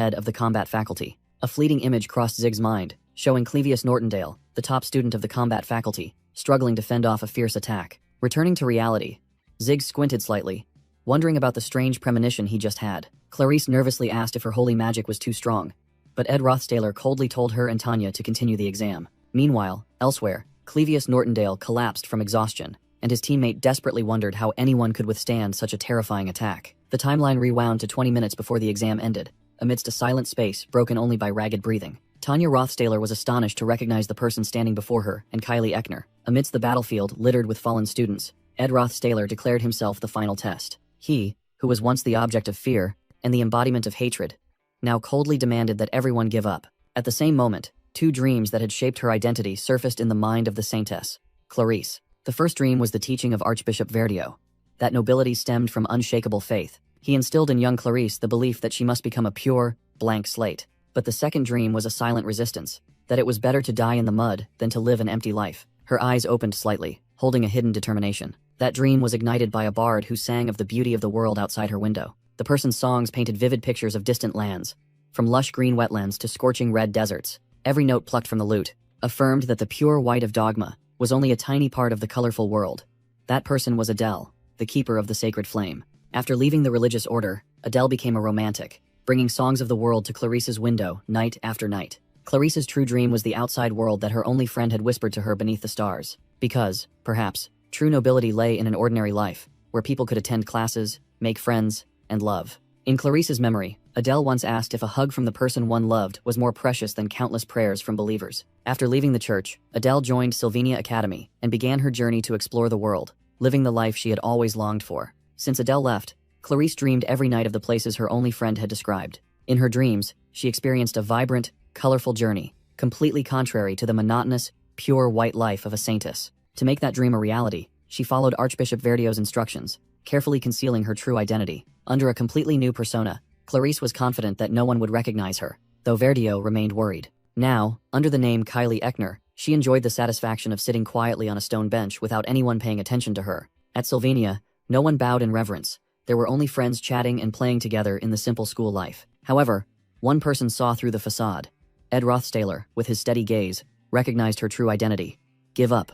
head of the combat faculty. A fleeting image crossed Zig's mind, showing Clevius Nortondale, the top student of the combat faculty, struggling to fend off a fierce attack. Returning to reality, Zig squinted slightly, wondering about the strange premonition he just had. Clarice nervously asked if her holy magic was too strong, but Ed Rothstaler coldly told her and Tanya to continue the exam. Meanwhile, elsewhere, Clevius Nortondale collapsed from exhaustion, and his teammate desperately wondered how anyone could withstand such a terrifying attack. The timeline rewound to 20 minutes before the exam ended, amidst a silent space broken only by ragged breathing. Tanya Rothstaler was astonished to recognize the person standing before her and Kylie Eckner. Amidst the battlefield littered with fallen students, Ed Rothstaler declared himself the final test. He, who was once the object of fear and the embodiment of hatred, now coldly demanded that everyone give up. At the same moment, two dreams that had shaped her identity surfaced in the mind of the saintess, Clarice. The first dream was the teaching of Archbishop Verdio. That nobility stemmed from unshakable faith. He instilled in young Clarice the belief that she must become a pure, blank slate. But the second dream was a silent resistance, that it was better to die in the mud than to live an empty life. Her eyes opened slightly, holding a hidden determination. That dream was ignited by a bard who sang of the beauty of the world outside her window. The person's songs painted vivid pictures of distant lands, from lush green wetlands to scorching red deserts. Every note plucked from the lute affirmed that the pure white of dogma was only a tiny part of the colorful world. That person was Adele, the keeper of the sacred flame. After leaving the religious order, Adele became a romantic, bringing songs of the world to Clarice's window night after night. Clarice's true dream was the outside world that her only friend had whispered to her beneath the stars. Because, perhaps, true nobility lay in an ordinary life, where people could attend classes, make friends, and love. In Clarice's memory, Adele once asked if a hug from the person one loved was more precious than countless prayers from believers. After leaving the church, Adele joined Sylvania Academy and began her journey to explore the world, living the life she had always longed for. Since Adele left, Clarice dreamed every night of the places her only friend had described. In her dreams, she experienced a vibrant, colorful journey, completely contrary to the monotonous, pure white life of a saintess. To make that dream a reality, she followed Archbishop Verdio's instructions, carefully concealing her true identity. Under a completely new persona, Clarice was confident that no one would recognize her, though Verdio remained worried. Now, under the name Kylie Eckner, she enjoyed the satisfaction of sitting quietly on a stone bench without anyone paying attention to her. At Sylvania, no one bowed in reverence. There were only friends chatting and playing together in the simple school life. However, one person saw through the facade. Ed Rothstaler, with his steady gaze, recognized her true identity. Give up.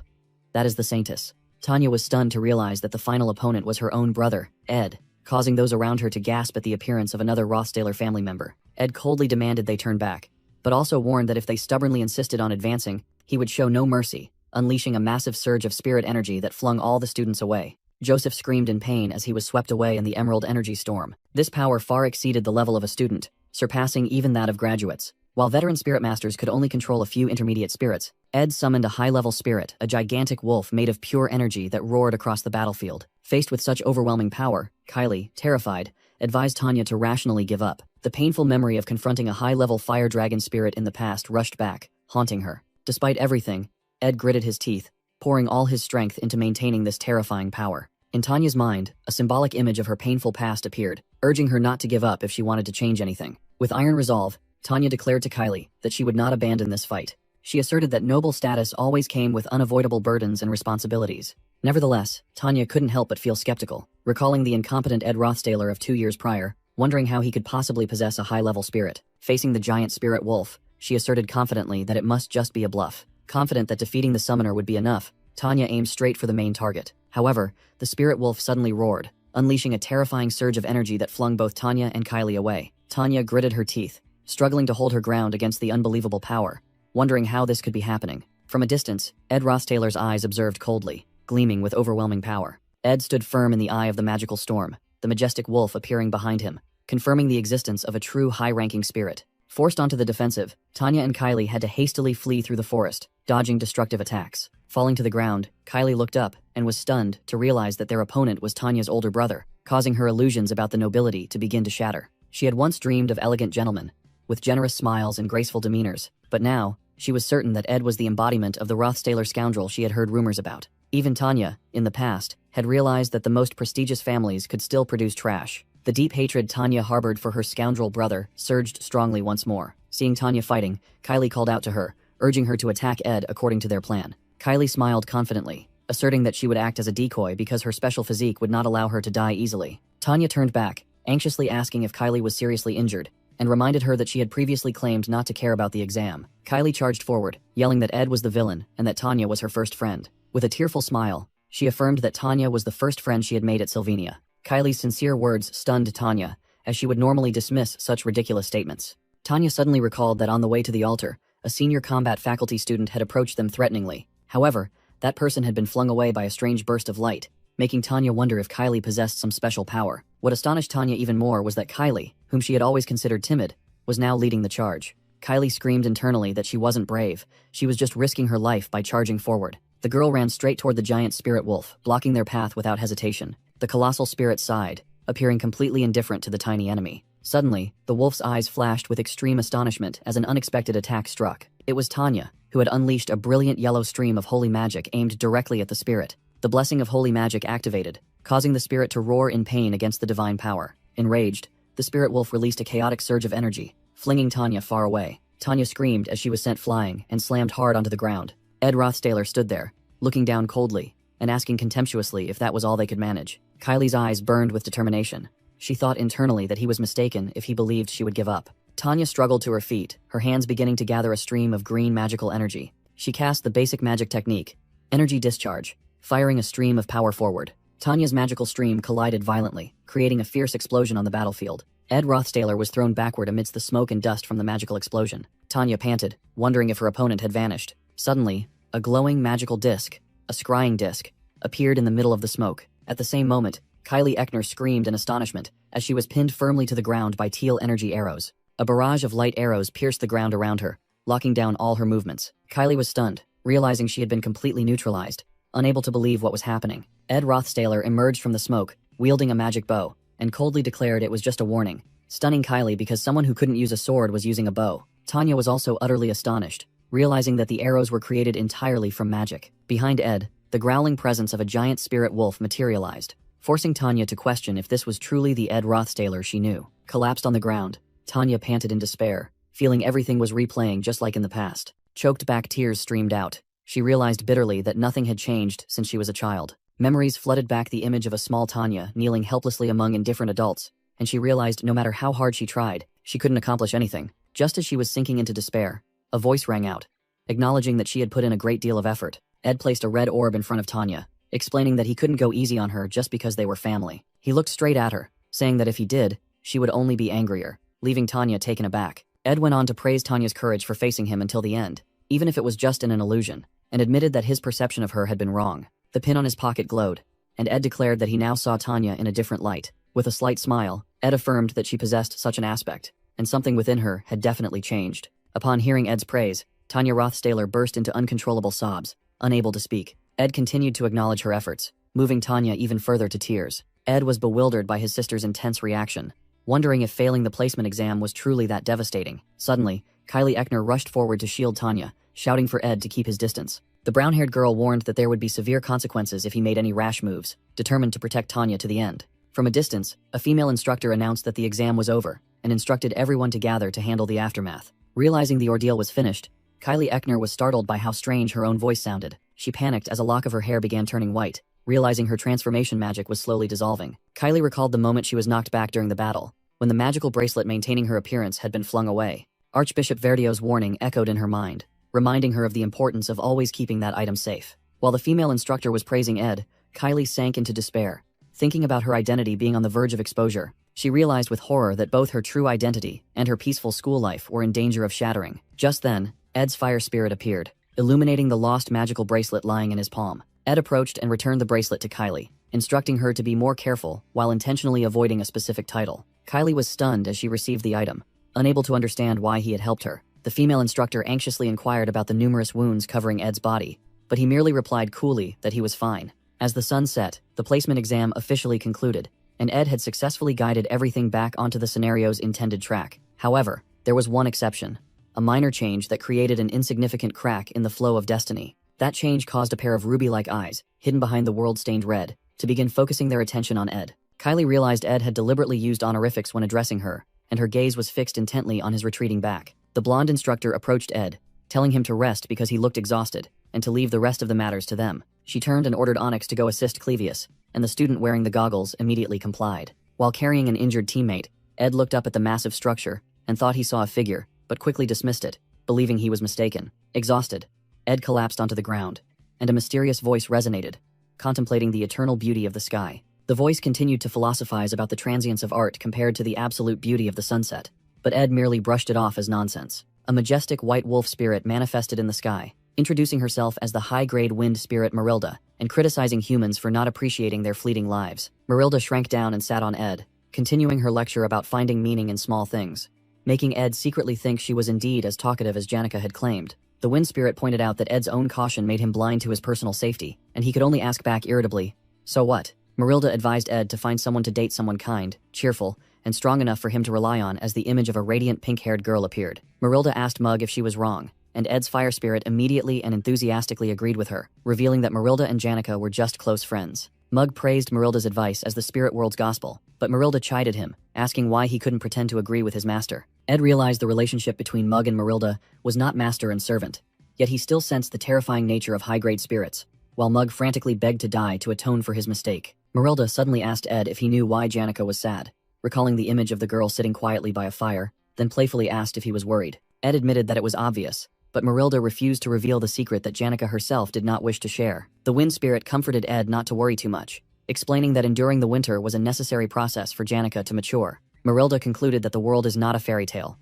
That is the saintess. Tanya was stunned to realize that the final opponent was her own brother, Ed, causing those around her to gasp at the appearance of another Rothstaler family member. Ed coldly demanded they turn back, but also warned that if they stubbornly insisted on advancing, he would show no mercy, unleashing a massive surge of spirit energy that flung all the students away. Joseph screamed in pain as he was swept away in the emerald energy storm. This power far exceeded the level of a student, surpassing even that of graduates. While veteran spirit masters could only control a few intermediate spirits, Ed summoned a high-level spirit, a gigantic wolf made of pure energy that roared across the battlefield. Faced with such overwhelming power, Kylie, terrified, advised Tanya to rationally give up. The painful memory of confronting a high-level fire dragon spirit in the past rushed back, haunting her. Despite everything, Ed gritted his teeth, pouring all his strength into maintaining this terrifying power. In Tanya's mind, a symbolic image of her painful past appeared, urging her not to give up if she wanted to change anything. With iron resolve, Tanya declared to Kylie that she would not abandon this fight. She asserted that noble status always came with unavoidable burdens and responsibilities. Nevertheless, Tanya couldn't help but feel skeptical, recalling the incompetent Ed Rothstaler of 2 years prior, wondering how he could possibly possess a high-level spirit. Facing the giant spirit wolf, she asserted confidently that it must just be a bluff. Confident that defeating the summoner would be enough, Tanya aimed straight for the main target. However, the spirit wolf suddenly roared, unleashing a terrifying surge of energy that flung both Tanya and Kylie away. Tanya gritted her teeth, struggling to hold her ground against the unbelievable power, wondering how this could be happening. From a distance, Ed Rothstaler's eyes observed coldly, gleaming with overwhelming power. Ed stood firm in the eye of the magical storm, the majestic wolf appearing behind him, confirming the existence of a true high-ranking spirit. Forced onto the defensive, Tanya and Kylie had to hastily flee through the forest, dodging destructive attacks. Falling to the ground, Kylie looked up and was stunned to realize that their opponent was Tanya's older brother, causing her illusions about the nobility to begin to shatter. She had once dreamed of elegant gentlemen, with generous smiles and graceful demeanors, but now, she was certain that Ed was the embodiment of the Rothstaler scoundrel she had heard rumors about. Even Tanya, in the past, had realized that the most prestigious families could still produce trash. The deep hatred Tanya harbored for her scoundrel brother surged strongly once more. Seeing Tanya fighting, Kylie called out to her, urging her to attack Ed according to their plan. Kylie smiled confidently, asserting that she would act as a decoy because her special physique would not allow her to die easily. Tanya turned back, anxiously asking if Kylie was seriously injured, and reminded her that she had previously claimed not to care about the exam. Kylie charged forward, yelling that Ed was the villain and that Tanya was her first friend. With a tearful smile, she affirmed that Tanya was the first friend she had made at Sylvania. Kylie's sincere words stunned Tanya, as she would normally dismiss such ridiculous statements. Tanya suddenly recalled that on the way to the altar, a senior combat faculty student had approached them threateningly. However, that person had been flung away by a strange burst of light, making Tanya wonder if Kylie possessed some special power. What astonished Tanya even more was that Kylie, whom she had always considered timid, was now leading the charge. Kylie screamed internally that she wasn't brave, she was just risking her life by charging forward. The girl ran straight toward the giant spirit wolf, blocking their path without hesitation. The colossal spirit sighed, appearing completely indifferent to the tiny enemy. Suddenly, the wolf's eyes flashed with extreme astonishment as an unexpected attack struck. It was Tanya, who had unleashed a brilliant yellow stream of holy magic aimed directly at the spirit. The blessing of holy magic activated, causing the spirit to roar in pain against the divine power. Enraged, the spirit wolf released a chaotic surge of energy, flinging Tanya far away. Tanya screamed as she was sent flying and slammed hard onto the ground. Ed Rothstaler stood there, looking down coldly, and asking contemptuously if that was all they could manage. Kylie's eyes burned with determination. She thought internally that he was mistaken if he believed she would give up. Tanya struggled to her feet, her hands beginning to gather a stream of green magical energy. She cast the basic magic technique, Energy Discharge, firing a stream of power forward. Tanya's magical stream collided violently, creating a fierce explosion on the battlefield. Ed Rothstaler was thrown backward amidst the smoke and dust from the magical explosion. Tanya panted, wondering if her opponent had vanished. Suddenly, a glowing magical disc, a scrying disc, appeared in the middle of the smoke. At the same moment, Kylie Eckner screamed in astonishment as she was pinned firmly to the ground by teal energy arrows. A barrage of light arrows pierced the ground around her, locking down all her movements. Kylie was stunned, realizing she had been completely neutralized, unable to believe what was happening. Ed Rothstaler emerged from the smoke, wielding a magic bow, and coldly declared it was just a warning, stunning Kylie because someone who couldn't use a sword was using a bow. Tanya was also utterly astonished, realizing that the arrows were created entirely from magic. Behind Ed, the growling presence of a giant spirit wolf materialized, forcing Tanya to question if this was truly the Ed Rothstaler she knew. Collapsed on the ground, Tanya panted in despair, feeling everything was replaying just like in the past. Choked back tears streamed out. She realized bitterly that nothing had changed since she was a child. Memories flooded back the image of a small Tanya kneeling helplessly among indifferent adults, and she realized no matter how hard she tried, she couldn't accomplish anything. Just as she was sinking into despair, a voice rang out, acknowledging that she had put in a great deal of effort. Ed placed a red orb in front of Tanya, explaining that he couldn't go easy on her just because they were family. He looked straight at her, saying that if he did, she would only be angrier, leaving Tanya taken aback. Ed went on to praise Tanya's courage for facing him until the end, even if it was just in an illusion, and admitted that his perception of her had been wrong. The pin on his pocket glowed, and Ed declared that he now saw Tanya in a different light. With a slight smile, Ed affirmed that she possessed such an aspect, and something within her had definitely changed. Upon hearing Ed's praise, Tanya Rothstaler burst into uncontrollable sobs, unable to speak. Ed continued to acknowledge her efforts, moving Tanya even further to tears. Ed was bewildered by his sister's intense reaction, wondering if failing the placement exam was truly that devastating. Suddenly, Kylie Eckner rushed forward to shield Tanya, shouting for Ed to keep his distance. The brown-haired girl warned that there would be severe consequences if he made any rash moves, determined to protect Tanya to the end. From a distance, a female instructor announced that the exam was over and instructed everyone to gather to handle the aftermath. Realizing the ordeal was finished, Kylie Eckner was startled by how strange her own voice sounded. She panicked as a lock of her hair began turning white, realizing her transformation magic was slowly dissolving. Kylie recalled the moment she was knocked back during the battle, when the magical bracelet maintaining her appearance had been flung away. Archbishop Verdio's warning echoed in her mind, reminding her of the importance of always keeping that item safe. While the female instructor was praising Ed, Kylie sank into despair. Thinking about her identity being on the verge of exposure, she realized with horror that both her true identity and her peaceful school life were in danger of shattering. Just then, Ed's fire spirit appeared, illuminating the lost magical bracelet lying in his palm. Ed approached and returned the bracelet to Kylie, instructing her to be more careful while intentionally avoiding a specific title. Kylie was stunned as she received the item, unable to understand why he had helped her. The female instructor anxiously inquired about the numerous wounds covering Ed's body, but he merely replied coolly that he was fine. As the sun set, the placement exam officially concluded, and Ed had successfully guided everything back onto the scenario's intended track. However, there was one exception, a minor change that created an insignificant crack in the flow of destiny. That change caused a pair of ruby-like eyes, hidden behind the world-stained red, to begin focusing their attention on Ed. Kylie realized Ed had deliberately used honorifics when addressing her, and her gaze was fixed intently on his retreating back. The blonde instructor approached Ed, telling him to rest because he looked exhausted, and to leave the rest of the matters to them. She turned and ordered Onyx to go assist Clevius, and the student wearing the goggles immediately complied. While carrying an injured teammate, Ed looked up at the massive structure, and thought he saw a figure, but quickly dismissed it, believing he was mistaken. Exhausted, Ed collapsed onto the ground, and a mysterious voice resonated, contemplating the eternal beauty of the sky. The voice continued to philosophize about the transience of art compared to the absolute beauty of the sunset, but Ed merely brushed it off as nonsense. A majestic white wolf spirit manifested in the sky, introducing herself as the high-grade wind spirit Marilda, and criticizing humans for not appreciating their fleeting lives. Marilda shrank down and sat on Ed, continuing her lecture about finding meaning in small things, making Ed secretly think she was indeed as talkative as Janica had claimed. The wind spirit pointed out that Ed's own caution made him blind to his personal safety, and he could only ask back irritably, "So what?" Marilda advised Ed to find someone to date, someone kind, cheerful, and strong enough for him to rely on as the image of a radiant pink-haired girl appeared. Marilda asked Mug if she was wrong, and Ed's fire spirit immediately and enthusiastically agreed with her, revealing that Marilda and Janica were just close friends. Mug praised Marilda's advice as the spirit world's gospel, but Marilda chided him, asking why he couldn't pretend to agree with his master. Ed realized the relationship between Mug and Marilda was not master and servant, yet he still sensed the terrifying nature of high-grade spirits, while Mug frantically begged to die to atone for his mistake. Marilda suddenly asked Ed if he knew why Janica was sad, recalling the image of the girl sitting quietly by a fire, then playfully asked if he was worried. Ed admitted that it was obvious, but Marilda refused to reveal the secret that Janica herself did not wish to share. The wind spirit comforted Ed not to worry too much, explaining that enduring the winter was a necessary process for Janica to mature. Marilda concluded that the world is not a fairy tale,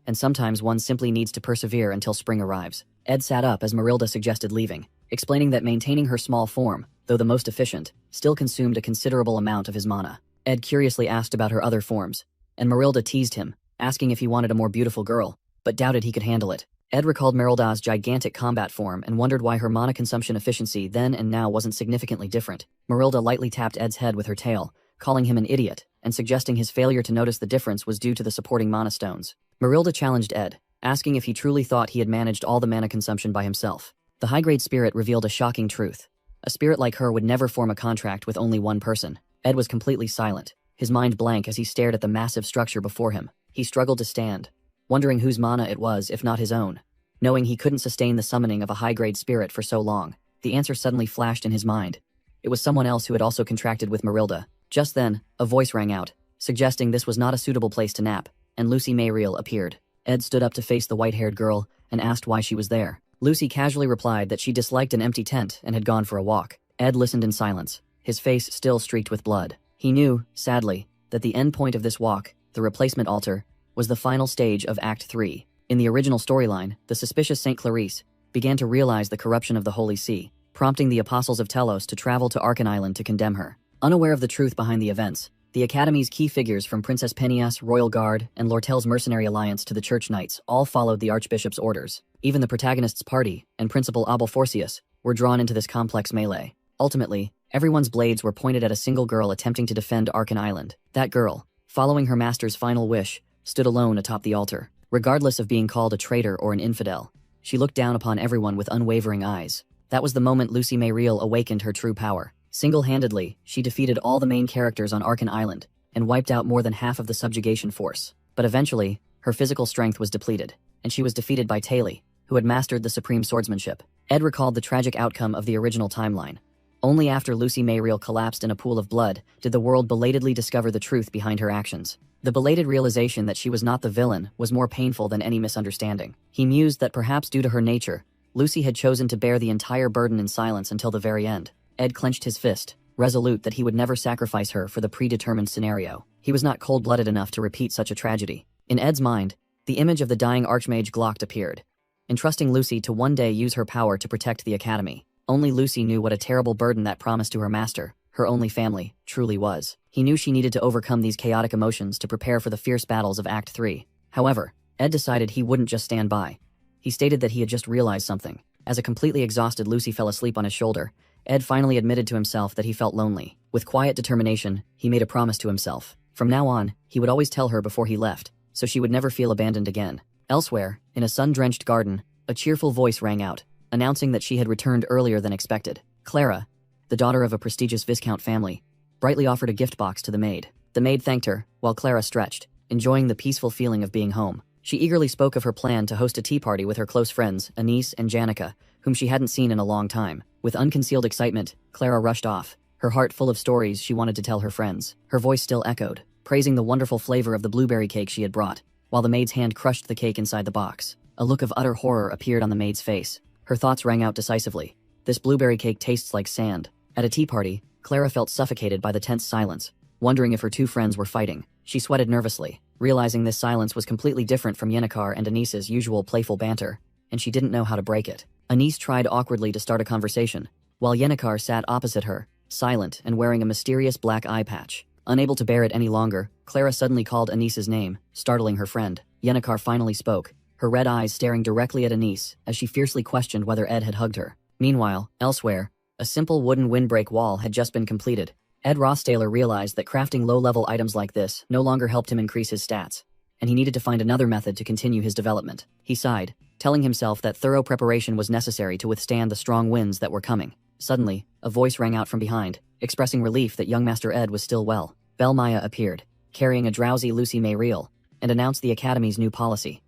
and sometimes one simply needs to persevere until spring arrives. Ed sat up as Marilda suggested leaving, explaining that maintaining her small form, though the most efficient, still consumed a considerable amount of his mana. Ed curiously asked about her other forms, and Marilda teased him, asking if he wanted a more beautiful girl, but doubted he could handle it. Ed recalled Marilda's gigantic combat form and wondered why her mana consumption efficiency then and now wasn't significantly different. Marilda lightly tapped Ed's head with her tail, calling him an idiot, and suggesting his failure to notice the difference was due to the supporting mana stones. Marilda challenged Ed, asking if he truly thought he had managed all the mana consumption by himself. The high-grade spirit revealed a shocking truth. A spirit like her would never form a contract with only one person. Ed was completely silent, his mind blank as he stared at the massive structure before him. He struggled to stand, wondering whose mana it was if not his own. Knowing he couldn't sustain the summoning of a high-grade spirit for so long, the answer suddenly flashed in his mind. It was someone else who had also contracted with Marilda. Just then, a voice rang out, suggesting this was not a suitable place to nap, and Lucy Mayriel appeared. Ed stood up to face the white-haired girl and asked why she was there. Lucy casually replied that she disliked an empty tent and had gone for a walk. Ed listened in silence, his face still streaked with blood. He knew, sadly, that the end point of this walk, the replacement altar, was the final stage of Act 3. In the original storyline, the suspicious St. Clarice began to realize the corruption of the Holy See, prompting the Apostles of Telos to travel to Arkan Island to condemn her. Unaware of the truth behind the events, the Academy's key figures from Princess Penias' Royal Guard and Lortel's mercenary alliance to the Church Knights all followed the Archbishop's orders. Even the protagonists' party and Principal Abelforcius were drawn into this complex melee. Ultimately, everyone's blades were pointed at a single girl attempting to defend Arkan Island. That girl, following her master's final wish, stood alone atop the altar. Regardless of being called a traitor or an infidel, she looked down upon everyone with unwavering eyes. That was the moment Lucy Mayriel awakened her true power. Single-handedly, she defeated all the main characters on Arkan Island and wiped out more than half of the subjugation force. But eventually, her physical strength was depleted, and she was defeated by Taylor, who had mastered the supreme swordsmanship. Ed recalled the tragic outcome of the original timeline. Only after Lucy Mayriel collapsed in a pool of blood did the world belatedly discover the truth behind her actions. The belated realization that she was not the villain was more painful than any misunderstanding. He mused that perhaps due to her nature, Lucy had chosen to bear the entire burden in silence until the very end. Ed clenched his fist, resolute that he would never sacrifice her for the predetermined scenario. He was not cold-blooded enough to repeat such a tragedy. In Ed's mind, the image of the dying Archmage Glocked appeared, entrusting Lucy to one day use her power to protect the Academy. Only Lucy knew what a terrible burden that promise to her master, her only family, truly was. He knew she needed to overcome these chaotic emotions to prepare for the fierce battles of Act 3. However, Ed decided he wouldn't just stand by. He stated that he had just realized something. As a completely exhausted Lucy fell asleep on his shoulder, Ed finally admitted to himself that he felt lonely. With quiet determination, he made a promise to himself. From now on, he would always tell her before he left, so she would never feel abandoned again. Elsewhere, in a sun-drenched garden, a cheerful voice rang out, announcing that she had returned earlier than expected. Clara, the daughter of a prestigious Viscount family, brightly offered a gift box to the maid. The maid thanked her, while Clara stretched, enjoying the peaceful feeling of being home. She eagerly spoke of her plan to host a tea party with her close friends, Anise and Janica, whom she hadn't seen in a long time. With unconcealed excitement, Clara rushed off, her heart full of stories she wanted to tell her friends. Her voice still echoed, praising the wonderful flavor of the blueberry cake she had brought. while the maid's hand crushed the cake inside the box. A look of utter horror appeared on the maid's face. Her thoughts rang out decisively. This blueberry cake tastes like sand. At a tea party, Clara felt suffocated by the tense silence, wondering if her two friends were fighting. She sweated nervously, realizing this silence was completely different from Yennecar and Anice's usual playful banter, and she didn't know how to break it. Anice tried awkwardly to start a conversation, while Yennecar sat opposite her, silent and wearing a mysterious black eye patch. Unable to bear it any longer, Clara suddenly called Anice's name, startling her friend. Yennecar finally spoke, her red eyes staring directly at Anice as she fiercely questioned whether Ed had hugged her. Meanwhile, elsewhere, a simple wooden windbreak wall had just been completed. Ed Rossdaler realized that crafting low-level items like this no longer helped him increase his stats, and he needed to find another method to continue his development. He sighed, telling himself that thorough preparation was necessary to withstand the strong winds that were coming. Suddenly, a voice rang out from behind, expressing relief that young Master Ed was still well. Belle Maya appeared, carrying a drowsy Lucy May reel, and announced the Academy's new policy.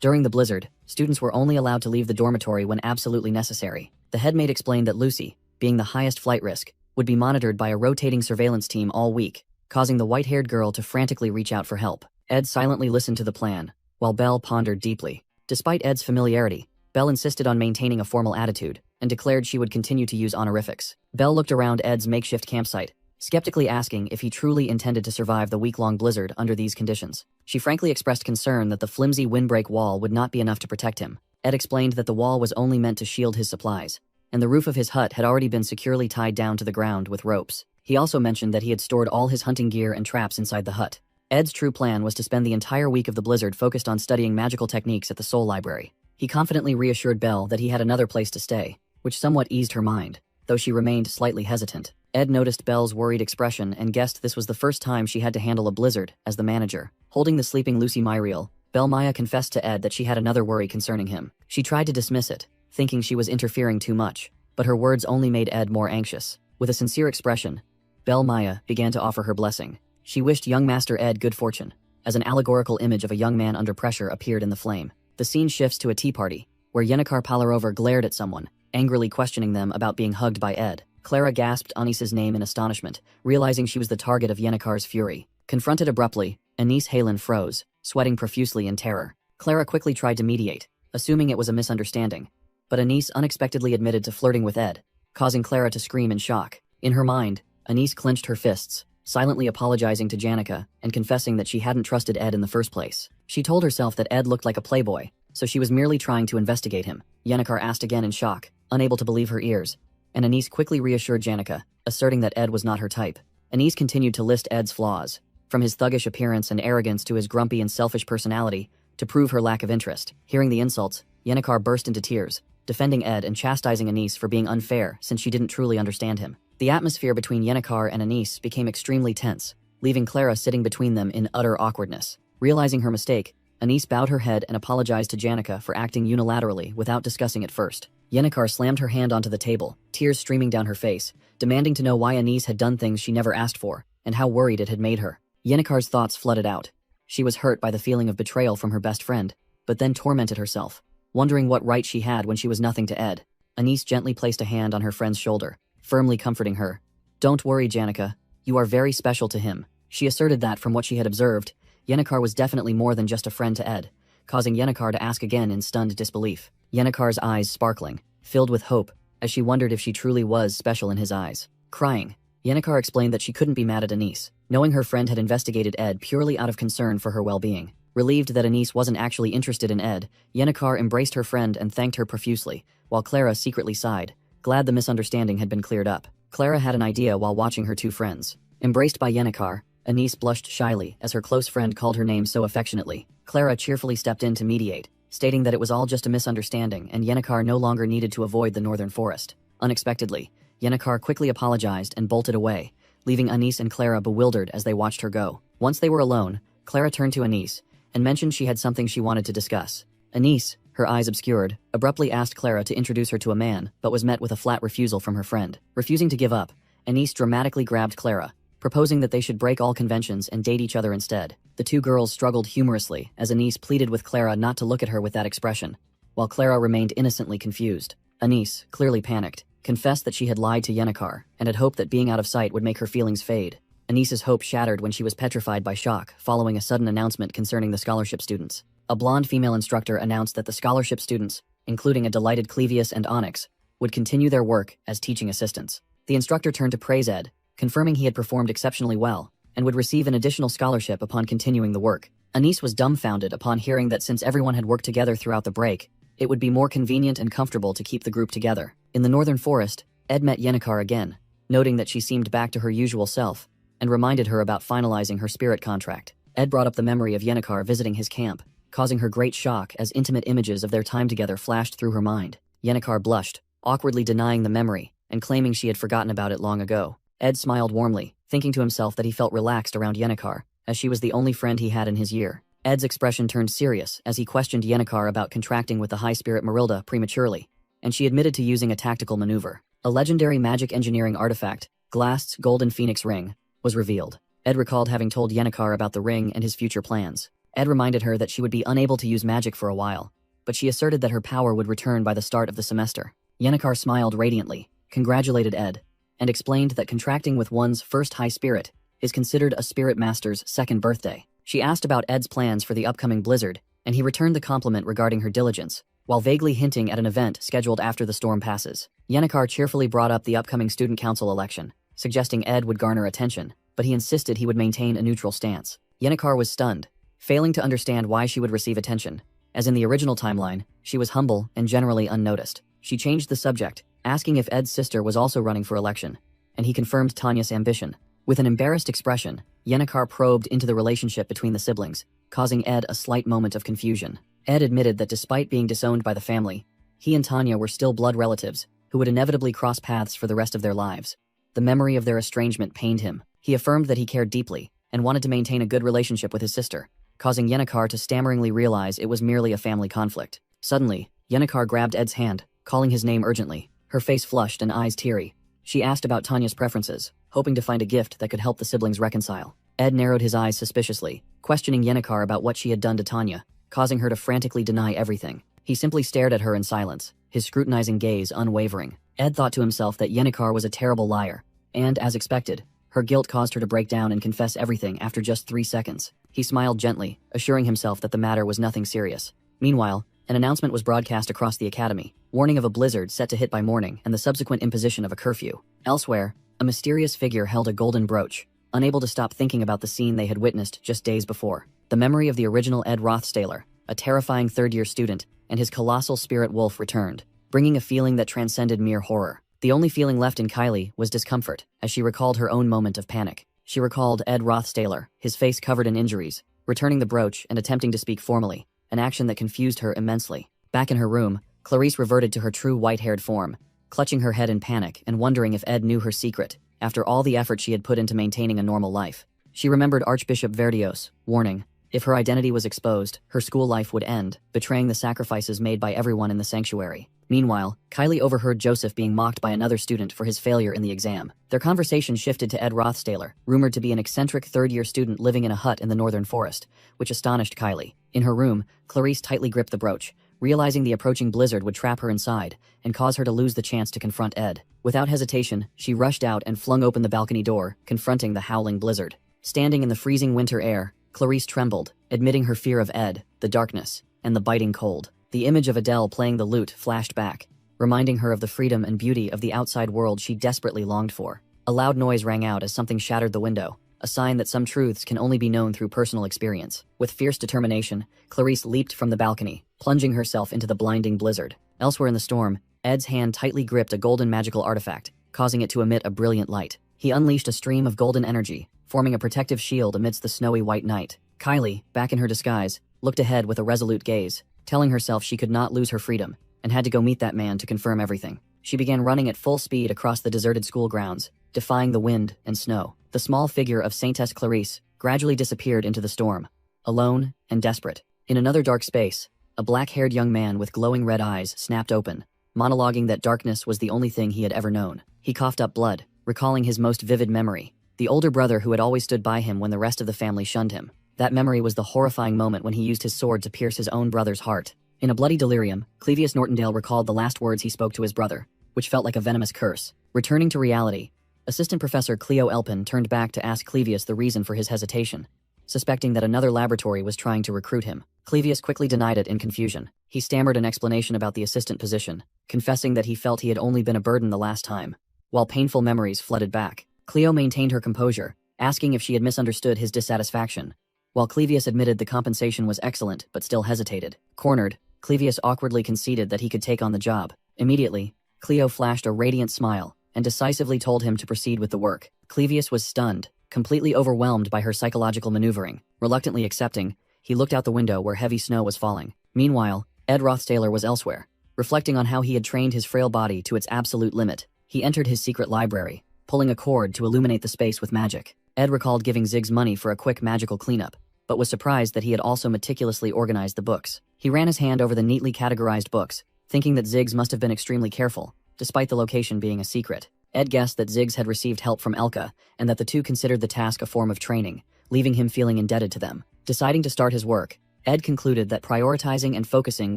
During the blizzard, students were only allowed to leave the dormitory when absolutely necessary. The headmaid explained that Lucy, being the highest flight risk, would be monitored by a rotating surveillance team all week, causing the white-haired girl to frantically reach out for help. Ed silently listened to the plan, while Belle pondered deeply. Despite Ed's familiarity, Belle insisted on maintaining a formal attitude, and declared she would continue to use honorifics. Belle looked around Ed's makeshift campsite, skeptically asking if he truly intended to survive the week-long blizzard under these conditions. She frankly expressed concern that the flimsy windbreak wall would not be enough to protect him. Ed explained that the wall was only meant to shield his supplies, and the roof of his hut had already been securely tied down to the ground with ropes. He also mentioned that he had stored all his hunting gear and traps inside the hut. Ed's true plan was to spend the entire week of the blizzard focused on studying magical techniques at the Soul Library. He confidently reassured Belle that he had another place to stay, which somewhat eased her mind, though she remained slightly hesitant. Ed noticed Belle's worried expression and guessed this was the first time she had to handle a blizzard as the manager. Holding the sleeping Lucy Myriel, Belle Maya confessed to Ed that she had another worry concerning him. She tried to dismiss it, thinking she was interfering too much, but her words only made Ed more anxious. With a sincere expression, Belle Maya began to offer her blessing. She wished young Master Ed good fortune, as an allegorical image of a young man under pressure appeared in the flame. The scene shifts to a tea party, where Yennecar Palarover glared at someone, angrily questioning them about being hugged by Ed. Clara gasped Anice's name in astonishment, realizing she was the target of Yennecar's fury. Confronted abruptly, Anice Halen froze, sweating profusely in terror. Clara quickly tried to mediate, assuming it was a misunderstanding, but Anice unexpectedly admitted to flirting with Ed, causing Clara to scream in shock. In her mind, Anice clenched her fists, silently apologizing to Janica and confessing that she hadn't trusted Ed in the first place. She told herself that Ed looked like a playboy, so she was merely trying to investigate him. Yennecar asked again in shock, unable to believe her ears, and Anice quickly reassured Janica, asserting that Ed was not her type. Anice continued to list Ed's flaws, from his thuggish appearance and arrogance to his grumpy and selfish personality, to prove her lack of interest. Hearing the insults, Yennecar burst into tears, defending Ed and chastising Anice for being unfair since she didn't truly understand him. The atmosphere between Yennecar and Anice became extremely tense, leaving Clara sitting between them in utter awkwardness. Realizing her mistake, Anice bowed her head and apologized to Janica for acting unilaterally without discussing it first. Yennecar slammed her hand onto the table, tears streaming down her face, demanding to know why Anice had done things she never asked for, and how worried it had made her. Yennecar's thoughts flooded out. She was hurt by the feeling of betrayal from her best friend, but then tormented herself, wondering what right she had when she was nothing to Ed. Anice gently placed a hand on her friend's shoulder, firmly comforting her. "Don't worry, Janica. You are very special to him." She asserted that, from what she had observed, Yennecar was definitely more than just a friend to Ed, causing Yennecar to ask again in stunned disbelief. Yennecar's eyes sparkling, filled with hope, as she wondered if she truly was special in his eyes. Crying, Yennecar explained that she couldn't be mad at Anice, knowing her friend had investigated Ed purely out of concern for her well-being. Relieved that Anice wasn't actually interested in Ed, Yennecar embraced her friend and thanked her profusely, while Clara secretly sighed, glad the misunderstanding had been cleared up. Clara had an idea while watching her two friends. Embraced by Yennecar, Anice blushed shyly as her close friend called her name so affectionately. Clara cheerfully stepped in to mediate, stating that it was all just a misunderstanding and Yennecar no longer needed to avoid the northern forest. Unexpectedly, Yennecar quickly apologized and bolted away, leaving Anice and Clara bewildered as they watched her go. Once they were alone, Clara turned to Anice and mentioned she had something she wanted to discuss. Anice, her eyes obscured, abruptly asked Clara to introduce her to a man, but was met with a flat refusal from her friend. Refusing to give up, Anice dramatically grabbed Clara, proposing that they should break all conventions and date each other instead. The two girls struggled humorously as Anice pleaded with Clara not to look at her with that expression, while Clara remained innocently confused. Anice, clearly panicked, confessed that she had lied to Yennecar and had hoped that being out of sight would make her feelings fade. Anissa's hope shattered when she was petrified by shock following a sudden announcement concerning the scholarship students. A blonde female instructor announced that the scholarship students, including a delighted Clevius and Onyx, would continue their work as teaching assistants. The instructor turned to praise Ed, confirming he had performed exceptionally well and would receive an additional scholarship upon continuing the work. Anissa was dumbfounded upon hearing that since everyone had worked together throughout the break, it would be more convenient and comfortable to keep the group together. In the northern forest, Ed met Yennecar again, noting that she seemed back to her usual self, and reminded her about finalizing her spirit contract. Ed brought up the memory of Yennecar visiting his camp, causing her great shock as intimate images of their time together flashed through her mind. Yennecar blushed, awkwardly denying the memory and claiming she had forgotten about it long ago. Ed smiled warmly, thinking to himself that he felt relaxed around Yennecar, as she was the only friend he had in his year. Ed's expression turned serious as he questioned Yennecar about contracting with the high spirit Marilda prematurely, and she admitted to using a tactical maneuver. A legendary magic engineering artifact, Glast's Golden Phoenix Ring, was revealed. Ed recalled having told Yennecar about the ring and his future plans. Ed reminded her that she would be unable to use magic for a while, but she asserted that her power would return by the start of the semester. Yennecar smiled radiantly, congratulated Ed, and explained that contracting with one's first high spirit is considered a spirit master's second birthday. She asked about Ed's plans for the upcoming blizzard, and he returned the compliment regarding her diligence, while vaguely hinting at an event scheduled after the storm passes. Yennecar cheerfully brought up the upcoming student council election, suggesting Ed would garner attention, but he insisted he would maintain a neutral stance. Yennecar was stunned, failing to understand why she would receive attention, as in the original timeline, she was humble and generally unnoticed. She changed the subject, asking if Ed's sister was also running for election, and he confirmed Tanya's ambition. With an embarrassed expression, Yennecar probed into the relationship between the siblings, causing Ed a slight moment of confusion. Ed admitted that despite being disowned by the family, he and Tanya were still blood relatives who would inevitably cross paths for the rest of their lives. The memory of their estrangement pained him. He affirmed that he cared deeply and wanted to maintain a good relationship with his sister, causing Yennecar to stammeringly realize it was merely a family conflict. Suddenly, Yennecar grabbed Ed's hand, calling his name urgently. Her face flushed and eyes teary. She asked about Tanya's preferences, hoping to find a gift that could help the siblings reconcile. Ed narrowed his eyes suspiciously, questioning Yennecar about what she had done to Tanya, causing her to frantically deny everything. He simply stared at her in silence, his scrutinizing gaze unwavering. Ed thought to himself that Yennecar was a terrible liar, and, as expected, her guilt caused her to break down and confess everything after just 3 seconds. He smiled gently, assuring himself that the matter was nothing serious. Meanwhile, an announcement was broadcast across the academy, warning of a blizzard set to hit by morning and the subsequent imposition of a curfew. Elsewhere, a mysterious figure held a golden brooch, unable to stop thinking about the scene they had witnessed just days before. The memory of the original Ed Rothstaler, a terrifying third-year student, and his colossal spirit wolf returned, bringing a feeling that transcended mere horror. The only feeling left in Kylie was discomfort, as she recalled her own moment of panic. She recalled Ed Rothstaler, his face covered in injuries, returning the brooch and attempting to speak formally, an action that confused her immensely. Back in her room, Clarice reverted to her true white-haired form, clutching her head in panic and wondering if Ed knew her secret, after all the effort she had put into maintaining a normal life. She remembered Archbishop Verdios, warning, if her identity was exposed, her school life would end, betraying the sacrifices made by everyone in the sanctuary. Meanwhile, Kylie overheard Joseph being mocked by another student for his failure in the exam. Their conversation shifted to Ed Rothstaler, rumored to be an eccentric third-year student living in a hut in the northern forest, which astonished Kylie. In her room, Clarice tightly gripped the brooch, realizing the approaching blizzard would trap her inside and cause her to lose the chance to confront Ed. Without hesitation, she rushed out and flung open the balcony door, confronting the howling blizzard. Standing in the freezing winter air, Clarice trembled, admitting her fear of Ed, the darkness, and the biting cold. The image of Adele playing the lute flashed back, reminding her of the freedom and beauty of the outside world she desperately longed for. A loud noise rang out as something shattered the window, a sign that some truths can only be known through personal experience. With fierce determination, Clarice leaped from the balcony, plunging herself into the blinding blizzard. Elsewhere in the storm, Ed's hand tightly gripped a golden magical artifact, causing it to emit a brilliant light. He unleashed a stream of golden energy, forming a protective shield amidst the snowy white night. Kylie, back in her disguise, looked ahead with a resolute gaze, telling herself she could not lose her freedom, and had to go meet that man to confirm everything. She began running at full speed across the deserted school grounds, defying the wind and snow. The small figure of Saintess Clarice gradually disappeared into the storm, alone and desperate. In another dark space, a black-haired young man with glowing red eyes snapped open, monologuing that darkness was the only thing he had ever known. He coughed up blood, recalling his most vivid memory, the older brother who had always stood by him when the rest of the family shunned him. That memory was the horrifying moment when he used his sword to pierce his own brother's heart. In a bloody delirium, Clevius Nortondale recalled the last words he spoke to his brother, which felt like a venomous curse. Returning to reality, Assistant Professor Cleo Elpin turned back to ask Clevius the reason for his hesitation, suspecting that another laboratory was trying to recruit him. Clevius quickly denied it in confusion. He stammered an explanation about the assistant position, confessing that he felt he had only been a burden the last time. While painful memories flooded back, Cleo maintained her composure, asking if she had misunderstood his dissatisfaction. While Clevius admitted the compensation was excellent but still hesitated. Cornered, Clevius awkwardly conceded that he could take on the job. Immediately, Cleo flashed a radiant smile and decisively told him to proceed with the work. Clevius was stunned, completely overwhelmed by her psychological maneuvering. Reluctantly accepting, he looked out the window where heavy snow was falling. Meanwhile, Ed Rothstaler was elsewhere. Reflecting on how he had trained his frail body to its absolute limit, he entered his secret library, pulling a cord to illuminate the space with magic. Ed recalled giving Ziggs money for a quick magical cleanup, but was surprised that he had also meticulously organized the books. He ran his hand over the neatly categorized books, thinking that Ziggs must have been extremely careful, despite the location being a secret. Ed guessed that Ziggs had received help from Elka, and that the two considered the task a form of training, leaving him feeling indebted to them. Deciding to start his work, Ed concluded that prioritizing and focusing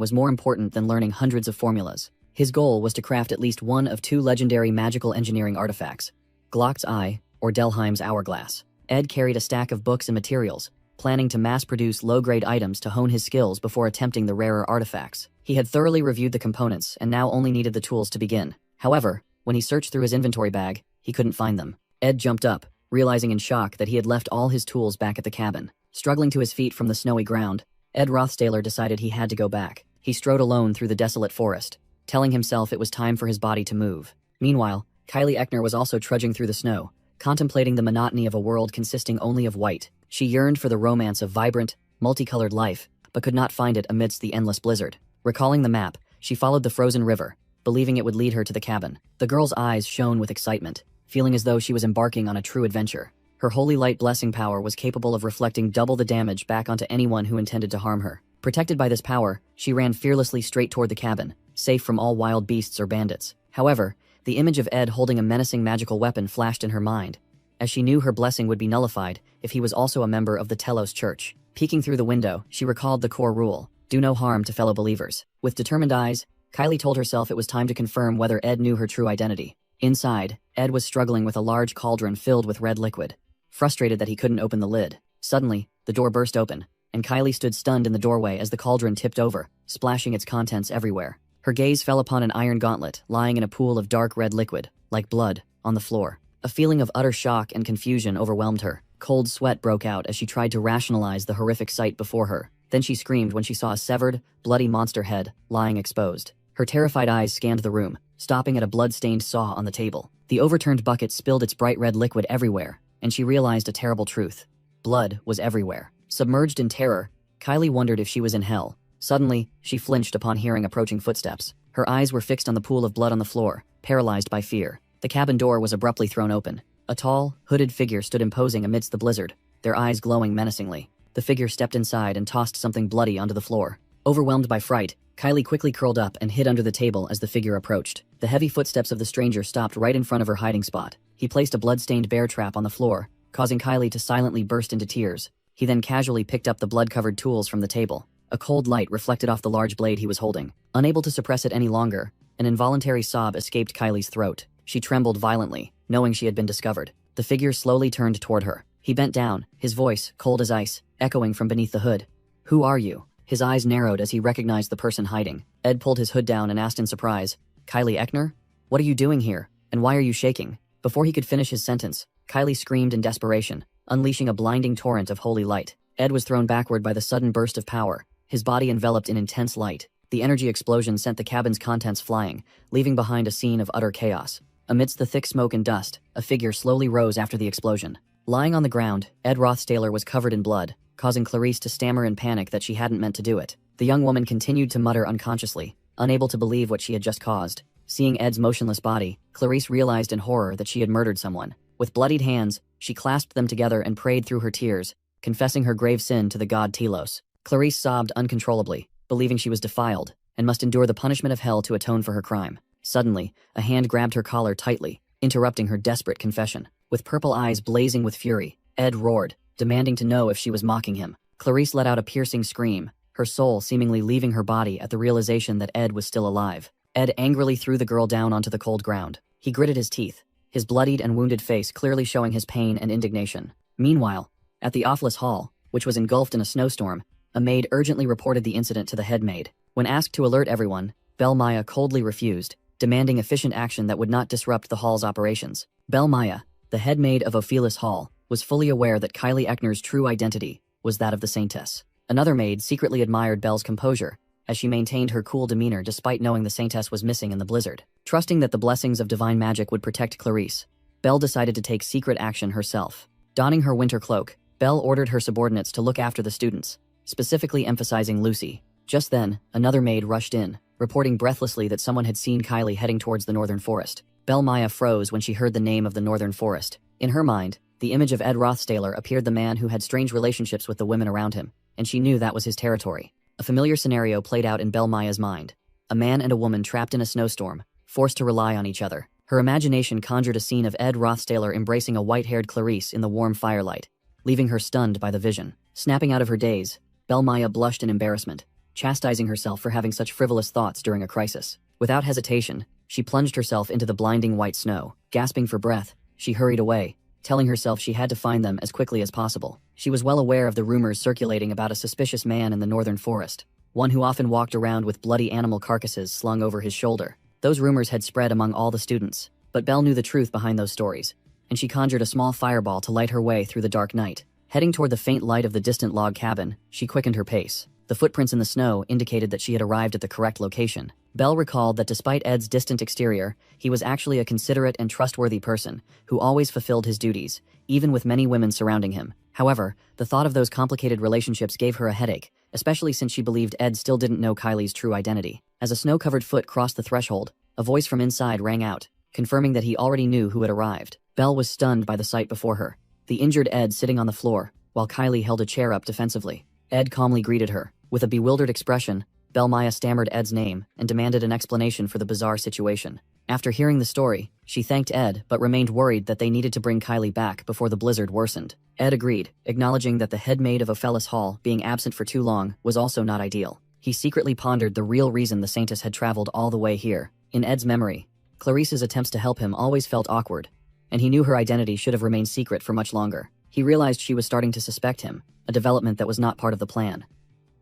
was more important than learning hundreds of formulas. His goal was to craft at least one of two legendary magical engineering artifacts, Glock's Eye or Delheim's Hourglass. Ed carried a stack of books and materials, planning to mass-produce low-grade items to hone his skills before attempting the rarer artifacts. He had thoroughly reviewed the components and now only needed the tools to begin. However, when he searched through his inventory bag, he couldn't find them. Ed jumped up, realizing in shock that he had left all his tools back at the cabin. Struggling to his feet from the snowy ground, Ed Rothstaler decided he had to go back. He strode alone through the desolate forest, telling himself it was time for his body to move. Meanwhile, Kylie Eckner was also trudging through the snow, contemplating the monotony of a world consisting only of white. She yearned for the romance of vibrant, multicolored life, but could not find it amidst the endless blizzard. Recalling the map, she followed the frozen river, believing it would lead her to the cabin. The girl's eyes shone with excitement, feeling as though she was embarking on a true adventure. Her holy light blessing power was capable of reflecting double the damage back onto anyone who intended to harm her. Protected by this power, she ran fearlessly straight toward the cabin, safe from all wild beasts or bandits. However, the image of Ed holding a menacing magical weapon flashed in her mind, as she knew her blessing would be nullified if he was also a member of the Telos Church. Peeking through the window, she recalled the core rule: do no harm to fellow believers. With determined eyes, Kylie told herself it was time to confirm whether Ed knew her true identity. Inside, Ed was struggling with a large cauldron filled with red liquid. Frustrated that he couldn't open the lid, suddenly, the door burst open, and Kylie stood stunned in the doorway as the cauldron tipped over, splashing its contents everywhere. Her gaze fell upon an iron gauntlet lying in a pool of dark red liquid, like blood, on the floor. A feeling of utter shock and confusion overwhelmed her. Cold sweat broke out as she tried to rationalize the horrific sight before her. Then she screamed when she saw a severed, bloody monster head lying exposed. Her terrified eyes scanned the room, stopping at a blood-stained saw on the table. The overturned bucket spilled its bright red liquid everywhere, and she realized a terrible truth. Blood was everywhere. Submerged in terror, Kylie wondered if she was in hell. Suddenly, she flinched upon hearing approaching footsteps. Her eyes were fixed on the pool of blood on the floor, paralyzed by fear. The cabin door was abruptly thrown open. A tall, hooded figure stood imposing amidst the blizzard, their eyes glowing menacingly. The figure stepped inside and tossed something bloody onto the floor. Overwhelmed by fright, Kylie quickly curled up and hid under the table as the figure approached. The heavy footsteps of the stranger stopped right in front of her hiding spot. He placed a blood-stained bear trap on the floor, causing Kylie to silently burst into tears. He then casually picked up the blood-covered tools from the table. A cold light reflected off the large blade he was holding. Unable to suppress it any longer, an involuntary sob escaped Kylie's throat. She trembled violently, knowing she had been discovered. The figure slowly turned toward her. He bent down, his voice, cold as ice, echoing from beneath the hood. "Who are you?" His eyes narrowed as he recognized the person hiding. Ed pulled his hood down and asked in surprise, "Kylie Eckner? What are you doing here, and why are you shaking?" Before he could finish his sentence, Kylie screamed in desperation, unleashing a blinding torrent of holy light. Ed was thrown backward by the sudden burst of power, his body enveloped in intense light. The energy explosion sent the cabin's contents flying, leaving behind a scene of utter chaos. Amidst the thick smoke and dust, a figure slowly rose after the explosion. Lying on the ground, Ed Rothstaler was covered in blood, causing Clarice to stammer in panic that she hadn't meant to do it. The young woman continued to mutter unconsciously, unable to believe what she had just caused. Seeing Ed's motionless body, Clarice realized in horror that she had murdered someone. With bloodied hands, she clasped them together and prayed through her tears, confessing her grave sin to the god Telos. Clarice sobbed uncontrollably, believing she was defiled, and must endure the punishment of hell to atone for her crime. Suddenly, a hand grabbed her collar tightly, interrupting her desperate confession. With purple eyes blazing with fury, Ed roared, demanding to know if she was mocking him. Clarice let out a piercing scream, her soul seemingly leaving her body at the realization that Ed was still alive. Ed angrily threw the girl down onto the cold ground. He gritted his teeth, his bloodied and wounded face clearly showing his pain and indignation. Meanwhile, at the Office Hall, which was engulfed in a snowstorm, a maid urgently reported the incident to the head maid. When asked to alert everyone, Belle Maya coldly refused, demanding efficient action that would not disrupt the hall's operations. Belle Maya, the head maid of Ophelis Hall, was fully aware that Kylie Eckner's true identity was that of the Saintess. Another maid secretly admired Belle's composure, as she maintained her cool demeanor despite knowing the Saintess was missing in the blizzard. Trusting that the blessings of divine magic would protect Clarice, Belle decided to take secret action herself. Donning her winter cloak, Belle ordered her subordinates to look after the students, specifically emphasizing Lucy. Just then, another maid rushed in, reporting breathlessly that someone had seen Kylie heading towards the Northern Forest. Belle Maya froze when she heard the name of the Northern Forest. In her mind, the image of Ed Rothstaler appeared, the man who had strange relationships with the women around him, and she knew that was his territory. A familiar scenario played out in Belle Maya's mind. A man and a woman trapped in a snowstorm, forced to rely on each other. Her imagination conjured a scene of Ed Rothstaler embracing a white-haired Clarice in the warm firelight, leaving her stunned by the vision. Snapping out of her daze, Belle Maya blushed in embarrassment, chastising herself for having such frivolous thoughts during a crisis. Without hesitation, she plunged herself into the blinding white snow. Gasping for breath, she hurried away, telling herself she had to find them as quickly as possible. She was well aware of the rumors circulating about a suspicious man in the Northern Forest, one who often walked around with bloody animal carcasses slung over his shoulder. Those rumors had spread among all the students, but Belle knew the truth behind those stories, and she conjured a small fireball to light her way through the dark night. Heading toward the faint light of the distant log cabin, she quickened her pace. The footprints in the snow indicated that she had arrived at the correct location. Belle recalled that despite Ed's distant exterior, he was actually a considerate and trustworthy person who always fulfilled his duties, even with many women surrounding him. However, the thought of those complicated relationships gave her a headache, especially since she believed Ed still didn't know Kylie's true identity. As a snow-covered foot crossed the threshold, a voice from inside rang out, confirming that he already knew who had arrived. Belle was stunned by the sight before her, the injured Ed sitting on the floor, while Kylie held a chair up defensively. Ed calmly greeted her. With a bewildered expression, Belle Maya stammered Ed's name and demanded an explanation for the bizarre situation. After hearing the story, she thanked Ed but remained worried that they needed to bring Kylie back before the blizzard worsened. Ed agreed, acknowledging that the head maid of Ophelis Hall being absent for too long was also not ideal. He secretly pondered the real reason the Saintess had traveled all the way here. In Ed's memory, Clarice's attempts to help him always felt awkward, and he knew her identity should have remained secret for much longer. He realized she was starting to suspect him, a development that was not part of the plan.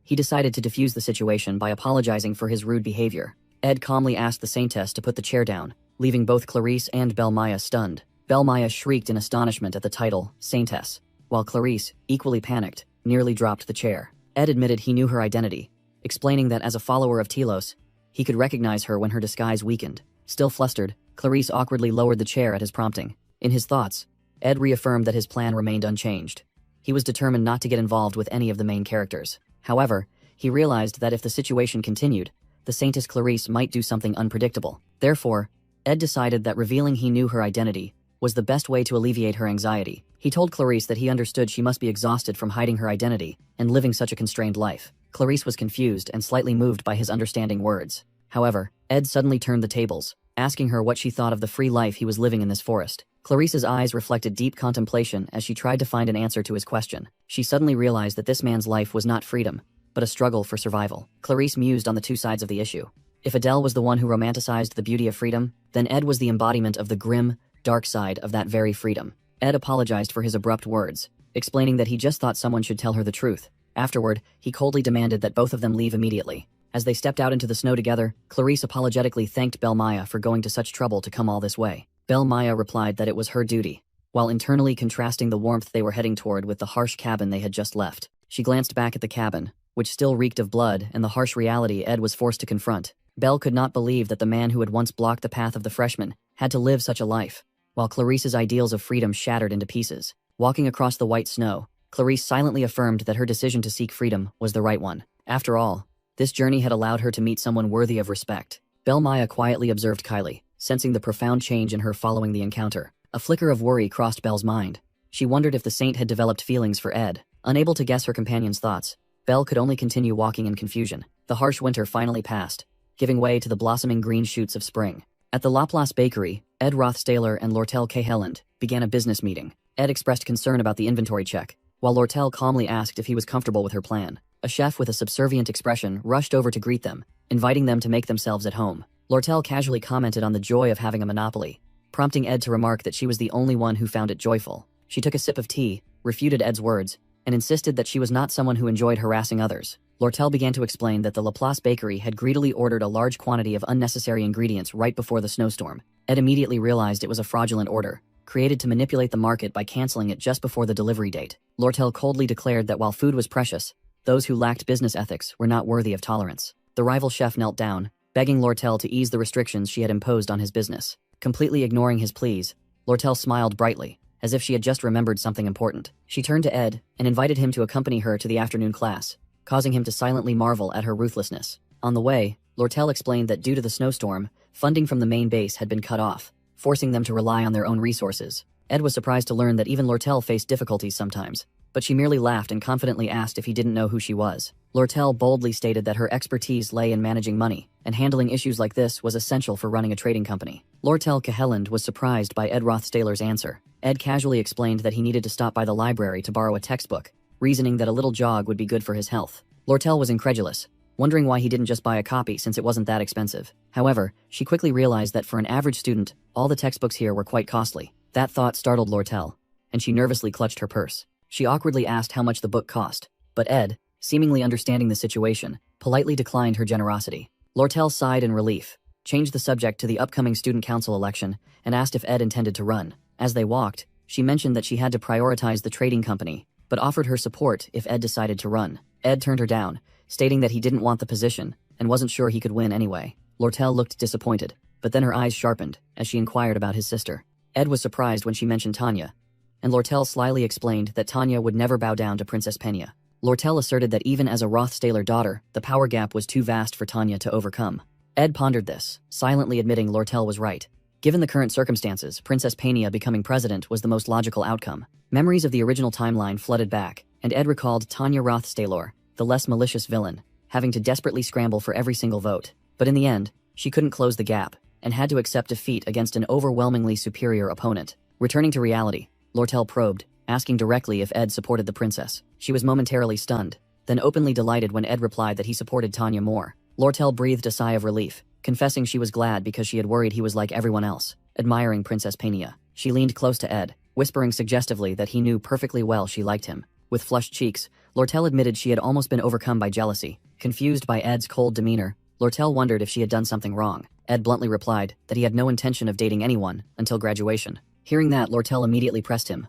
He decided to defuse the situation by apologizing for his rude behavior. Ed calmly asked the Saintess to put the chair down, leaving both Clarice and Belle Maya stunned. Belle Maya shrieked in astonishment at the title, Saintess, while Clarice, equally panicked, nearly dropped the chair. Ed admitted he knew her identity, explaining that as a follower of Telos, he could recognize her when her disguise weakened. Still flustered, Clarice awkwardly lowered the chair at his prompting. In his thoughts, Ed reaffirmed that his plan remained unchanged. He was determined not to get involved with any of the main characters. However, he realized that if the situation continued, the Saintess Clarice might do something unpredictable. Therefore, Ed decided that revealing he knew her identity was the best way to alleviate her anxiety. He told Clarice that he understood she must be exhausted from hiding her identity and living such a constrained life. Clarice was confused and slightly moved by his understanding words. However, Ed suddenly turned the tables, asking her what she thought of the free life he was living in this forest. Clarice's eyes reflected deep contemplation as she tried to find an answer to his question. She suddenly realized that this man's life was not freedom, but a struggle for survival. Clarice mused on the two sides of the issue. If Adele was the one who romanticized the beauty of freedom, then Ed was the embodiment of the grim, dark side of that very freedom. Ed apologized for his abrupt words, explaining that he just thought someone should tell her the truth. Afterward, he coldly demanded that both of them leave immediately. As they stepped out into the snow together, Clarice apologetically thanked Belle Maya for going to such trouble to come all this way. Belle Maya replied that it was her duty, while internally contrasting the warmth they were heading toward with the harsh cabin they had just left. She glanced back at the cabin, which still reeked of blood and the harsh reality Ed was forced to confront. Belle could not believe that the man who had once blocked the path of the freshman had to live such a life, while Clarice's ideals of freedom shattered into pieces. Walking across the white snow, Clarice silently affirmed that her decision to seek freedom was the right one. After all, this journey had allowed her to meet someone worthy of respect. Belle Maya quietly observed Kylie, sensing the profound change in her following the encounter. A flicker of worry crossed Belle's mind. She wondered if the saint had developed feelings for Ed. Unable to guess her companion's thoughts, Belle could only continue walking in confusion. The harsh winter finally passed, giving way to the blossoming green shoots of spring. At the Laplace Bakery, Ed Rothstaler and Lortel K. Helland began a business meeting. Ed expressed concern about the inventory check, while Lortel calmly asked if he was comfortable with her plan. A chef with a subservient expression rushed over to greet them, inviting them to make themselves at home. Lortel casually commented on the joy of having a monopoly, prompting Ed to remark that she was the only one who found it joyful. She took a sip of tea, refuted Ed's words, and insisted that she was not someone who enjoyed harassing others. Lortel began to explain that the Laplace bakery had greedily ordered a large quantity of unnecessary ingredients right before the snowstorm. Ed immediately realized it was a fraudulent order, created to manipulate the market by canceling it just before the delivery date. Lortel coldly declared that while food was precious, those who lacked business ethics were not worthy of tolerance. The rival chef knelt down, begging Lortel to ease the restrictions she had imposed on his business. Completely ignoring his pleas, Lortel smiled brightly, as if she had just remembered something important. She turned to Ed and invited him to accompany her to the afternoon class, causing him to silently marvel at her ruthlessness. On the way, Lortel explained that due to the snowstorm, funding from the main base had been cut off, forcing them to rely on their own resources. Ed was surprised to learn that even Lortel faced difficulties sometimes, but she merely laughed and confidently asked if he didn't know who she was. Lortel boldly stated that her expertise lay in managing money, and handling issues like this was essential for running a trading company. Lortel Cahelland was surprised by Ed Rothstaler's answer. Ed casually explained that he needed to stop by the library to borrow a textbook, reasoning that a little jog would be good for his health. Lortel was incredulous, wondering why he didn't just buy a copy since it wasn't that expensive. However, she quickly realized that for an average student, all the textbooks here were quite costly. That thought startled Lortel, and she nervously clutched her purse. She awkwardly asked how much the book cost, but Ed, seemingly understanding the situation, politely declined her generosity. Lortel sighed in relief, changed the subject to the upcoming student council election, and asked if Ed intended to run. As they walked, she mentioned that she had to prioritize the trading company, but offered her support if Ed decided to run. Ed turned her down, stating that he didn't want the position and wasn't sure he could win anyway. Lortel looked disappointed, but then her eyes sharpened as she inquired about his sister. Ed was surprised when she mentioned Tanya, and Lortel slyly explained that Tanya would never bow down to Princess Pena. Lortel asserted that even as a Rothstaler daughter, the power gap was too vast for Tanya to overcome. Ed pondered this, silently admitting Lortel was right. Given the current circumstances, Princess Pena becoming president was the most logical outcome. Memories of the original timeline flooded back, and Ed recalled Tanya Rothstaler, the less malicious villain, having to desperately scramble for every single vote. But in the end, she couldn't close the gap, and had to accept defeat against an overwhelmingly superior opponent. Returning to reality, Lortel probed, asking directly if Ed supported the princess. She was momentarily stunned, then openly delighted when Ed replied that he supported Tanya more. Lortel breathed a sigh of relief, confessing she was glad because she had worried he was like everyone else, admiring Princess Pena. She leaned close to Ed, whispering suggestively that he knew perfectly well she liked him. With flushed cheeks, Lortel admitted she had almost been overcome by jealousy. Confused by Ed's cold demeanor, Lortel wondered if she had done something wrong. Ed bluntly replied that he had no intention of dating anyone until graduation. Hearing that, Lortel immediately pressed him.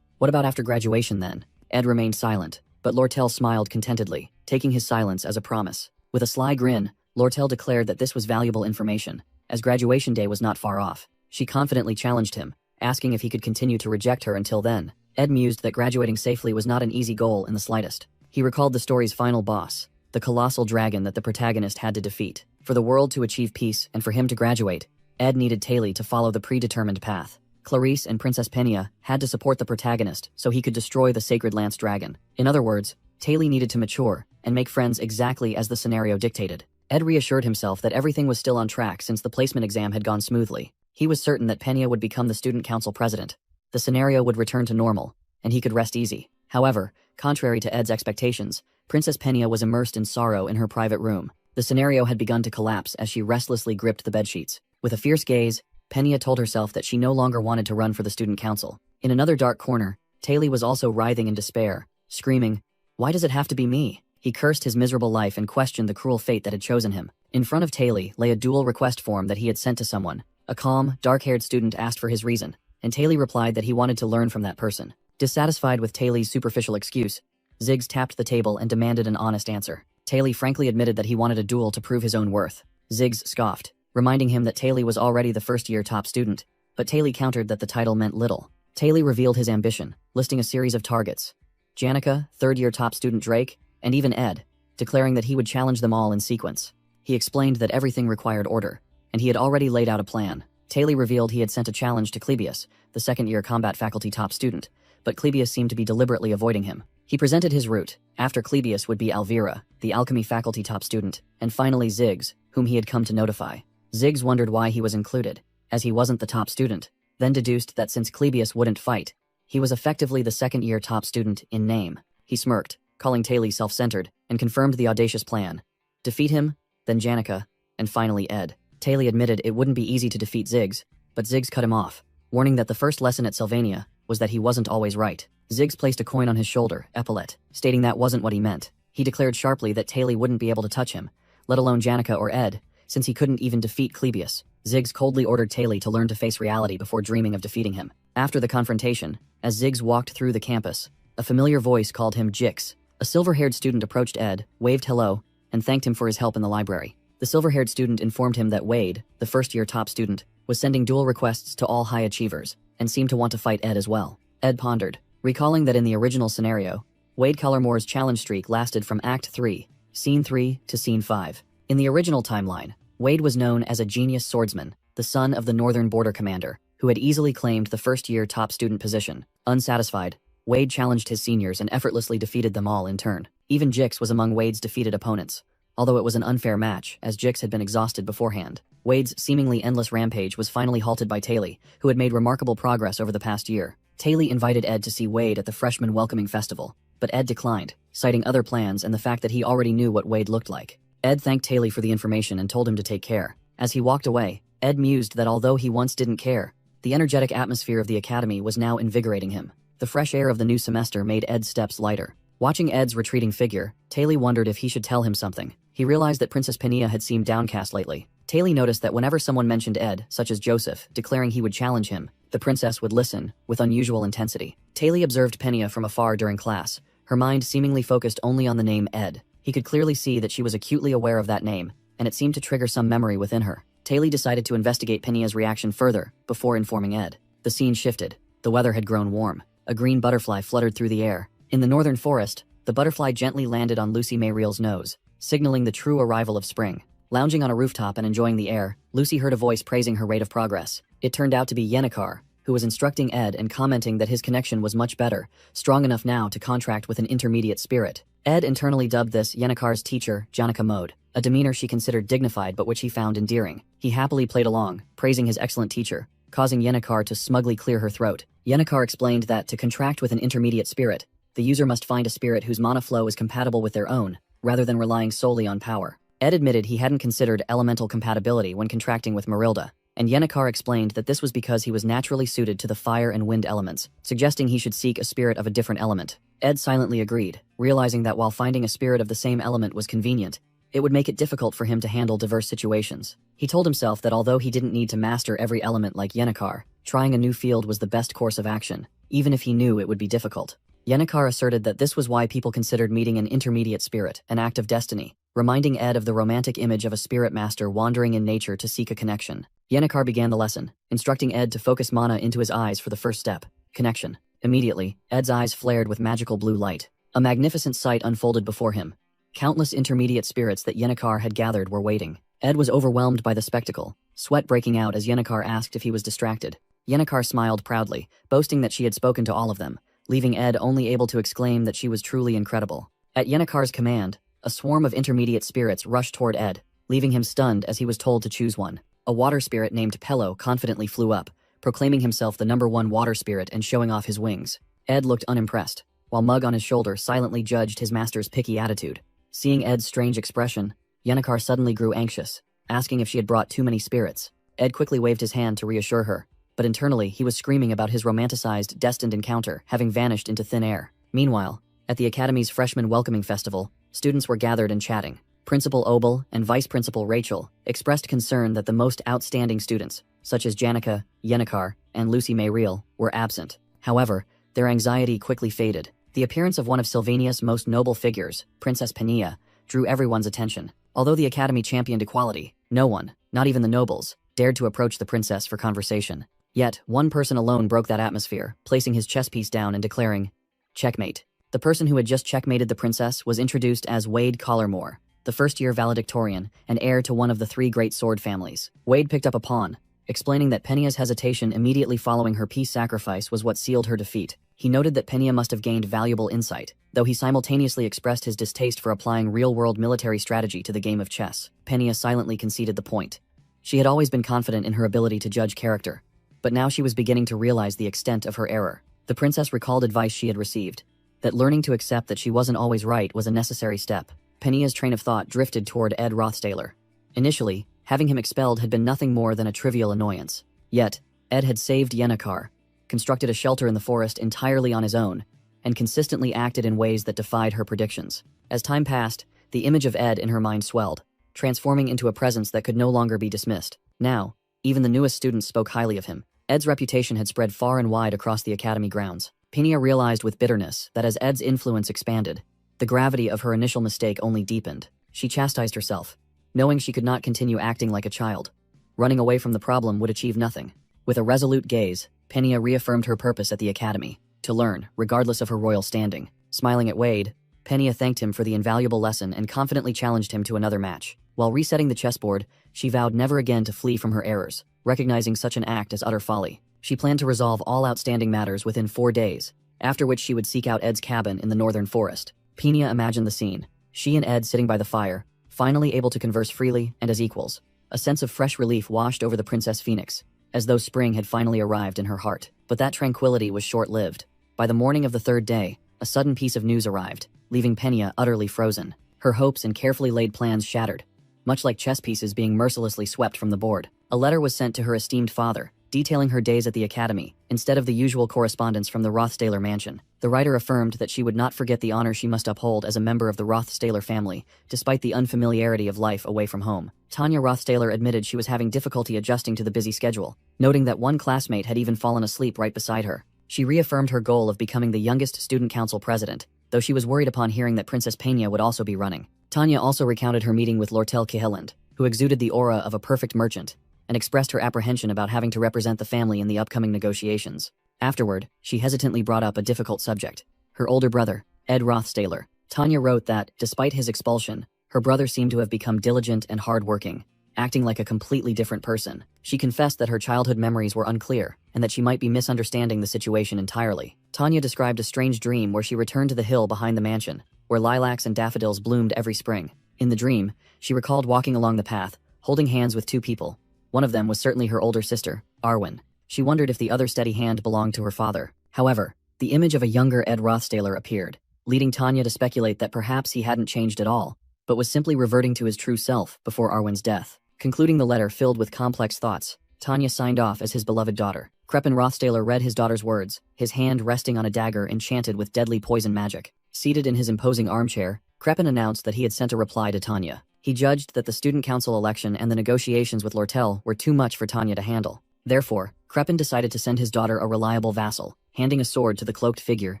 What about after graduation then? Ed remained silent, but Lortel smiled contentedly, taking his silence as a promise. With a sly grin, Lortel declared that this was valuable information, as graduation day was not far off. She confidently challenged him, asking if he could continue to reject her until then. Ed mused that graduating safely was not an easy goal in the slightest. He recalled the story's final boss, the colossal dragon that the protagonist had to defeat. For the world to achieve peace and for him to graduate, Ed needed Taylor to follow the predetermined path. Clarice and Princess Pena had to support the protagonist so he could destroy the Sacred Lance Dragon. In other words, Taylor needed to mature and make friends exactly as the scenario dictated. Ed reassured himself that everything was still on track since the placement exam had gone smoothly. He was certain that Pena would become the student council president. The scenario would return to normal, and he could rest easy. However, contrary to Ed's expectations, Princess Pena was immersed in sorrow in her private room. The scenario had begun to collapse as she restlessly gripped the bedsheets. With a fierce gaze, Pena told herself that she no longer wanted to run for the student council. In another dark corner, Taylor was also writhing in despair, screaming, "Why does it have to be me?" He cursed his miserable life and questioned the cruel fate that had chosen him. In front of Taylor lay a dual request form that he had sent to someone. A calm, dark-haired student asked for his reason, and Taylor replied that he wanted to learn from that person. Dissatisfied with Taylor's superficial excuse, Ziggs tapped the table and demanded an honest answer. Taylor frankly admitted that he wanted a duel to prove his own worth. Ziggs scoffed, reminding him that Taylor was already the first-year top student, but Taylor countered that the title meant little. Taylor revealed his ambition, listing a series of targets: Janica, third-year top student Drake, and even Ed, declaring that he would challenge them all in sequence. He explained that everything required order, and he had already laid out a plan. Taylor revealed he had sent a challenge to Clebius, the second-year combat faculty top student, but Clebius seemed to be deliberately avoiding him. He presented his route. After Clebius would be Alvira, the alchemy faculty top student, and finally Ziggs, whom he had come to notify. Ziggs wondered why he was included, as he wasn't the top student, then deduced that since Clebius wouldn't fight, he was effectively the second-year top student in name. He smirked, calling Taylor self-centered, and confirmed the audacious plan. Defeat him, then Janica, and finally Ed. Taylor admitted it wouldn't be easy to defeat Ziggs, but Ziggs cut him off, warning that the first lesson at Sylvania was that he wasn't always right. Ziggs placed a coin on his shoulder, epaulette, stating that wasn't what he meant. He declared sharply that Taylor wouldn't be able to touch him, let alone Janica or Ed, since he couldn't even defeat Clebius. Ziggs coldly ordered Taylor to learn to face reality before dreaming of defeating him. After the confrontation, as Ziggs walked through the campus, a familiar voice called him Jix. A silver-haired student approached Ed, waved hello, and thanked him for his help in the library. The silver-haired student informed him that Wade, the first-year top student, was sending duel requests to all high achievers, and seemed to want to fight Ed as well. Ed pondered, recalling that in the original scenario, Wade Collarmore's challenge streak lasted from Act 3, Scene 3 to Scene 5. In the original timeline, Wade was known as a genius swordsman, the son of the Northern Border Commander, who had easily claimed the first-year top student position. Unsatisfied, Wade challenged his seniors and effortlessly defeated them all in turn. Even Jix was among Wade's defeated opponents, although it was an unfair match, as Jix had been exhausted beforehand. Wade's seemingly endless rampage was finally halted by Taylor, who had made remarkable progress over the past year. Taylor invited Ed to see Wade at the Freshman Welcoming Festival, but Ed declined, citing other plans and the fact that he already knew what Wade looked like. Ed thanked Taylor for the information and told him to take care. As he walked away, Ed mused that although he once didn't care, the energetic atmosphere of the academy was now invigorating him. The fresh air of the new semester made Ed's steps lighter. Watching Ed's retreating figure, Taylor wondered if he should tell him something. He realized that Princess Penia had seemed downcast lately. Taylor noticed that whenever someone mentioned Ed, such as Joseph, declaring he would challenge him, the princess would listen, with unusual intensity. Taylor observed Penia from afar during class, her mind seemingly focused only on the name Ed. He could clearly see that she was acutely aware of that name, and it seemed to trigger some memory within her. Taylor decided to investigate Penia's reaction further, before informing Ed. The scene shifted. The weather had grown warm. A green butterfly fluttered through the air. In the northern forest, the butterfly gently landed on Lucy Mayreel's nose, signaling the true arrival of spring. Lounging on a rooftop and enjoying the air, Lucy heard a voice praising her rate of progress. It turned out to be Yennecar, who was instructing Ed and commenting that his connection was much better, strong enough now to contract with an intermediate spirit. Ed internally dubbed this Yennecar's teacher, Janica Mode, a demeanor she considered dignified but which he found endearing. He happily played along, praising his excellent teacher, causing Yennecar to smugly clear her throat. Yennecar explained that to contract with an intermediate spirit, the user must find a spirit whose mana flow is compatible with their own, rather than relying solely on power. Ed admitted he hadn't considered elemental compatibility when contracting with Marilda, and Yennecar explained that this was because he was naturally suited to the fire and wind elements, suggesting he should seek a spirit of a different element. Ed silently agreed, realizing that while finding a spirit of the same element was convenient, it would make it difficult for him to handle diverse situations. He told himself that although he didn't need to master every element like Yennecar, trying a new field was the best course of action, even if he knew it would be difficult. Yennecar asserted that this was why people considered meeting an intermediate spirit an act of destiny, reminding Ed of the romantic image of a spirit master wandering in nature to seek a connection. Yennecar began the lesson, instructing Ed to focus mana into his eyes for the first step, connection. Immediately, Ed's eyes flared with magical blue light. A magnificent sight unfolded before him. Countless intermediate spirits that Yennecar had gathered were waiting. Ed was overwhelmed by the spectacle, sweat breaking out as Yennecar asked if he was distracted. Yennecar smiled proudly, boasting that she had spoken to all of them, leaving Ed only able to exclaim that she was truly incredible. At Yennecar's command, a swarm of intermediate spirits rushed toward Ed, leaving him stunned as he was told to choose one. A water spirit named Pello confidently flew up, proclaiming himself the #1 water spirit and showing off his wings. Ed looked unimpressed, while Mug on his shoulder silently judged his master's picky attitude. Seeing Ed's strange expression, Yennecar suddenly grew anxious, asking if she had brought too many spirits. Ed quickly waved his hand to reassure her, but internally he was screaming about his romanticized, destined encounter having vanished into thin air. Meanwhile, at the Academy's Freshman Welcoming Festival, students were gathered and chatting. Principal Obel and Vice Principal Rachel expressed concern that the most outstanding students, such as Janica, Yennecar, and Lucy Mayreel, were absent. However, their anxiety quickly faded. The appearance of one of Sylvania's most noble figures, Princess Penia, drew everyone's attention. Although the Academy championed equality, no one, not even the nobles, dared to approach the princess for conversation. Yet, one person alone broke that atmosphere, placing his chess piece down and declaring, "Checkmate." The person who had just checkmated the princess was introduced as Wade Collarmore, the first-year valedictorian and heir to one of the 3 great sword families. Wade picked up a pawn, explaining that Penia's hesitation immediately following her peace sacrifice was what sealed her defeat. He noted that Penia must have gained valuable insight, though he simultaneously expressed his distaste for applying real-world military strategy to the game of chess. Penia silently conceded the point. She had always been confident in her ability to judge character, but now she was beginning to realize the extent of her error. The princess recalled advice she had received, that learning to accept that she wasn't always right was a necessary step. Penia's train of thought drifted toward Ed Rothstaler. Initially, having him expelled had been nothing more than a trivial annoyance. Yet, Ed had saved Yennecar, constructed a shelter in the forest entirely on his own, and consistently acted in ways that defied her predictions. As time passed, the image of Ed in her mind swelled, transforming into a presence that could no longer be dismissed. Now, even the newest students spoke highly of him. Ed's reputation had spread far and wide across the academy grounds. Penia realized with bitterness that as Ed's influence expanded, the gravity of her initial mistake only deepened. She chastised herself, knowing she could not continue acting like a child. Running away from the problem would achieve nothing. With a resolute gaze, Penia reaffirmed her purpose at the academy, to learn, regardless of her royal standing. Smiling at Wade, Penia thanked him for the invaluable lesson and confidently challenged him to another match. While resetting the chessboard, she vowed never again to flee from her errors, recognizing such an act as utter folly. She planned to resolve all outstanding matters within 4 days, after which she would seek out Ed's cabin in the northern forest. Penia imagined the scene, she and Ed sitting by the fire, finally able to converse freely and as equals. A sense of fresh relief washed over the Princess Phoenix, as though spring had finally arrived in her heart. But that tranquility was short-lived. By the morning of the 3rd day, a sudden piece of news arrived, leaving Penia utterly frozen. Her hopes and carefully laid plans shattered, much like chess pieces being mercilessly swept from the board. A letter was sent to her esteemed father, detailing her days at the academy, instead of the usual correspondence from the Rothstaler mansion. The writer affirmed that she would not forget the honor she must uphold as a member of the Rothstaler family, despite the unfamiliarity of life away from home. Tanya Rothstaler admitted she was having difficulty adjusting to the busy schedule, noting that one classmate had even fallen asleep right beside her. She reaffirmed her goal of becoming the youngest student council president, though she was worried upon hearing that Princess Penia would also be running. Tanya also recounted her meeting with Lortel Kiheland, who exuded the aura of a perfect merchant, and expressed her apprehension about having to represent the family in the upcoming negotiations. Afterward, she hesitantly brought up a difficult subject: her older brother, Ed Rothstaler. Tanya wrote that, despite his expulsion, her brother seemed to have become diligent and hardworking, acting like a completely different person. She confessed that her childhood memories were unclear, and that she might be misunderstanding the situation entirely. Tanya described a strange dream where she returned to the hill behind the mansion, where lilacs and daffodils bloomed every spring. In the dream, she recalled walking along the path, holding hands with 2 people. One of them was certainly her older sister, Arwen. She wondered if the other steady hand belonged to her father. However, the image of a younger Ed Rothstaler appeared, leading Tanya to speculate that perhaps he hadn't changed at all, but was simply reverting to his true self before Arwen's death. Concluding the letter filled with complex thoughts, Tanya signed off as his beloved daughter. Krepin Rothstaler read his daughter's words, his hand resting on a dagger enchanted with deadly poison magic. Seated in his imposing armchair, Krepin announced that he had sent a reply to Tanya. He judged that the student council election and the negotiations with Lortel were too much for Tanya to handle. Therefore, Krepin decided to send his daughter a reliable vassal, handing a sword to the cloaked figure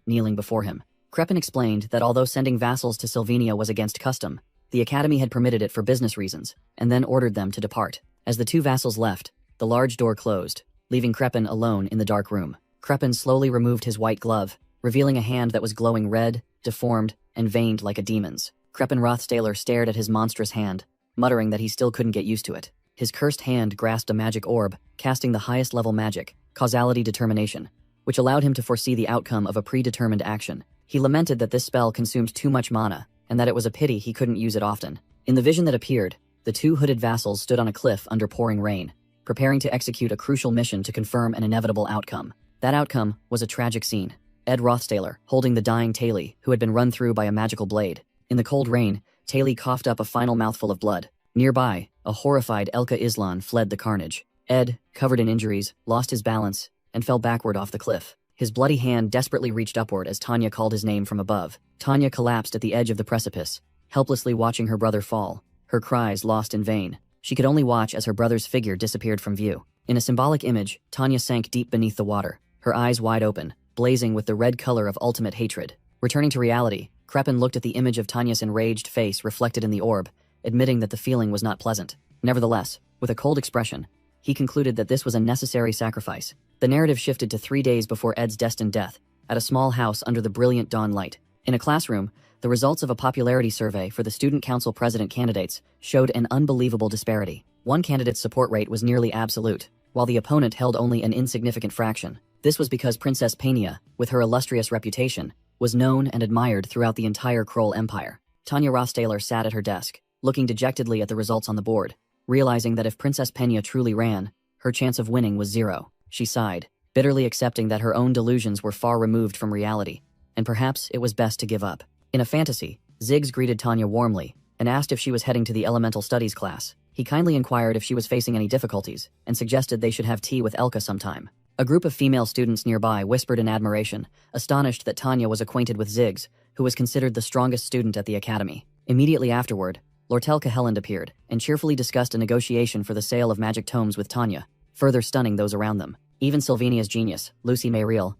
kneeling before him. Krepin explained that although sending vassals to Sylvania was against custom, the academy had permitted it for business reasons, and then ordered them to depart. As the 2 vassals left, the large door closed, leaving Krepin alone in the dark room. Krepin slowly removed his white glove, revealing a hand that was glowing red, deformed, and veined like a demon's. Krepin Rothstaler stared at his monstrous hand, muttering that he still couldn't get used to it. His cursed hand grasped a magic orb, casting the highest level magic, causality determination, which allowed him to foresee the outcome of a predetermined action. He lamented that this spell consumed too much mana, and that it was a pity he couldn't use it often. In the vision that appeared, the 2 hooded vassals stood on a cliff under pouring rain, preparing to execute a crucial mission to confirm an inevitable outcome. That outcome was a tragic scene. Ed Rothstaler, holding the dying Talie, who had been run through by a magical blade. In the cold rain, Talie coughed up a final mouthful of blood. Nearby, a horrified Elka Islan fled the carnage. Ed, covered in injuries, lost his balance, and fell backward off the cliff. His bloody hand desperately reached upward as Tanya called his name from above. Tanya collapsed at the edge of the precipice, helplessly watching her brother fall, her cries lost in vain. She could only watch as her brother's figure disappeared from view. In a symbolic image, Tanya sank deep beneath the water, her eyes wide open, blazing with the red color of ultimate hatred. Returning to reality, Krepin looked at the image of Tanya's enraged face reflected in the orb, admitting that the feeling was not pleasant. Nevertheless, with a cold expression, he concluded that this was a necessary sacrifice. The narrative shifted to 3 days before Ed's destined death, at a small house under the brilliant dawn light. In a classroom, the results of a popularity survey for the student council president candidates showed an unbelievable disparity. One candidate's support rate was nearly absolute, while the opponent held only an insignificant fraction. This was because Princess Penia, with her illustrious reputation, was known and admired throughout the entire Kroll Empire. Tanya Rothstaler sat at her desk, looking dejectedly at the results on the board, realizing that if Princess Penia truly ran, her chance of winning was 0. She sighed, bitterly accepting that her own delusions were far removed from reality, and perhaps it was best to give up. In a fantasy, Ziggs greeted Tanya warmly and asked if she was heading to the elemental studies class. He kindly inquired if she was facing any difficulties, and suggested they should have tea with Elka sometime. A group of female students nearby whispered in admiration, astonished that Tanya was acquainted with Ziggs, who was considered the strongest student at the academy. Immediately afterward, Lortelka Helland appeared, and cheerfully discussed a negotiation for the sale of magic tomes with Tanya, further stunning those around them. Even Sylvania's genius, Lucy Mayriel,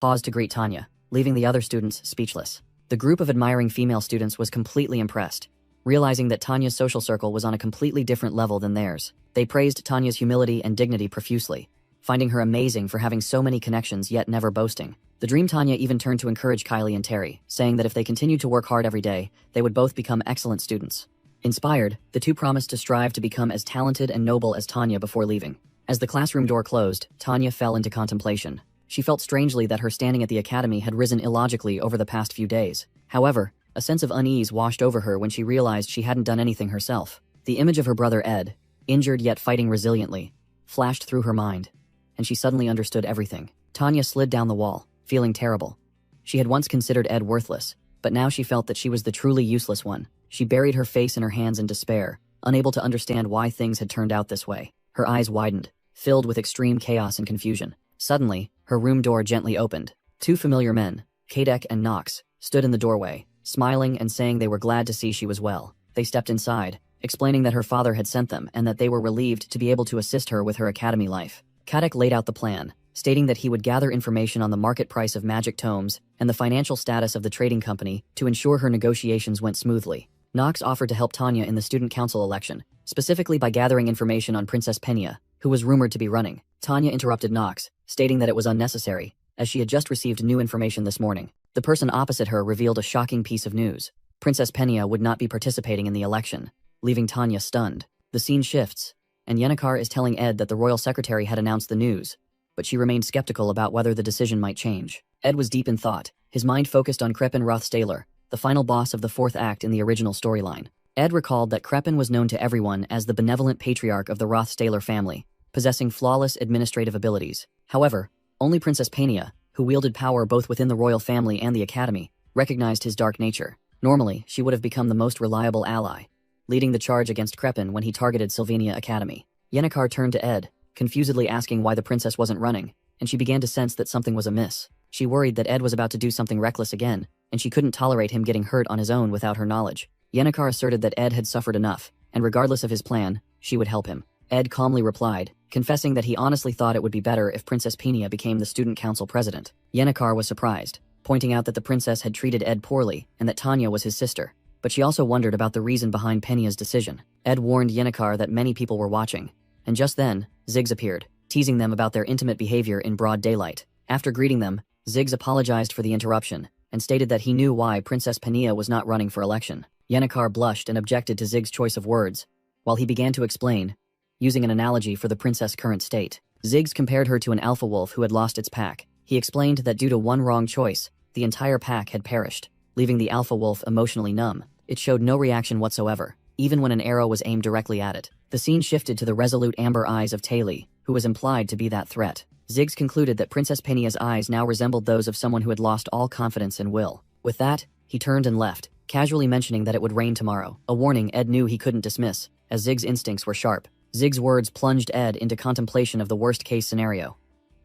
paused to greet Tanya, leaving the other students speechless. The group of admiring female students was completely impressed, realizing that Tanya's social circle was on a completely different level than theirs. They praised Tanya's humility and dignity profusely, finding her amazing for having so many connections yet never boasting. The Dream Tanya even turned to encourage Kylie and Terry, saying that if they continued to work hard every day, they would both become excellent students. Inspired, the two promised to strive to become as talented and noble as Tanya before leaving. As the classroom door closed, Tanya fell into contemplation. She felt strangely that her standing at the academy had risen illogically over the past few days. However, a sense of unease washed over her when she realized she hadn't done anything herself. The image of her brother Ed, injured yet fighting resiliently, flashed through her mind, and she suddenly understood everything. Tanya slid down the wall, feeling terrible. She had once considered Ed worthless, but now she felt that she was the truly useless one. She buried her face in her hands in despair, unable to understand why things had turned out this way. Her eyes widened, filled with extreme chaos and confusion. Suddenly, her room door gently opened. Two familiar men, Kadek and Knox, stood in the doorway, smiling and saying they were glad to see she was well. They stepped inside, explaining that her father had sent them and that they were relieved to be able to assist her with her academy life. Kadek laid out the plan, stating that he would gather information on the market price of magic tomes and the financial status of the trading company to ensure her negotiations went smoothly. Knox offered to help Tanya in the student council election, specifically by gathering information on Princess Penia, who was rumored to be running. Tanya interrupted Knox, stating that it was unnecessary, as she had just received new information this morning. The person opposite her revealed a shocking piece of news. Princess Penia would not be participating in the election, leaving Tanya stunned. The scene shifts, and Yennecar is telling Ed that the royal secretary had announced the news, but she remained skeptical about whether the decision might change. Ed was deep in thought, his mind focused on Kreppen Rothstaler, the final boss of the fourth act in the original storyline. Ed recalled that Kreppen was known to everyone as the benevolent patriarch of the Rothstaler family, possessing flawless administrative abilities. However, only Princess Penia, who wielded power both within the royal family and the academy, recognized his dark nature. Normally, she would have become the most reliable ally, leading the charge against Kreppen when he targeted Sylvania Academy. Yennecar turned to Ed, confusedly asking why the princess wasn't running, and she began to sense that something was amiss. She worried that Ed was about to do something reckless again, and she couldn't tolerate him getting hurt on his own without her knowledge. Yennecar asserted that Ed had suffered enough, and regardless of his plan, she would help him. Ed calmly replied, confessing that he honestly thought it would be better if Princess Penia became the student council president. Yennecar was surprised, pointing out that the princess had treated Ed poorly and that Tanya was his sister. But she also wondered about the reason behind Penia's decision. Ed warned Yennecar that many people were watching, and just then, Ziggs appeared, teasing them about their intimate behavior in broad daylight. After greeting them, Ziggs apologized for the interruption and stated that he knew why Princess Penia was not running for election. Yennecar blushed and objected to Ziggs' choice of words, while he began to explain, using an analogy for the princess' current state. Ziggs compared her to an alpha wolf who had lost its pack. He explained that due to one wrong choice, the entire pack had perished, leaving the alpha wolf emotionally numb. It showed no reaction whatsoever, even when an arrow was aimed directly at it. The scene shifted to the resolute amber eyes of Taylor, who was implied to be that threat. Ziggs concluded that Princess Penia's eyes now resembled those of someone who had lost all confidence and will. With that, he turned and left, casually mentioning that it would rain tomorrow, a warning Ed knew he couldn't dismiss, as Ziggs' instincts were sharp. Ziggs' words plunged Ed into contemplation of the worst-case scenario.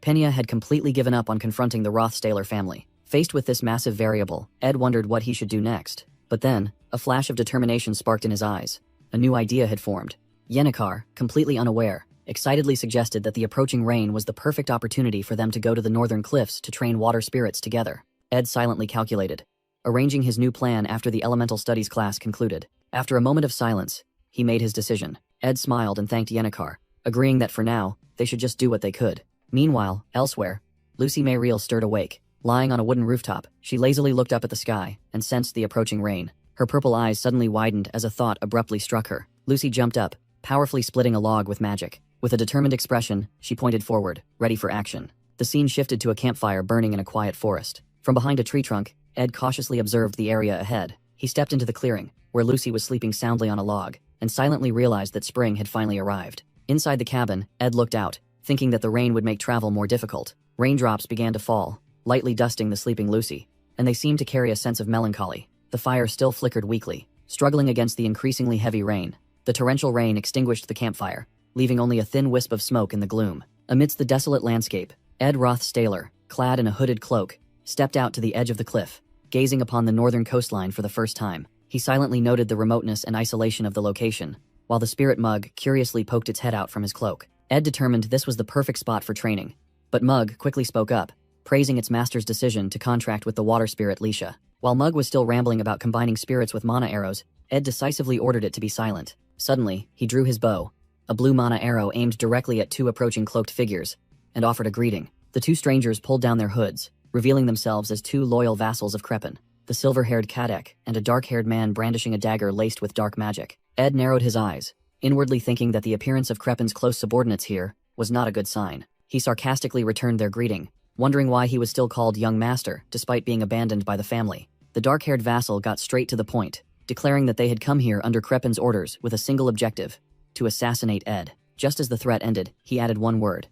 Penia had completely given up on confronting the Rothstaler family. Faced with this massive variable, Ed wondered what he should do next. But then, a flash of determination sparked in his eyes. A new idea had formed. Yennecar, completely unaware, excitedly suggested that the approaching rain was the perfect opportunity for them to go to the northern cliffs to train water spirits together. Ed silently calculated, arranging his new plan after the elemental studies class concluded. After a moment of silence, he made his decision. Ed smiled and thanked Yennecar, agreeing that for now, they should just do what they could. Meanwhile, elsewhere, Lucy Mayriel stirred awake. Lying on a wooden rooftop, she lazily looked up at the sky and sensed the approaching rain. Her purple eyes suddenly widened as a thought abruptly struck her. Lucy jumped up, powerfully splitting a log with magic. With a determined expression, she pointed forward, ready for action. The scene shifted to a campfire burning in a quiet forest. From behind a tree trunk, Ed cautiously observed the area ahead. He stepped into the clearing, where Lucy was sleeping soundly on a log, and silently realized that spring had finally arrived. Inside the cabin, Ed looked out, thinking that the rain would make travel more difficult. Raindrops began to fall, lightly dusting the sleeping Lucy. and they seemed to carry a sense of melancholy. The fire still flickered weakly, struggling against the increasingly heavy rain. The torrential rain extinguished the campfire, leaving only a thin wisp of smoke in the gloom. Amidst the desolate landscape, Ed Rothstaler, clad in a hooded cloak, stepped out to the edge of the cliff, gazing upon the northern coastline for the first time. He silently noted the remoteness and isolation of the location, while the spirit Mug curiously poked its head out from his cloak. Ed determined this was the perfect spot for training, but Mug quickly spoke up, praising its master's decision to contract with the water spirit Lisha. While Mug was still rambling about combining spirits with mana arrows, Ed decisively ordered it to be silent. Suddenly, he drew his bow, a blue mana arrow aimed directly at two approaching cloaked figures, and offered a greeting. The two strangers pulled down their hoods, revealing themselves as two loyal vassals of Kreppen, the silver-haired Kadek and a dark-haired man brandishing a dagger laced with dark magic. Ed narrowed his eyes, inwardly thinking that the appearance of Kreppen's close subordinates here was not a good sign. He sarcastically returned their greeting, wondering why he was still called young master despite being abandoned by the family. The dark-haired vassal got straight to the point, declaring that they had come here under Kreppen's orders with a single objective: to assassinate Ed. Just as the threat ended, he added one word,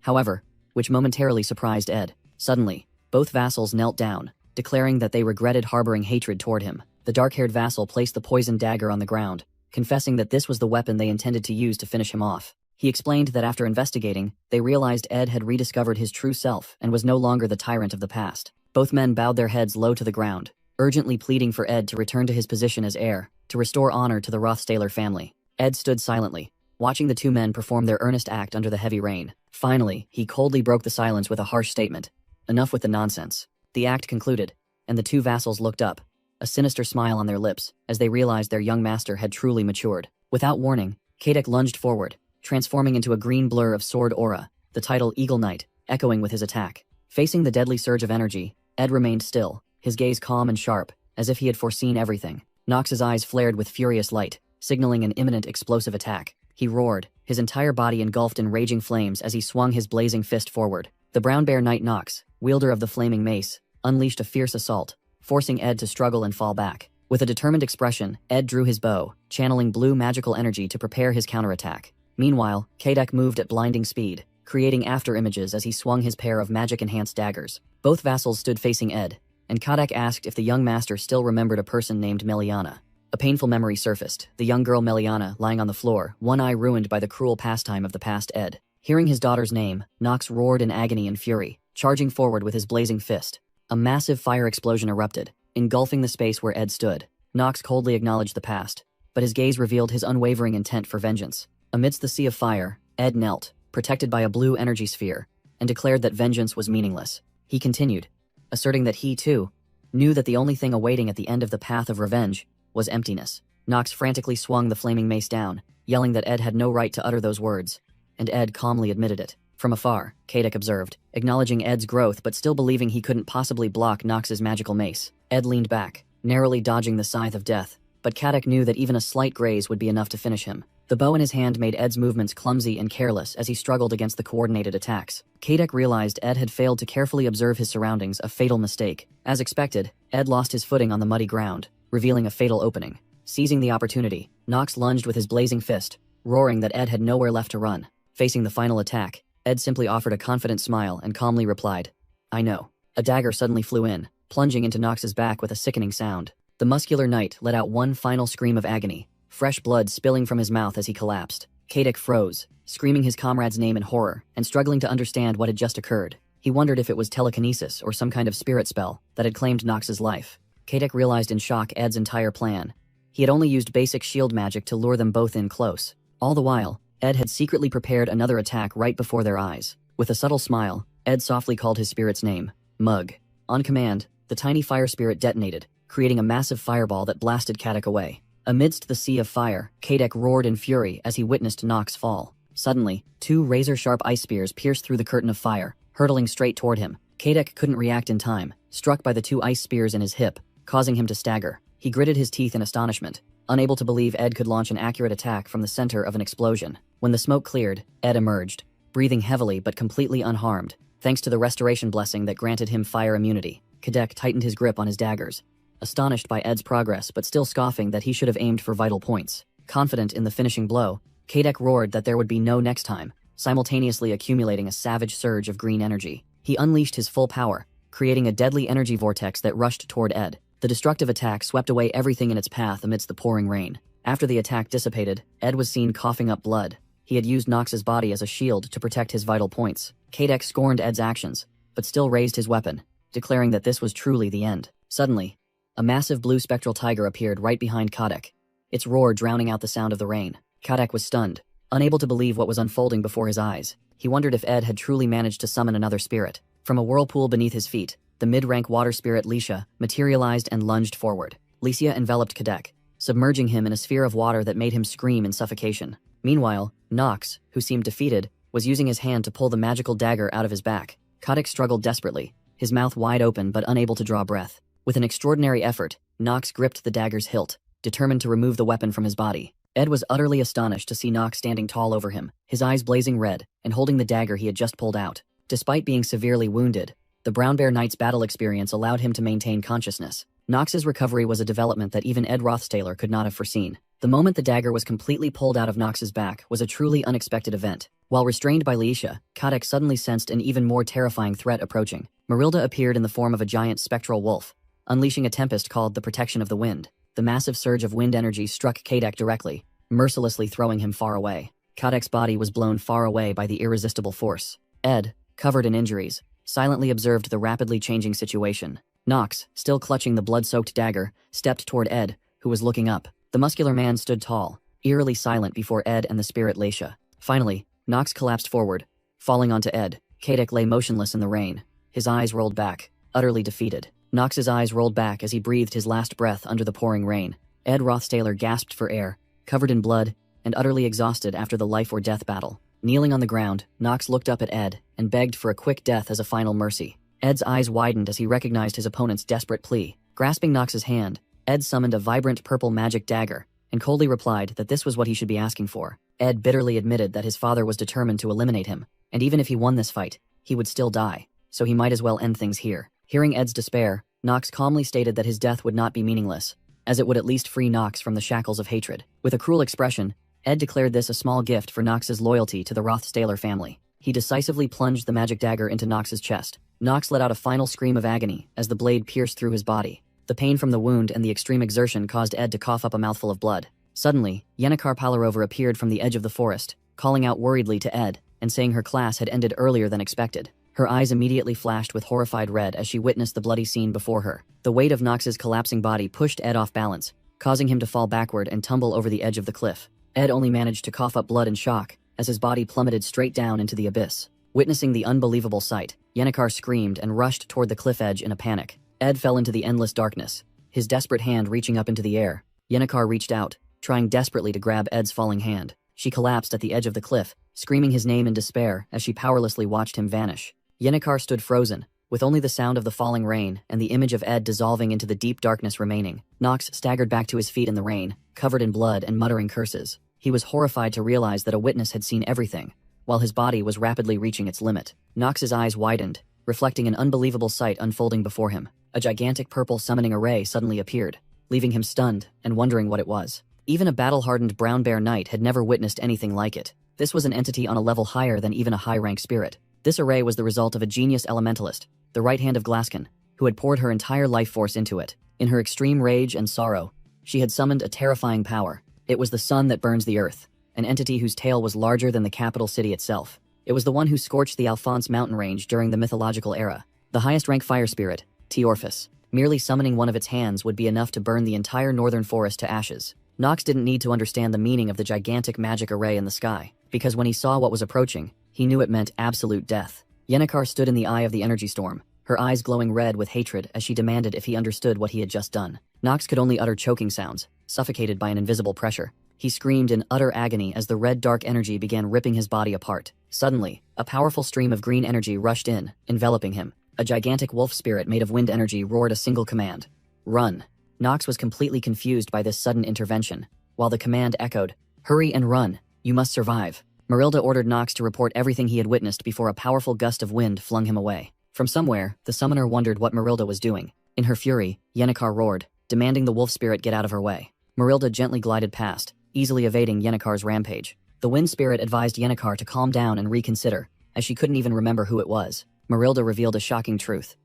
however, which momentarily surprised Ed. Suddenly, both vassals knelt down, declaring that they regretted harboring hatred toward him. The dark-haired vassal placed the poisoned dagger on the ground, confessing that this was the weapon they intended to use to finish him off. He explained that after investigating, they realized Ed had rediscovered his true self and was no longer the tyrant of the past. Both men bowed their heads low to the ground, urgently pleading for Ed to return to his position as heir, to restore honor to the Rothstaler family. Ed stood silently, watching the two men perform their earnest act under the heavy rain. Finally, he coldly broke the silence with a harsh statement. Enough with the nonsense. The act concluded, and the two vassals looked up, a sinister smile on their lips, as they realized their young master had truly matured. Without warning, Kadek lunged forward, transforming into a green blur of sword aura, the title Eagle Knight, echoing with his attack. Facing the deadly surge of energy, Ed remained still, his gaze calm and sharp, as if he had foreseen everything. Nox's eyes flared with furious light, signaling an imminent explosive attack. He roared, his entire body engulfed in raging flames as he swung his blazing fist forward. The brown bear knight Nox, wielder of the flaming mace, unleashed a fierce assault, forcing Ed to struggle and fall back. With a determined expression, Ed drew his bow, channeling blue magical energy to prepare his counterattack. Meanwhile, Kadek moved at blinding speed, creating after-images as he swung his pair of magic-enhanced daggers. Both vassals stood facing Ed, and Kadek asked if the young master still remembered a person named Meliana. A painful memory surfaced, the young girl Meliana lying on the floor, one eye ruined by the cruel pastime of the past Ed. Hearing his daughter's name, Nox roared in agony and fury, charging forward with his blazing fist. A massive fire explosion erupted, engulfing the space where Ed stood. Nox coldly acknowledged the past, but his gaze revealed his unwavering intent for vengeance. Amidst the sea of fire, Ed knelt, protected by a blue energy sphere, and declared that vengeance was meaningless. He continued, asserting that he, too, knew that the only thing awaiting at the end of the path of revenge was emptiness. Nox frantically swung the flaming mace down, yelling that Ed had no right to utter those words, and Ed calmly admitted it. From afar, Kadek observed, acknowledging Ed's growth but still believing he couldn't possibly block Nox's magical mace. Ed leaned back, narrowly dodging the scythe of death, but Kadek knew that even a slight graze would be enough to finish him. The bow in his hand made Ed's movements clumsy and careless as he struggled against the coordinated attacks. Kadek realized Ed had failed to carefully observe his surroundings, a fatal mistake. As expected, Ed lost his footing on the muddy ground, revealing a fatal opening. Seizing the opportunity, Nox lunged with his blazing fist, roaring that Ed had nowhere left to run. Facing the final attack, Ed simply offered a confident smile and calmly replied, "I know." A dagger suddenly flew in, plunging into Nox's back with a sickening sound. The muscular knight let out one final scream of agony, fresh blood spilling from his mouth as he collapsed. Kadek froze, screaming his comrade's name in horror and struggling to understand what had just occurred. He wondered if it was telekinesis or some kind of spirit spell that had claimed Nox's life. Kadek realized in shock Ed's entire plan. He had only used basic shield magic to lure them both in close. All the while, Ed had secretly prepared another attack right before their eyes. With a subtle smile, Ed softly called his spirit's name, Mug. On command, the tiny fire spirit detonated, creating a massive fireball that blasted Kadek away. Amidst the sea of fire, Kadek roared in fury as he witnessed Nox fall. Suddenly, two razor-sharp ice spears pierced through the curtain of fire, hurtling straight toward him. Kadek couldn't react in time, struck by the two ice spears in his hip, causing him to stagger. He gritted his teeth in astonishment, unable to believe Ed could launch an accurate attack from the center of an explosion. When the smoke cleared, Ed emerged, breathing heavily but completely unharmed, thanks to the restoration blessing that granted him fire immunity. Kadek tightened his grip on his daggers, astonished by Ed's progress but still scoffing that he should have aimed for vital points. Confident in the finishing blow, Kadek roared that there would be no next time, simultaneously accumulating a savage surge of green energy. He unleashed his full power, creating a deadly energy vortex that rushed toward Ed. The destructive attack swept away everything in its path amidst the pouring rain. After the attack dissipated, Ed was seen coughing up blood. He had used Nox's body as a shield to protect his vital points. Kadek scorned Ed's actions, but still raised his weapon, declaring that this was truly the end. Suddenly, a massive blue spectral tiger appeared right behind Kadek, its roar drowning out the sound of the rain. Kadek was stunned, unable to believe what was unfolding before his eyes. He wondered if Ed had truly managed to summon another spirit. From a whirlpool beneath his feet, the mid-rank water spirit Licia materialized and lunged forward. Licia enveloped Kadek, submerging him in a sphere of water that made him scream in suffocation. Meanwhile, Nox, who seemed defeated, was using his hand to pull the magical dagger out of his back. Kadek struggled desperately, his mouth wide open but unable to draw breath. With an extraordinary effort, Nox gripped the dagger's hilt, determined to remove the weapon from his body. Ed was utterly astonished to see Nox standing tall over him, his eyes blazing red, and holding the dagger he had just pulled out. Despite being severely wounded, the Brown Bear Knight's battle experience allowed him to maintain consciousness. Nox's recovery was a development that even Ed Rothstaler could not have foreseen. The moment the dagger was completely pulled out of Nox's back was a truly unexpected event. While restrained by Licia, Kadek suddenly sensed an even more terrifying threat approaching. Marilda appeared in the form of a giant spectral wolf, unleashing a tempest called the Protection of the Wind. The massive surge of wind energy struck Kadek directly, mercilessly throwing him far away. Kadek's body was blown far away by the irresistible force. Ed, covered in injuries, silently observed the rapidly changing situation. Nox, still clutching the blood-soaked dagger, stepped toward Ed, who was looking up. The muscular man stood tall, eerily silent before Ed and the spirit Licia. Finally, Nox collapsed forward, falling onto Ed. Kadek lay motionless in the rain, his eyes rolled back, utterly defeated. Nox's eyes rolled back as he breathed his last breath under the pouring rain. Ed Rothstaler gasped for air, covered in blood, and utterly exhausted after the life-or-death battle. Kneeling on the ground, Nox looked up at Ed and begged for a quick death as a final mercy. Ed's eyes widened as he recognized his opponent's desperate plea. Grasping Nox's hand, Ed summoned a vibrant purple magic dagger and coldly replied that this was what he should be asking for. Ed bitterly admitted that his father was determined to eliminate him, and even if he won this fight, he would still die, so he might as well end things here. Hearing Ed's despair, Nox calmly stated that his death would not be meaningless, as it would at least free Nox from the shackles of hatred. With a cruel expression, Ed declared this a small gift for Nox's loyalty to the Rothstaler family. He decisively plunged the magic dagger into Nox's chest. Nox let out a final scream of agony as the blade pierced through his body. The pain from the wound and the extreme exertion caused Ed to cough up a mouthful of blood. Suddenly, Yennecar Palarover appeared from the edge of the forest, calling out worriedly to Ed and saying her class had ended earlier than expected. Her eyes immediately flashed with horrified red as she witnessed the bloody scene before her. The weight of Nox's collapsing body pushed Ed off balance, causing him to fall backward and tumble over the edge of the cliff. Ed only managed to cough up blood in shock as his body plummeted straight down into the abyss. Witnessing the unbelievable sight, Yennecar screamed and rushed toward the cliff edge in a panic. Ed fell into the endless darkness, his desperate hand reaching up into the air. Yennecar reached out, trying desperately to grab Ed's falling hand. She collapsed at the edge of the cliff, screaming his name in despair as she powerlessly watched him vanish. Yennecar stood frozen, with only the sound of the falling rain and the image of Ed dissolving into the deep darkness remaining. Nox staggered back to his feet in the rain, covered in blood and muttering curses. He was horrified to realize that a witness had seen everything, while his body was rapidly reaching its limit. Nox's eyes widened, reflecting an unbelievable sight unfolding before him. A gigantic purple summoning array suddenly appeared, leaving him stunned and wondering what it was. Even a battle-hardened Brown Bear Knight had never witnessed anything like it. This was an entity on a level higher than even a high-rank spirit. This array was the result of a genius elementalist, the right hand of Glaskin, who had poured her entire life force into it. In her extreme rage and sorrow, she had summoned a terrifying power. It was the sun that burns the earth, an entity whose tail was larger than the capital city itself. It was the one who scorched the Alphonse mountain range during the mythological era. The highest-rank fire spirit, Teorphis, merely summoning one of its hands would be enough to burn the entire northern forest to ashes. Nox didn't need to understand the meaning of the gigantic magic array in the sky, because when he saw what was approaching, he knew it meant absolute death. Yennecar stood in the eye of the energy storm, her eyes glowing red with hatred as she demanded if he understood what he had just done. Nox could only utter choking sounds, suffocated by an invisible pressure. He screamed in utter agony as the red dark energy began ripping his body apart. Suddenly, a powerful stream of green energy rushed in, enveloping him. A gigantic wolf spirit made of wind energy roared a single command: run. Nox was completely confused by this sudden intervention, while the command echoed, hurry and run, you must survive. Marilda ordered Nox to report everything he had witnessed before a powerful gust of wind flung him away. From somewhere, the summoner wondered what Marilda was doing. In her fury, Yennecar roared, demanding the wolf spirit get out of her way. Marilda gently glided past, easily evading Yennecar's rampage. The wind spirit advised Yennecar to calm down and reconsider, as she couldn't even remember who it was. Marilda revealed a shocking truth.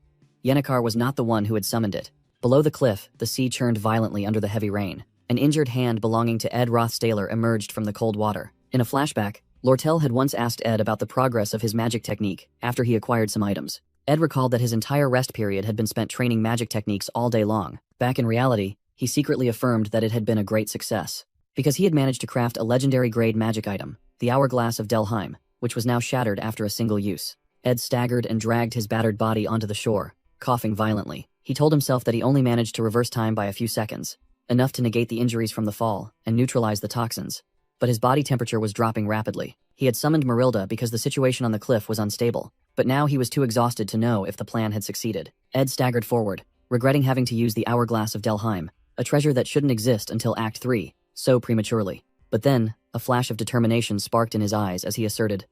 Yennecar was not the one who had summoned it. Below the cliff, the sea churned violently under the heavy rain. An injured hand belonging to Ed Rothstaler emerged from the cold water. In a flashback, Lortel had once asked Ed about the progress of his magic technique after he acquired some items. Ed recalled that his entire rest period had been spent training magic techniques all day long. Back in reality, he secretly affirmed that it had been a great success, because he had managed to craft a legendary-grade magic item, the Hourglass of Delheim, which was now shattered after a single use. Ed staggered and dragged his battered body onto the shore, coughing violently. He told himself that he only managed to reverse time by a few seconds, enough to negate the injuries from the fall and neutralize the toxins. But his body temperature was dropping rapidly. He had summoned Marilda because the situation on the cliff was unstable, but now he was too exhausted to know if the plan had succeeded. Ed staggered forward, regretting having to use the Hourglass of Delheim, a treasure that shouldn't exist until Act 3, so prematurely. But then, a flash of determination sparked in his eyes as he asserted,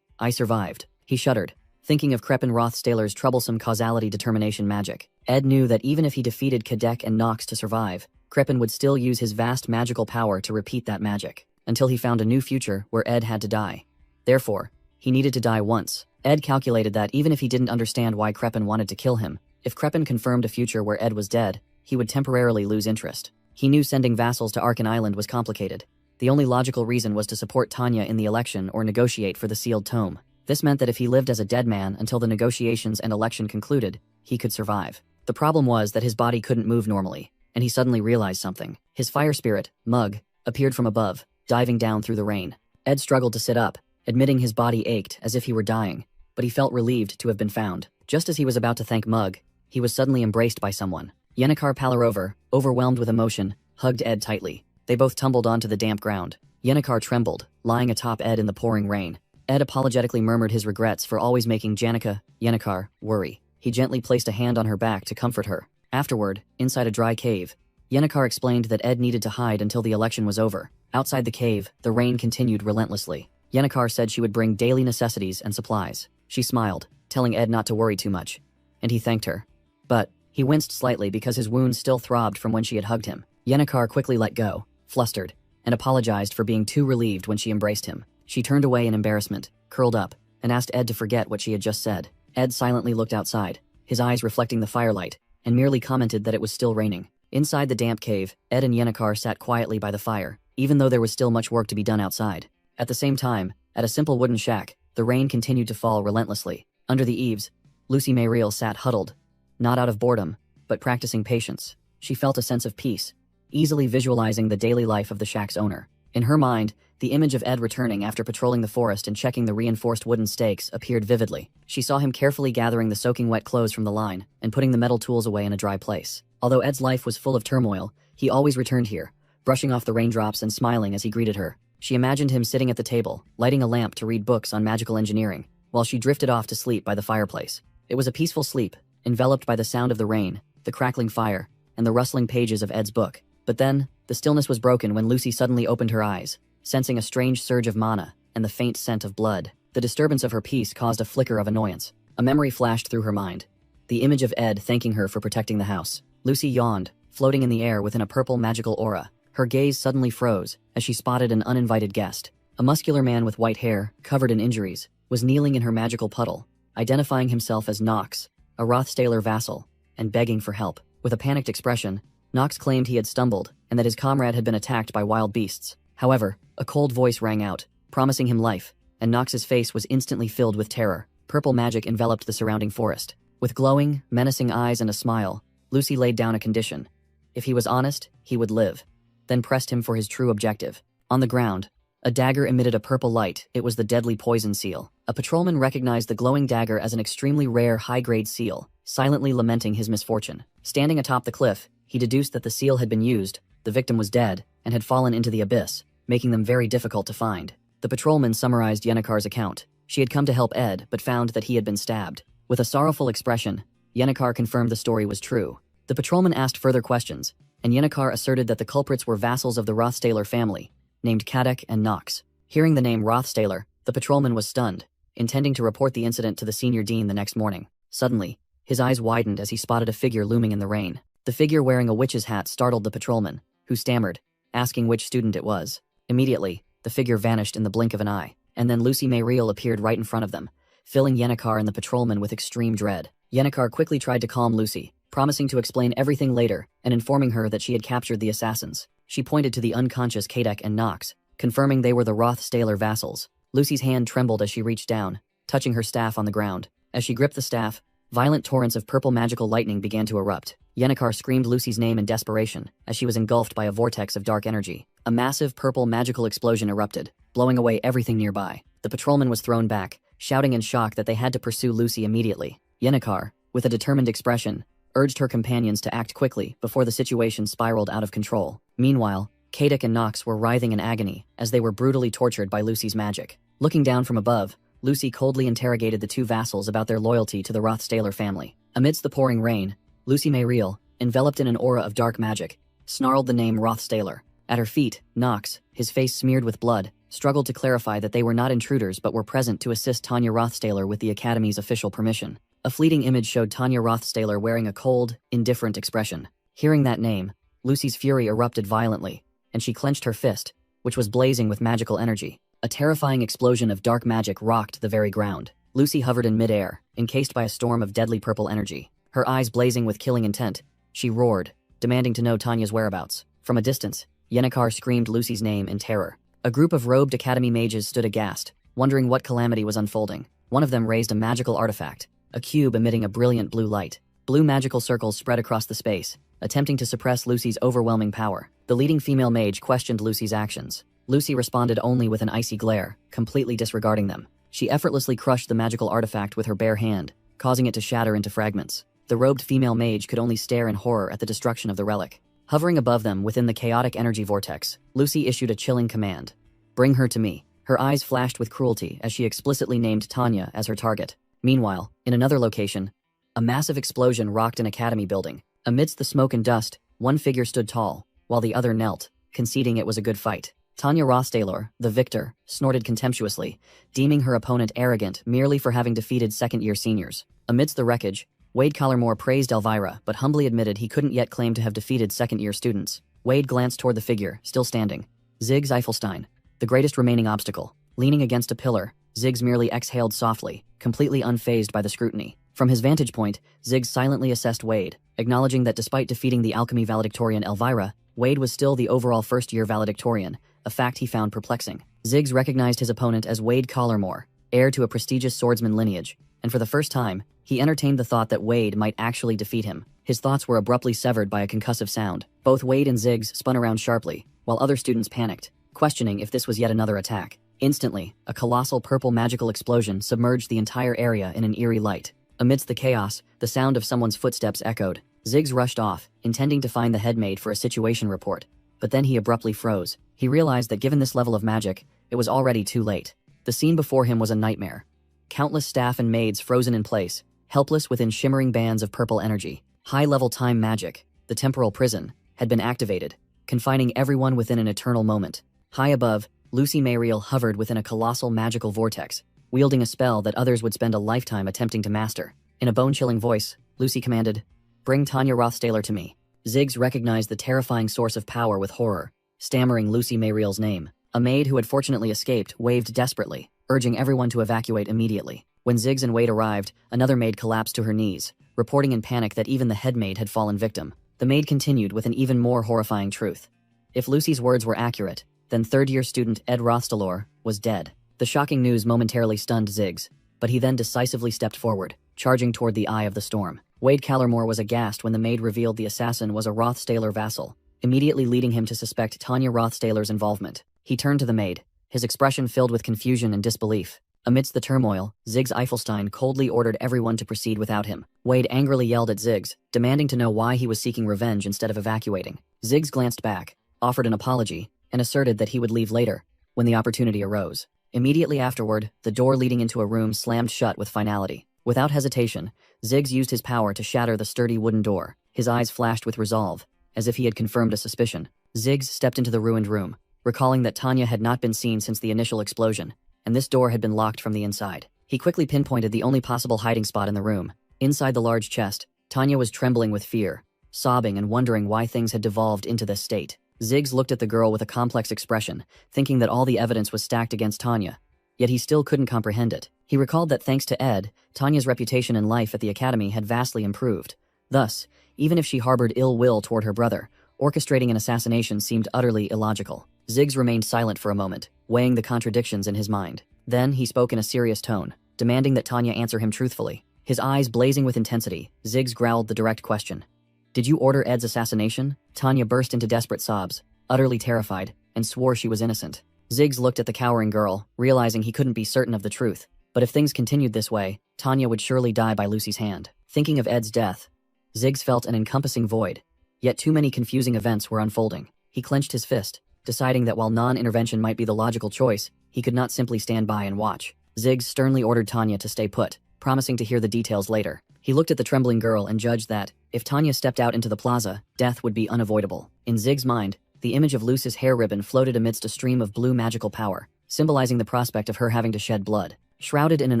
"I survived." He shuddered, thinking of Kreppen Rothstaler's troublesome causality determination magic. Ed knew that even if he defeated Kadek and Nox to survive, Kreppen would still use his vast magical power to repeat that magic, until he found a new future where Ed had to die. Therefore, he needed to die once. Ed calculated that even if he didn't understand why Kreppen wanted to kill him, if Kreppen confirmed a future where Ed was dead, he would temporarily lose interest. He knew sending vassals to Arkan Island was complicated. The only logical reason was to support Tanya in the election or negotiate for the sealed tome. This meant that if he lived as a dead man until the negotiations and election concluded, he could survive. The problem was that his body couldn't move normally, and he suddenly realized something. His fire spirit, Mug, appeared from above, diving down through the rain. Ed struggled to sit up, admitting his body ached as if he were dying, but he felt relieved to have been found. Just as he was about to thank Mug, he was suddenly embraced by someone. Yennecar Palarover, overwhelmed with emotion, hugged Ed tightly. They both tumbled onto the damp ground. Yennecar trembled, lying atop Ed in the pouring rain. Ed apologetically murmured his regrets for always making Yennecar, worry. He gently placed a hand on her back to comfort her. Afterward, inside a dry cave, Yennecar explained that Ed needed to hide until the election was over. Outside the cave, the rain continued relentlessly. Yennecar said she would bring daily necessities and supplies. She smiled, telling Ed not to worry too much, and he thanked her. But he winced slightly because his wounds still throbbed from when she had hugged him. Yennecar quickly let go, flustered, and apologized for being too relieved when she embraced him. She turned away in embarrassment, curled up, and asked Ed to forget what she had just said. Ed silently looked outside, his eyes reflecting the firelight, and merely commented that it was still raining. Inside the damp cave, Ed and Yennecar sat quietly by the fire, even though there was still much work to be done outside. At the same time, at a simple wooden shack, the rain continued to fall relentlessly. Under the eaves, Lucy Mayriel sat huddled, not out of boredom, but practicing patience. She felt a sense of peace, easily visualizing the daily life of the shack's owner. In her mind, the image of Ed returning after patrolling the forest and checking the reinforced wooden stakes appeared vividly. She saw him carefully gathering the soaking wet clothes from the line and putting the metal tools away in a dry place. Although Ed's life was full of turmoil, he always returned here, brushing off the raindrops and smiling as he greeted her. She imagined him sitting at the table, lighting a lamp to read books on magical engineering, while she drifted off to sleep by the fireplace. It was a peaceful sleep, enveloped by the sound of the rain, the crackling fire, and the rustling pages of Ed's book. But then, the stillness was broken when Lucy suddenly opened her eyes, sensing a strange surge of mana and the faint scent of blood. The disturbance of her peace caused a flicker of annoyance. A memory flashed through her mind. The image of Ed thanking her for protecting the house. Lucy yawned, floating in the air within a purple magical aura. Her gaze suddenly froze as she spotted an uninvited guest. A muscular man with white hair, covered in injuries, was kneeling in her magical puddle, identifying himself as Nox, a Rothstaler vassal, and begging for help. With a panicked expression, Nox claimed he had stumbled and that his comrade had been attacked by wild beasts. However, a cold voice rang out, promising him life, and Nox's face was instantly filled with terror. Purple magic enveloped the surrounding forest. With glowing, menacing eyes and a smile, Lucy laid down a condition. If he was honest, he would live. Then pressed him for his true objective. On the ground, a dagger emitted a purple light. It was the deadly poison seal. A patrolman recognized the glowing dagger as an extremely rare high-grade seal, silently lamenting his misfortune. Standing atop the cliff, he deduced that the seal had been used, the victim was dead, and had fallen into the abyss, making them very difficult to find. The patrolman summarized Yennecar's account. She had come to help Ed, but found that he had been stabbed. With a sorrowful expression, Yennecar confirmed the story was true. The patrolman asked further questions, and Yennecar asserted that the culprits were vassals of the Rothstaler family, named Kadek and Nox. Hearing the name Rothstaler, the patrolman was stunned, intending to report the incident to the senior dean the next morning. Suddenly, his eyes widened as he spotted a figure looming in the rain. The figure wearing a witch's hat startled the patrolman, who stammered, asking which student it was. Immediately, the figure vanished in the blink of an eye, and then Lucy Mayriel appeared right in front of them, filling Yennecar and the patrolman with extreme dread. Yennecar quickly tried to calm Lucy, promising to explain everything later and informing her that she had captured the assassins. She pointed to the unconscious Kadek and Nox, confirming they were the Rothstaler vassals. Lucy's hand trembled as she reached down, touching her staff on the ground. As she gripped the staff, violent torrents of purple magical lightning began to erupt. Yennecar screamed Lucy's name in desperation as she was engulfed by a vortex of dark energy. A massive purple magical explosion erupted, blowing away everything nearby. The patrolman was thrown back, shouting in shock that they had to pursue Lucy immediately. Yennecar, with a determined expression, urged her companions to act quickly before the situation spiraled out of control. Meanwhile, Kadek and Nox were writhing in agony as they were brutally tortured by Lucy's magic. Looking down from above, Lucy coldly interrogated the two vassals about their loyalty to the Rothstaler family. Amidst the pouring rain, Lucy Mayriel, enveloped in an aura of dark magic, snarled the name Rothstaler. At her feet, Nox, his face smeared with blood, struggled to clarify that they were not intruders but were present to assist Tanya Rothstaler with the Academy's official permission. A fleeting image showed Tanya Rothstaler wearing a cold, indifferent expression. Hearing that name, Lucy's fury erupted violently, and she clenched her fist, which was blazing with magical energy. A terrifying explosion of dark magic rocked the very ground. Lucy hovered in midair, encased by a storm of deadly purple energy. Her eyes blazing with killing intent, she roared, demanding to know Tanya's whereabouts. From a distance, Yennecar screamed Lucy's name in terror. A group of robed Academy mages stood aghast, wondering what calamity was unfolding. One of them raised a magical artifact, a cube emitting a brilliant blue light. Blue magical circles spread across the space, attempting to suppress Lucy's overwhelming power. The leading female mage questioned Lucy's actions. Lucy responded only with an icy glare, completely disregarding them. She effortlessly crushed the magical artifact with her bare hand, causing it to shatter into fragments. The robed female mage could only stare in horror at the destruction of the relic. Hovering above them within the chaotic energy vortex, Lucy issued a chilling command. "Bring her to me." Her eyes flashed with cruelty as she explicitly named Tanya as her target. Meanwhile, in another location, a massive explosion rocked an academy building. Amidst the smoke and dust, one figure stood tall, while the other knelt, conceding it was a good fight. Tanya Rothstaler, the victor, snorted contemptuously, deeming her opponent arrogant merely for having defeated second-year seniors. Amidst the wreckage, Wade Collarmore praised Elvira but humbly admitted he couldn't yet claim to have defeated second-year students. Wade glanced toward the figure, still standing. Ziggs Eifelstein, the greatest remaining obstacle. Leaning against a pillar, Ziggs merely exhaled softly, completely unfazed by the scrutiny. From his vantage point, Ziggs silently assessed Wade, acknowledging that despite defeating the alchemy valedictorian Elvira, Wade was still the overall first-year valedictorian, a fact he found perplexing. Ziggs recognized his opponent as Wade Collarmore, heir to a prestigious swordsman lineage, and for the first time, he entertained the thought that Wade might actually defeat him. His thoughts were abruptly severed by a concussive sound. Both Wade and Ziggs spun around sharply, while other students panicked, questioning if this was yet another attack. Instantly, a colossal purple magical explosion submerged the entire area in an eerie light. Amidst the chaos, the sound of someone's footsteps echoed. Ziggs rushed off, intending to find the headmaid for a situation report. But then he abruptly froze. He realized that given this level of magic, it was already too late. The scene before him was a nightmare. Countless staff and maids frozen in place, helpless within shimmering bands of purple energy. High-level time magic, the temporal prison, had been activated, confining everyone within an eternal moment. High above, Lucy Mayriel hovered within a colossal magical vortex, wielding a spell that others would spend a lifetime attempting to master. In a bone-chilling voice, Lucy commanded, "Bring Tanya Rothstaler to me." Ziggs recognized the terrifying source of power with horror, stammering Lucy Mayriel's name. A maid who had fortunately escaped waved desperately, urging everyone to evacuate immediately. When Ziggs and Wade arrived, another maid collapsed to her knees, reporting in panic that even the headmaid had fallen victim. The maid continued with an even more horrifying truth. If Lucy's words were accurate, then third-year student Ed Rothstalor was dead. The shocking news momentarily stunned Ziggs, but he then decisively stepped forward, charging toward the eye of the storm. Wade Collarmore was aghast when the maid revealed the assassin was a Rothstaler vassal, immediately leading him to suspect Tanya Rothstaler's involvement. He turned to the maid, his expression filled with confusion and disbelief. Amidst the turmoil, Ziggs Eifelstein coldly ordered everyone to proceed without him. Wade angrily yelled at Ziggs, demanding to know why he was seeking revenge instead of evacuating. Ziggs glanced back, offered an apology, and asserted that he would leave later, when the opportunity arose. Immediately afterward, the door leading into a room slammed shut with finality. Without hesitation, Ziggs used his power to shatter the sturdy wooden door. His eyes flashed with resolve, as if he had confirmed a suspicion. Ziggs stepped into the ruined room, recalling that Tanya had not been seen since the initial explosion, and this door had been locked from the inside. He quickly pinpointed the only possible hiding spot in the room. Inside the large chest, Tanya was trembling with fear, sobbing and wondering why things had devolved into this state. Ziggs looked at the girl with a complex expression, thinking that all the evidence was stacked against Tanya, yet he still couldn't comprehend it. He recalled that thanks to Ed, Tanya's reputation and life at the academy had vastly improved. Thus, even if she harbored ill will toward her brother, orchestrating an assassination seemed utterly illogical. Ziggs remained silent for a moment, weighing the contradictions in his mind. Then he spoke in a serious tone, demanding that Tanya answer him truthfully. His eyes blazing with intensity, Ziggs growled the direct question. "Did you order Ed's assassination?" Tanya burst into desperate sobs, utterly terrified, and swore she was innocent. Ziggs looked at the cowering girl, realizing he couldn't be certain of the truth. But if things continued this way, Tanya would surely die by Lucy's hand. Thinking of Ed's death, Ziggs felt an encompassing void. Yet too many confusing events were unfolding. He clenched his fist, deciding that while non-intervention might be the logical choice, he could not simply stand by and watch. Ziggs sternly ordered Tanya to stay put, promising to hear the details later. He looked at the trembling girl and judged that, if Tanya stepped out into the plaza, death would be unavoidable. In Ziggs' mind, the image of Lucy's hair ribbon floated amidst a stream of blue magical power, symbolizing the prospect of her having to shed blood. Shrouded in an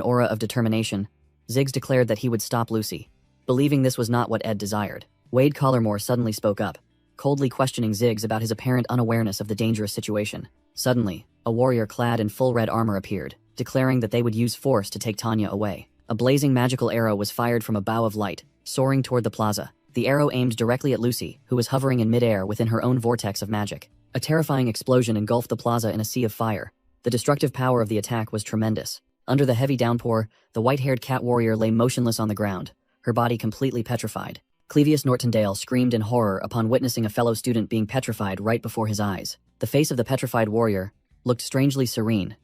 aura of determination, Ziggs declared that he would stop Lucy, believing this was not what Ed desired. Wade Collarmore suddenly spoke up, coldly questioning Ziggs about his apparent unawareness of the dangerous situation. Suddenly, a warrior clad in full red armor appeared, declaring that they would use force to take Tanya away. A blazing magical arrow was fired from a bow of light, soaring toward the plaza. The arrow aimed directly at Lucy, who was hovering in midair within her own vortex of magic. A terrifying explosion engulfed the plaza in a sea of fire. The destructive power of the attack was tremendous. Under the heavy downpour, the white-haired cat warrior lay motionless on the ground, her body completely petrified. Clevius Nortondale screamed in horror upon witnessing a fellow student being petrified right before his eyes. The face of the petrified warrior looked strangely serene,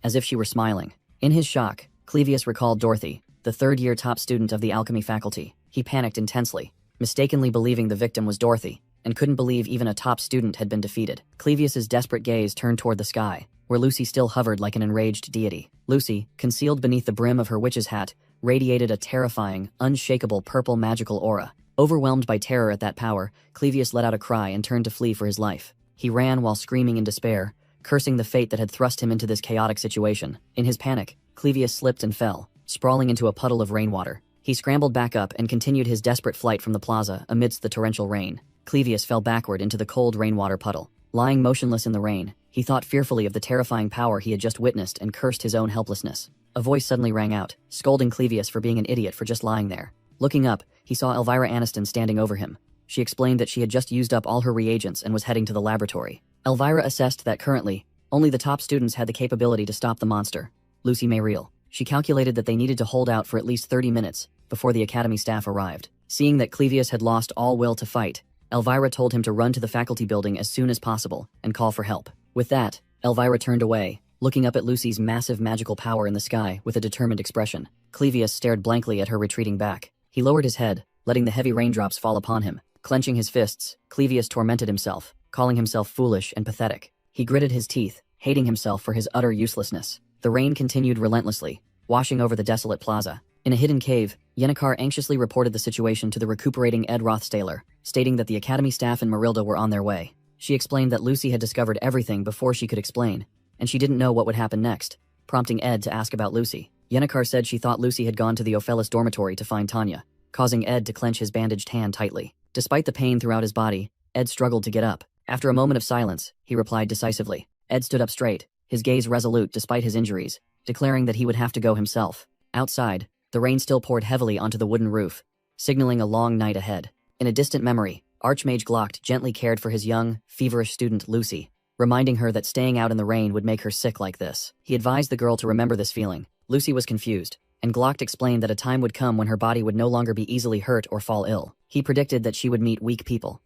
as if she were smiling. In his shock, Clevius recalled Dorothy, the third-year top student of the alchemy faculty. He panicked intensely, mistakenly believing the victim was Dorothy, and couldn't believe even a top student had been defeated. Clevius's desperate gaze turned toward the sky, where Lucy still hovered like an enraged deity. Lucy, concealed beneath the brim of her witch's hat, radiated a terrifying, unshakable purple magical aura. Overwhelmed by terror at that power, Clevius let out a cry and turned to flee for his life. He ran while screaming in despair, cursing the fate that had thrust him into this chaotic situation. In his panic, Clevius slipped and fell, sprawling into a puddle of rainwater. He scrambled back up and continued his desperate flight from the plaza amidst the torrential rain. Clevius fell backward into the cold rainwater puddle. Lying motionless in the rain, he thought fearfully of the terrifying power he had just witnessed and cursed his own helplessness. A voice suddenly rang out, scolding Clevius for being an idiot for just lying there. Looking up, he saw Elvira Aniston standing over him. She explained that she had just used up all her reagents and was heading to the laboratory. Elvira assessed that currently, only the top students had the capability to stop the monster, Lucy Mayriel. She calculated that they needed to hold out for at least 30 minutes before the academy staff arrived. Seeing that Clevius had lost all will to fight, Elvira told him to run to the faculty building as soon as possible and call for help. With that, Elvira turned away, looking up at Lucy's massive magical power in the sky with a determined expression. Clevius stared blankly at her retreating back. He lowered his head, letting the heavy raindrops fall upon him. Clenching his fists, Clevius tormented himself, calling himself foolish and pathetic. He gritted his teeth, hating himself for his utter uselessness. The rain continued relentlessly, washing over the desolate plaza. In a hidden cave, Yennecar anxiously reported the situation to the recuperating Ed Rothstaler, stating that the academy staff and Marilda were on their way. She explained that Lucy had discovered everything before she could explain, and she didn't know what would happen next, prompting Ed to ask about Lucy. Yennecar said she thought Lucy had gone to the Ophelis dormitory to find Tanya, causing Ed to clench his bandaged hand tightly. Despite the pain throughout his body, Ed struggled to get up. After a moment of silence, he replied decisively. Ed stood up straight, his gaze resolute despite his injuries, declaring that he would have to go himself. Outside, the rain still poured heavily onto the wooden roof, signaling a long night ahead. In a distant memory, Archmage Glocht gently cared for his young, feverish student Lucy, reminding her that staying out in the rain would make her sick like this. He advised the girl to remember this feeling. Lucy was confused, and Glocht explained that a time would come when her body would no longer be easily hurt or fall ill. He predicted that she would meet weak people,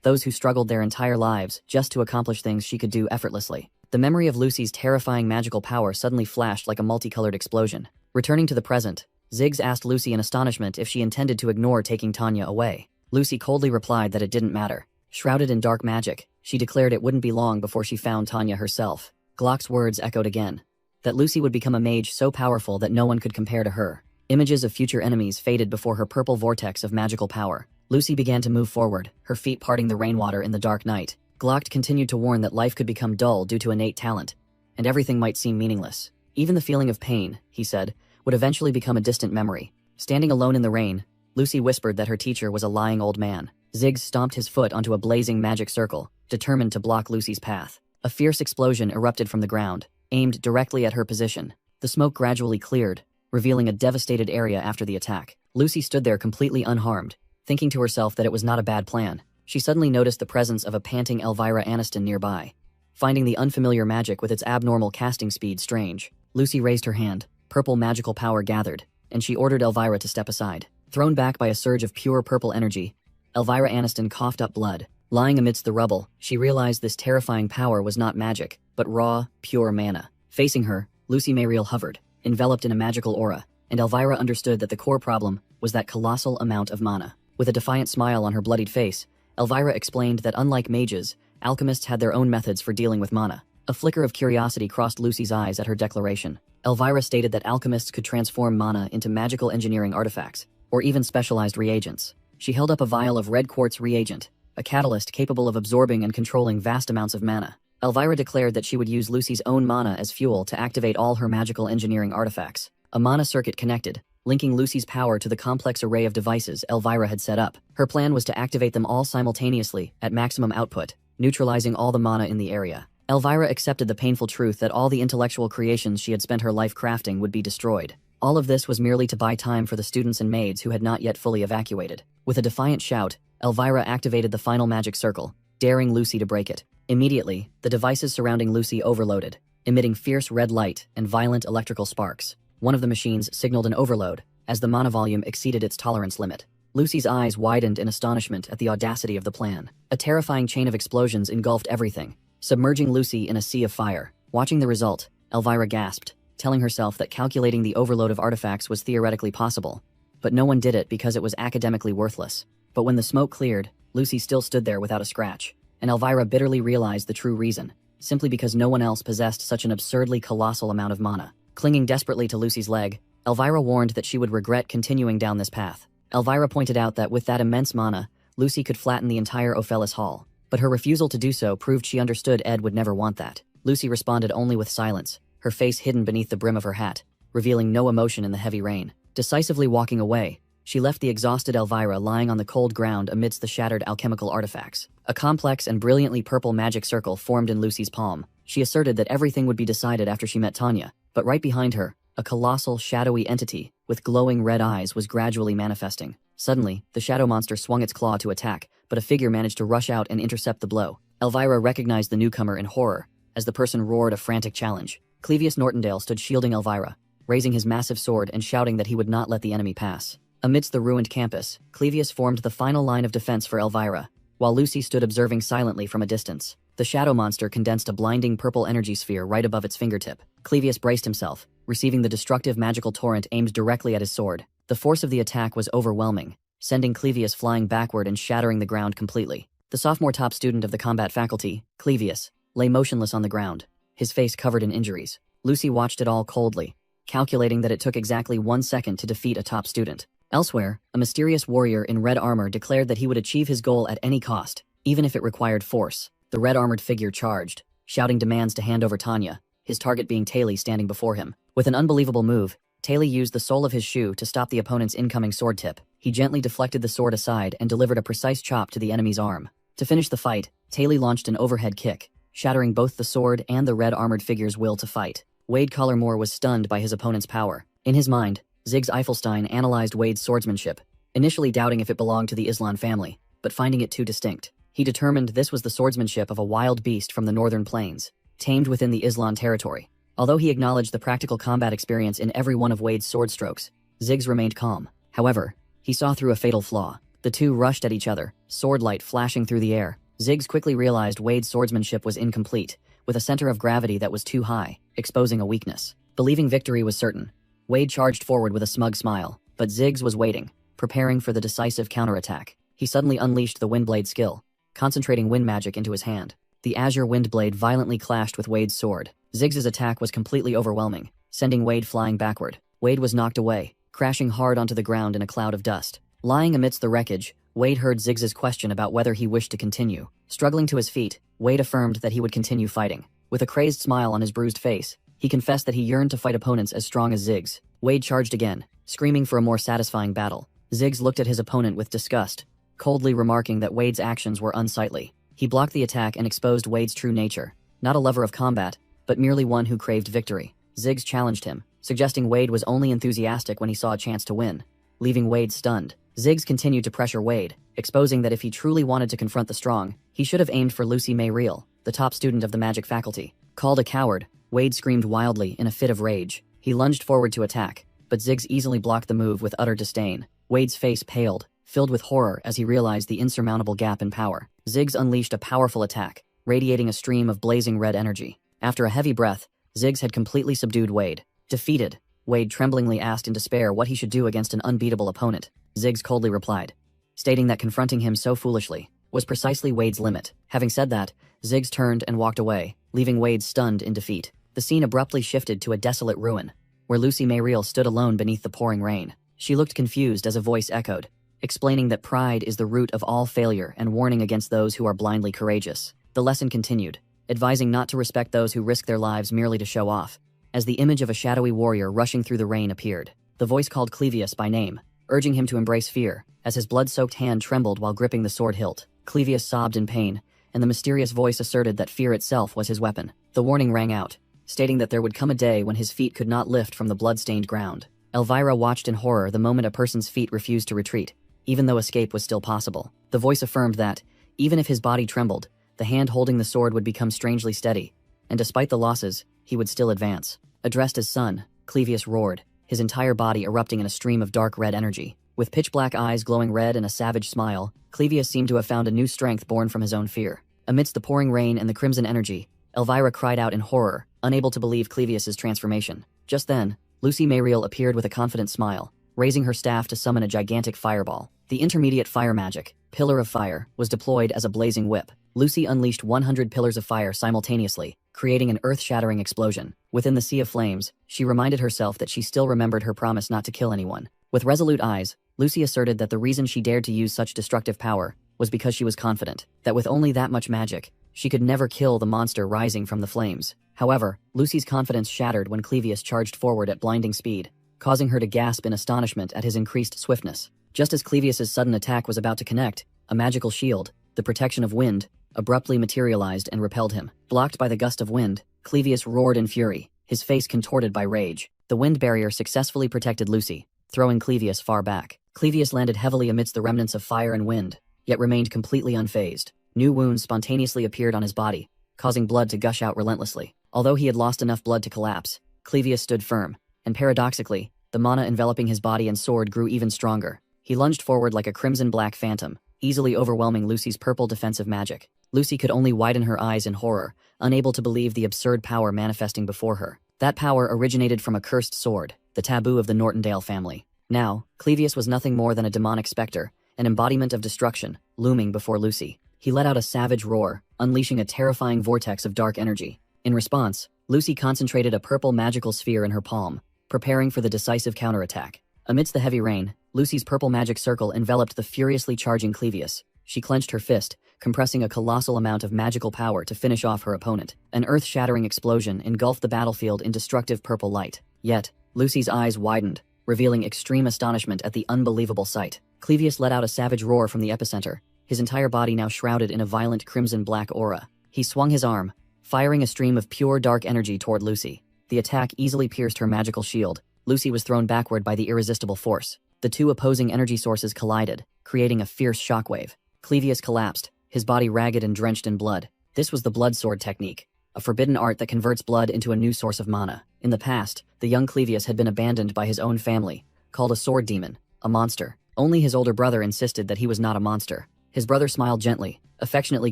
those who struggled their entire lives just to accomplish things she could do effortlessly. The memory of Lucy's terrifying magical power suddenly flashed like a multicolored explosion. Returning to the present, Ziggs asked Lucy in astonishment if she intended to ignore taking Tanya away. Lucy coldly replied that it didn't matter. Shrouded in dark magic, she declared it wouldn't be long before she found Tanya herself. Glock's words echoed again, that Lucy would become a mage so powerful that no one could compare to her. Images of future enemies faded before her purple vortex of magical power. Lucy began to move forward, her feet parting the rainwater in the dark night. Glocht continued to warn that life could become dull due to innate talent, and everything might seem meaningless. Even the feeling of pain, he said, would eventually become a distant memory. Standing alone in the rain, Lucy whispered that her teacher was a lying old man. Ziggs stomped his foot onto a blazing magic circle, determined to block Lucy's path. A fierce explosion erupted from the ground, aimed directly at her position. The smoke gradually cleared, revealing a devastated area after the attack. Lucy stood there completely unharmed, thinking to herself that it was not a bad plan. She suddenly noticed the presence of a panting Elvira Aniston nearby. Finding the unfamiliar magic with its abnormal casting speed strange, Lucy raised her hand, purple magical power gathered, and she ordered Elvira to step aside. Thrown back by a surge of pure purple energy, Elvira Aniston coughed up blood. Lying amidst the rubble, she realized this terrifying power was not magic, but raw, pure mana. Facing her, Lucy Mayriel hovered, enveloped in a magical aura, and Elvira understood that the core problem was that colossal amount of mana. With a defiant smile on her bloodied face, Elvira explained that unlike mages, alchemists had their own methods for dealing with mana. A flicker of curiosity crossed Lucy's eyes at her declaration. Elvira stated that alchemists could transform mana into magical engineering artifacts, or even specialized reagents. She held up a vial of red quartz reagent, a catalyst capable of absorbing and controlling vast amounts of mana. Elvira declared that she would use Lucy's own mana as fuel to activate all her magical engineering artifacts. A mana circuit connected, linking Lucy's power to the complex array of devices Elvira had set up. Her plan was to activate them all simultaneously, at maximum output, neutralizing all the mana in the area. Elvira accepted the painful truth that all the intellectual creations she had spent her life crafting would be destroyed. All of this was merely to buy time for the students and maids who had not yet fully evacuated. With a defiant shout, Elvira activated the final magic circle, daring Lucy to break it. Immediately, the devices surrounding Lucy overloaded, emitting fierce red light and violent electrical sparks. One of the machines signaled an overload, as the mana volume exceeded its tolerance limit. Lucy's eyes widened in astonishment at the audacity of the plan. A terrifying chain of explosions engulfed everything, submerging Lucy in a sea of fire. Watching the result, Elvira gasped, telling herself that calculating the overload of artifacts was theoretically possible, but no one did it because it was academically worthless. But when the smoke cleared, Lucy still stood there without a scratch, and Elvira bitterly realized the true reason, simply because no one else possessed such an absurdly colossal amount of mana. Clinging desperately to Lucy's leg, Elvira warned that she would regret continuing down this path. Elvira pointed out that with that immense mana, Lucy could flatten the entire Ophelis Hall, but her refusal to do so proved she understood Ed would never want that. Lucy responded only with silence, her face hidden beneath the brim of her hat, revealing no emotion in the heavy rain. Decisively walking away, she left the exhausted Elvira lying on the cold ground amidst the shattered alchemical artifacts. A complex and brilliantly purple magic circle formed in Lucy's palm. She asserted that everything would be decided after she met Tanya, but right behind her, a colossal, shadowy entity with glowing red eyes was gradually manifesting. Suddenly, the shadow monster swung its claw to attack, but a figure managed to rush out and intercept the blow. Elvira recognized the newcomer in horror, as the person roared a frantic challenge. Clevius Nortondale stood shielding Elvira, raising his massive sword and shouting that he would not let the enemy pass. Amidst the ruined campus, Clevius formed the final line of defense for Elvira, while Lucy stood observing silently from a distance. The shadow monster condensed a blinding purple energy sphere right above its fingertip. Clevius braced himself, receiving the destructive magical torrent aimed directly at his sword. The force of the attack was overwhelming, sending Clevius flying backward and shattering the ground completely. The sophomore top student of the combat faculty, Clevius, lay motionless on the ground, his face covered in injuries. Lucy watched it all coldly, calculating that it took exactly 1 second to defeat a top student. Elsewhere, a mysterious warrior in red armor declared that he would achieve his goal at any cost, even if it required force. The red-armored figure charged, shouting demands to hand over Tanya, his target being Taylor standing before him. With an unbelievable move, Taylor used the sole of his shoe to stop the opponent's incoming sword tip. He gently deflected the sword aside and delivered a precise chop to the enemy's arm. To finish the fight, Taylor launched an overhead kick, shattering both the sword and the red-armored figure's will to fight. Wade Collarmore was stunned by his opponent's power. In his mind, Ziggs Eifelstein analyzed Wade's swordsmanship, initially doubting if it belonged to the Islan family, but finding it too distinct. He determined this was the swordsmanship of a wild beast from the northern plains, tamed within the Islan territory. Although he acknowledged the practical combat experience in every one of Wade's sword strokes, Ziggs remained calm. However, he saw through a fatal flaw. The two rushed at each other, sword light flashing through the air. Ziggs quickly realized Wade's swordsmanship was incomplete, with a center of gravity that was too high, exposing a weakness. Believing victory was certain, Wade charged forward with a smug smile, but Ziggs was waiting, preparing for the decisive counterattack. He suddenly unleashed the Windblade skill, concentrating wind magic into his hand. The azure windblade violently clashed with Wade's sword. Ziggs's attack was completely overwhelming, sending Wade flying backward. Wade was knocked away, crashing hard onto the ground in a cloud of dust. Lying amidst the wreckage, Wade heard Ziggs's question about whether he wished to continue. Struggling to his feet, Wade affirmed that he would continue fighting. With a crazed smile on his bruised face, he confessed that he yearned to fight opponents as strong as Ziggs. Wade charged again, screaming for a more satisfying battle. Ziggs looked at his opponent with disgust, coldly remarking that Wade's actions were unsightly. He blocked the attack and exposed Wade's true nature. Not a lover of combat, but merely one who craved victory. Ziggs challenged him, suggesting Wade was only enthusiastic when he saw a chance to win, leaving Wade stunned. Ziggs continued to pressure Wade, exposing that if he truly wanted to confront the strong, he should have aimed for Lucy May Real, the top student of the magic faculty. Called a coward, Wade screamed wildly in a fit of rage. He lunged forward to attack, but Ziggs easily blocked the move with utter disdain. Wade's face paled, filled with horror as he realized the insurmountable gap in power. Ziggs unleashed a powerful attack, radiating a stream of blazing red energy. After a heavy breath, Ziggs had completely subdued Wade. Defeated, Wade tremblingly asked in despair what he should do against an unbeatable opponent. Ziggs coldly replied, stating that confronting him so foolishly was precisely Wade's limit. Having said that, Ziggs turned and walked away, leaving Wade stunned in defeat. The scene abruptly shifted to a desolate ruin, where Lucy May Real stood alone beneath the pouring rain. She looked confused as a voice echoed, explaining that pride is the root of all failure and warning against those who are blindly courageous. The lesson continued, advising not to respect those who risk their lives merely to show off. As the image of a shadowy warrior rushing through the rain appeared, the voice called Clevius by name, urging him to embrace fear, as his blood-soaked hand trembled while gripping the sword hilt. Clevius sobbed in pain, and the mysterious voice asserted that fear itself was his weapon. The warning rang out, stating that there would come a day when his feet could not lift from the blood-stained ground. Elvira watched in horror the moment a person's feet refused to retreat, even though escape was still possible. The voice affirmed that, even if his body trembled, the hand holding the sword would become strangely steady, and despite the losses, he would still advance. Addressed as son, Clevius roared, his entire body erupting in a stream of dark red energy. With pitch-black eyes glowing red and a savage smile, Clevius seemed to have found a new strength born from his own fear. Amidst the pouring rain and the crimson energy, Elvira cried out in horror, unable to believe Clevius's transformation. Just then, Lucy May Real appeared with a confident smile, raising her staff to summon a gigantic fireball. The intermediate fire magic, Pillar of Fire, was deployed as a blazing whip. Lucy unleashed 100 pillars of fire simultaneously, creating an earth-shattering explosion. Within the sea of flames, she reminded herself that she still remembered her promise not to kill anyone. With resolute eyes, Lucy asserted that the reason she dared to use such destructive power was because she was confident that with only that much magic, she could never kill the monster rising from the flames. However, Lucy's confidence shattered when Clevius charged forward at blinding speed, causing her to gasp in astonishment at his increased swiftness. Just as Clevius's sudden attack was about to connect, a magical shield, the protection of wind, abruptly materialized and repelled him. Blocked by the gust of wind, Clevius roared in fury, his face contorted by rage. The wind barrier successfully protected Lucy, throwing Clevius far back. Clevius landed heavily amidst the remnants of fire and wind, yet remained completely unfazed. New wounds spontaneously appeared on his body, causing blood to gush out relentlessly. Although he had lost enough blood to collapse, Clevius stood firm, and paradoxically, the mana enveloping his body and sword grew even stronger. He lunged forward like a crimson-black phantom, easily overwhelming Lucy's purple defensive magic. Lucy could only widen her eyes in horror, unable to believe the absurd power manifesting before her. That power originated from a cursed sword, the taboo of the Nortondale family. Now, Clevius was nothing more than a demonic specter, an embodiment of destruction, looming before Lucy. He let out a savage roar, unleashing a terrifying vortex of dark energy. In response, Lucy concentrated a purple magical sphere in her palm, preparing for the decisive counterattack. Amidst the heavy rain, Lucy's purple magic circle enveloped the furiously charging Clevius. She clenched her fist, compressing a colossal amount of magical power to finish off her opponent. An earth-shattering explosion engulfed the battlefield in destructive purple light. Yet, Lucy's eyes widened, revealing extreme astonishment at the unbelievable sight. Clevius let out a savage roar from the epicenter, his entire body now shrouded in a violent crimson-black aura. He swung his arm, firing a stream of pure dark energy toward Lucy. The attack easily pierced her magical shield. Lucy was thrown backward by the irresistible force. The two opposing energy sources collided, creating a fierce shockwave. Clevius collapsed, his body ragged and drenched in blood. This was the blood sword technique, a forbidden art that converts blood into a new source of mana. In the past, the young Clevius had been abandoned by his own family, called a sword demon, a monster. Only his older brother insisted that he was not a monster. His brother smiled gently, affectionately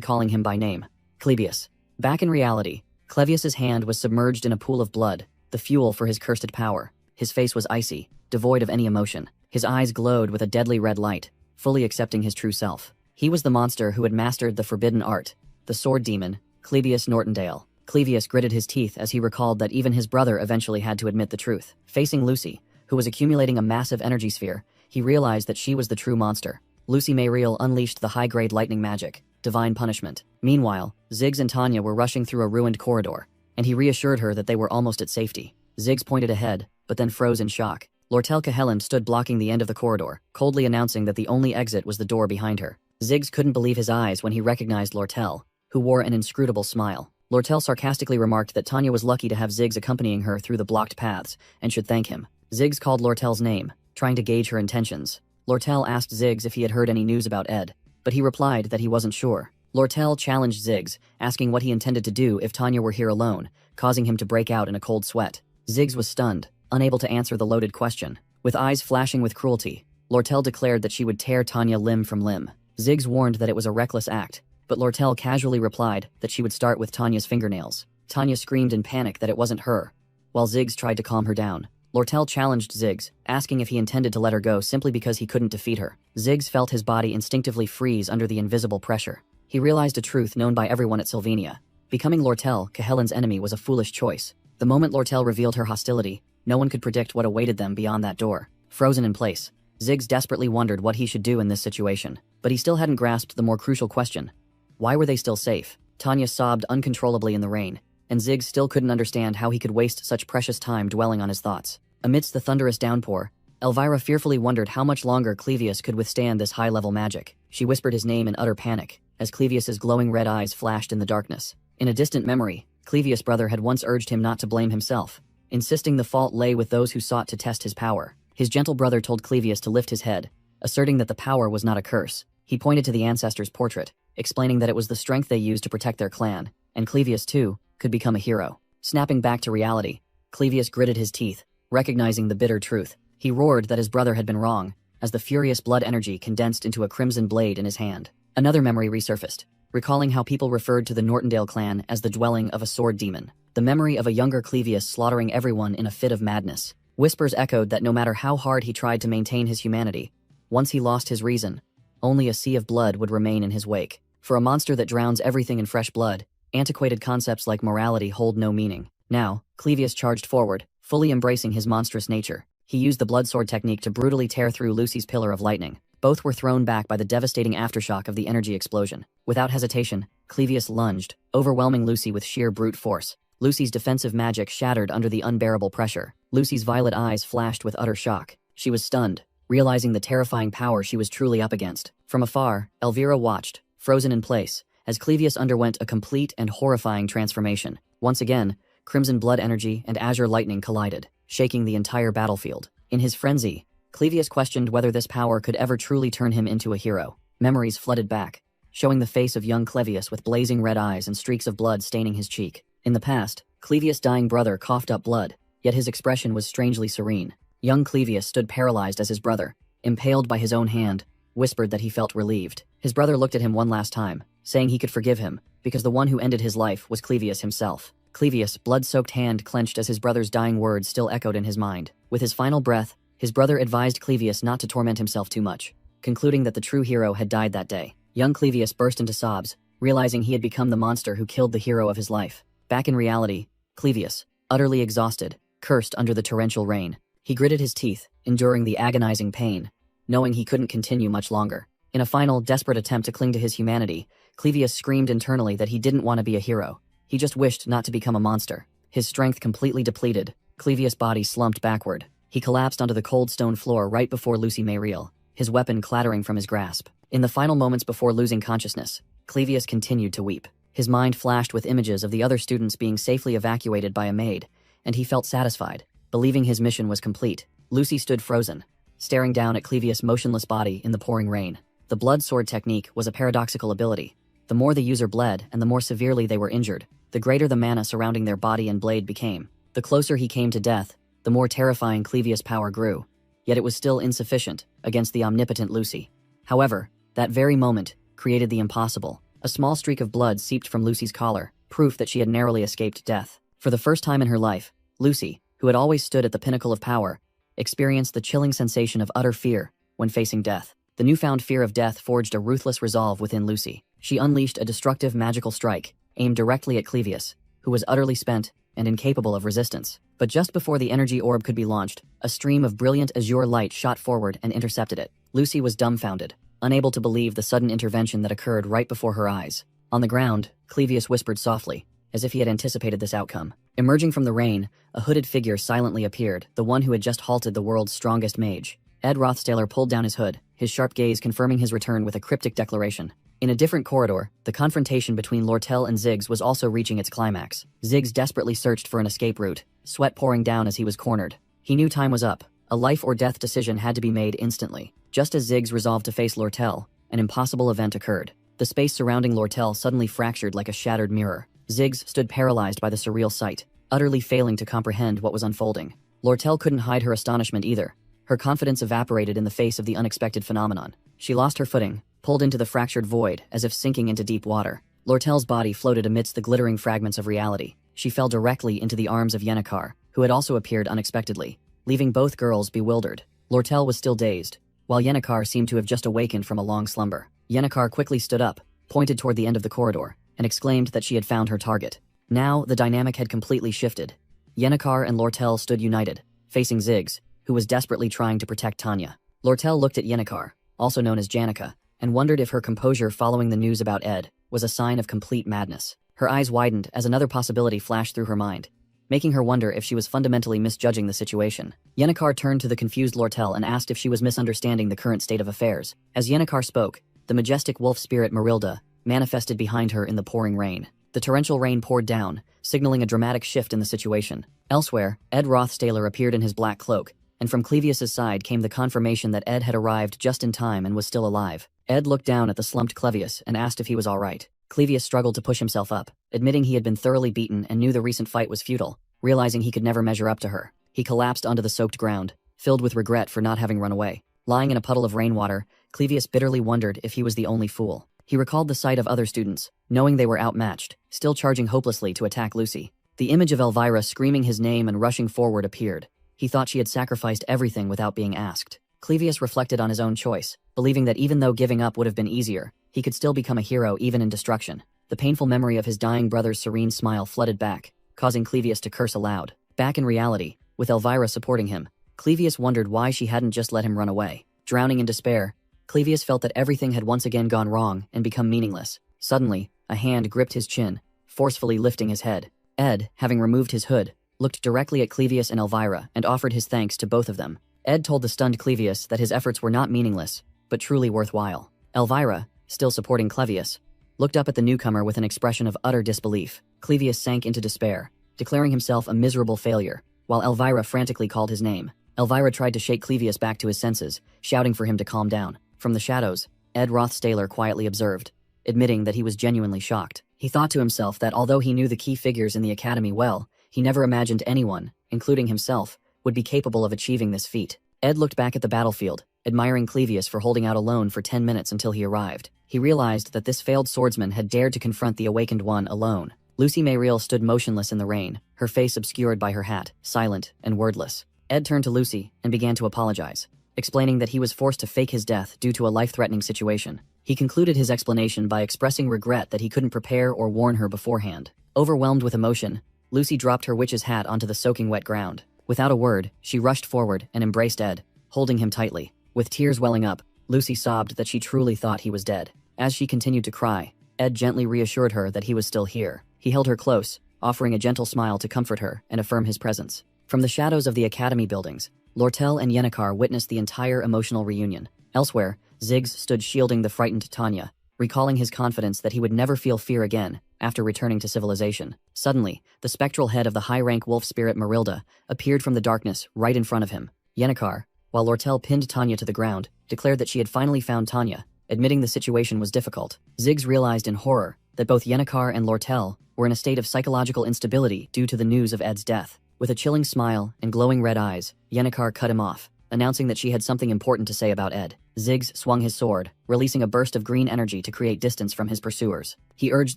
calling him by name, Clevius. Back in reality, Clevius's hand was submerged in a pool of blood, the fuel for his cursed power. His face was icy, devoid of any emotion. His eyes glowed with a deadly red light, fully accepting his true self. He was the monster who had mastered the forbidden art, the sword demon, Clevius Nortondale. Clevius gritted his teeth as he recalled that even his brother eventually had to admit the truth. Facing Lucy, who was accumulating a massive energy sphere, he realized that she was the true monster. Lucy May Real unleashed the high-grade lightning magic, Divine Punishment. Meanwhile, Ziggs and Tanya were rushing through a ruined corridor, and he reassured her that they were almost at safety. Ziggs pointed ahead, but then froze in shock. Lortel Cahellan stood blocking the end of the corridor, coldly announcing that the only exit was the door behind her. Ziggs couldn't believe his eyes when he recognized Lortel, who wore an inscrutable smile. Lortel sarcastically remarked that Tanya was lucky to have Ziggs accompanying her through the blocked paths, and should thank him. Ziggs called Lortel's name, trying to gauge her intentions. Lortel asked Ziggs if he had heard any news about Ed, but he replied that he wasn't sure. Lortel challenged Ziggs, asking what he intended to do if Tanya were here alone, causing him to break out in a cold sweat. Ziggs was stunned, unable to answer the loaded question. With eyes flashing with cruelty, Lortel declared that she would tear Tanya limb from limb. Ziggs warned that it was a reckless act, but Lortel casually replied that she would start with Tanya's fingernails. Tanya screamed in panic that it wasn't her, while Ziggs tried to calm her down. Lortel challenged Ziggs, asking if he intended to let her go simply because he couldn't defeat her. Ziggs felt his body instinctively freeze under the invisible pressure. He realized a truth known by everyone at Sylvania. Becoming Lortel, Cahellan's enemy, was a foolish choice. The moment Lortel revealed her hostility, no one could predict what awaited them beyond that door. Frozen in place, Ziggs desperately wondered what he should do in this situation, but he still hadn't grasped the more crucial question. Why were they still safe? Tanya sobbed uncontrollably in the rain, and Ziggs still couldn't understand how he could waste such precious time dwelling on his thoughts. Amidst the thunderous downpour, Elvira fearfully wondered how much longer Clevius could withstand this high-level magic. She whispered his name in utter panic, as Clevius's glowing red eyes flashed in the darkness. In a distant memory, Clevius' brother had once urged him not to blame himself, insisting the fault lay with those who sought to test his power. His gentle brother told Clevius to lift his head, asserting that the power was not a curse. He pointed to the ancestor's portrait, explaining that it was the strength they used to protect their clan, and Clevius, too, could become a hero. Snapping back to reality, Clevius gritted his teeth, recognizing the bitter truth. He roared that his brother had been wrong, as the furious blood energy condensed into a crimson blade in his hand. Another memory resurfaced, recalling how people referred to the Nortondale clan as the dwelling of a sword demon. The memory of a younger Clevius slaughtering everyone in a fit of madness. Whispers echoed that no matter how hard he tried to maintain his humanity, once he lost his reason, only a sea of blood would remain in his wake. For a monster that drowns everything in fresh blood, antiquated concepts like morality hold no meaning. Now, Clevius charged forward, fully embracing his monstrous nature. He used the blood sword technique to brutally tear through Lucy's pillar of lightning. Both were thrown back by the devastating aftershock of the energy explosion. Without hesitation, Clevius lunged, overwhelming Lucy with sheer brute force. Lucy's defensive magic shattered under the unbearable pressure. Lucy's violet eyes flashed with utter shock. She was stunned, realizing the terrifying power she was truly up against. From afar, Elvira watched, frozen in place, as Clevius underwent a complete and horrifying transformation. Once again, crimson blood energy and azure lightning collided, shaking the entire battlefield. In his frenzy, Clevius questioned whether this power could ever truly turn him into a hero. Memories flooded back, showing the face of young Clevius with blazing red eyes and streaks of blood staining his cheek. In the past, Clevius' dying brother coughed up blood, yet his expression was strangely serene. Young Clevius stood paralyzed as his brother, impaled by his own hand, whispered that he felt relieved. His brother looked at him one last time, saying he could forgive him, because the one who ended his life was Clevius himself. Clevius' blood-soaked hand clenched as his brother's dying words still echoed in his mind. With his final breath, his brother advised Clevius not to torment himself too much, concluding that the true hero had died that day. Young Clevius burst into sobs, realizing he had become the monster who killed the hero of his life. Back in reality, Clevius, utterly exhausted, cursed under the torrential rain. He gritted his teeth, enduring the agonizing pain, knowing he couldn't continue much longer. In a final, desperate attempt to cling to his humanity, Clevius screamed internally that he didn't want to be a hero. He just wished not to become a monster. His strength completely depleted, Clevius' body slumped backward. He collapsed onto the cold stone floor right before Lucy Mayriel, his weapon clattering from his grasp. In the final moments before losing consciousness, Clevius continued to weep. His mind flashed with images of the other students being safely evacuated by a maid, and he felt satisfied, believing his mission was complete. Lucy stood frozen, staring down at Clevius' motionless body in the pouring rain. The blood sword technique was a paradoxical ability. The more the user bled and the more severely they were injured, the greater the mana surrounding their body and blade became. The closer he came to death, the more terrifying Clevius' power grew, yet it was still insufficient against the omnipotent Lucy. However, that very moment created the impossible. A small streak of blood seeped from Lucy's collar, proof that she had narrowly escaped death. For the first time in her life, Lucy, who had always stood at the pinnacle of power, experienced the chilling sensation of utter fear when facing death. The newfound fear of death forged a ruthless resolve within Lucy. She unleashed a destructive magical strike, aimed directly at Clevius, who was utterly spent and incapable of resistance. But just before the energy orb could be launched, a stream of brilliant azure light shot forward and intercepted it. Lucy was dumbfounded, unable to believe the sudden intervention that occurred right before her eyes. On the ground, Clevius whispered softly, as if he had anticipated this outcome. Emerging from the rain, a hooded figure silently appeared, the one who had just halted the world's strongest mage. Ed Rothstaler pulled down his hood, his sharp gaze confirming his return with a cryptic declaration. In a different corridor, the confrontation between Lortel and Ziggs was also reaching its climax. Ziggs desperately searched for an escape route, sweat pouring down as he was cornered. He knew time was up. A life or death decision had to be made instantly. Just as Ziggs resolved to face Lortel, an impossible event occurred. The space surrounding Lortel suddenly fractured like a shattered mirror. Ziggs stood paralyzed by the surreal sight, utterly failing to comprehend what was unfolding. Lortel couldn't hide her astonishment either. Her confidence evaporated in the face of the unexpected phenomenon. She lost her footing, pulled into the fractured void as if sinking into deep water. Lortel's body floated amidst the glittering fragments of reality. She fell directly into the arms of Yennecar, who had also appeared unexpectedly, leaving both girls bewildered. Lortel was still dazed, while Yennecar seemed to have just awakened from a long slumber. Yennecar quickly stood up, pointed toward the end of the corridor, and exclaimed that she had found her target. Now, the dynamic had completely shifted. Yennecar and Lortel stood united, facing Ziggs, who was desperately trying to protect Tanya. Lortel looked at Yennecar, also known as Janica, and wondered if her composure following the news about Ed was a sign of complete madness. Her eyes widened as another possibility flashed through her mind, making her wonder if she was fundamentally misjudging the situation. Yennecar turned to the confused Lortel and asked if she was misunderstanding the current state of affairs. As Yennecar spoke, the majestic wolf spirit Marilda manifested behind her in the pouring rain. The torrential rain poured down, signaling a dramatic shift in the situation. Elsewhere, Ed Rothstaler appeared in his black cloak, and from Clevius's side came the confirmation that Ed had arrived just in time and was still alive. Ed looked down at the slumped Clevius and asked if he was all right. Clevius struggled to push himself up, admitting he had been thoroughly beaten and knew the recent fight was futile. Realizing he could never measure up to her, he collapsed onto the soaked ground, filled with regret for not having run away. Lying in a puddle of rainwater, Clevius bitterly wondered if he was the only fool. He recalled the sight of other students, knowing they were outmatched, still charging hopelessly to attack Lucy. The image of Elvira screaming his name and rushing forward appeared. He thought she had sacrificed everything without being asked. Clevius reflected on his own choice, believing that even though giving up would have been easier, he could still become a hero even in destruction. The painful memory of his dying brother's serene smile flooded back, causing Clevius to curse aloud. Back in reality, with Elvira supporting him, Clevius wondered why she hadn't just let him run away. Drowning in despair, Clevius felt that everything had once again gone wrong and become meaningless. Suddenly, a hand gripped his chin, forcefully lifting his head. Ed, having removed his hood, looked directly at Clevius and Elvira and offered his thanks to both of them. Ed told the stunned Clevius that his efforts were not meaningless, but truly worthwhile. Elvira, still supporting Clevius, looked up at the newcomer with an expression of utter disbelief. Clevius sank into despair, declaring himself a miserable failure, while Elvira frantically called his name. Elvira tried to shake Clevius back to his senses, shouting for him to calm down. From the shadows, Ed Rothstaler quietly observed, admitting that he was genuinely shocked. He thought to himself that although he knew the key figures in the academy well, he never imagined anyone, including himself, would be capable of achieving this feat. Ed looked back at the battlefield, admiring Clevius for holding out alone for 10 minutes until he arrived. He realized that this failed swordsman had dared to confront the awakened one alone. Lucy Mayriel stood motionless in the rain, her face obscured by her hat, silent and wordless. Ed turned to Lucy and began to apologize, explaining that he was forced to fake his death due to a life-threatening situation. He concluded his explanation by expressing regret that he couldn't prepare or warn her beforehand. Overwhelmed with emotion, Lucy dropped her witch's hat onto the soaking wet ground. Without a word, she rushed forward and embraced Ed, holding him tightly. With tears welling up, Lucy sobbed that she truly thought he was dead. As she continued to cry, Ed gently reassured her that he was still here. He held her close, offering a gentle smile to comfort her and affirm his presence. From the shadows of the academy buildings, Lortel and Yennecar witnessed the entire emotional reunion. Elsewhere, Ziggs stood shielding the frightened Tanya, recalling his confidence that he would never feel fear again after returning to civilization. Suddenly, the spectral head of the high-rank wolf spirit Marilda appeared from the darkness right in front of him. Yennecar, while Lortel pinned Tanya to the ground, declared that she had finally found Tanya, admitting the situation was difficult. Ziggs realized in horror that both Yennecar and Lortel were in a state of psychological instability due to the news of Ed's death. With a chilling smile and glowing red eyes, Yennecar cut him off, announcing that she had something important to say about Ed. Ziggs swung his sword, releasing a burst of green energy to create distance from his pursuers. He urged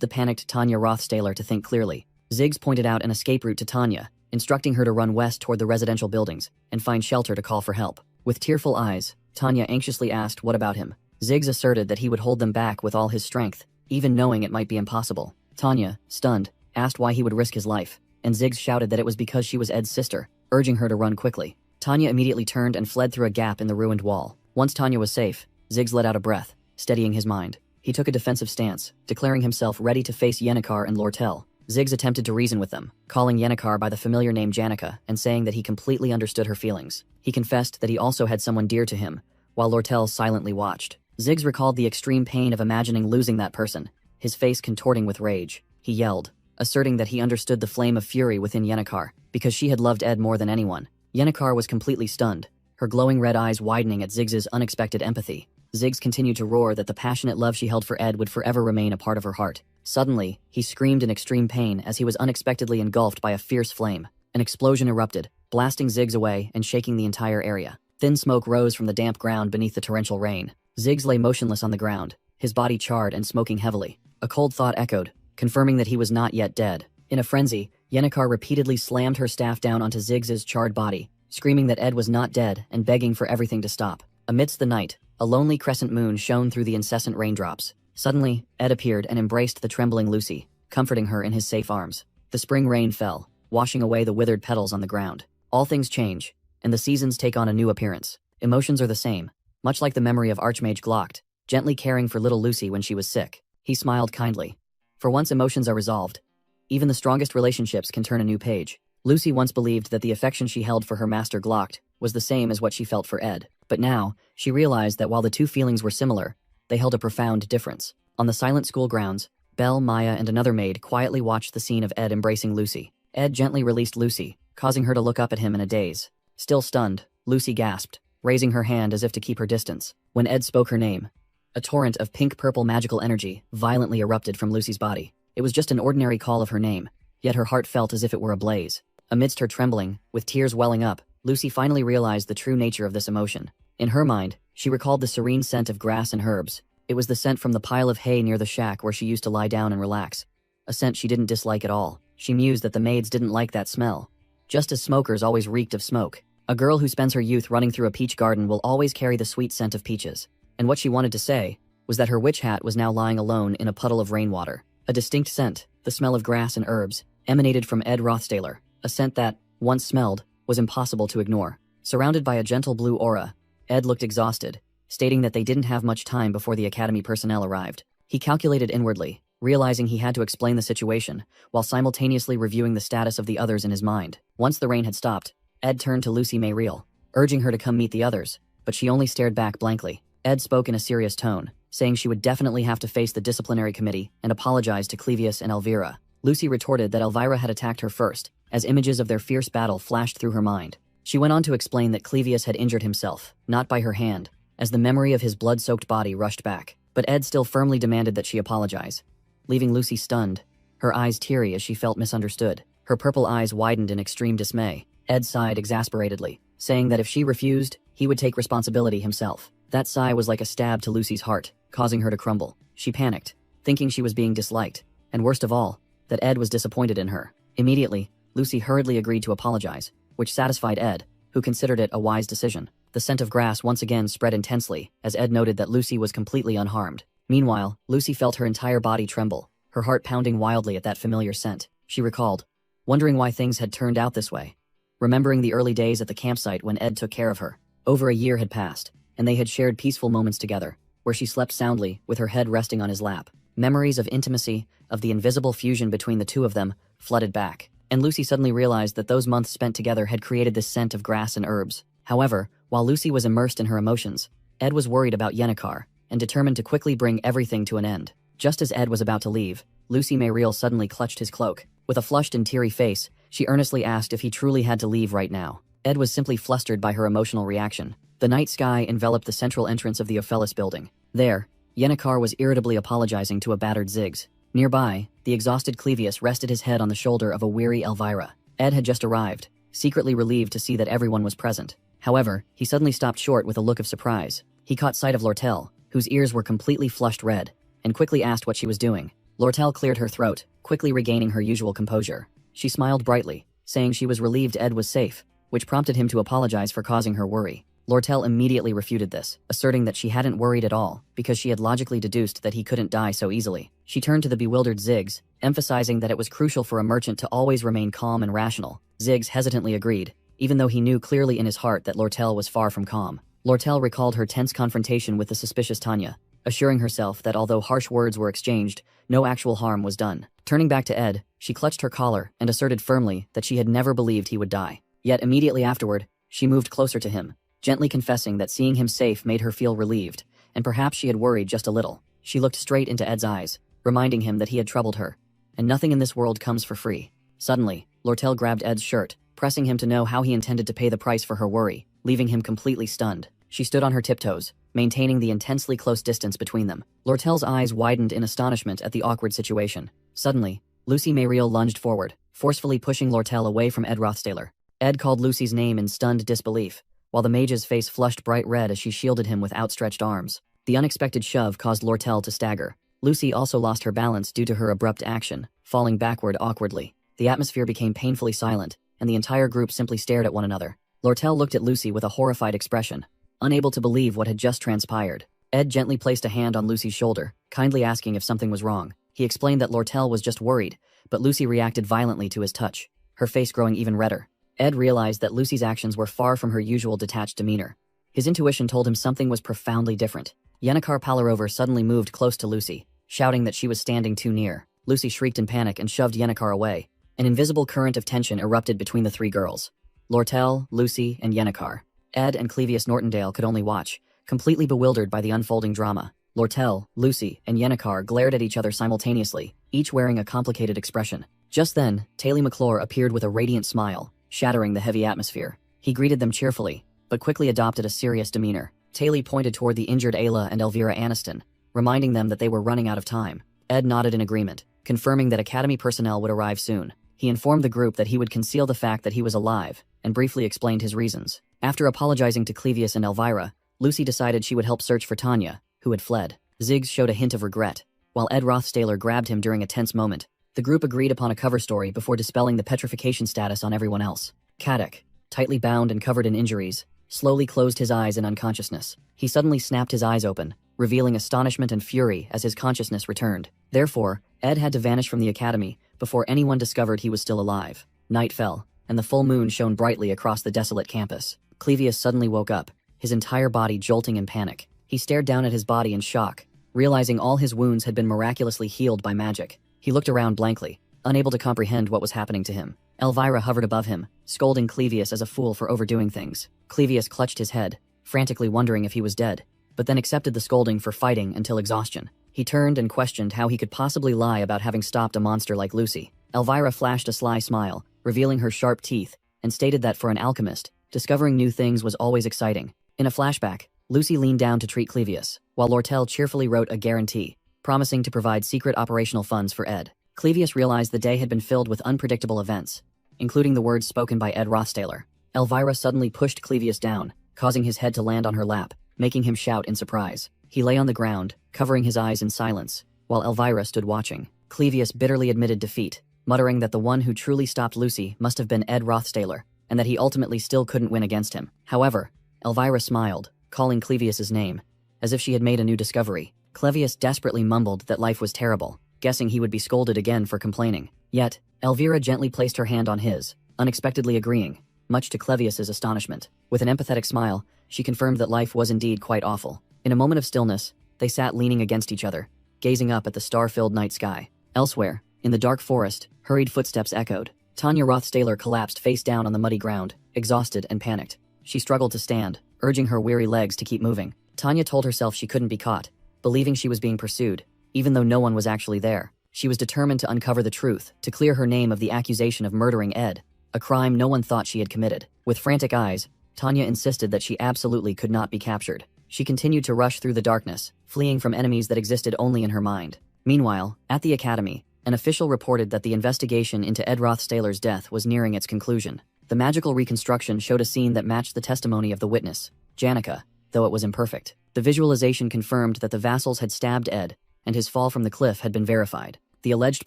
the panicked Tanya Rothstaler to think clearly. Ziggs pointed out an escape route to Tanya, instructing her to run west toward the residential buildings and find shelter to call for help. With tearful eyes, Tanya anxiously asked what about him. Ziggs asserted that he would hold them back with all his strength, even knowing it might be impossible. Tanya, stunned, asked why he would risk his life, and Ziggs shouted that it was because she was Ed's sister, urging her to run quickly. Tanya immediately turned and fled through a gap in the ruined wall. Once Tanya was safe, Ziggs let out a breath, steadying his mind. He took a defensive stance, declaring himself ready to face Yennecar and Lortel. Ziggs attempted to reason with them, calling Yennecar by the familiar name Janica and saying that he completely understood her feelings. He confessed that he also had someone dear to him, while Lortel silently watched. Ziggs recalled the extreme pain of imagining losing that person, his face contorting with rage. He yelled, asserting that he understood the flame of fury within Yennecar, because she had loved Ed more than anyone. Yennecar was completely stunned, her glowing red eyes widening at Ziggs's unexpected empathy. Ziggs continued to roar that the passionate love she held for Ed would forever remain a part of her heart. Suddenly, he screamed in extreme pain as he was unexpectedly engulfed by a fierce flame. An explosion erupted, blasting Ziggs away and shaking the entire area. Thin smoke rose from the damp ground beneath the torrential rain. Ziggs lay motionless on the ground, his body charred and smoking heavily. A cold thought echoed, confirming that he was not yet dead. In a frenzy, Yennecar repeatedly slammed her staff down onto Ziggs's charred body, screaming that Ed was not dead and begging for everything to stop. Amidst the night, a lonely crescent moon shone through the incessant raindrops. Suddenly, Ed appeared and embraced the trembling Lucy, comforting her in his safe arms. The spring rain fell, washing away the withered petals on the ground. All things change, and the seasons take on a new appearance. Emotions are the same, much like the memory of Archmage Glocked, gently caring for little Lucy when she was sick. He smiled kindly. For once emotions are resolved, even the strongest relationships can turn a new page. Lucy once believed that the affection she held for her master Glocked was the same as what she felt for Ed. But now, she realized that while the two feelings were similar, they held a profound difference. On the silent school grounds, Belle, Maya, and another maid quietly watched the scene of Ed embracing Lucy. Ed gently released Lucy, causing her to look up at him in a daze. Still stunned, Lucy gasped, raising her hand as if to keep her distance. When Ed spoke her name, a torrent of pink-purple magical energy violently erupted from Lucy's body. It was just an ordinary call of her name, yet her heart felt as if it were ablaze. Amidst her trembling, with tears welling up, Lucy finally realized the true nature of this emotion. In her mind, she recalled the serene scent of grass and herbs. It was the scent from the pile of hay near the shack where she used to lie down and relax. A scent she didn't dislike at all. She mused that the maids didn't like that smell, just as smokers always reeked of smoke. A girl who spends her youth running through a peach garden will always carry the sweet scent of peaches. And what she wanted to say was that her witch hat was now lying alone in a puddle of rainwater. A distinct scent, the smell of grass and herbs, emanated from Ed Rothstaler, a scent that, once smelled, was impossible to ignore. Surrounded by a gentle blue aura, Ed looked exhausted, stating that they didn't have much time before the academy personnel arrived. He calculated inwardly, realizing he had to explain the situation, while simultaneously reviewing the status of the others in his mind. Once the rain had stopped, Ed turned to Lucy Mayriel, urging her to come meet the others, but she only stared back blankly. Ed spoke in a serious tone, saying she would definitely have to face the disciplinary committee and apologize to Clevius and Elvira. Lucy retorted that Elvira had attacked her first, as images of their fierce battle flashed through her mind. She went on to explain that Clevius had injured himself, not by her hand, as the memory of his blood-soaked body rushed back. But Ed still firmly demanded that she apologize, leaving Lucy stunned, her eyes teary as she felt misunderstood. Her purple eyes widened in extreme dismay. Ed sighed exasperatedly, saying that if she refused, he would take responsibility himself. That sigh was like a stab to Lucy's heart, causing her to crumble. She panicked, thinking she was being disliked, and worst of all, that Ed was disappointed in her. Immediately, Lucy hurriedly agreed to apologize, which satisfied Ed, who considered it a wise decision. The scent of grass once again spread intensely, as Ed noted that Lucy was completely unharmed. Meanwhile, Lucy felt her entire body tremble, her heart pounding wildly at that familiar scent. She recalled, wondering why things had turned out this way. Remembering the early days at the campsite when Ed took care of her. Over a year had passed, and they had shared peaceful moments together, where she slept soundly, with her head resting on his lap. Memories of intimacy, of the invisible fusion between the two of them, flooded back. And Lucy suddenly realized that those months spent together had created this scent of grass and herbs. However, while Lucy was immersed in her emotions, Ed was worried about Yennecar, and determined to quickly bring everything to an end. Just as Ed was about to leave, Lucy Mayriel suddenly clutched his cloak. With a flushed and teary face, she earnestly asked if he truly had to leave right now. Ed was simply flustered by her emotional reaction. The night sky enveloped the central entrance of the Ophelis building. There, Yennecar was irritably apologizing to a battered Ziggs. Nearby, the exhausted Clevius rested his head on the shoulder of a weary Elvira. Ed had just arrived, secretly relieved to see that everyone was present. However, he suddenly stopped short with a look of surprise. He caught sight of Lortel, whose ears were completely flushed red, and quickly asked what she was doing. Lortel cleared her throat, quickly regaining her usual composure. She smiled brightly, saying she was relieved Ed was safe, which prompted him to apologize for causing her worry. Lortel immediately refuted this, asserting that she hadn't worried at all, because she had logically deduced that he couldn't die so easily. She turned to the bewildered Ziggs, emphasizing that it was crucial for a merchant to always remain calm and rational. Ziggs hesitantly agreed, even though he knew clearly in his heart that Lortel was far from calm. Lortel recalled her tense confrontation with the suspicious Tanya, assuring herself that although harsh words were exchanged, no actual harm was done. Turning back to Ed, she clutched her collar and asserted firmly that she had never believed he would die. Yet immediately afterward, she moved closer to him, gently confessing that seeing him safe made her feel relieved, and perhaps she had worried just a little. She looked straight into Ed's eyes, reminding him that he had troubled her. And nothing in this world comes for free. Suddenly, Lortel grabbed Ed's shirt, pressing him to know how he intended to pay the price for her worry, leaving him completely stunned. She stood on her tiptoes, maintaining the intensely close distance between them. Lortel's eyes widened in astonishment at the awkward situation. Suddenly, Lucy Mayriel lunged forward, forcefully pushing Lortel away from Ed Rothstaler. Ed called Lucy's name in stunned disbelief, while the mage's face flushed bright red as she shielded him with outstretched arms. The unexpected shove caused Lortel to stagger. Lucy also lost her balance due to her abrupt action, falling backward awkwardly. The atmosphere became painfully silent, and the entire group simply stared at one another. Lortel looked at Lucy with a horrified expression, unable to believe what had just transpired. Ed gently placed a hand on Lucy's shoulder, kindly asking if something was wrong. He explained that Lortel was just worried, but Lucy reacted violently to his touch, her face growing even redder. Ed realized that Lucy's actions were far from her usual detached demeanor. His intuition told him something was profoundly different. Yennecar Palarover suddenly moved close to Lucy, shouting that she was standing too near. Lucy shrieked in panic and shoved Yennecar away. An invisible current of tension erupted between the three girls. Lortel, Lucy, and Yennecar. Ed and Clevius Nortondale could only watch, completely bewildered by the unfolding drama. Lortel, Lucy, and Yennecar glared at each other simultaneously, each wearing a complicated expression. Just then, Taylor McClure appeared with a radiant smile, shattering the heavy atmosphere. He greeted them cheerfully, but quickly adopted a serious demeanor. Taylor pointed toward the injured Ayla and Elvira Aniston, reminding them that they were running out of time. Ed nodded in agreement, confirming that Academy personnel would arrive soon. He informed the group that he would conceal the fact that he was alive, and briefly explained his reasons. After apologizing to Clevius and Elvira, Lucy decided she would help search for Tanya, who had fled. Ziggs showed a hint of regret, while Ed Rothstaler grabbed him during a tense moment. The group agreed upon a cover story before dispelling the petrification status on everyone else. Kadek, tightly bound and covered in injuries, slowly closed his eyes in unconsciousness. He suddenly snapped his eyes open, revealing astonishment and fury as his consciousness returned. Therefore, Ed had to vanish from the academy before anyone discovered he was still alive. Night fell, and the full moon shone brightly across the desolate campus. Clevius suddenly woke up, his entire body jolting in panic. He stared down at his body in shock, realizing all his wounds had been miraculously healed by magic. He looked around blankly, unable to comprehend what was happening to him. Elvira hovered above him, scolding Clevius as a fool for overdoing things. Clevius clutched his head, frantically wondering if he was dead, but then accepted the scolding for fighting until exhaustion. He turned and questioned how he could possibly lie about having stopped a monster like Lucy. Elvira flashed a sly smile, revealing her sharp teeth, and stated that for an alchemist, discovering new things was always exciting. In a flashback, Lucy leaned down to treat Clevius, while Lortel cheerfully wrote a guarantee, promising to provide secret operational funds for Ed. Clevius realized the day had been filled with unpredictable events, including the words spoken by Ed Rothstaler. Elvira suddenly pushed Clevius down, causing his head to land on her lap, making him shout in surprise. He lay on the ground, covering his eyes in silence, while Elvira stood watching. Clevius bitterly admitted defeat, muttering that the one who truly stopped Lucy must have been Ed Rothstaler, and that he ultimately still couldn't win against him. However, Elvira smiled, calling Clevius's name, as if she had made a new discovery. Clevius desperately mumbled that life was terrible, guessing he would be scolded again for complaining. Yet, Elvira gently placed her hand on his, unexpectedly agreeing, much to Clevius's astonishment. With an empathetic smile, she confirmed that life was indeed quite awful. In a moment of stillness, they sat leaning against each other, gazing up at the star-filled night sky. Elsewhere, in the dark forest, hurried footsteps echoed. Tanya Rothstaler collapsed face down on the muddy ground, exhausted and panicked. She struggled to stand, urging her weary legs to keep moving. Tanya told herself she couldn't be caught, believing she was being pursued, even though no one was actually there. She was determined to uncover the truth, to clear her name of the accusation of murdering Ed, a crime no one thought she had committed. With frantic eyes, Tanya insisted that she absolutely could not be captured. She continued to rush through the darkness, fleeing from enemies that existed only in her mind. Meanwhile, at the academy, an official reported that the investigation into Ed Rothstaler's death was nearing its conclusion. The magical reconstruction showed a scene that matched the testimony of the witness, Janica, though it was imperfect. The visualization confirmed that the vassals had stabbed Ed, and his fall from the cliff had been verified. The alleged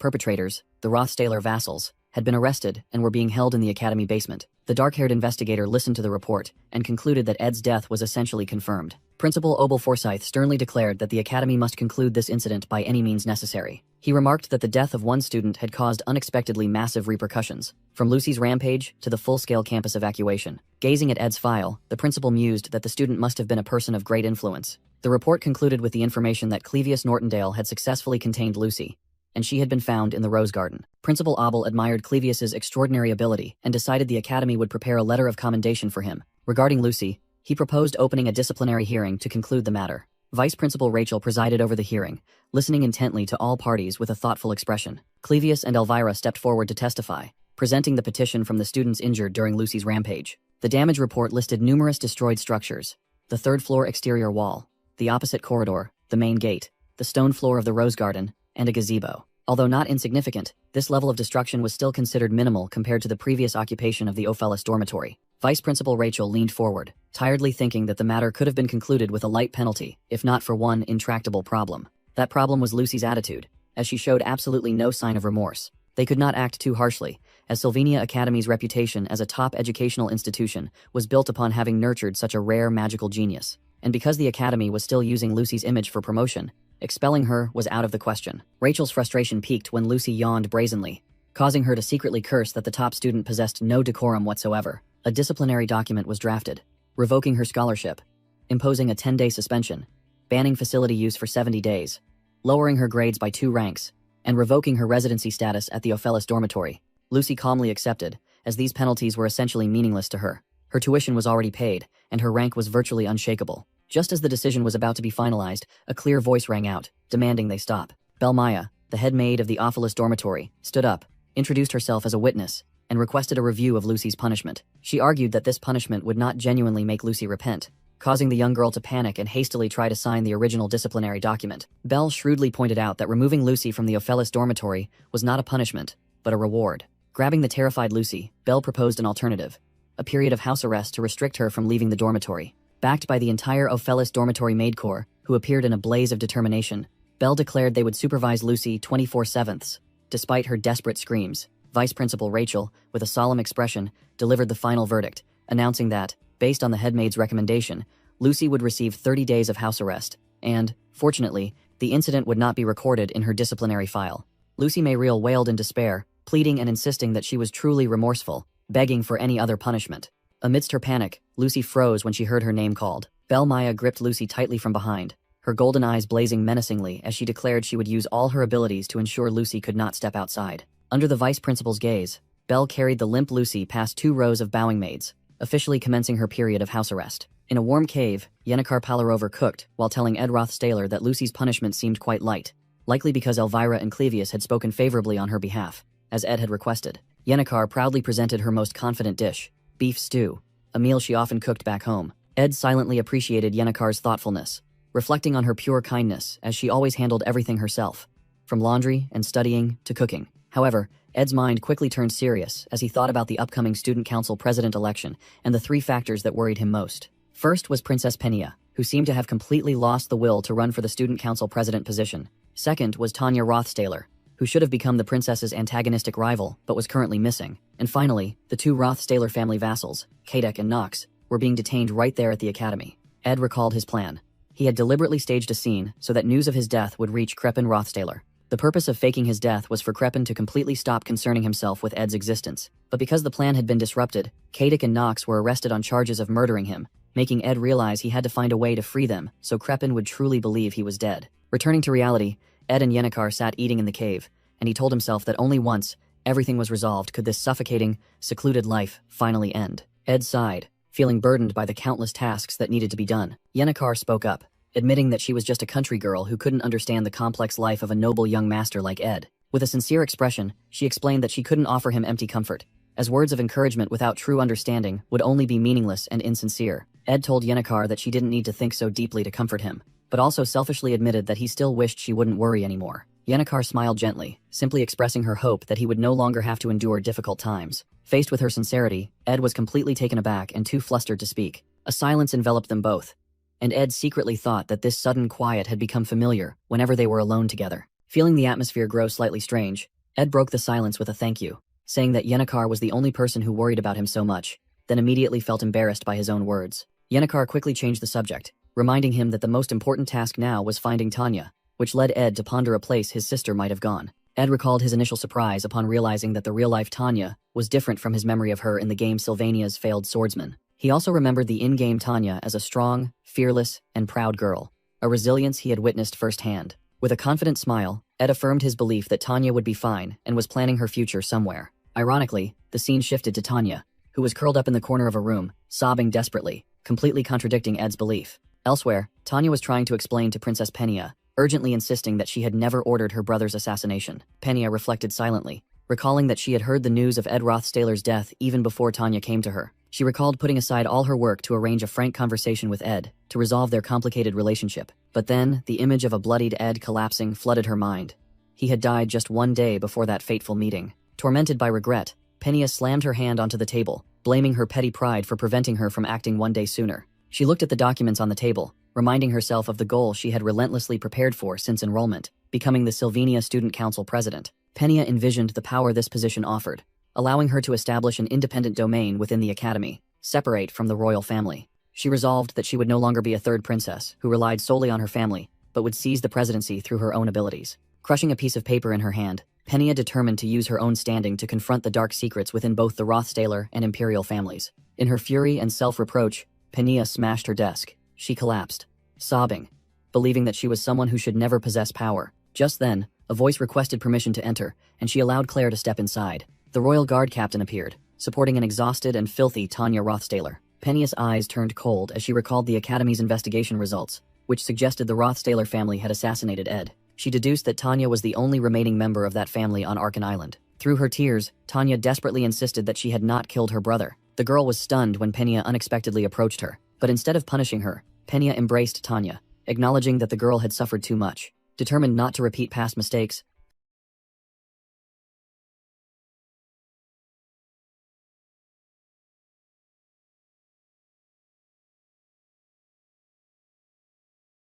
perpetrators, the Rothstaler vassals, had been arrested and were being held in the academy basement. The dark-haired investigator listened to the report and concluded that Ed's death was essentially confirmed. Principal Obel Forsyth sternly declared that the academy must conclude this incident by any means necessary. He remarked that the death of one student had caused unexpectedly massive repercussions, from Lucy's rampage to the full-scale campus evacuation. Gazing at Ed's file, the principal mused that the student must have been a person of great influence. The report concluded with the information that Clevius Nortondale had successfully contained Lucy, and she had been found in the Rose Garden. Principal Obel admired Clevius's extraordinary ability and decided the academy would prepare a letter of commendation for him. Regarding Lucy, he proposed opening a disciplinary hearing to conclude the matter. Vice Principal Rachel presided over the hearing, listening intently to all parties with a thoughtful expression. Clevius and Elvira stepped forward to testify, presenting the petition from the students injured during Lucy's rampage. The damage report listed numerous destroyed structures: the third-floor exterior wall, the opposite corridor, the main gate, the stone floor of the rose garden, and a gazebo. Although not insignificant, this level of destruction was still considered minimal compared to the previous occupation of the Ophelis dormitory. Vice Principal Rachel leaned forward, tiredly thinking that the matter could have been concluded with a light penalty, if not for one intractable problem. That problem was Lucy's attitude, as she showed absolutely no sign of remorse. They could not act too harshly, as Sylvania Academy's reputation as a top educational institution was built upon having nurtured such a rare magical genius. And because the Academy was still using Lucy's image for promotion, expelling her was out of the question. Rachel's frustration peaked when Lucy yawned brazenly, causing her to secretly curse that the top student possessed no decorum whatsoever. A disciplinary document was drafted, revoking her scholarship, imposing a 10-day suspension, banning facility use for 70 days, lowering her grades by 2 ranks, and revoking her residency status at the Ophelis dormitory. Lucy calmly accepted, as these penalties were essentially meaningless to her. Her tuition was already paid, and her rank was virtually unshakable. Just as the decision was about to be finalized, a clear voice rang out, demanding they stop. Belmaya, the head maid of the Ophelis dormitory, stood up, introduced herself as a witness, and requested a review of Lucy's punishment. She argued that this punishment would not genuinely make Lucy repent, causing the young girl to panic and hastily try to sign the original disciplinary document. Belle shrewdly pointed out that removing Lucy from the Ophelis dormitory was not a punishment, but a reward. Grabbing the terrified Lucy, Belle proposed an alternative: a period of house arrest to restrict her from leaving the dormitory. Backed by the entire Ophelis dormitory maid corps, who appeared in a blaze of determination, Belle declared they would supervise Lucy 24/7. Despite her desperate screams, Vice Principal Rachel, with a solemn expression, delivered the final verdict, announcing that, based on the headmaid's recommendation, Lucy would receive 30 days of house arrest, and, fortunately, the incident would not be recorded in her disciplinary file. Lucy Mayriel wailed in despair, pleading and insisting that she was truly remorseful, begging for any other punishment. Amidst her panic, Lucy froze when she heard her name called. Belmaya gripped Lucy tightly from behind, her golden eyes blazing menacingly as she declared she would use all her abilities to ensure Lucy could not step outside. Under the vice principal's gaze, Belle carried the limp Lucy past 2 rows of bowing maids, officially commencing her period of house arrest. In a warm cave, Yennecar Palarover cooked while telling Ed Rothstaler that Lucy's punishment seemed quite light, likely because Elvira and Clevius had spoken favorably on her behalf, as Ed had requested. Yennecar proudly presented her most confident dish: beef stew, a meal she often cooked back home. Ed silently appreciated Yennecar's thoughtfulness, reflecting on her pure kindness as she always handled everything herself, from laundry and studying to cooking. However, Ed's mind quickly turned serious as he thought about the upcoming Student Council president election and the 3 factors that worried him most. First was Princess Penia, who seemed to have completely lost the will to run for the Student Council president position. Second was Tanya Rothstaler, who should have become the princess's antagonistic rival but was currently missing. And finally, the 2 Rothstaler family vassals, Kadek and Nox, were being detained right there at the academy. Ed recalled his plan. He had deliberately staged a scene so that news of his death would reach Crepin Rothstaler. The purpose of faking his death was for Crepin to completely stop concerning himself with Ed's existence. But because the plan had been disrupted, Kadek and Nox were arrested on charges of murdering him, making Ed realize he had to find a way to free them so Crepin would truly believe he was dead. Returning to reality, Ed and Yennecar sat eating in the cave, and he told himself that only once everything was resolved could this suffocating, secluded life finally end. Ed sighed, feeling burdened by the countless tasks that needed to be done. Yennecar spoke up, admitting that she was just a country girl who couldn't understand the complex life of a noble young master like Ed. With a sincere expression, she explained that she couldn't offer him empty comfort, as words of encouragement without true understanding would only be meaningless and insincere. Ed told Yennecar that she didn't need to think so deeply to comfort him, but also selfishly admitted that he still wished she wouldn't worry anymore. Yennecar smiled gently, simply expressing her hope that he would no longer have to endure difficult times. Faced with her sincerity, Ed was completely taken aback and too flustered to speak. A silence enveloped them both, and Ed secretly thought that this sudden quiet had become familiar whenever they were alone together. Feeling the atmosphere grow slightly strange, Ed broke the silence with a thank you, saying that Yennecar was the only person who worried about him so much, then immediately felt embarrassed by his own words. Yennecar quickly changed the subject, reminding him that the most important task now was finding Tanya, which led Ed to ponder a place his sister might have gone. Ed recalled his initial surprise upon realizing that the real-life Tanya was different from his memory of her in the game Sylvania's Failed Swordsman. He also remembered the in-game Tanya as a strong, fearless, and proud girl, a resilience he had witnessed firsthand. With a confident smile, Ed affirmed his belief that Tanya would be fine and was planning her future somewhere. Ironically, the scene shifted to Tanya, who was curled up in the corner of a room, sobbing desperately, completely contradicting Ed's belief. Elsewhere, Tanya was trying to explain to Princess Penia, urgently insisting that she had never ordered her brother's assassination. Penia reflected silently, recalling that she had heard the news of Ed Rothsayler's death even before Tanya came to her. She recalled putting aside all her work to arrange a frank conversation with Ed to resolve their complicated relationship. But then, the image of a bloodied Ed collapsing flooded her mind. He had died just one day before that fateful meeting. Tormented by regret, Penia slammed her hand onto the table, blaming her petty pride for preventing her from acting one day sooner. She looked at the documents on the table, reminding herself of the goal she had relentlessly prepared for since enrollment, becoming the Sylvania Student Council president. Penia envisioned the power this position offered, allowing her to establish an independent domain within the academy, separate from the royal family. She resolved that she would no longer be a third princess who relied solely on her family, but would seize the presidency through her own abilities. Crushing a piece of paper in her hand, Penia determined to use her own standing to confront the dark secrets within both the Rothsayler and imperial families. In her fury and self-reproach, Penia smashed her desk. She collapsed, sobbing, believing that she was someone who should never possess power. Just then, a voice requested permission to enter, and she allowed Claire to step inside. The royal guard captain appeared, supporting an exhausted and filthy Tanya Rothsayler. Penia's eyes turned cold as she recalled the Academy's investigation results, which suggested the Rothsayler family had assassinated Ed. She deduced that Tanya was the only remaining member of that family on Arkan Island. Through her tears, Tanya desperately insisted that she had not killed her brother. The girl was stunned when Penia unexpectedly approached her, but instead of punishing her, Penia embraced Tanya, acknowledging that the girl had suffered too much. Determined not to repeat past mistakes,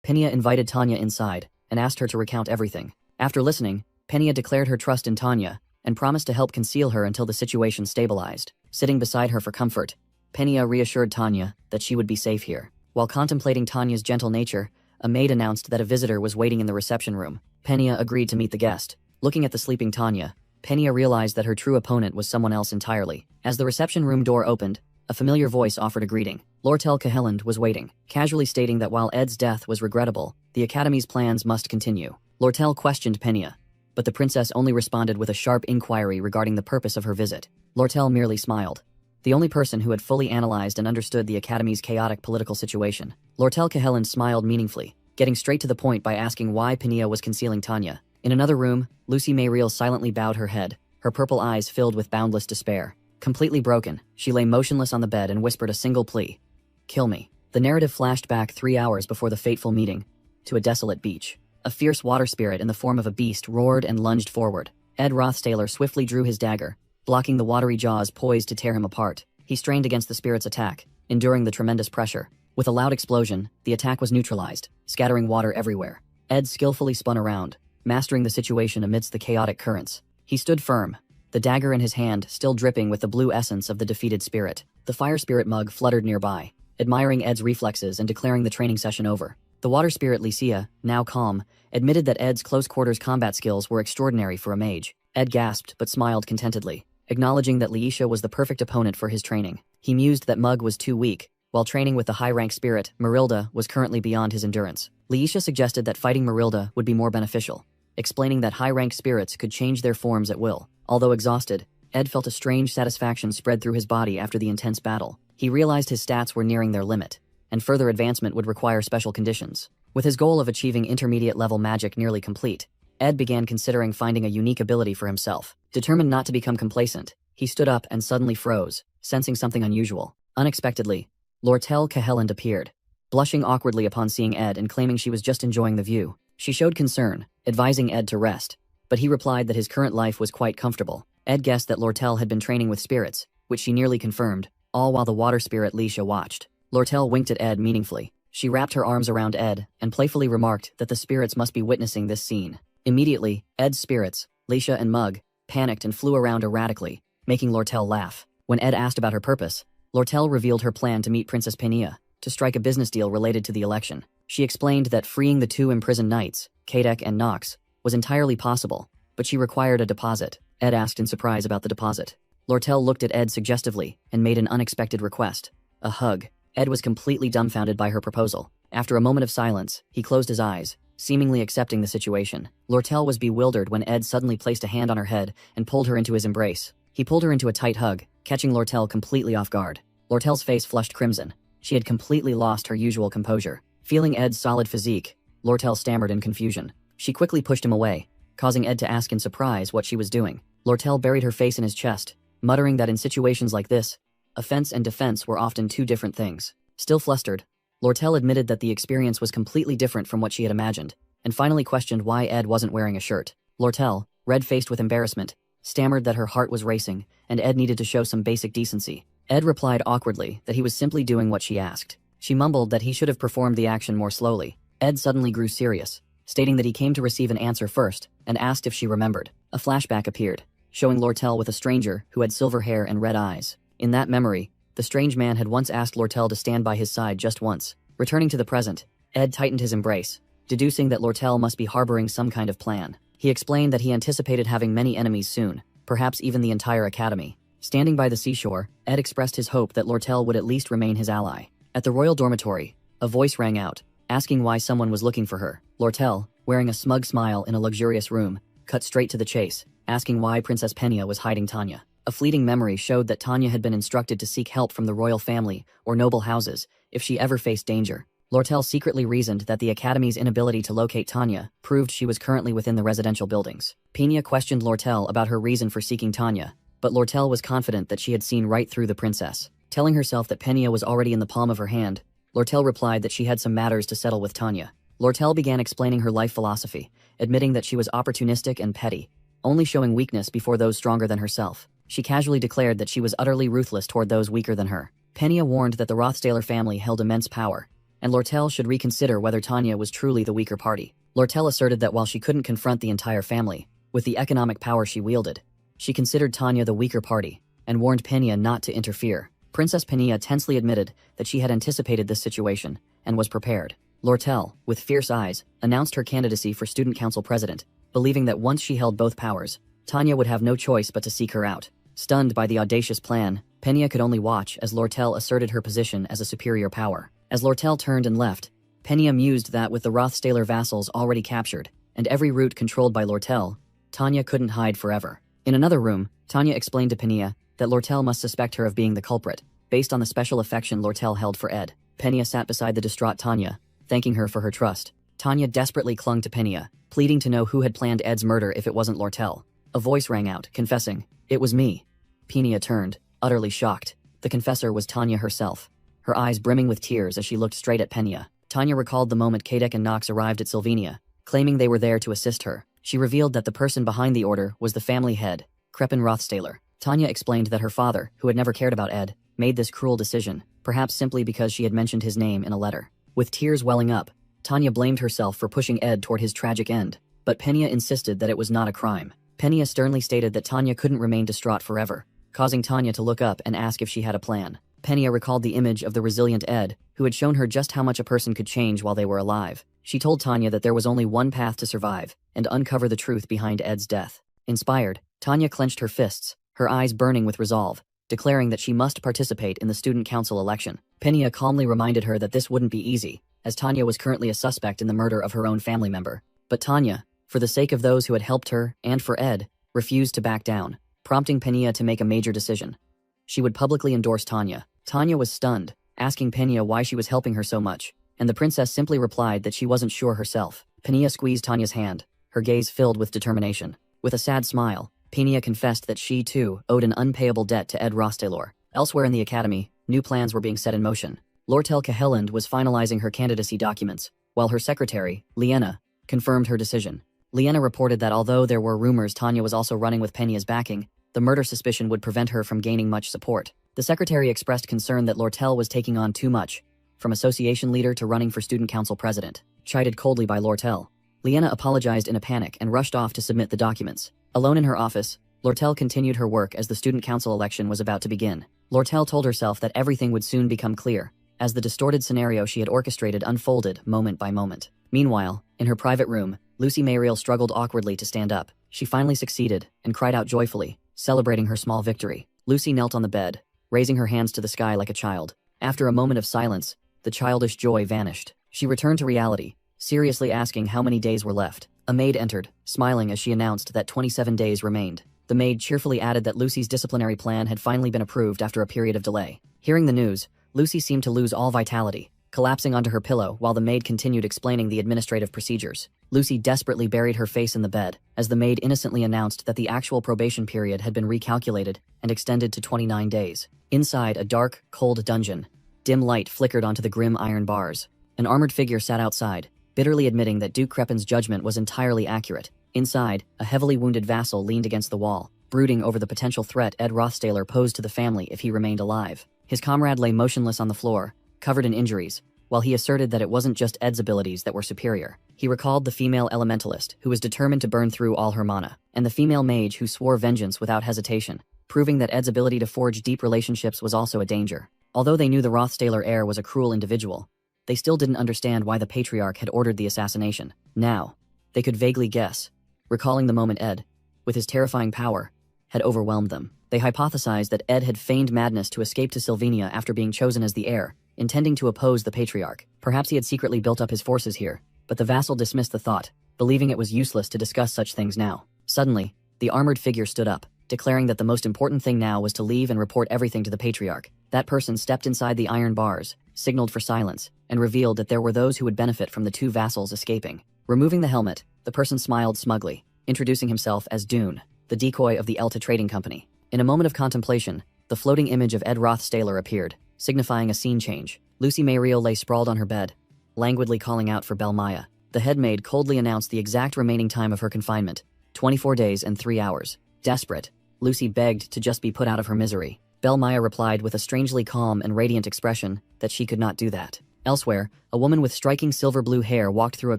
Penia invited Tanya inside and asked her to recount everything. After listening, Penia declared her trust in Tanya and promised to help conceal her until the situation stabilized. Sitting beside her for comfort, Penia reassured Tanya that she would be safe here. While contemplating Tanya's gentle nature, a maid announced that a visitor was waiting in the reception room. Penia agreed to meet the guest. Looking at the sleeping Tanya, Penia realized that her true opponent was someone else entirely. As the reception room door opened, a familiar voice offered a greeting. Lortel Cahelland was waiting, casually stating that while Ed's death was regrettable, the Academy's plans must continue. Lortel questioned Penia, but the princess only responded with a sharp inquiry regarding the purpose of her visit. Lortel merely smiled, the only person who had fully analyzed and understood the Academy's chaotic political situation. Lortel Cahelland smiled meaningfully, getting straight to the point by asking why Penia was concealing Tanya. In another room, Lucy Mayriel silently bowed her head, her purple eyes filled with boundless despair. Completely broken, she lay motionless on the bed and whispered a single plea. "Kill me." The narrative flashed back 3 hours before the fateful meeting, to a desolate beach. A fierce water spirit in the form of a beast roared and lunged forward. Ed Rothsayler swiftly drew his dagger, blocking the watery jaws poised to tear him apart. He strained against the spirit's attack, enduring the tremendous pressure. With a loud explosion, the attack was neutralized, scattering water everywhere. Ed skillfully spun around, mastering the situation amidst the chaotic currents. He stood firm, the dagger in his hand still dripping with the blue essence of the defeated spirit. The fire spirit mug fluttered nearby, admiring Ed's reflexes and declaring the training session over. The water spirit Lycia, now calm, admitted that Ed's close-quarters combat skills were extraordinary for a mage. Ed gasped but smiled contentedly, acknowledging that Lycia was the perfect opponent for his training. He mused that Mug was too weak. While training with the high-rank spirit, Marilda was currently beyond his endurance. Lycia suggested that fighting Marilda would be more beneficial, explaining that high-rank spirits could change their forms at will. Although exhausted, Ed felt a strange satisfaction spread through his body after the intense battle. He realized his stats were nearing their limit, and further advancement would require special conditions. With his goal of achieving intermediate-level magic nearly complete, Ed began considering finding a unique ability for himself. Determined not to become complacent, he stood up and suddenly froze, sensing something unusual. Unexpectedly, Lortel Cahelland appeared, blushing awkwardly upon seeing Ed and claiming she was just enjoying the view. She showed concern, advising Ed to rest, but he replied that his current life was quite comfortable. Ed guessed that Lortel had been training with spirits, which she nearly confirmed, all while the water spirit Lycia watched. Lortel winked at Ed meaningfully. She wrapped her arms around Ed and playfully remarked that the spirits must be witnessing this scene. Immediately, Ed's spirits, Lycia and Mug, panicked and flew around erratically, making Lortel laugh. When Ed asked about her purpose, Lortel revealed her plan to meet Princess Penia, to strike a business deal related to the election. She explained that freeing the 2 imprisoned knights, Kadek and Nox, was entirely possible, but she required a deposit. Ed asked in surprise about the deposit. Lortel looked at Ed suggestively and made an unexpected request: a hug. Ed was completely dumbfounded by her proposal. After a moment of silence, he closed his eyes, seemingly accepting the situation. Lortel was bewildered when Ed suddenly placed a hand on her head and pulled her into his embrace. He pulled her into a tight hug, catching Lortel completely off guard. Lortel's face flushed crimson. She had completely lost her usual composure. Feeling Ed's solid physique, Lortel stammered in confusion. She quickly pushed him away, causing Ed to ask in surprise what she was doing. Lortel buried her face in his chest, muttering that in situations like this, offense and defense were often two different things. Still flustered, Lortel admitted that the experience was completely different from what she had imagined, and finally questioned why Ed wasn't wearing a shirt. Lortel, red-faced with embarrassment, stammered that her heart was racing, and Ed needed to show some basic decency. Ed replied awkwardly that he was simply doing what she asked. She mumbled that he should have performed the action more slowly. Ed suddenly grew serious, stating that he came to receive an answer first, and asked if she remembered. A flashback appeared, showing Lortel with a stranger who had silver hair and red eyes. In that memory, the strange man had once asked Lortel to stand by his side just once. Returning to the present, Ed tightened his embrace, deducing that Lortel must be harboring some kind of plan. He explained that he anticipated having many enemies soon, perhaps even the entire academy. Standing by the seashore, Ed expressed his hope that Lortel would at least remain his ally. At the royal dormitory, a voice rang out, asking why someone was looking for her. Lortel, wearing a smug smile in a luxurious room, cut straight to the chase, asking why Princess Penia was hiding Tanya. A fleeting memory showed that Tanya had been instructed to seek help from the royal family or noble houses if she ever faced danger. Lortel secretly reasoned that the Academy's inability to locate Tanya proved she was currently within the residential buildings. Penia questioned Lortel about her reason for seeking Tanya, but Lortel was confident that she had seen right through the princess. Telling herself that Penia was already in the palm of her hand, Lortel replied that she had some matters to settle with Tanya. Lortel began explaining her life philosophy, admitting that she was opportunistic and petty, only showing weakness before those stronger than herself. She casually declared that she was utterly ruthless toward those weaker than her. Penia warned that the Rothstaler family held immense power, and Lortel should reconsider whether Tanya was truly the weaker party. Lortel asserted that while she couldn't confront the entire family, with the economic power she wielded, she considered Tanya the weaker party, and warned Penia not to interfere. Princess Penia tensely admitted that she had anticipated this situation, and was prepared. Lortel, with fierce eyes, announced her candidacy for Student Council President, believing that once she held both powers, Tanya would have no choice but to seek her out. Stunned by the audacious plan, Penia could only watch as Lortel asserted her position as a superior power. As Lortel turned and left, Penia mused that with the Rothstaler vassals already captured, and every route controlled by Lortel, Tanya couldn't hide forever. In another room, Tanya explained to Penia that Lortel must suspect her of being the culprit, based on the special affection Lortel held for Ed. Penia sat beside the distraught Tanya, thanking her for her trust. Tanya desperately clung to Penia, pleading to know who had planned Ed's murder if it wasn't Lortel. A voice rang out, confessing, "It was me." Penia turned, utterly shocked. The confessor was Tanya herself, her eyes brimming with tears as she looked straight at Penia. Tanya recalled the moment Kadek and Nox arrived at Sylvania, claiming they were there to assist her. She revealed that the person behind the order was the family head, Krepin Rothstaler. Tanya explained that her father, who had never cared about Ed, made this cruel decision, perhaps simply because she had mentioned his name in a letter. With tears welling up, Tanya blamed herself for pushing Ed toward his tragic end, but Penia insisted that it was not a crime. Penia sternly stated that Tanya couldn't remain distraught forever, causing Tanya to look up and ask if she had a plan. Penia recalled the image of the resilient Ed, who had shown her just how much a person could change while they were alive. She told Tanya that there was only one path to survive, and uncover the truth behind Ed's death. Inspired, Tanya clenched her fists, her eyes burning with resolve, declaring that she must participate in the student council election. Penia calmly reminded her that this wouldn't be easy, as Tanya was currently a suspect in the murder of her own family member. But Tanya, for the sake of those who had helped her, and for Ed, refused to back down, prompting Penia to make a major decision. She would publicly endorse Tanya. Tanya was stunned, asking Penia why she was helping her so much, and the princess simply replied that she wasn't sure herself. Penia squeezed Tanya's hand, her gaze filled with determination. With a sad smile, Penia confessed that she, too, owed an unpayable debt to Ed Rothstaler. Elsewhere in the academy, new plans were being set in motion. Lortel Cahelland was finalizing her candidacy documents, while her secretary, Liena, confirmed her decision. Liena reported that although there were rumors Tanya was also running with Penia's backing, the murder suspicion would prevent her from gaining much support. The secretary expressed concern that Lortel was taking on too much, from association leader to running for student council president. Chided coldly by Lortel, Liena apologized in a panic and rushed off to submit the documents. Alone in her office, Lortel continued her work as the student council election was about to begin. Lortel told herself that everything would soon become clear, as the distorted scenario she had orchestrated unfolded moment by moment. Meanwhile, in her private room, Lucy Mayriel struggled awkwardly to stand up. She finally succeeded, and cried out joyfully, celebrating her small victory. Lucy knelt on the bed, raising her hands to the sky like a child. After a moment of silence, the childish joy vanished. She returned to reality, seriously asking how many days were left. A maid entered, smiling as she announced that 27 days remained. The maid cheerfully added that Lucy's disciplinary plan had finally been approved after a period of delay. Hearing the news, Lucy seemed to lose all vitality, collapsing onto her pillow while the maid continued explaining the administrative procedures. Lucy desperately buried her face in the bed as the maid innocently announced that the actual probation period had been recalculated and extended to 29 days. Inside a dark, cold dungeon, dim light flickered onto the grim iron bars. An armored figure sat outside, bitterly admitting that Duke Crepin's judgment was entirely accurate. Inside, a heavily wounded vassal leaned against the wall, brooding over the potential threat Ed Rothstaler posed to the family if he remained alive. His comrade lay motionless on the floor, covered in injuries, while he asserted that it wasn't just Ed's abilities that were superior. He recalled the female elementalist who was determined to burn through all her mana, and the female mage who swore vengeance without hesitation, proving that Ed's ability to forge deep relationships was also a danger. Although they knew the Rothstaler heir was a cruel individual, they still didn't understand why the Patriarch had ordered the assassination. Now, they could vaguely guess, recalling the moment Ed, with his terrifying power, had overwhelmed them. They hypothesized that Ed had feigned madness to escape to Sylvania after being chosen as the heir, intending to oppose the Patriarch. Perhaps he had secretly built up his forces here, but the vassal dismissed the thought, believing it was useless to discuss such things now. Suddenly, the armored figure stood up, declaring that the most important thing now was to leave and report everything to the Patriarch. That person stepped inside the iron bars, signaled for silence, and revealed that there were those who would benefit from the two vassals escaping. Removing the helmet, the person smiled smugly, introducing himself as Dune, the decoy of the Elta Trading Company. In a moment of contemplation, the floating image of Ed Rothstaler appeared, signifying a scene change. Lucy Mayrio lay sprawled on her bed, languidly calling out for Belmaya. The head maid coldly announced the exact remaining time of her confinement, 24 days and 3 hours. Desperate, Lucy begged to just be put out of her misery. Belmaya replied with a strangely calm and radiant expression that she could not do that. Elsewhere, a woman with striking silver-blue hair walked through a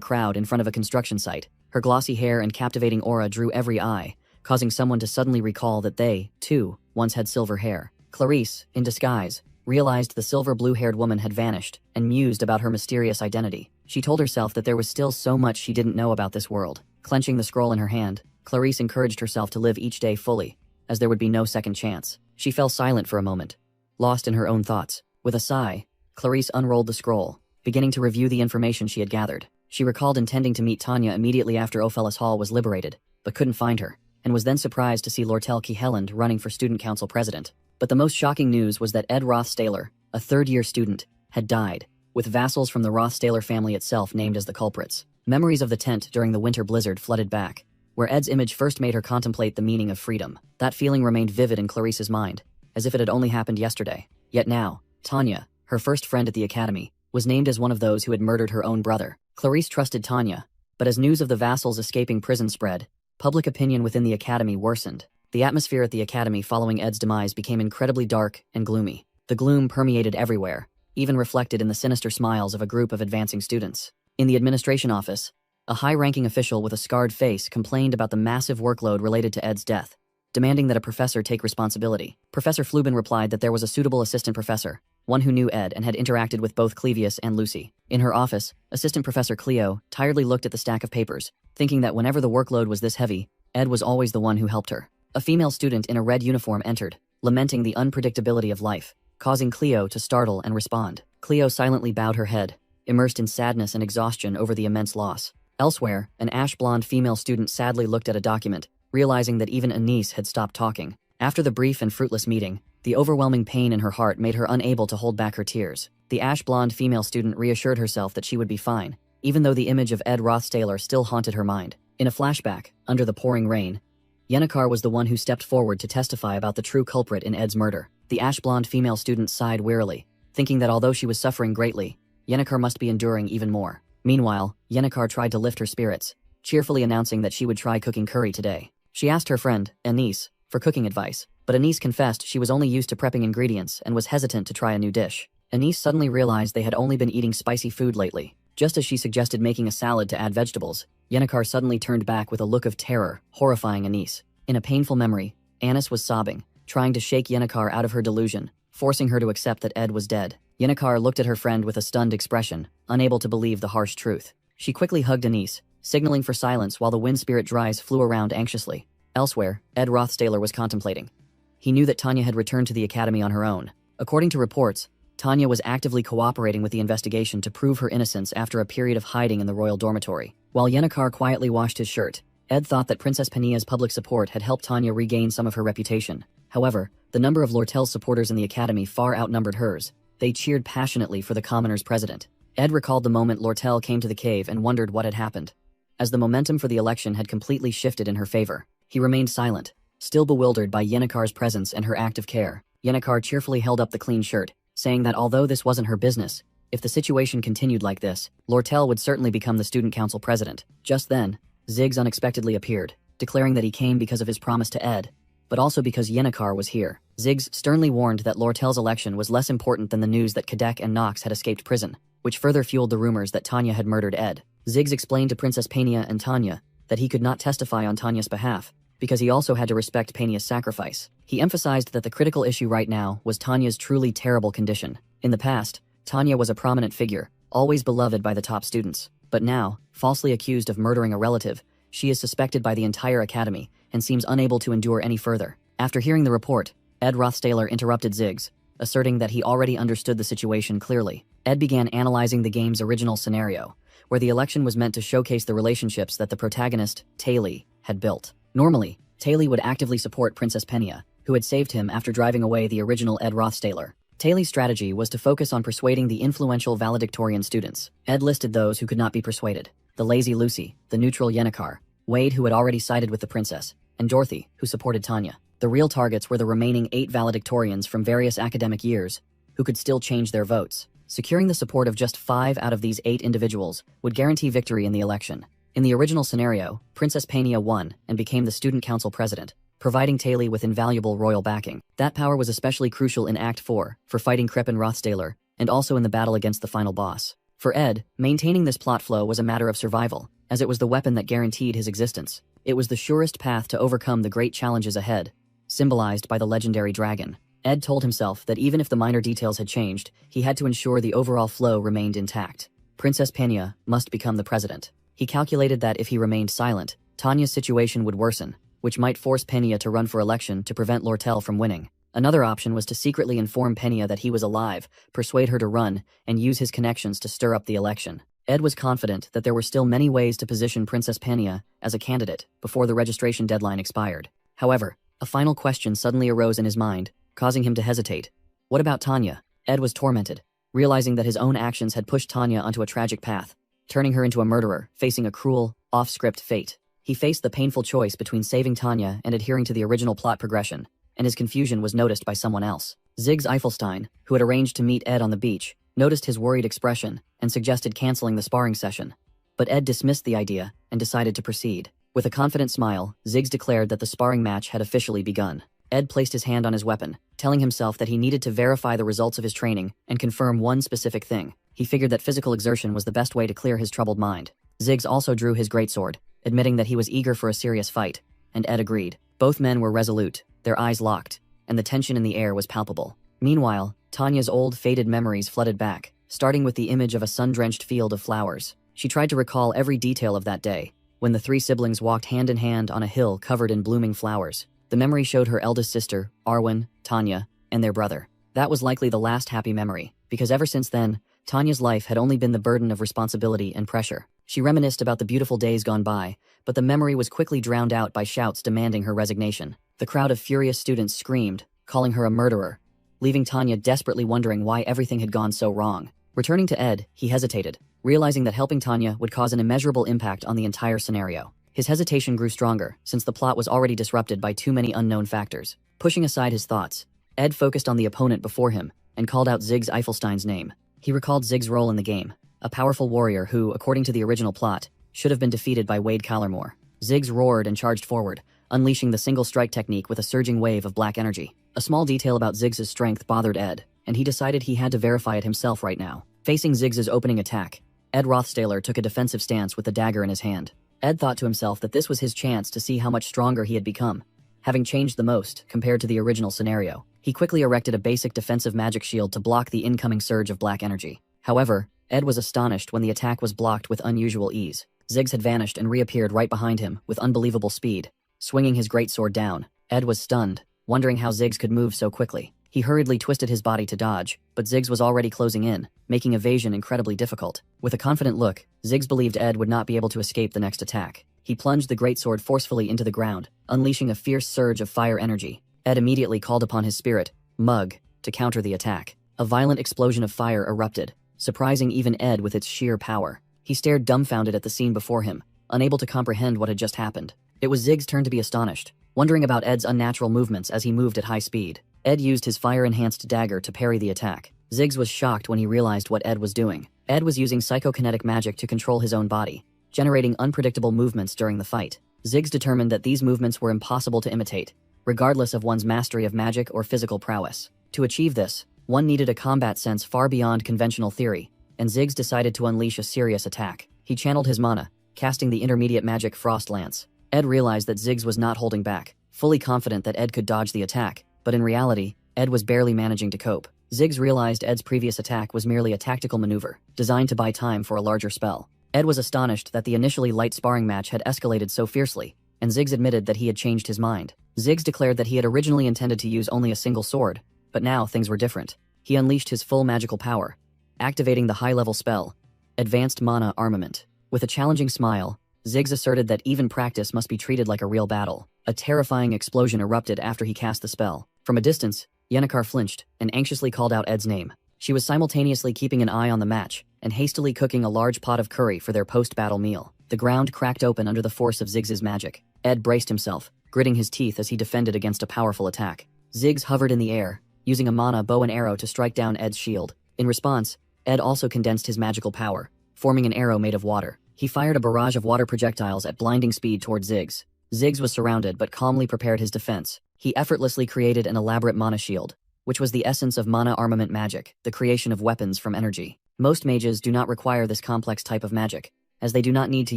crowd in front of a construction site. Her glossy hair and captivating aura drew every eye, causing someone to suddenly recall that they, too, once had silver hair. Clarice, in disguise, realized the silver blue-haired woman had vanished and mused about her mysterious identity. She told herself that there was still so much she didn't know about this world. Clenching the scroll in her hand, Clarice encouraged herself to live each day fully, as there would be no second chance. She fell silent for a moment, lost in her own thoughts. With a sigh, Clarice unrolled the scroll, beginning to review the information she had gathered. She recalled intending to meet Tanya immediately after Ophelis Hall was liberated, but couldn't find her, and was then surprised to see Lortel Kihelland running for Student Council president. But the most shocking news was that Ed Rothstaler, a third-year student, had died, with vassals from the Rothstaler family itself named as the culprits. Memories of the tent during the winter blizzard flooded back, where Ed's image first made her contemplate the meaning of freedom. That feeling remained vivid in Clarice's mind, as if it had only happened yesterday. Yet now, Tanya, her first friend at the academy, was named as one of those who had murdered her own brother. Clarice trusted Tanya, but as news of the vassals escaping prison spread, public opinion within the academy worsened. The atmosphere at the academy following Ed's demise became incredibly dark and gloomy. The gloom permeated everywhere, even reflected in the sinister smiles of a group of advancing students. In the administration office, a high-ranking official with a scarred face complained about the massive workload related to Ed's death, demanding that a professor take responsibility. Professor Flubin replied that there was a suitable assistant professor, one who knew Ed and had interacted with both Clevius and Lucy. In her office, Assistant Professor Cleo tiredly looked at the stack of papers, thinking that whenever the workload was this heavy, Ed was always the one who helped her. A female student in a red uniform entered, lamenting the unpredictability of life, causing Cleo to startle and respond. Cleo silently bowed her head, immersed in sadness and exhaustion over the immense loss. Elsewhere, an ash-blonde female student sadly looked at a document, realizing that even Anise had stopped talking. After the brief and fruitless meeting, the overwhelming pain in her heart made her unable to hold back her tears. The ash-blonde female student reassured herself that she would be fine, even though the image of Ed Rothstaler still haunted her mind. In a flashback, under the pouring rain, Yennecar was the one who stepped forward to testify about the true culprit in Ed's murder. The ash-blonde female student sighed wearily, thinking that although she was suffering greatly, Yennecar must be enduring even more. Meanwhile, Yennecar tried to lift her spirits, cheerfully announcing that she would try cooking curry today. She asked her friend, Anise, for cooking advice, but Anise confessed she was only used to prepping ingredients and was hesitant to try a new dish. Anise suddenly realized they had only been eating spicy food lately. Just as she suggested making a salad to add vegetables, Yennecar suddenly turned back with a look of terror, horrifying Anise. In a painful memory, Anise was sobbing, trying to shake Yennecar out of her delusion, forcing her to accept that Ed was dead. Yennecar looked at her friend with a stunned expression, unable to believe the harsh truth. She quickly hugged Anise, signaling for silence while the wind spirit dries flew around anxiously. Elsewhere, Ed Rothstaler was contemplating. He knew that Tanya had returned to the academy on her own. According to reports, Tanya was actively cooperating with the investigation to prove her innocence after a period of hiding in the royal dormitory. While Yennecar quietly washed his shirt, Ed thought that Princess Penia's public support had helped Tanya regain some of her reputation. However, the number of Lortel's supporters in the academy far outnumbered hers, They cheered passionately for the commoners' president. Ed recalled the moment Lortel came to the cave and wondered what had happened. As the momentum for the election had completely shifted in her favor, he remained silent, still bewildered by Yennekar's presence and her act of care. Yennecar cheerfully held up the clean shirt, saying that although this wasn't her business, if the situation continued like this, Lortel would certainly become the student council president. Just then, Ziggs unexpectedly appeared, declaring that he came because of his promise to Ed, but also because Yennecar was here. Ziggs sternly warned that Lortel's election was less important than the news that Kadek and Nox had escaped prison, which further fueled the rumors that Tanya had murdered Ed. Ziggs explained to Princess Pania and Tanya that he could not testify on Tanya's behalf, because he also had to respect Pania's sacrifice. He emphasized that the critical issue right now was Tanya's truly terrible condition. In the past, Tanya was a prominent figure, always beloved by the top students. But now, falsely accused of murdering a relative, she is suspected by the entire academy and seems unable to endure any further. After hearing the report, Ed Rothstaler interrupted Ziggs, asserting that he already understood the situation clearly. Ed began analyzing the game's original scenario, where the election was meant to showcase the relationships that the protagonist, Taylor, had built. Normally, Taylor would actively support Princess Penia, who had saved him after driving away the original Ed Rothstaler. Taylor's strategy was to focus on persuading the influential valedictorian students. Ed listed those who could not be persuaded: the lazy Lucy, the neutral Yennecar, Wade, who had already sided with the princess, and Dorothy, who supported Tanya. The real targets were the remaining 8 valedictorians from various academic years, who could still change their votes. Securing the support of just 5 out of these 8 individuals would guarantee victory in the election. In the original scenario, Princess Pania won and became the student council president, providing Taylor with invaluable royal backing. That power was especially crucial in Act 4 for fighting Kreppen Rothstaler, and also in the battle against the final boss. For Ed, maintaining this plot flow was a matter of survival, as it was the weapon that guaranteed his existence. It was the surest path to overcome the great challenges ahead, symbolized by the legendary dragon. Ed told himself that even if the minor details had changed, he had to ensure the overall flow remained intact. Princess Penia must become the president. He calculated that if he remained silent, Tanya's situation would worsen, which might force Penia to run for election to prevent Lortel from winning. Another option was to secretly inform Penia that he was alive, persuade her to run, and use his connections to stir up the election. Ed was confident that there were still many ways to position Princess Penia as a candidate before the registration deadline expired. However, a final question suddenly arose in his mind, causing him to hesitate. What about Tanya? Ed was tormented, realizing that his own actions had pushed Tanya onto a tragic path, turning her into a murderer, facing a cruel, off-script fate. He faced the painful choice between saving Tanya and adhering to the original plot progression, and his confusion was noticed by someone else. Ziggs Eifelstein, who had arranged to meet Ed on the beach, noticed his worried expression and suggested canceling the sparring session. But Ed dismissed the idea and decided to proceed. With a confident smile, Ziggs declared that the sparring match had officially begun. Ed placed his hand on his weapon, telling himself that he needed to verify the results of his training and confirm one specific thing. He figured that physical exertion was the best way to clear his troubled mind. Ziggs also drew his greatsword, admitting that he was eager for a serious fight, and Ed agreed. Both men were resolute, their eyes locked, and the tension in the air was palpable. Meanwhile, Tanya's old, faded memories flooded back, starting with the image of a sun-drenched field of flowers. She tried to recall every detail of that day, when the 3 siblings walked hand in hand on a hill covered in blooming flowers. The memory showed her eldest sister, Arwen, Tanya, and their brother. That was likely the last happy memory, because ever since then, Tanya's life had only been the burden of responsibility and pressure. She reminisced about the beautiful days gone by, but the memory was quickly drowned out by shouts demanding her resignation. The crowd of furious students screamed, calling her a murderer, leaving Tanya desperately wondering why everything had gone so wrong. Returning to Ed, he hesitated, realizing that helping Tanya would cause an immeasurable impact on the entire scenario. His hesitation grew stronger, since the plot was already disrupted by too many unknown factors. Pushing aside his thoughts, Ed focused on the opponent before him and called out Ziggs Eifelstein's name. He recalled Ziggs' role in the game, a powerful warrior who, according to the original plot, should have been defeated by Wade Callermore. Ziggs roared and charged forward, unleashing the single strike technique with a surging wave of black energy. A small detail about Ziggs' strength bothered Ed, and he decided he had to verify it himself right now. Facing Ziggs' opening attack, Ed Rothstaler took a defensive stance with the dagger in his hand. Ed thought to himself that this was his chance to see how much stronger he had become, having changed the most compared to the original scenario. He quickly erected a basic defensive magic shield to block the incoming surge of black energy. However, Ed was astonished when the attack was blocked with unusual ease. Ziggs had vanished and reappeared right behind him with unbelievable speed. Swinging his greatsword down, Ed was stunned, wondering how Ziggs could move so quickly. He hurriedly twisted his body to dodge, but Ziggs was already closing in, making evasion incredibly difficult. With a confident look, Ziggs believed Ed would not be able to escape the next attack. He plunged the greatsword forcefully into the ground, unleashing a fierce surge of fire energy. Ed immediately called upon his spirit, Mug, to counter the attack. A violent explosion of fire erupted, surprising even Ed with its sheer power. He stared dumbfounded at the scene before him, unable to comprehend what had just happened. It was Zig's turn to be astonished, wondering about Ed's unnatural movements as he moved at high speed. Ed used his fire-enhanced dagger to parry the attack. Ziggs was shocked when he realized what Ed was doing. Ed was using psychokinetic magic to control his own body, generating unpredictable movements during the fight. Ziggs determined that these movements were impossible to imitate, regardless of one's mastery of magic or physical prowess. To achieve this, one needed a combat sense far beyond conventional theory, and Ziggs decided to unleash a serious attack. He channeled his mana, casting the intermediate magic Frost Lance. Ed realized that Ziggs was not holding back, fully confident that Ed could dodge the attack, but in reality, Ed was barely managing to cope. Ziggs realized Ed's previous attack was merely a tactical maneuver, designed to buy time for a larger spell. Ed was astonished that the initially light sparring match had escalated so fiercely, and Ziggs admitted that he had changed his mind. Ziggs declared that he had originally intended to use only a single sword, but now things were different. He unleashed his full magical power, activating the high-level spell, Advanced Mana Armament. With a challenging smile, Ziggs asserted that even practice must be treated like a real battle. A terrifying explosion erupted after he cast the spell. From a distance, Yennecar flinched and anxiously called out Ed's name. She was simultaneously keeping an eye on the match and hastily cooking a large pot of curry for their post-battle meal. The ground cracked open under the force of Ziggs's magic. Ed braced himself, gritting his teeth as he defended against a powerful attack. Ziggs hovered in the air, using a mana bow and arrow to strike down Ed's shield. In response, Ed also condensed his magical power, forming an arrow made of water. He fired a barrage of water projectiles at blinding speed toward Ziggs. Ziggs was surrounded but calmly prepared his defense. He effortlessly created an elaborate mana shield, which was the essence of mana armament magic, the creation of weapons from energy. Most mages do not require this complex type of magic, as they do not need to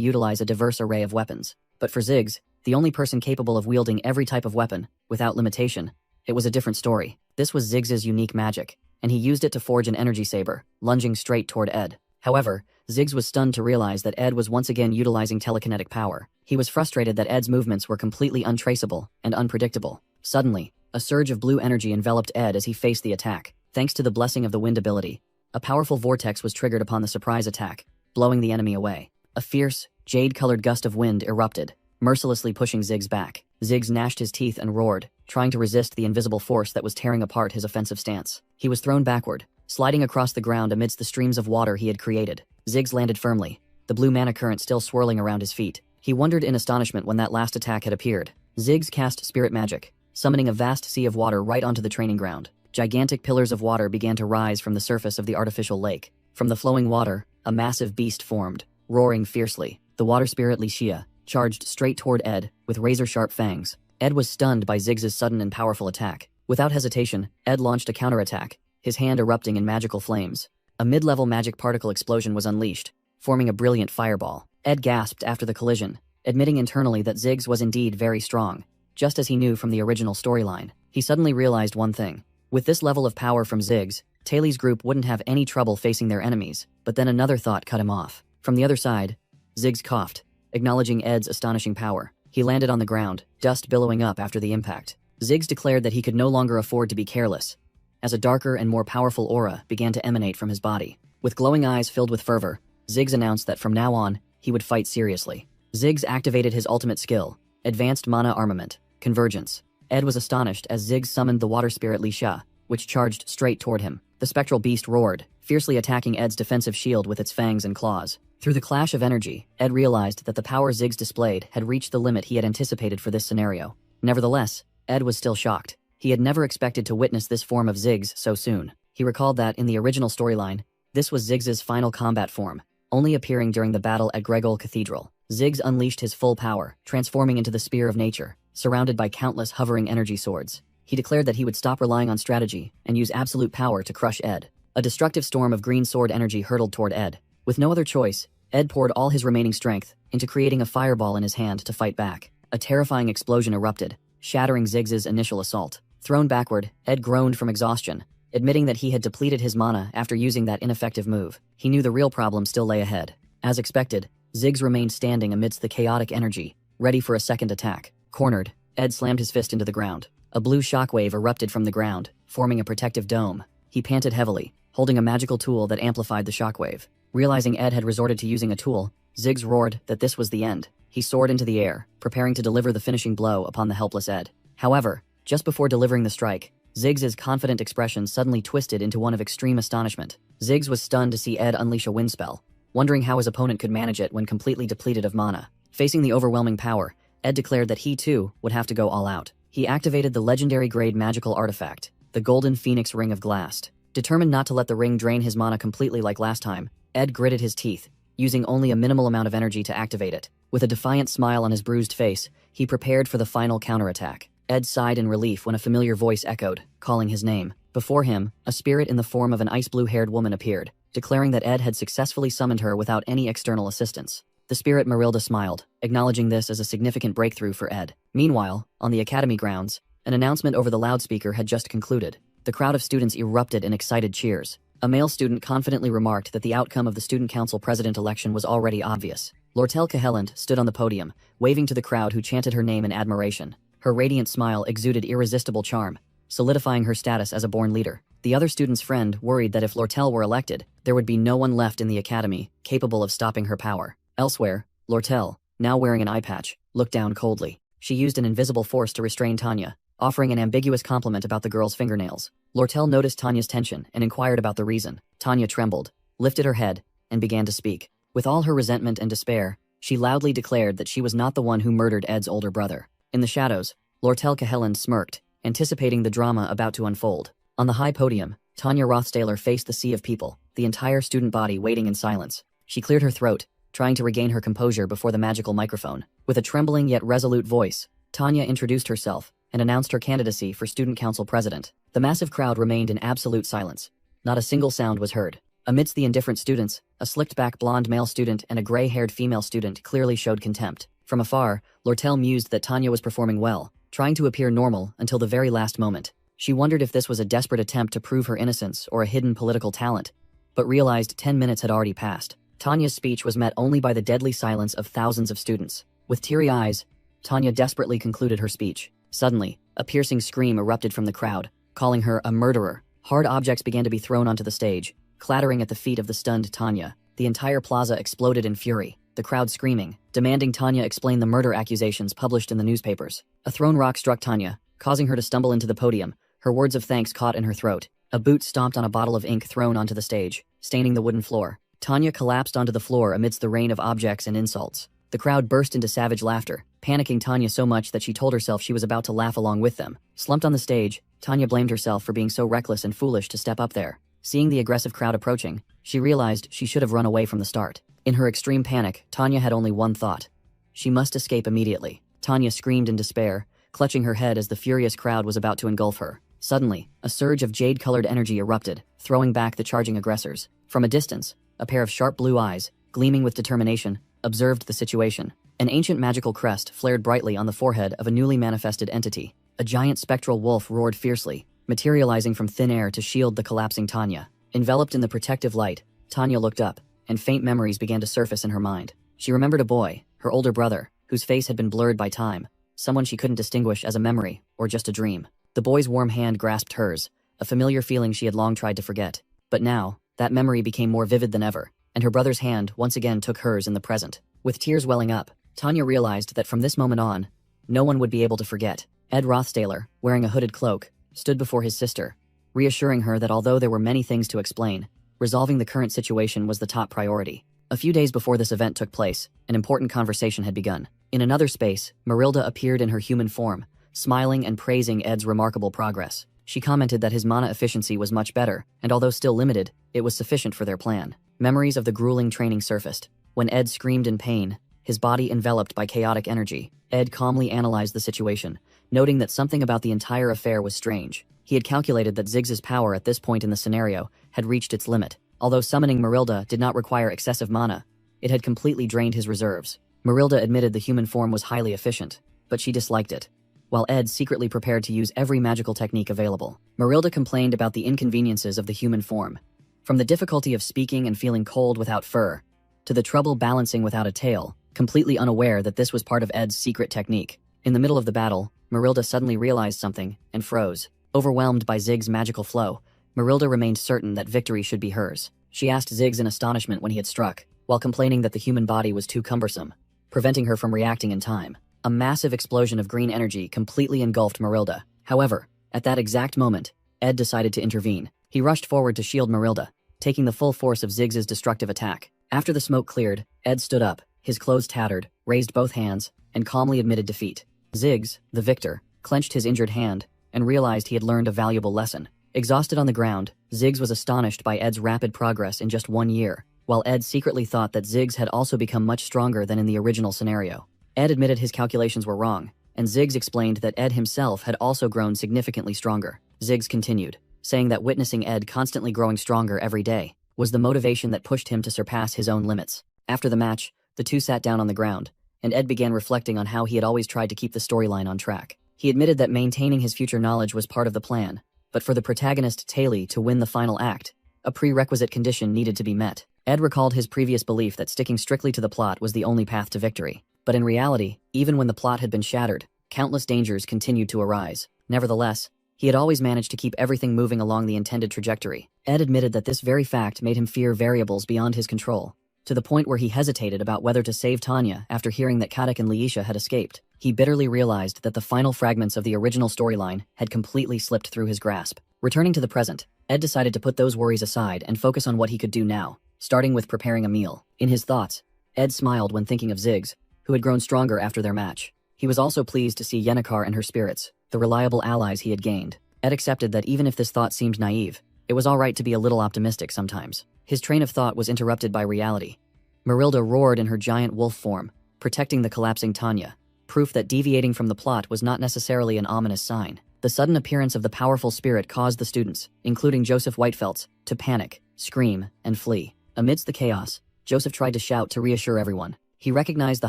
utilize a diverse array of weapons. But for Ziggs, the only person capable of wielding every type of weapon, without limitation, it was a different story. This was Ziggs's unique magic, and he used it to forge an energy saber, lunging straight toward Ed. However, Ziggs was stunned to realize that Ed was once again utilizing telekinetic power. He was frustrated that Ed's movements were completely untraceable and unpredictable. Suddenly, a surge of blue energy enveloped Ed as he faced the attack. Thanks to the blessing of the wind ability, a powerful vortex was triggered upon the surprise attack, blowing the enemy away. A fierce, jade-colored gust of wind erupted, mercilessly pushing Ziggs back. Ziggs gnashed his teeth and roared, trying to resist the invisible force that was tearing apart his offensive stance. He was thrown backward, sliding across the ground amidst the streams of water he had created. Ziggs landed firmly, the blue mana current still swirling around his feet. He wondered in astonishment when that last attack had appeared. Ziggs cast Spirit Magic, summoning a vast sea of water right onto the training ground. Gigantic pillars of water began to rise from the surface of the artificial lake. From the flowing water, a massive beast formed, roaring fiercely. The water spirit Licia charged straight toward Ed with razor-sharp fangs. Ed was stunned by Ziggs's sudden and powerful attack. Without hesitation, Ed launched a counterattack, his hand erupting in magical flames. A mid-level magic particle explosion was unleashed, forming a brilliant fireball. Ed gasped after the collision, admitting internally that Ziggs was indeed very strong, just as he knew from the original storyline. He suddenly realized one thing. With this level of power from Ziggs, Taylor's group wouldn't have any trouble facing their enemies, but then another thought cut him off. From the other side, Ziggs coughed, acknowledging Ed's astonishing power. He landed on the ground, dust billowing up after the impact. Ziggs declared that he could no longer afford to be careless, as a darker and more powerful aura began to emanate from his body. With glowing eyes filled with fervor, Ziggs announced that from now on, he would fight seriously. Ziggs activated his ultimate skill, Advanced Mana Armament, Convergence. Ed was astonished as Ziggs summoned the water spirit Licia, which charged straight toward him. The spectral beast roared, fiercely attacking Ed's defensive shield with its fangs and claws. Through the clash of energy, Ed realized that the power Ziggs displayed had reached the limit he had anticipated for this scenario. Nevertheless, Ed was still shocked. He had never expected to witness this form of Ziggs so soon. He recalled that, in the original storyline, this was Ziggs's final combat form, only appearing during the battle at Gregol Cathedral. Ziggs unleashed his full power, transforming into the Spear of Nature, surrounded by countless hovering energy swords. He declared that he would stop relying on strategy and use absolute power to crush Ed. A destructive storm of green sword energy hurtled toward Ed. With no other choice, Ed poured all his remaining strength into creating a fireball in his hand to fight back. A terrifying explosion erupted, shattering Ziggs's initial assault. Thrown backward, Ed groaned from exhaustion, admitting that he had depleted his mana after using that ineffective move. He knew the real problem still lay ahead. As expected, Ziggs remained standing amidst the chaotic energy, ready for a second attack. Cornered, Ed slammed his fist into the ground. A blue shockwave erupted from the ground, forming a protective dome. He panted heavily, holding a magical tool that amplified the shockwave. Realizing Ed had resorted to using a tool, Ziggs roared that this was the end. He soared into the air, preparing to deliver the finishing blow upon the helpless Ed. However, just before delivering the strike, Ziggs' confident expression suddenly twisted into one of extreme astonishment. Ziggs was stunned to see Ed unleash a wind spell, wondering how his opponent could manage it when completely depleted of mana. Facing the overwhelming power, Ed declared that he too would have to go all out. He activated the legendary grade magical artifact, the Golden Phoenix Ring of Glass. Determined not to let the ring drain his mana completely like last time, Ed gritted his teeth, using only a minimal amount of energy to activate it. With a defiant smile on his bruised face, he prepared for the final counterattack. Ed sighed in relief when a familiar voice echoed, calling his name. Before him, a spirit in the form of an ice blue-haired woman appeared, declaring that Ed had successfully summoned her without any external assistance. The spirit Marilda smiled, acknowledging this as a significant breakthrough for Ed. Meanwhile, on the academy grounds, an announcement over the loudspeaker had just concluded. The crowd of students erupted in excited cheers. A male student confidently remarked that the outcome of the student council president election was already obvious. Lortel Cahelland stood on the podium, waving to the crowd who chanted her name in admiration. Her radiant smile exuded irresistible charm, solidifying her status as a born leader. The other student's friend worried that if Lortel were elected, there would be no one left in the academy capable of stopping her power. Elsewhere, Lortel, now wearing an eye patch, looked down coldly. She used an invisible force to restrain Tanya, offering an ambiguous compliment about the girl's fingernails. Lortel noticed Tanya's tension and inquired about the reason. Tanya trembled, lifted her head, and began to speak. With all her resentment and despair, she loudly declared that she was not the one who murdered Ed's older brother. In the shadows, Lortel Cahelland smirked, anticipating the drama about to unfold. On the high podium, Tanya Rothstaler faced the sea of people, the entire student body waiting in silence. She cleared her throat, trying to regain her composure before the magical microphone. With a trembling yet resolute voice, Tanya introduced herself and announced her candidacy for student council president. The massive crowd remained in absolute silence. Not a single sound was heard. Amidst the indifferent students, a slicked-back blonde male student and a gray-haired female student clearly showed contempt. From afar, Lortel mused that Tanya was performing well, trying to appear normal until the very last moment. She wondered if this was a desperate attempt to prove her innocence or a hidden political talent, but realized 10 minutes had already passed. Tanya's speech was met only by the deadly silence of thousands of students. With teary eyes, Tanya desperately concluded her speech. Suddenly, a piercing scream erupted from the crowd, calling her a murderer. Hard objects began to be thrown onto the stage, clattering at the feet of the stunned Tanya. The entire plaza exploded in fury, the crowd screaming, demanding Tanya explain the murder accusations published in the newspapers. A thrown rock struck Tanya, causing her to stumble into the podium, her words of thanks caught in her throat. A boot stomped on a bottle of ink thrown onto the stage, staining the wooden floor. Tanya collapsed onto the floor amidst the rain of objects and insults. The crowd burst into savage laughter, panicking Tanya so much that she told herself she was about to laugh along with them. Slumped on the stage, Tanya blamed herself for being so reckless and foolish to step up there. Seeing the aggressive crowd approaching, she realized she should have run away from the start. In her extreme panic, Tanya had only one thought. She must escape immediately. Tanya screamed in despair, clutching her head as the furious crowd was about to engulf her. Suddenly, a surge of jade-colored energy erupted, throwing back the charging aggressors. From a distance, a pair of sharp blue eyes, gleaming with determination, observed the situation. An ancient magical crest flared brightly on the forehead of a newly manifested entity. A giant spectral wolf roared fiercely, materializing from thin air to shield the collapsing Tanya. Enveloped in the protective light, Tanya looked up, and faint memories began to surface in her mind. She remembered a boy, her older brother, whose face had been blurred by time, someone she couldn't distinguish as a memory or just a dream. The boy's warm hand grasped hers, a familiar feeling she had long tried to forget. But now, that memory became more vivid than ever, and her brother's hand once again took hers in the present. With tears welling up, Tanya realized that from this moment on, no one would be able to forget. Ed Rothstaler, wearing a hooded cloak, stood before his sister, reassuring her that although there were many things to explain, resolving the current situation was the top priority. A few days before this event took place, an important conversation had begun. In another space, Marilda appeared in her human form, smiling and praising Ed's remarkable progress. She commented that his mana efficiency was much better, and although still limited, it was sufficient for their plan. Memories of the grueling training surfaced. When Ed screamed in pain, his body enveloped by chaotic energy, Ed calmly analyzed the situation, noting that something about the entire affair was strange. He had calculated that Ziggs's power at this point in the scenario had reached its limit. Although summoning Marilda did not require excessive mana, it had completely drained his reserves. Marilda admitted the human form was highly efficient, but she disliked it. While Ed secretly prepared to use every magical technique available, Marilda complained about the inconveniences of the human form. From the difficulty of speaking and feeling cold without fur, to the trouble balancing without a tail, completely unaware that this was part of Ed's secret technique. In the middle of the battle, Marilda suddenly realized something and froze. Overwhelmed by Ziggs' magical flow, Marilda remained certain that victory should be hers. She asked Ziggs in astonishment when he had struck, while complaining that the human body was too cumbersome, preventing her from reacting in time. A massive explosion of green energy completely engulfed Marilda. However, At that exact moment, Ed decided to intervene. He rushed forward to shield Marilda, taking the full force of Ziggs's destructive attack. After the smoke cleared, Ed stood up, his clothes tattered, raised both hands, and calmly admitted defeat. Ziggs, the victor, clenched his injured hand and realized he had learned a valuable lesson. Exhausted on the ground, Ziggs was astonished by Ed's rapid progress in just 1 year, while Ed secretly thought that Ziggs had also become much stronger than in the original scenario. Ed admitted his calculations were wrong, and Ziggs explained that Ed himself had also grown significantly stronger. Ziggs continued, saying that witnessing Ed constantly growing stronger every day was the motivation that pushed him to surpass his own limits. After the match, the two sat down on the ground, and Ed began reflecting on how he had always tried to keep the storyline on track. He admitted that maintaining his future knowledge was part of the plan, but for the protagonist Taylor to win the final act, a prerequisite condition needed to be met. Ed recalled his previous belief that sticking strictly to the plot was the only path to victory. But in reality, even when the plot had been shattered, countless dangers continued to arise. Nevertheless, he had always managed to keep everything moving along the intended trajectory. Ed admitted that this very fact made him fear variables beyond his control, to the point where he hesitated about whether to save Tanya after hearing that Kadak and Leisha had escaped. He bitterly realized that the final fragments of the original storyline had completely slipped through his grasp. Returning to the present, Ed decided to put those worries aside and focus on what he could do now, starting with preparing a meal. In his thoughts, Ed smiled when thinking of Ziggs, who had grown stronger after their match. He was also pleased to see Yennecar and her spirits, the reliable allies he had gained. Ed accepted that even if this thought seemed naive, it was alright to be a little optimistic sometimes. His train of thought was interrupted by reality. Marilda roared in her giant wolf form, protecting the collapsing Tanya, proof that deviating from the plot was not necessarily an ominous sign. The sudden appearance of the powerful spirit caused the students, including Joseph Whitefelts, to panic, scream, and flee. Amidst the chaos, Joseph tried to shout to reassure everyone. He recognized the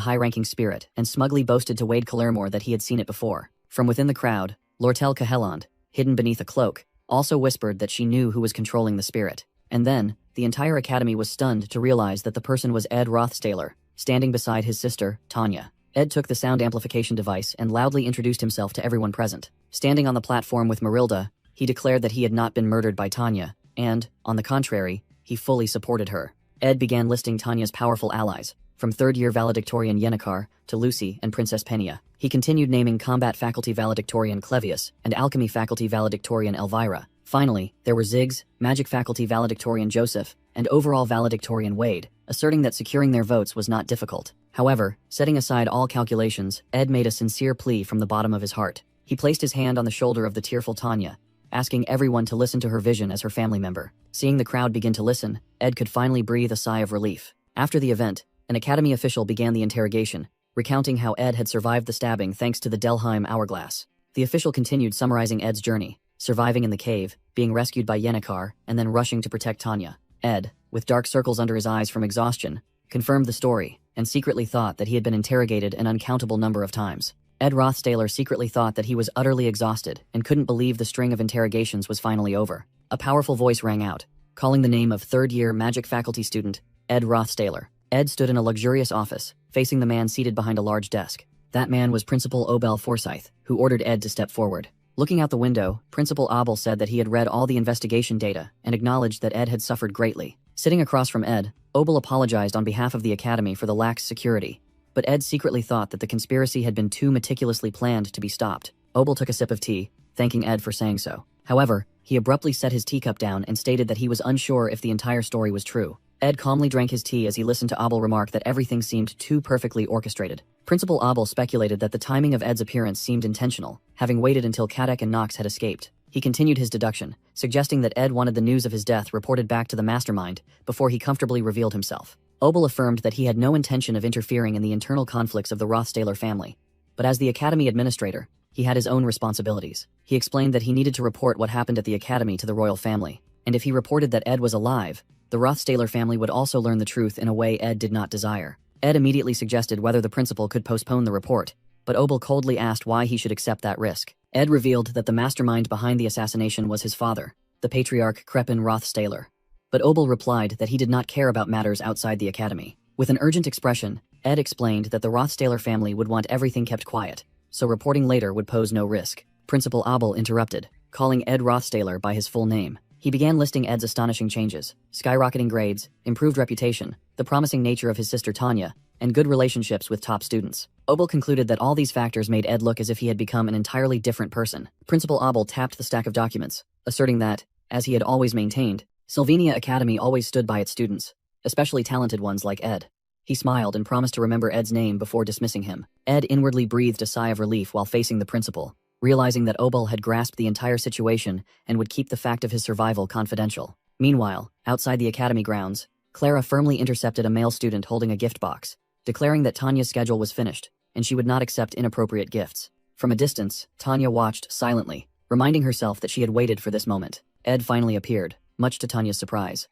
high-ranking spirit and smugly boasted to Wade Calermore that he had seen it before. From within the crowd, Lortel Cahelond, hidden beneath a cloak, also whispered that she knew who was controlling the spirit. And then, the entire academy was stunned to realize that the person was Ed Rothstaler, standing beside his sister, Tanya. Ed took the sound amplification device and loudly introduced himself to everyone present. Standing on the platform with Marilda, he declared that he had not been murdered by Tanya, and, on the contrary, he fully supported her. Ed began listing Tanya's powerful allies, from third-year valedictorian Yennecar to Lucy and Princess Penia. He continued naming combat faculty valedictorian Clevius and alchemy faculty valedictorian Elvira. Finally, there were Ziggs, magic faculty valedictorian Joseph, and overall valedictorian Wade, asserting that securing their votes was not difficult. However, setting aside all calculations, Ed made a sincere plea from the bottom of his heart. He placed his hand on the shoulder of the tearful Tanya, asking everyone to listen to her vision as her family member. Seeing the crowd begin to listen, Ed could finally breathe a sigh of relief. After the event, an academy official began the interrogation, recounting how Ed had survived the stabbing thanks to the Delheim hourglass. The official continued summarizing Ed's journey, surviving in the cave, being rescued by Yennecar, and then rushing to protect Tanya. Ed, with dark circles under his eyes from exhaustion, confirmed the story, and secretly thought that he had been interrogated an uncountable number of times. Ed Rothstaler secretly thought that he was utterly exhausted and couldn't believe the string of interrogations was finally over. A powerful voice rang out, calling the name of third-year magic faculty student, Ed Rothstaler. Ed stood in a luxurious office, facing the man seated behind a large desk. That man was Principal Obel Forsyth, who ordered Ed to step forward. Looking out the window, Principal Abel said that he had read all the investigation data and acknowledged that Ed had suffered greatly. Sitting across from Ed, Obel apologized on behalf of the academy for the lax security, but Ed secretly thought that the conspiracy had been too meticulously planned to be stopped. Obel took a sip of tea, thanking Ed for saying so. However, he abruptly set his teacup down and stated that he was unsure if the entire story was true. Ed calmly drank his tea as he listened to Abel remark that everything seemed too perfectly orchestrated. Principal Abel speculated that the timing of Ed's appearance seemed intentional, having waited until Kadak and Nox had escaped. He continued his deduction, suggesting that Ed wanted the news of his death reported back to the mastermind before he comfortably revealed himself. Obel affirmed that he had no intention of interfering in the internal conflicts of the Rothstaler family, but as the academy administrator, he had his own responsibilities. He explained that he needed to report what happened at the academy to the royal family, and if he reported that Ed was alive, the Rothstaler family would also learn the truth in a way Ed did not desire. Ed immediately suggested whether the principal could postpone the report, but Obel coldly asked why he should accept that risk. Ed revealed that the mastermind behind the assassination was his father, the patriarch Crepin Rothstaler. But Obel replied that he did not care about matters outside the academy. With an urgent expression, Ed explained that the Rothstaler family would want everything kept quiet, so reporting later would pose no risk. Principal Abel interrupted, calling Ed Rothstaler by his full name. He began listing Ed's astonishing changes: skyrocketing grades, improved reputation, the promising nature of his sister Tanya, and good relationships with top students. Obel concluded that all these factors made Ed look as if he had become an entirely different person. Principal Obel tapped the stack of documents, asserting that, as he had always maintained, Sylvania Academy always stood by its students, especially talented ones like Ed. He smiled and promised to remember Ed's name before dismissing him. Ed inwardly breathed a sigh of relief while facing the principal, realizing that Obel had grasped the entire situation and would keep the fact of his survival confidential. Meanwhile, outside the academy grounds, Clara firmly intercepted a male student holding a gift box, declaring that Tanya's schedule was finished, and she would not accept inappropriate gifts. From a distance, Tanya watched silently, reminding herself that she had waited for this moment. Ed finally appeared, much to Tanya's surprise.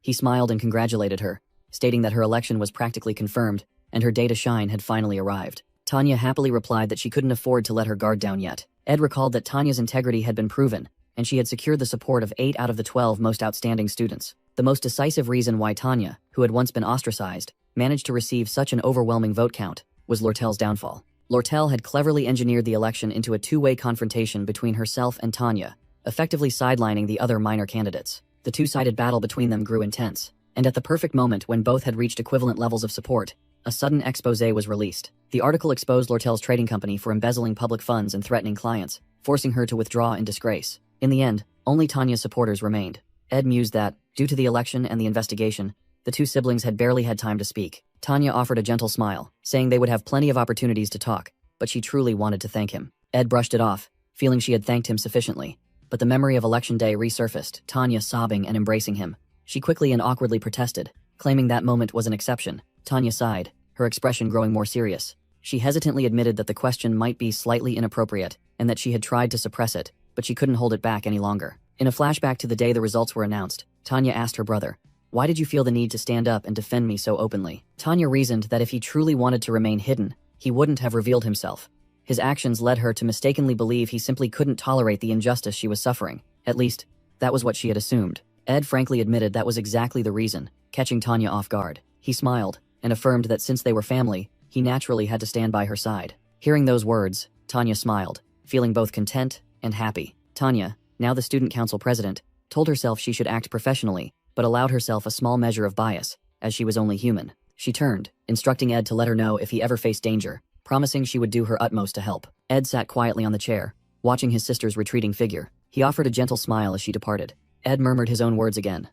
He smiled and congratulated her, stating that her election was practically confirmed, and her day to shine had finally arrived. Tanya happily replied that she couldn't afford to let her guard down yet. Ed recalled that Tanya's integrity had been proven, and she had secured the support of 8 out of the 12 most outstanding students. The most decisive reason why Tanya, who had once been ostracized, managed to receive such an overwhelming vote count, was Lortel's downfall. Lortel had cleverly engineered the election into a two-way confrontation between herself and Tanya, effectively sidelining the other minor candidates. The two-sided battle between them grew intense, and at the perfect moment when both had reached equivalent levels of support, a sudden exposé was released. The article exposed Lortel's trading company for embezzling public funds and threatening clients, forcing her to withdraw in disgrace. In the end, only Tanya's supporters remained. Ed mused that, due to the election and the investigation, the two siblings had barely had time to speak. Tanya offered a gentle smile, saying they would have plenty of opportunities to talk, but she truly wanted to thank him. Ed brushed it off, feeling she had thanked him sufficiently. But the memory of Election Day resurfaced, Tanya sobbing and embracing him. She quickly and awkwardly protested, claiming that moment was an exception. Tanya sighed, her expression growing more serious. She hesitantly admitted that the question might be slightly inappropriate, and that she had tried to suppress it, but she couldn't hold it back any longer. In a flashback to the day the results were announced, Tanya asked her brother, "Why did you feel the need to stand up and defend me so openly?" Tanya reasoned that if he truly wanted to remain hidden, he wouldn't have revealed himself. His actions led her to mistakenly believe he simply couldn't tolerate the injustice she was suffering. At least, that was what she had assumed. Ed frankly admitted that was exactly the reason, catching Tanya off guard. He smiled, and affirmed that since they were family, he naturally had to stand by her side. Hearing those words, Tanya smiled, feeling both content and happy. Tanya, now the student council president, told herself she should act professionally, but allowed herself a small measure of bias, as she was only human. She turned, instructing Ed to let her know if he ever faced danger, promising she would do her utmost to help. Ed sat quietly on the chair, watching his sister's retreating figure. He offered a gentle smile as she departed. Ed murmured his own words again.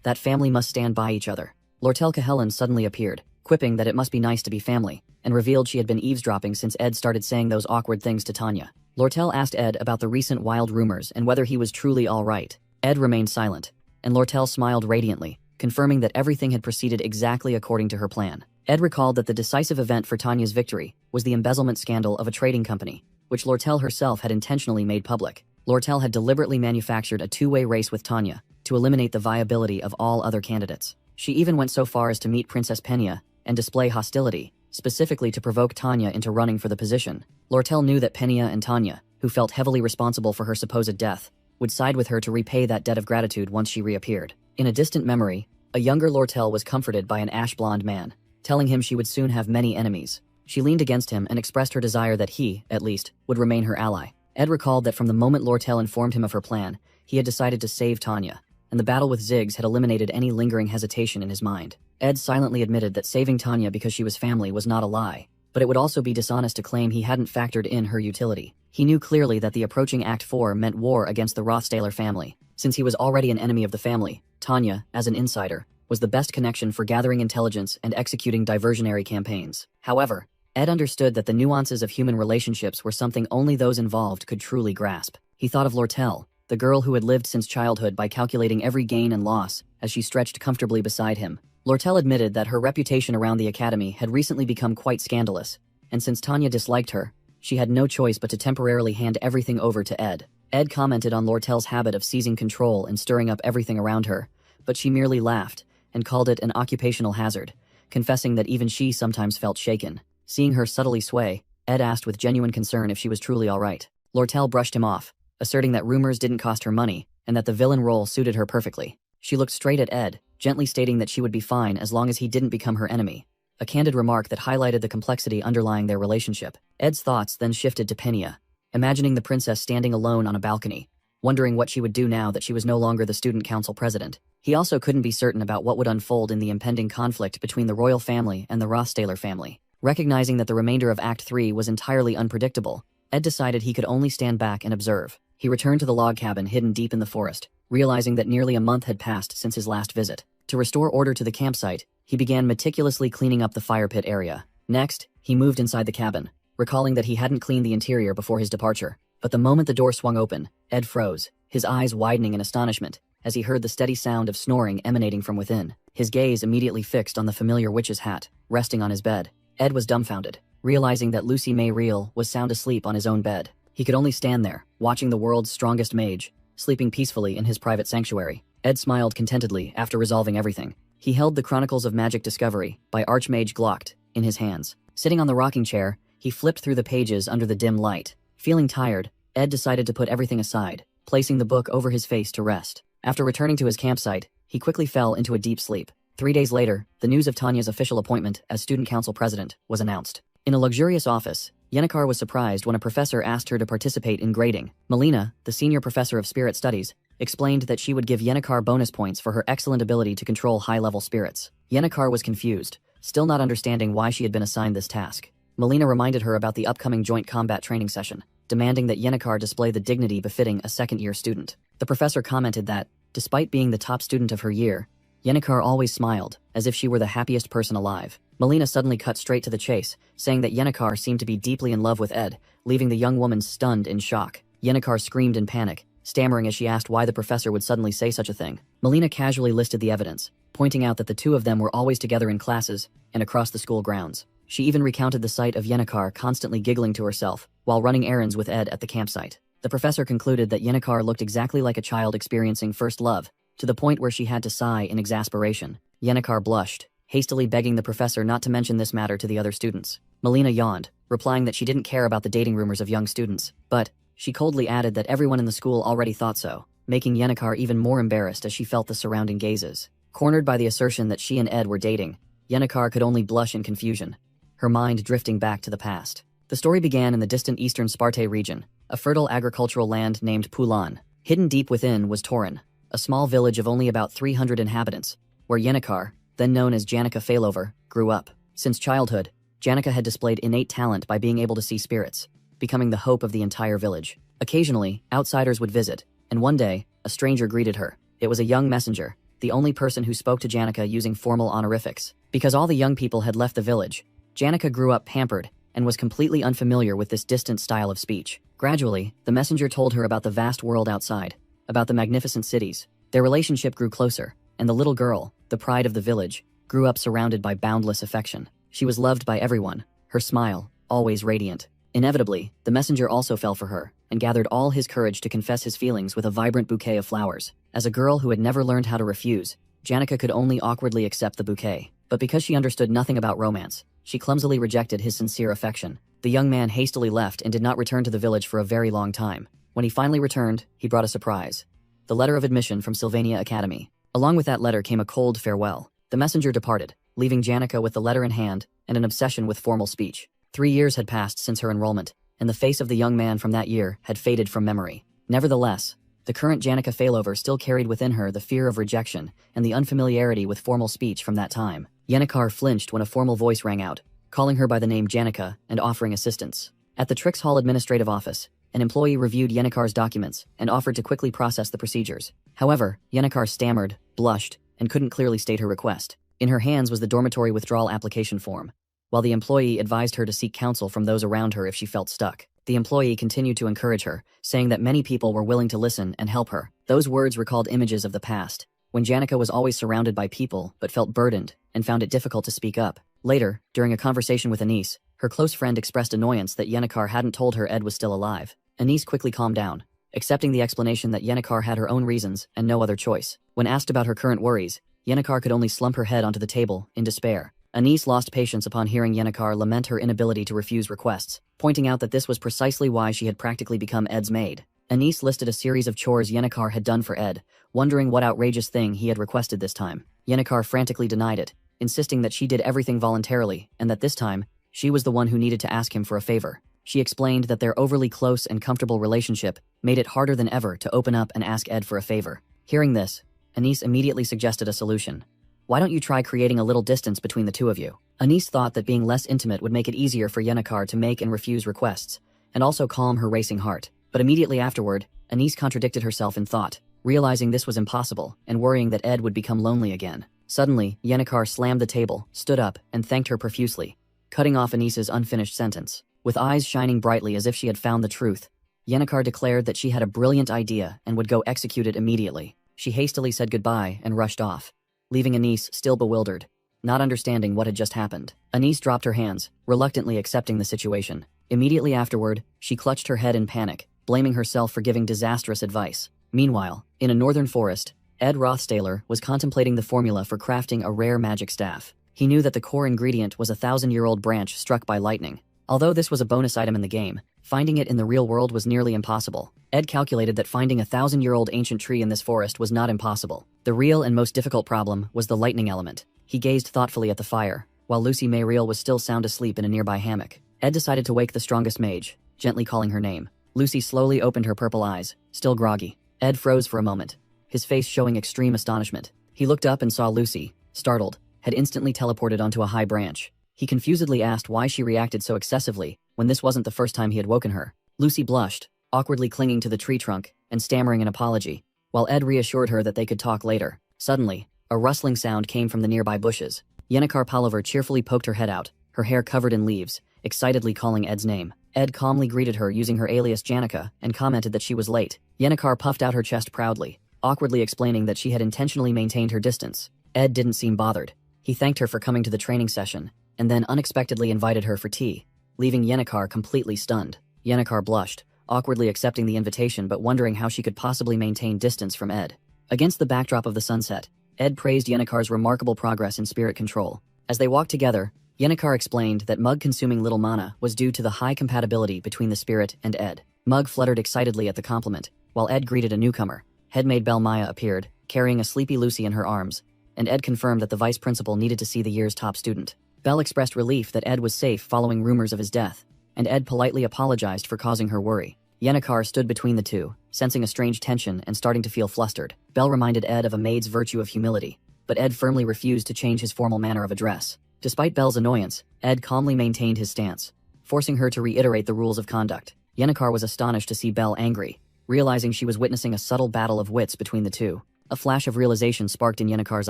That family must stand by each other. Lortel Cahellan suddenly appeared, quipping that it must be nice to be family, and revealed she had been eavesdropping since Ed started saying those awkward things to Tanya. Lortel asked Ed about the recent wild rumors and whether he was truly all right. Ed remained silent, and Lortel smiled radiantly, confirming that everything had proceeded exactly according to her plan. Ed recalled that the decisive event for Tanya's victory was the embezzlement scandal of a trading company, which Lortel herself had intentionally made public. Lortel had deliberately manufactured a two-way race with Tanya to eliminate the viability of all other candidates. She even went so far as to meet Princess Penia and display hostility, specifically to provoke Tanya into running for the position. Lortel knew that Penia and Tanya, who felt heavily responsible for her supposed death, would side with her to repay that debt of gratitude once she reappeared. In a distant memory, a younger Lortel was comforted by an ash-blonde man, telling him she would soon have many enemies. She leaned against him and expressed her desire that he, at least, would remain her ally. Ed recalled that from the moment Lortel informed him of her plan, he had decided to save Tanya, and the battle with Ziggs had eliminated any lingering hesitation in his mind. Ed silently admitted that saving Tanya because she was family was not a lie, but it would also be dishonest to claim he hadn't factored in her utility. He knew clearly that the approaching Act 4 meant war against the Rothstaler family. Since he was already an enemy of the family, Tanya, as an insider, was the best connection for gathering intelligence and executing diversionary campaigns. However, Ed understood that the nuances of human relationships were something only those involved could truly grasp. He thought of Lortel, the girl who had lived since childhood by calculating every gain and loss as she stretched comfortably beside him. Lortel admitted that her reputation around the academy had recently become quite scandalous, and since Tanya disliked her, she had no choice but to temporarily hand everything over to Ed. Ed commented on Lortel's habit of seizing control and stirring up everything around her, but she merely laughed and called it an occupational hazard, confessing that even she sometimes felt shaken. Seeing her subtly sway, Ed asked with genuine concern if she was truly all right. Lortel brushed him off, asserting that rumors didn't cost her money and that the villain role suited her perfectly. She looked straight at Ed, gently stating that she would be fine as long as he didn't become her enemy, a candid remark that highlighted the complexity underlying their relationship. Ed's thoughts then shifted to Penia, imagining the princess standing alone on a balcony, wondering what she would do now that she was no longer the student council president. He also couldn't be certain about what would unfold in the impending conflict between the royal family and the Rothstaler family. Recognizing that the remainder of Act 3 was entirely unpredictable, Ed decided he could only stand back and observe. He returned to the log cabin hidden deep in the forest, realizing that nearly a month had passed since his last visit. To restore order to the campsite, he began meticulously cleaning up the fire pit area. Next, he moved inside the cabin, recalling that he hadn't cleaned the interior before his departure. But the moment the door swung open, Ed froze, his eyes widening in astonishment as he heard the steady sound of snoring emanating from within. His gaze immediately fixed on the familiar witch's hat, resting on his bed. Ed was dumbfounded, realizing that Lucy May Reel was sound asleep on his own bed. He could only stand there, watching the world's strongest mage, sleeping peacefully in his private sanctuary. Ed smiled contentedly after resolving everything. He held the Chronicles of Magic Discovery by Archmage Glocked in his hands. Sitting on the rocking chair, he flipped through the pages under the dim light. Feeling tired, Ed decided to put everything aside, placing the book over his face to rest. After returning to his campsite, he quickly fell into a deep sleep. 3 days later, the news of Tanya's official appointment as student council president was announced. In a luxurious office, Yennecar was surprised when a professor asked her to participate in grading. Melina, the senior professor of spirit studies, explained that she would give Yennecar bonus points for her excellent ability to control high-level spirits. Yennecar was confused, still not understanding why she had been assigned this task. Melina reminded her about the upcoming joint combat training session, demanding that Yennecar display the dignity befitting a second-year student. The professor commented that, despite being the top student of her year, Yennecar always smiled, as if she were the happiest person alive. Melina suddenly cut straight to the chase, saying that Yennecar seemed to be deeply in love with Ed, leaving the young woman stunned in shock. Yennecar screamed in panic, stammering as she asked why the professor would suddenly say such a thing. Melina casually listed the evidence, pointing out that the two of them were always together in classes and across the school grounds. She even recounted the sight of Yennecar constantly giggling to herself while running errands with Ed at the campsite. The professor concluded that Yennecar looked exactly like a child experiencing first love, to the point where she had to sigh in exasperation. Yennecar blushed, hastily begging the professor not to mention this matter to the other students. Melina yawned, replying that she didn't care about the dating rumors of young students, but she coldly added that everyone in the school already thought so, making Yennecar even more embarrassed as she felt the surrounding gazes. Cornered by the assertion that she and Ed were dating, Yennecar could only blush in confusion, her mind drifting back to the past. The story began in the distant eastern Sparte region, a fertile agricultural land named Pulan. Hidden deep within was Torin, a small village of only about 300 inhabitants, where Yennecar, then known as Janica Failover, grew up. Since childhood, Janica had displayed innate talent by being able to see spirits, becoming the hope of the entire village. Occasionally, outsiders would visit, and one day, a stranger greeted her. It was a young messenger, the only person who spoke to Janica using formal honorifics. Because all the young people had left the village, Janica grew up pampered and was completely unfamiliar with this distant style of speech. Gradually, the messenger told her about the vast world outside, about the magnificent cities. Their relationship grew closer, and the little girl, the pride of the village, grew up surrounded by boundless affection. She was loved by everyone, her smile, always radiant. Inevitably, the messenger also fell for her, and gathered all his courage to confess his feelings with a vibrant bouquet of flowers. As a girl who had never learned how to refuse, Janica could only awkwardly accept the bouquet. But because she understood nothing about romance, she clumsily rejected his sincere affection. The young man hastily left and did not return to the village for a very long time. When he finally returned, he brought a surprise: the letter of admission from Sylvania Academy. Along with that letter came a cold farewell. The messenger departed, leaving Janica with the letter in hand and an obsession with formal speech. 3 years had passed since her enrollment, and the face of the young man from that year had faded from memory. Nevertheless, the current Janica Failover still carried within her the fear of rejection and the unfamiliarity with formal speech from that time. Yennecar flinched when a formal voice rang out, calling her by the name Janica and offering assistance. At the Trix Hall administrative office, an employee reviewed Yennecar's documents and offered to quickly process the procedures. However, Yennecar stammered, blushed, and couldn't clearly state her request. In her hands was the dormitory withdrawal application form, while the employee advised her to seek counsel from those around her if she felt stuck. The employee continued to encourage her, saying that many people were willing to listen and help her. Those words recalled images of the past, when Janica was always surrounded by people but felt burdened and found it difficult to speak up. Later, during a conversation with Anise, her close friend expressed annoyance that Yennecar hadn't told her Ed was still alive. Anise quickly calmed down, accepting the explanation that Yennecar had her own reasons and no other choice. When asked about her current worries, Yennecar could only slump her head onto the table in despair. Anise lost patience upon hearing Yennecar lament her inability to refuse requests, pointing out that this was precisely why she had practically become Ed's maid. Anise listed a series of chores Yennecar had done for Ed, wondering what outrageous thing he had requested this time. Yennecar frantically denied it, insisting that she did everything voluntarily and that this time, she was the one who needed to ask him for a favor. She explained that their overly close and comfortable relationship made it harder than ever to open up and ask Ed for a favor. Hearing this, Anise immediately suggested a solution. Why don't you try creating a little distance between the two of you? Anise thought that being less intimate would make it easier for Yennecar to make and refuse requests, and also calm her racing heart. But immediately afterward, Anise contradicted herself in thought, realizing this was impossible and worrying that Ed would become lonely again. Suddenly, Yennecar slammed the table, stood up, and thanked her profusely, cutting off Anise's unfinished sentence. With eyes shining brightly as if she had found the truth, Yennecar declared that she had a brilliant idea and would go execute it immediately. She hastily said goodbye and rushed off, leaving Anise still bewildered, not understanding what had just happened. Anise dropped her hands, reluctantly accepting the situation. Immediately afterward, she clutched her head in panic, blaming herself for giving disastrous advice. Meanwhile, in a northern forest, Ed Rothstaler was contemplating the formula for crafting a rare magic staff. He knew that the core ingredient was a 1,000-year-old branch struck by lightning. Although this was a bonus item in the game, finding it in the real world was nearly impossible. Ed calculated that finding a 1,000-year-old ancient tree in this forest was not impossible. The real and most difficult problem was the lightning element. He gazed thoughtfully at the fire, while Lucy Mayriel was still sound asleep in a nearby hammock. Ed decided to wake the strongest mage, gently calling her name. Lucy slowly opened her purple eyes, still groggy. Ed froze for a moment, his face showing extreme astonishment. He looked up and saw Lucy, startled, had instantly teleported onto a high branch. He confusedly asked why she reacted so excessively when this wasn't the first time he had woken her. Lucy blushed, awkwardly clinging to the tree trunk and stammering an apology, while Ed reassured her that they could talk later. Suddenly, a rustling sound came from the nearby bushes. Yennecar Palaver cheerfully poked her head out, her hair covered in leaves, excitedly calling Ed's name. Ed calmly greeted her using her alias Janica and commented that she was late. Yennecar puffed out her chest proudly, awkwardly explaining that she had intentionally maintained her distance. Ed didn't seem bothered. He thanked her for coming to the training session, and then unexpectedly invited her for tea, leaving Yennecar completely stunned. Yennecar blushed, awkwardly accepting the invitation but wondering how she could possibly maintain distance from Ed. Against the backdrop of the sunset, Ed praised Yennecar's remarkable progress in spirit control. As they walked together, Yennecar explained that Mug consuming little mana was due to the high compatibility between the spirit and Ed. Mug fluttered excitedly at the compliment, while Ed greeted a newcomer. Headmaid Belle Maya appeared, carrying a sleepy Lucy in her arms, and Ed confirmed that the vice principal needed to see the year's top student. Belle expressed relief that Ed was safe following rumors of his death, and Ed politely apologized for causing her worry. Yennecar stood between the two, sensing a strange tension and starting to feel flustered. Belle reminded Ed of a maid's virtue of humility, but Ed firmly refused to change his formal manner of address. Despite Belle's annoyance, Ed calmly maintained his stance, forcing her to reiterate the rules of conduct. Yennecar was astonished to see Belle angry, realizing she was witnessing a subtle battle of wits between the two. A flash of realization sparked in Yennecar's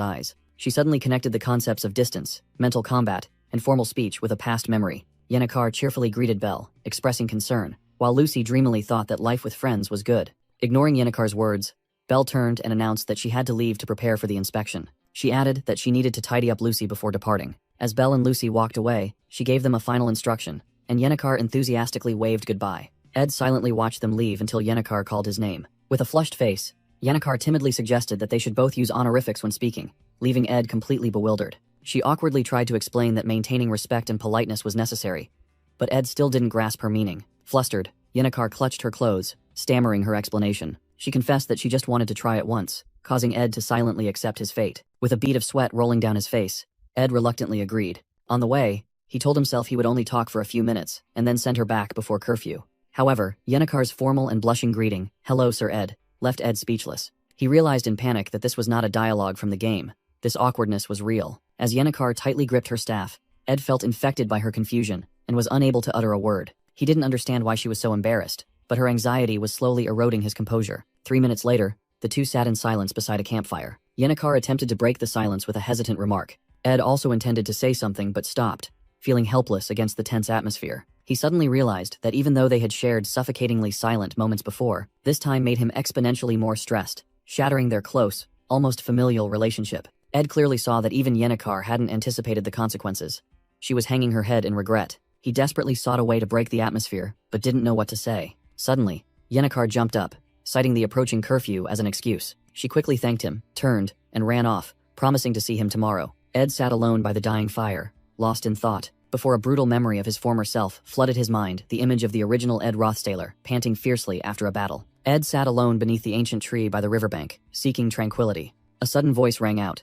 eyes. She suddenly connected the concepts of distance, mental combat, and formal speech with a past memory. Yennecar cheerfully greeted Belle, expressing concern, while Lucy dreamily thought that life with friends was good. Ignoring Yennecar's words, Belle turned and announced that she had to leave to prepare for the inspection. She added that she needed to tidy up Lucy before departing. As Belle and Lucy walked away, she gave them a final instruction, and Yennecar enthusiastically waved goodbye. Ed silently watched them leave until Yennecar called his name. With a flushed face, Yennecar timidly suggested that they should both use honorifics when speaking, leaving Ed completely bewildered. She awkwardly tried to explain that maintaining respect and politeness was necessary, but Ed still didn't grasp her meaning. Flustered, Yennecar clutched her clothes, stammering her explanation. She confessed that she just wanted to try it once, causing Ed to silently accept his fate. With a bead of sweat rolling down his face, Ed reluctantly agreed. On the way, he told himself he would only talk for a few minutes, and then send her back before curfew. However, Yennecar's formal and blushing greeting, "Hello, Sir Ed," left Ed speechless. He realized in panic that this was not a dialogue from the game. This awkwardness was real. As Yennecar tightly gripped her staff, Ed felt infected by her confusion and was unable to utter a word. He didn't understand why she was so embarrassed, but her anxiety was slowly eroding his composure. 3 minutes later, the two sat in silence beside a campfire. Yennecar attempted to break the silence with a hesitant remark. Ed also intended to say something but stopped, feeling helpless against the tense atmosphere. He suddenly realized that even though they had shared suffocatingly silent moments before, this time made him exponentially more stressed, shattering their close, almost familial relationship. Ed clearly saw that even Yennecar hadn't anticipated the consequences. She was hanging her head in regret. He desperately sought a way to break the atmosphere, but didn't know what to say. Suddenly, Yennecar jumped up, citing the approaching curfew as an excuse. She quickly thanked him, turned, and ran off, promising to see him tomorrow. Ed sat alone by the dying fire, lost in thought, before a brutal memory of his former self flooded his mind, the image of the original Ed Rothstaler, panting fiercely after a battle. Ed sat alone beneath the ancient tree by the riverbank, seeking tranquility. A sudden voice rang out.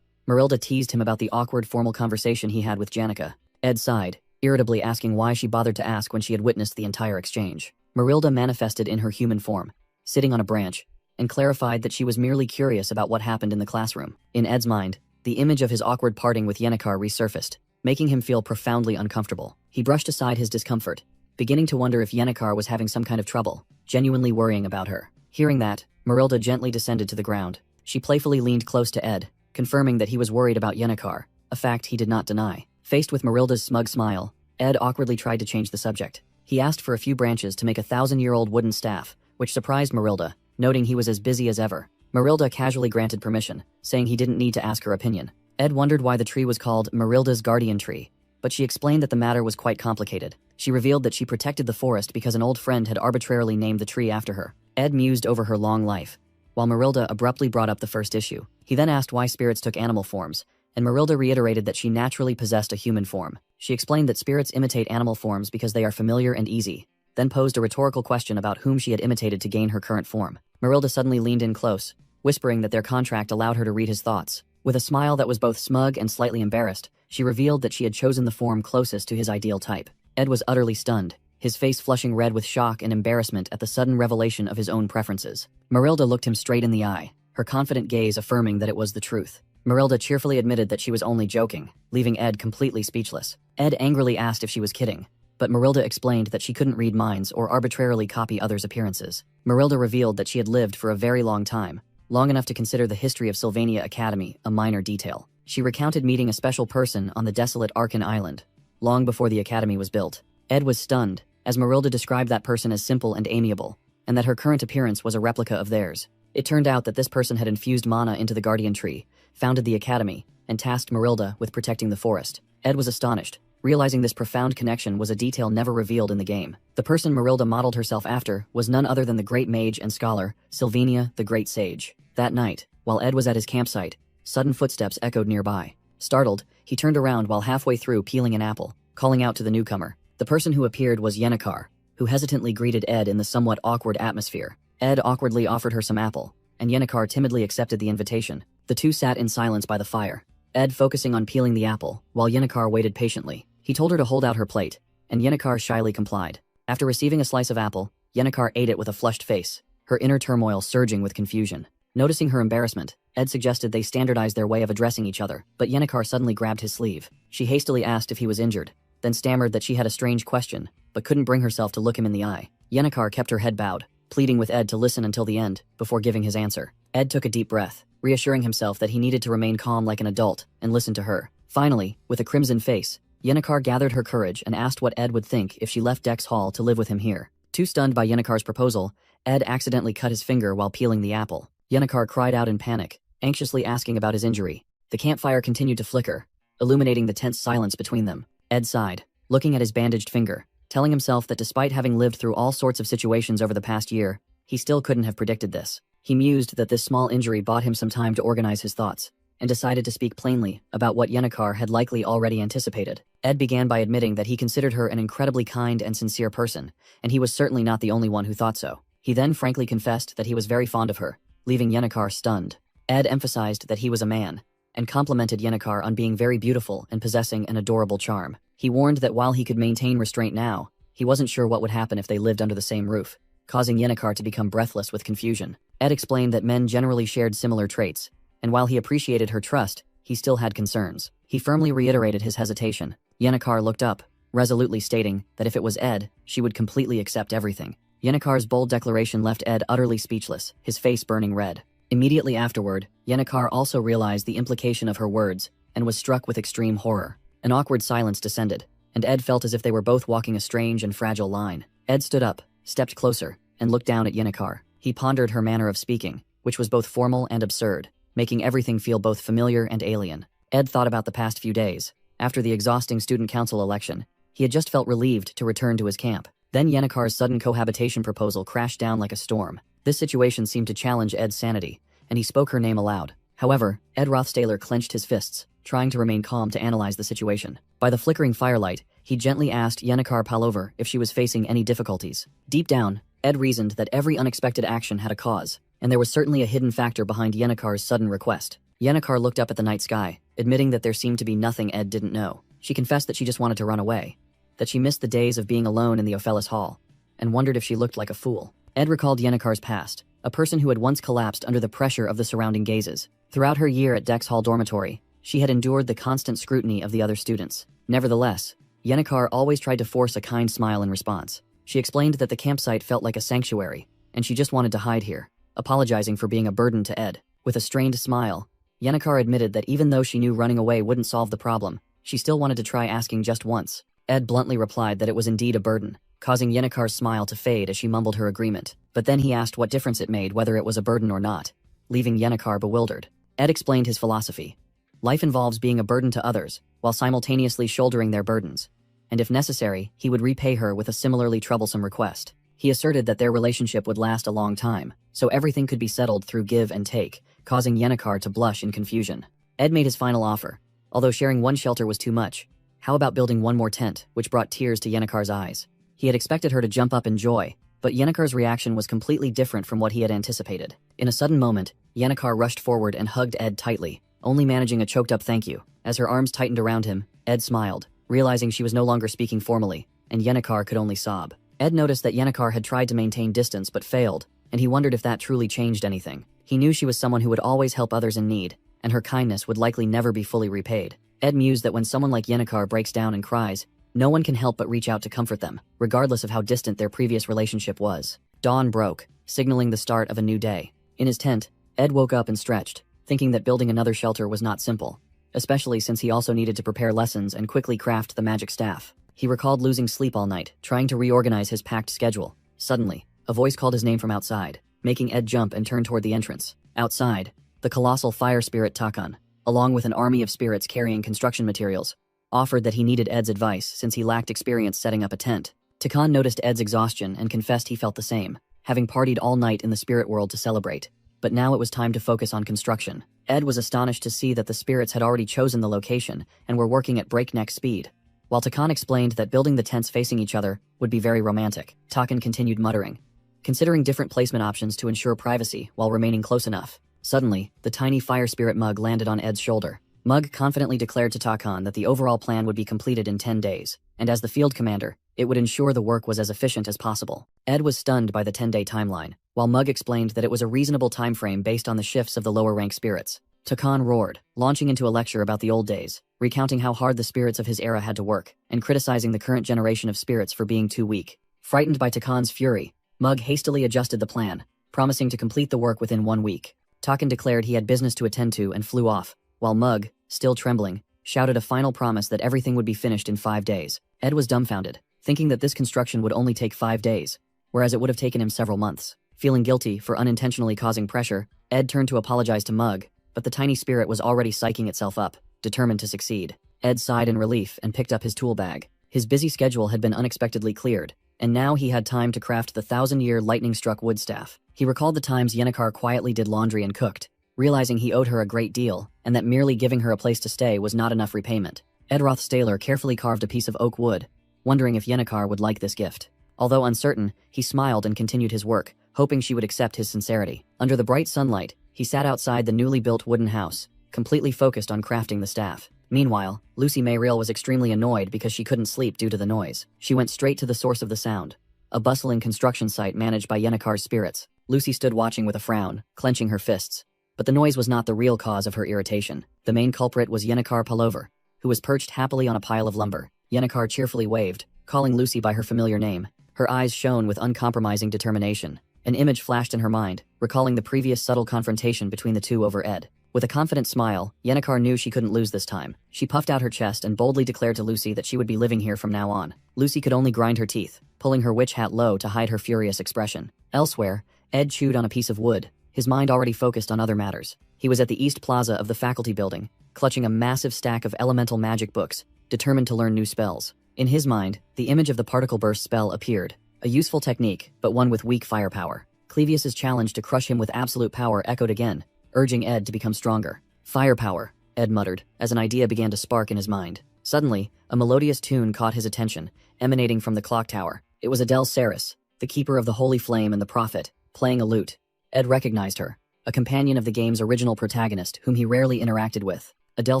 Marilda teased him about the awkward formal conversation he had with Janica. Ed sighed, irritably asking why she bothered to ask when she had witnessed the entire exchange. Marilda manifested in her human form, sitting on a branch, and clarified that she was merely curious about what happened in the classroom. In Ed's mind, the image of his awkward parting with Yennecar resurfaced, making him feel profoundly uncomfortable. He brushed aside his discomfort, beginning to wonder if Yennecar was having some kind of trouble, genuinely worrying about her. Hearing that, Marilda gently descended to the ground. She playfully leaned close to Ed, confirming that he was worried about Yennecar, a fact he did not deny. Faced with Marilda's smug smile, Ed awkwardly tried to change the subject. He asked for a few branches to make a 1,000-year-old wooden staff, which surprised Marilda, noting he was as busy as ever. Marilda casually granted permission, saying he didn't need to ask her opinion. Ed wondered why the tree was called Marilda's guardian tree, but she explained that the matter was quite complicated. She revealed that she protected the forest because an old friend had arbitrarily named the tree after her. Ed mused over her long life, while Marilda abruptly brought up the first issue. He then asked why spirits took animal forms, and Marilda reiterated that she naturally possessed a human form. She explained that spirits imitate animal forms because they are familiar and easy, then posed a rhetorical question about whom she had imitated to gain her current form. Marilda suddenly leaned in close, whispering that their contract allowed her to read his thoughts. With a smile that was both smug and slightly embarrassed, she revealed that she had chosen the form closest to his ideal type. Ed was utterly stunned, his face flushing red with shock and embarrassment at the sudden revelation of his own preferences. Marilda looked him straight in the eye, her confident gaze affirming that it was the truth. Marilda cheerfully admitted that she was only joking, leaving Ed completely speechless. Ed angrily asked if she was kidding, but Marilda explained that she couldn't read minds or arbitrarily copy others' appearances. Marilda revealed that she had lived for a very long time, long enough to consider the history of Sylvania Academy a minor detail. She recounted meeting a special person on the desolate Arkan Island, long before the academy was built. Ed was stunned, as Marilda described that person as simple and amiable, and that her current appearance was a replica of theirs. It turned out that this person had infused mana into the guardian tree, founded the academy, and tasked Marilda with protecting the forest. Ed was astonished, realizing this profound connection was a detail never revealed in the game. The person Marilda modeled herself after was none other than the great mage and scholar, Sylvania the Great Sage. That night, while Ed was at his campsite, sudden footsteps echoed nearby. Startled, he turned around while halfway through peeling an apple, calling out to the newcomer. The person who appeared was Yennecar, who hesitantly greeted Ed in the somewhat awkward atmosphere. Ed awkwardly offered her some apple, and Yennecar timidly accepted the invitation. The two sat in silence by the fire, Ed focusing on peeling the apple, while Yennecar waited patiently. He told her to hold out her plate, and Yennecar shyly complied. After receiving a slice of apple, Yennecar ate it with a flushed face, her inner turmoil surging with confusion. Noticing her embarrassment, Ed suggested they standardize their way of addressing each other, but Yennecar suddenly grabbed his sleeve. She hastily asked if he was injured, then stammered that she had a strange question, but couldn't bring herself to look him in the eye. Yennecar kept her head bowed, pleading with Ed to listen until the end, before giving his answer. Ed took a deep breath, reassuring himself that he needed to remain calm like an adult and listen to her. Finally, with a crimson face, Yennecar gathered her courage and asked what Ed would think if she left Dex Hall to live with him here. Too stunned by Yennecar's proposal, Ed accidentally cut his finger while peeling the apple. Yennecar cried out in panic, anxiously asking about his injury. The campfire continued to flicker, illuminating the tense silence between them. Ed sighed, looking at his bandaged finger, telling himself that despite having lived through all sorts of situations over the past year, he still couldn't have predicted this. He mused that this small injury bought him some time to organize his thoughts, and decided to speak plainly about what Yennecar had likely already anticipated. Ed began by admitting that he considered her an incredibly kind and sincere person, and he was certainly not the only one who thought so. He then frankly confessed that he was very fond of her, leaving Yennecar stunned. Ed emphasized that he was a man, and complimented Yennecar on being very beautiful and possessing an adorable charm. He warned that while he could maintain restraint now, he wasn't sure what would happen if they lived under the same roof, causing Yennecar to become breathless with confusion. Ed explained that men generally shared similar traits, and while he appreciated her trust, he still had concerns. He firmly reiterated his hesitation. Yennecar looked up, resolutely stating that if it was Ed, she would completely accept everything. Yennecar's bold declaration left Ed utterly speechless, his face burning red. Immediately afterward, Yennecar also realized the implication of her words, and was struck with extreme horror. An awkward silence descended, and Ed felt as if they were both walking a strange and fragile line. Ed stood up, stepped closer, and looked down at Yennecar. He pondered her manner of speaking, which was both formal and absurd, making everything feel both familiar and alien. Ed thought about the past few days. After the exhausting student council election, he had just felt relieved to return to his camp. Then Yennecar's sudden cohabitation proposal crashed down like a storm. This situation seemed to challenge Ed's sanity, and he spoke her name aloud. However, Ed Rothstaler clenched his fists, trying to remain calm to analyze the situation. By the flickering firelight, he gently asked Yennecar Palover if she was facing any difficulties. Deep down, Ed reasoned that every unexpected action had a cause, and there was certainly a hidden factor behind Yennecar's sudden request. Yennecar looked up at the night sky, admitting that there seemed to be nothing Ed didn't know. She confessed that she just wanted to run away, that she missed the days of being alone in the Ophelis Hall, and wondered if she looked like a fool. Ed recalled Yennekar's past, a person who had once collapsed under the pressure of the surrounding gazes. Throughout her year at Dex Hall Dormitory, she had endured the constant scrutiny of the other students. Nevertheless, Yenneker always tried to force a kind smile in response. She explained that the campsite felt like a sanctuary, and she just wanted to hide here, apologizing for being a burden to Ed. With a strained smile, Yenneker admitted that even though she knew running away wouldn't solve the problem, she still wanted to try asking just once. Ed bluntly replied that it was indeed a burden, causing Yenneker's smile to fade as she mumbled her agreement. But then he asked what difference it made whether it was a burden or not, leaving Yenneker bewildered. Ed explained his philosophy. Life involves being a burden to others, while simultaneously shouldering their burdens. And if necessary, he would repay her with a similarly troublesome request. He asserted that their relationship would last a long time, so everything could be settled through give and take, causing Yenneker to blush in confusion. Ed made his final offer. Although sharing one shelter was too much, how about building one more tent, which brought tears to Yenneker's eyes. He had expected her to jump up in joy, but Yenneker's reaction was completely different from what he had anticipated. In a sudden moment, Yenneker rushed forward and hugged Ed tightly, only managing a choked-up thank you. As her arms tightened around him, Ed smiled, realizing she was no longer speaking formally, and Yenneker could only sob. Ed noticed that Yenneker had tried to maintain distance but failed, and he wondered if that truly changed anything. He knew she was someone who would always help others in need, and her kindness would likely never be fully repaid. Ed mused that when someone like Yenneker breaks down and cries, no one can help but reach out to comfort them, regardless of how distant their previous relationship was. Dawn broke, signaling the start of a new day. In his tent, Ed woke up and stretched, thinking that building another shelter was not simple, especially since he also needed to prepare lessons and quickly craft the magic staff. He recalled losing sleep all night, trying to reorganize his packed schedule. Suddenly, a voice called his name from outside, making Ed jump and turn toward the entrance. Outside, the colossal fire spirit Takan, along with an army of spirits carrying construction materials, offered that he needed Ed's advice since he lacked experience setting up a tent. Takan noticed Ed's exhaustion and confessed he felt the same, having partied all night in the spirit world to celebrate. But now it was time to focus on construction. Ed was astonished to see that the spirits had already chosen the location and were working at breakneck speed. While Takan explained that building the tents facing each other would be very romantic, Takan continued muttering, considering different placement options to ensure privacy while remaining close enough. Suddenly, the tiny fire spirit Mug landed on Ed's shoulder. Mug confidently declared to Takan that the overall plan would be completed in 10 days, and as the field commander, it would ensure the work was as efficient as possible. Ed was stunned by the 10-day timeline, while Mug explained that it was a reasonable time frame based on the shifts of the lower-rank spirits. Takan roared, launching into a lecture about the old days, recounting how hard the spirits of his era had to work, and criticizing the current generation of spirits for being too weak. Frightened by Takan's fury, Mug hastily adjusted the plan, promising to complete the work within 1 week. Takan declared he had business to attend to and flew off, while Mug, still trembling, shouted a final promise that everything would be finished in 5 days. Ed was dumbfounded, thinking that this construction would only take 5 days, whereas it would have taken him several months. Feeling guilty for unintentionally causing pressure, Ed turned to apologize to Mug, but the tiny spirit was already psyching itself up, determined to succeed. Ed sighed in relief and picked up his tool bag. His busy schedule had been unexpectedly cleared, and now he had time to craft the 1,000-year lightning-struck wood staff. He recalled the times Yenneker quietly did laundry and cooked, realizing he owed her a great deal, and that merely giving her a place to stay was not enough repayment. Ed Rothstaler carefully carved a piece of oak wood, wondering if Yenneker would like this gift. Although uncertain, he smiled and continued his work, hoping she would accept his sincerity. Under the bright sunlight, he sat outside the newly built wooden house, completely focused on crafting the staff. Meanwhile, Lucy Mayriel was extremely annoyed because she couldn't sleep due to the noise. She went straight to the source of the sound, a bustling construction site managed by Yenneker's spirits. Lucy stood watching with a frown, clenching her fists. But the noise was not the real cause of her irritation. The main culprit was Yenneker Pullover, who was perched happily on a pile of lumber. Yenneker cheerfully waved, calling Lucy by her familiar name. Her eyes shone with uncompromising determination. An image flashed in her mind, recalling the previous subtle confrontation between the two over Ed. With a confident smile, Yenneker knew she couldn't lose this time. She puffed out her chest and boldly declared to Lucy that she would be living here from now on. Lucy could only grind her teeth, pulling her witch hat low to hide her furious expression. Elsewhere, Ed chewed on a piece of wood, his mind already focused on other matters. He was at the East Plaza of the faculty building, clutching a massive stack of elemental magic books, determined to learn new spells. In his mind, the image of the particle burst spell appeared, a useful technique, but one with weak firepower. Clevius's challenge to crush him with absolute power echoed again, urging Ed to become stronger. Firepower, Ed muttered, as an idea began to spark in his mind. Suddenly, a melodious tune caught his attention, emanating from the clock tower. It was Adele Saris, the keeper of the Holy Flame and the Prophet, playing a lute. Ed recognized her, a companion of the game's original protagonist whom he rarely interacted with. Adele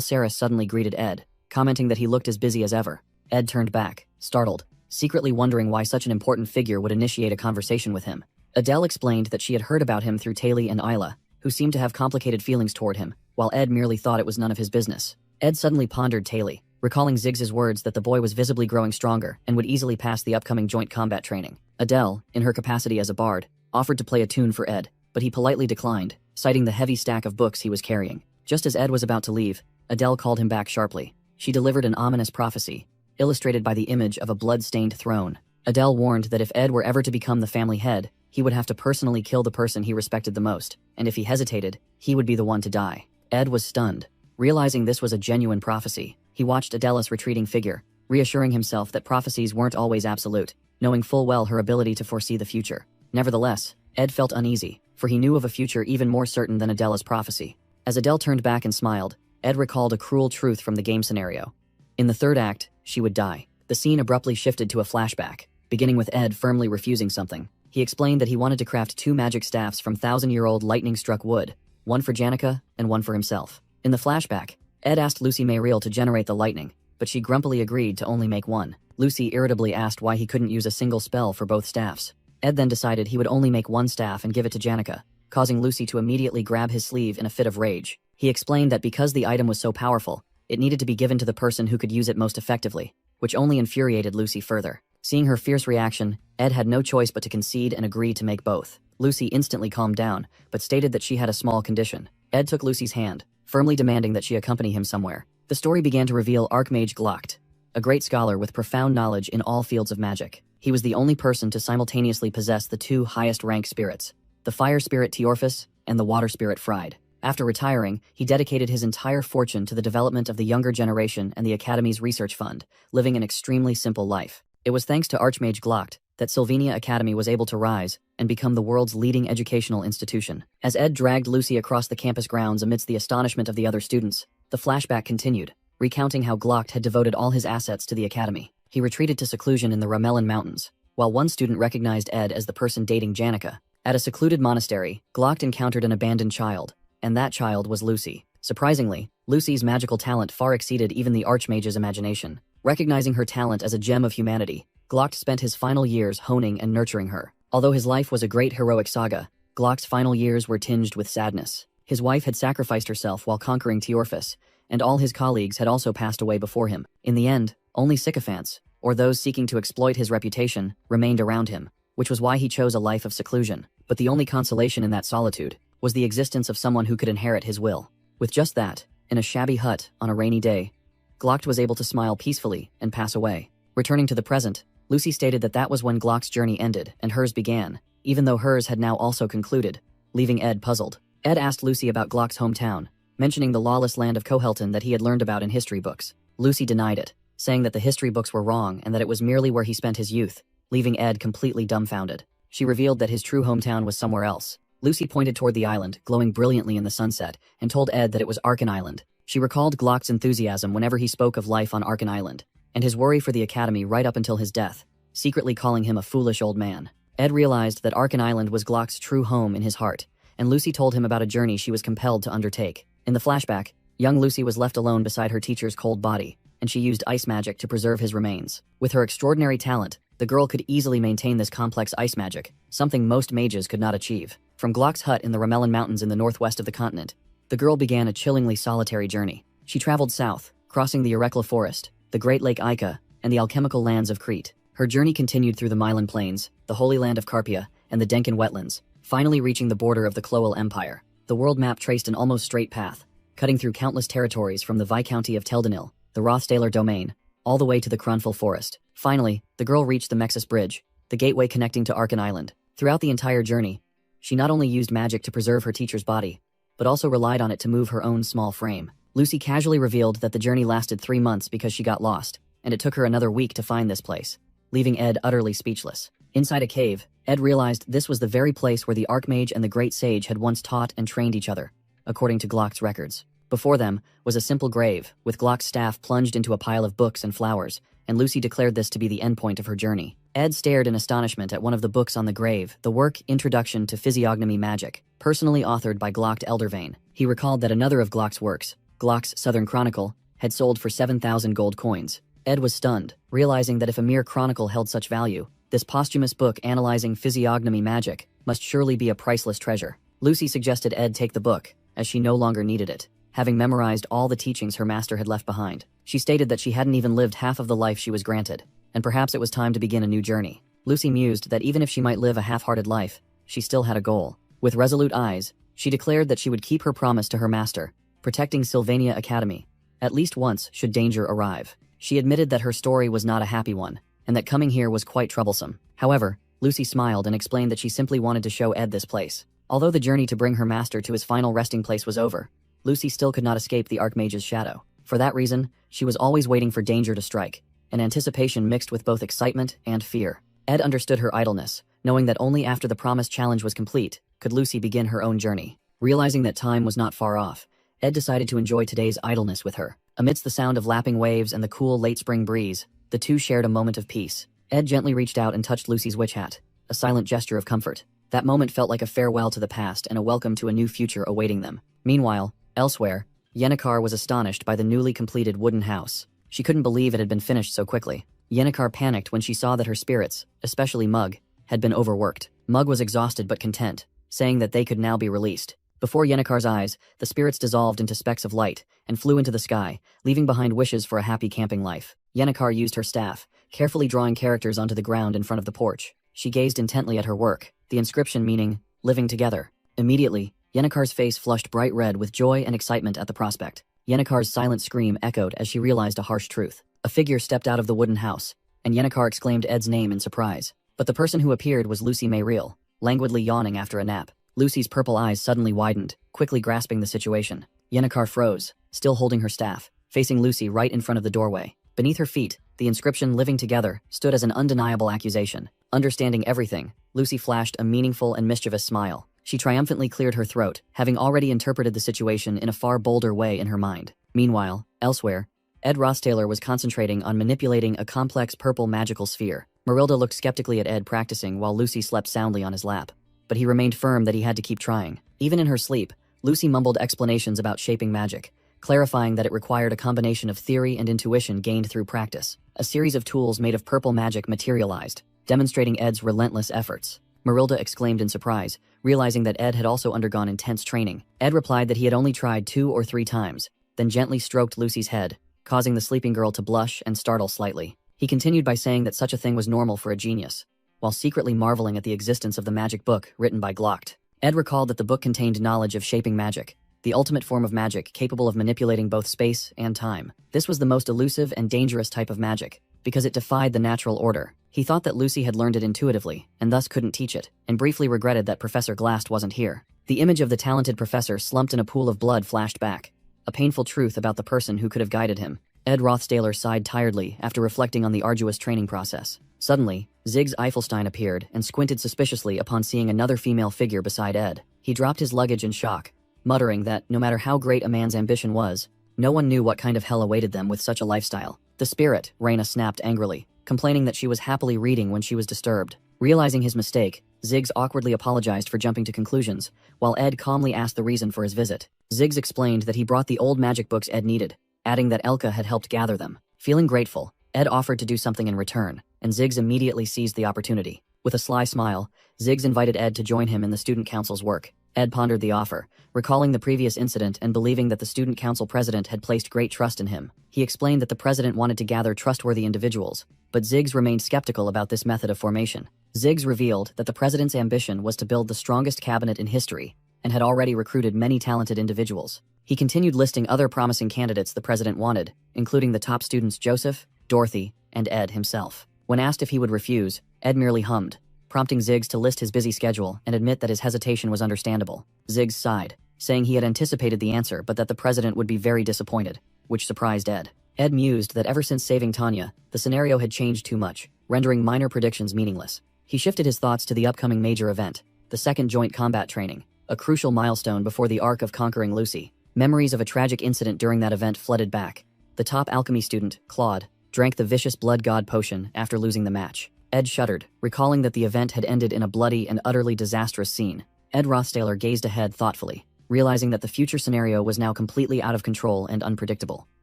Saris suddenly greeted Ed, commenting that he looked as busy as ever. Ed turned back, startled, secretly wondering why such an important figure would initiate a conversation with him. Adele explained that she had heard about him through Taylor and Isla, who seemed to have complicated feelings toward him, while Ed merely thought it was none of his business. Ed suddenly pondered Taylor, recalling Ziggs's words that the boy was visibly growing stronger and would easily pass the upcoming joint combat training. Adele, in her capacity as a bard, offered to play a tune for Ed, but he politely declined, citing the heavy stack of books he was carrying. Just as Ed was about to leave, Adele called him back sharply. She delivered an ominous prophecy, illustrated by the image of a blood-stained throne. Adele warned that if Ed were ever to become the family head, he would have to personally kill the person he respected the most, and if he hesitated, he would be the one to die. Ed was stunned. Realizing this was a genuine prophecy, he watched Adele's retreating figure, reassuring himself that prophecies weren't always absolute, knowing full well her ability to foresee the future. Nevertheless, Ed felt uneasy, for he knew of a future even more certain than Adele's prophecy. As Adele turned back and smiled, Ed recalled a cruel truth from the game scenario. In the third act, she would die. The scene abruptly shifted to a flashback, beginning with Ed firmly refusing something. He explained that he wanted to craft 2 magic staffs from 1,000-year-old lightning-struck wood, one for Janica and one for himself. In the flashback, Ed asked Lucy Mayriel to generate the lightning, but she grumpily agreed to only make one. Lucy irritably asked why he couldn't use a single spell for both staffs. Ed then decided he would only make one staff and give it to Janica, causing Lucy to immediately grab his sleeve in a fit of rage. He explained that because the item was so powerful, it needed to be given to the person who could use it most effectively, which only infuriated Lucy further. Seeing her fierce reaction, Ed had no choice but to concede and agree to make both. Lucy instantly calmed down, but stated that she had a small condition. Ed took Lucy's hand, firmly demanding that she accompany him somewhere. The story began to reveal Archmage Glocht, a great scholar with profound knowledge in all fields of magic. He was the only person to simultaneously possess the 2 highest-ranked spirits, the fire spirit Teorphus and the water spirit Fried. After retiring, he dedicated his entire fortune to the development of the younger generation and the Academy's research fund, living an extremely simple life. It was thanks to Archmage Glocht that Sylvania Academy was able to rise and become the world's leading educational institution. As Ed dragged Lucy across the campus grounds amidst the astonishment of the other students, the flashback continued, recounting how Glocht had devoted all his assets to the Academy. He retreated to seclusion in the Ramelin Mountains, while one student recognized Ed as the person dating Janica. At a secluded monastery, Glocht encountered an abandoned child, and that child was Lucy. Surprisingly, Lucy's magical talent far exceeded even the Archmage's imagination. Recognizing her talent as a gem of humanity, Glocht spent his final years honing and nurturing her. Although his life was a great heroic saga, Glocht's final years were tinged with sadness. His wife had sacrificed herself while conquering Teorphus, and all his colleagues had also passed away before him. In the end, only sycophants, or those seeking to exploit his reputation, remained around him, which was why he chose a life of seclusion. But the only consolation in that solitude was the existence of someone who could inherit his will. With just that, in a shabby hut on a rainy day, Glocht was able to smile peacefully and pass away. Returning to the present, Lucy stated that that was when Glocht's journey ended and hers began, even though hers had now also concluded, leaving Ed puzzled. Ed asked Lucy about Glocht's hometown, mentioning the lawless land of Cohelton that he had learned about in history books. Lucy denied it, saying that the history books were wrong and that it was merely where he spent his youth, leaving Ed completely dumbfounded. She revealed that his true hometown was somewhere else. Lucy pointed toward the island, glowing brilliantly in the sunset, and told Ed that it was Arkan Island. She recalled Glocht's enthusiasm whenever he spoke of life on Arkan Island, and his worry for the Academy right up until his death, secretly calling him a foolish old man. Ed realized that Arkan Island was Glocht's true home in his heart, and Lucy told him about a journey she was compelled to undertake. In the flashback, young Lucy was left alone beside her teacher's cold body, and she used ice magic to preserve his remains. With her extraordinary talent, the girl could easily maintain this complex ice magic, something most mages could not achieve. From Glocht's hut in the Ramelin Mountains in the northwest of the continent, the girl began a chillingly solitary journey. She traveled south, crossing the Erekla Forest, the Great Lake Ica, and the alchemical lands of Crete. Her journey continued through the Milan Plains, the Holy Land of Carpia, and the Denkan wetlands, finally reaching the border of the Cloel Empire. The world map traced an almost straight path, cutting through countless territories from the Viscounty of Teldanil, the Rothstaler domain, all the way to the Cronful Forest. Finally, the girl reached the Mexis Bridge, the gateway connecting to Arkan Island. Throughout the entire journey, she not only used magic to preserve her teacher's body, but also relied on it to move her own small frame. Lucy casually revealed that the journey lasted 3 months because she got lost, and it took her another week to find this place, leaving Ed utterly speechless. Inside a cave, Ed realized this was the very place where the Archmage and the Great Sage had once taught and trained each other, according to Glocht's records. Before them was a simple grave, with Glocht's staff plunged into a pile of books and flowers, and Lucy declared this to be the endpoint of her journey. Ed stared in astonishment at one of the books on the grave, the work Introduction to Physiognomy Magic, personally authored by Glocht Eldervane. He recalled that another of Glocht's works, Glocht's Southern Chronicle, had sold for 7,000 gold coins, Ed was stunned, realizing that if a mere chronicle held such value, this posthumous book analyzing physiognomy magic must surely be a priceless treasure. Lucy suggested Ed take the book, as she no longer needed it, having memorized all the teachings her master had left behind. She stated that she hadn't even lived half of the life she was granted, and perhaps it was time to begin a new journey. Lucy mused that even if she might live a half-hearted life, she still had a goal. With resolute eyes, she declared that she would keep her promise to her master, protecting Sylvania Academy, at least once should danger arrive. She admitted that her story was not a happy one, and that coming here was quite troublesome. However, Lucy smiled and explained that she simply wanted to show Ed this place. Although the journey to bring her master to his final resting place was over, Lucy still could not escape the Archmage's shadow. For that reason, she was always waiting for danger to strike, an anticipation mixed with both excitement and fear. Ed understood her idleness, knowing that only after the promised challenge was complete could Lucy begin her own journey. Realizing that time was not far off, Ed decided to enjoy today's idleness with her. Amidst the sound of lapping waves and the cool late spring breeze, the two shared a moment of peace. Ed gently reached out and touched Lucy's witch hat, a silent gesture of comfort. That moment felt like a farewell to the past and a welcome to a new future awaiting them. Meanwhile, elsewhere, Yennecar was astonished by the newly completed wooden house. She couldn't believe it had been finished so quickly. Yennecar panicked when she saw that her spirits, especially Mug, had been overworked. Mug was exhausted but content, saying that they could now be released. Before Yennecar's eyes, the spirits dissolved into specks of light and flew into the sky, leaving behind wishes for a happy camping life. Yennecar used her staff, carefully drawing characters onto the ground in front of the porch. She gazed intently at her work, the inscription meaning, "Living Together." Immediately, Yennecar's face flushed bright red with joy and excitement at the prospect. Yennecar's silent scream echoed as she realized a harsh truth. A figure stepped out of the wooden house, and Yennecar exclaimed Ed's name in surprise. But the person who appeared was Lucy Mayriel, languidly yawning after a nap. Lucy's purple eyes suddenly widened, quickly grasping the situation. Yennecar froze, still holding her staff, facing Lucy right in front of the doorway. Beneath her feet, the inscription "Living Together" stood as an undeniable accusation. Understanding everything, Lucy flashed a meaningful and mischievous smile. She triumphantly cleared her throat, having already interpreted the situation in a far bolder way in her mind. Meanwhile, elsewhere, Ed Rothstaler was concentrating on manipulating a complex purple magical sphere. Marilda looked skeptically at Ed practicing while Lucy slept soundly on his lap. But he remained firm that he had to keep trying. Even in her sleep, Lucy mumbled explanations about shaping magic, clarifying that it required a combination of theory and intuition gained through practice. A series of tools made of purple magic materialized, demonstrating Ed's relentless efforts. Marilda exclaimed in surprise, realizing that Ed had also undergone intense training. Ed replied that he had only tried 2 or 3 times, then gently stroked Lucy's head, causing the sleeping girl to blush and startle slightly. He continued by saying that such a thing was normal for a genius, while secretly marveling at the existence of the magic book written by Glocht. Ed recalled that the book contained knowledge of shaping magic, the ultimate form of magic capable of manipulating both space and time. This was the most elusive and dangerous type of magic, because it defied the natural order. He thought that Lucy had learned it intuitively, and thus couldn't teach it, and briefly regretted that Professor Glast wasn't here. The image of the talented professor slumped in a pool of blood flashed back, a painful truth about the person who could have guided him. Ed Rothstaler sighed tiredly after reflecting on the arduous training process. Suddenly, Ziggs Eifelstein appeared and squinted suspiciously upon seeing another female figure beside Ed. He dropped his luggage in shock, muttering that, no matter how great a man's ambition was, no one knew what kind of hell awaited them with such a lifestyle. "The spirit," Raina snapped angrily, complaining that she was happily reading when she was disturbed. Realizing his mistake, Ziggs awkwardly apologized for jumping to conclusions, while Ed calmly asked the reason for his visit. Ziggs explained that he brought the old magic books Ed needed, adding that Elka had helped gather them. Feeling grateful, Ed offered to do something in return, and Ziggs immediately seized the opportunity. With a sly smile, Ziggs invited Ed to join him in the student council's work. Ed pondered the offer, recalling the previous incident and believing that the student council president had placed great trust in him. He explained that the president wanted to gather trustworthy individuals, but Ziggs remained skeptical about this method of formation. Ziggs revealed that the president's ambition was to build the strongest cabinet in history, and had already recruited many talented individuals. He continued listing other promising candidates the president wanted, including the top students Joseph, Dorothy, and Ed himself. When asked if he would refuse, Ed merely hummed, prompting Ziggs to list his busy schedule and admit that his hesitation was understandable. Ziggs sighed, saying he had anticipated the answer but that the president would be very disappointed, which surprised Ed. Ed mused that ever since saving Tanya, the scenario had changed too much, rendering minor predictions meaningless. He shifted his thoughts to the upcoming major event, the second joint combat training, a crucial milestone before the arc of conquering Lucy. Memories of a tragic incident during that event flooded back. The top alchemy student, Claude, drank the vicious blood god potion after losing the match. Ed shuddered, recalling that the event had ended in a bloody and utterly disastrous scene. Ed Rothstaler gazed ahead thoughtfully, realizing that the future scenario was now completely out of control and unpredictable.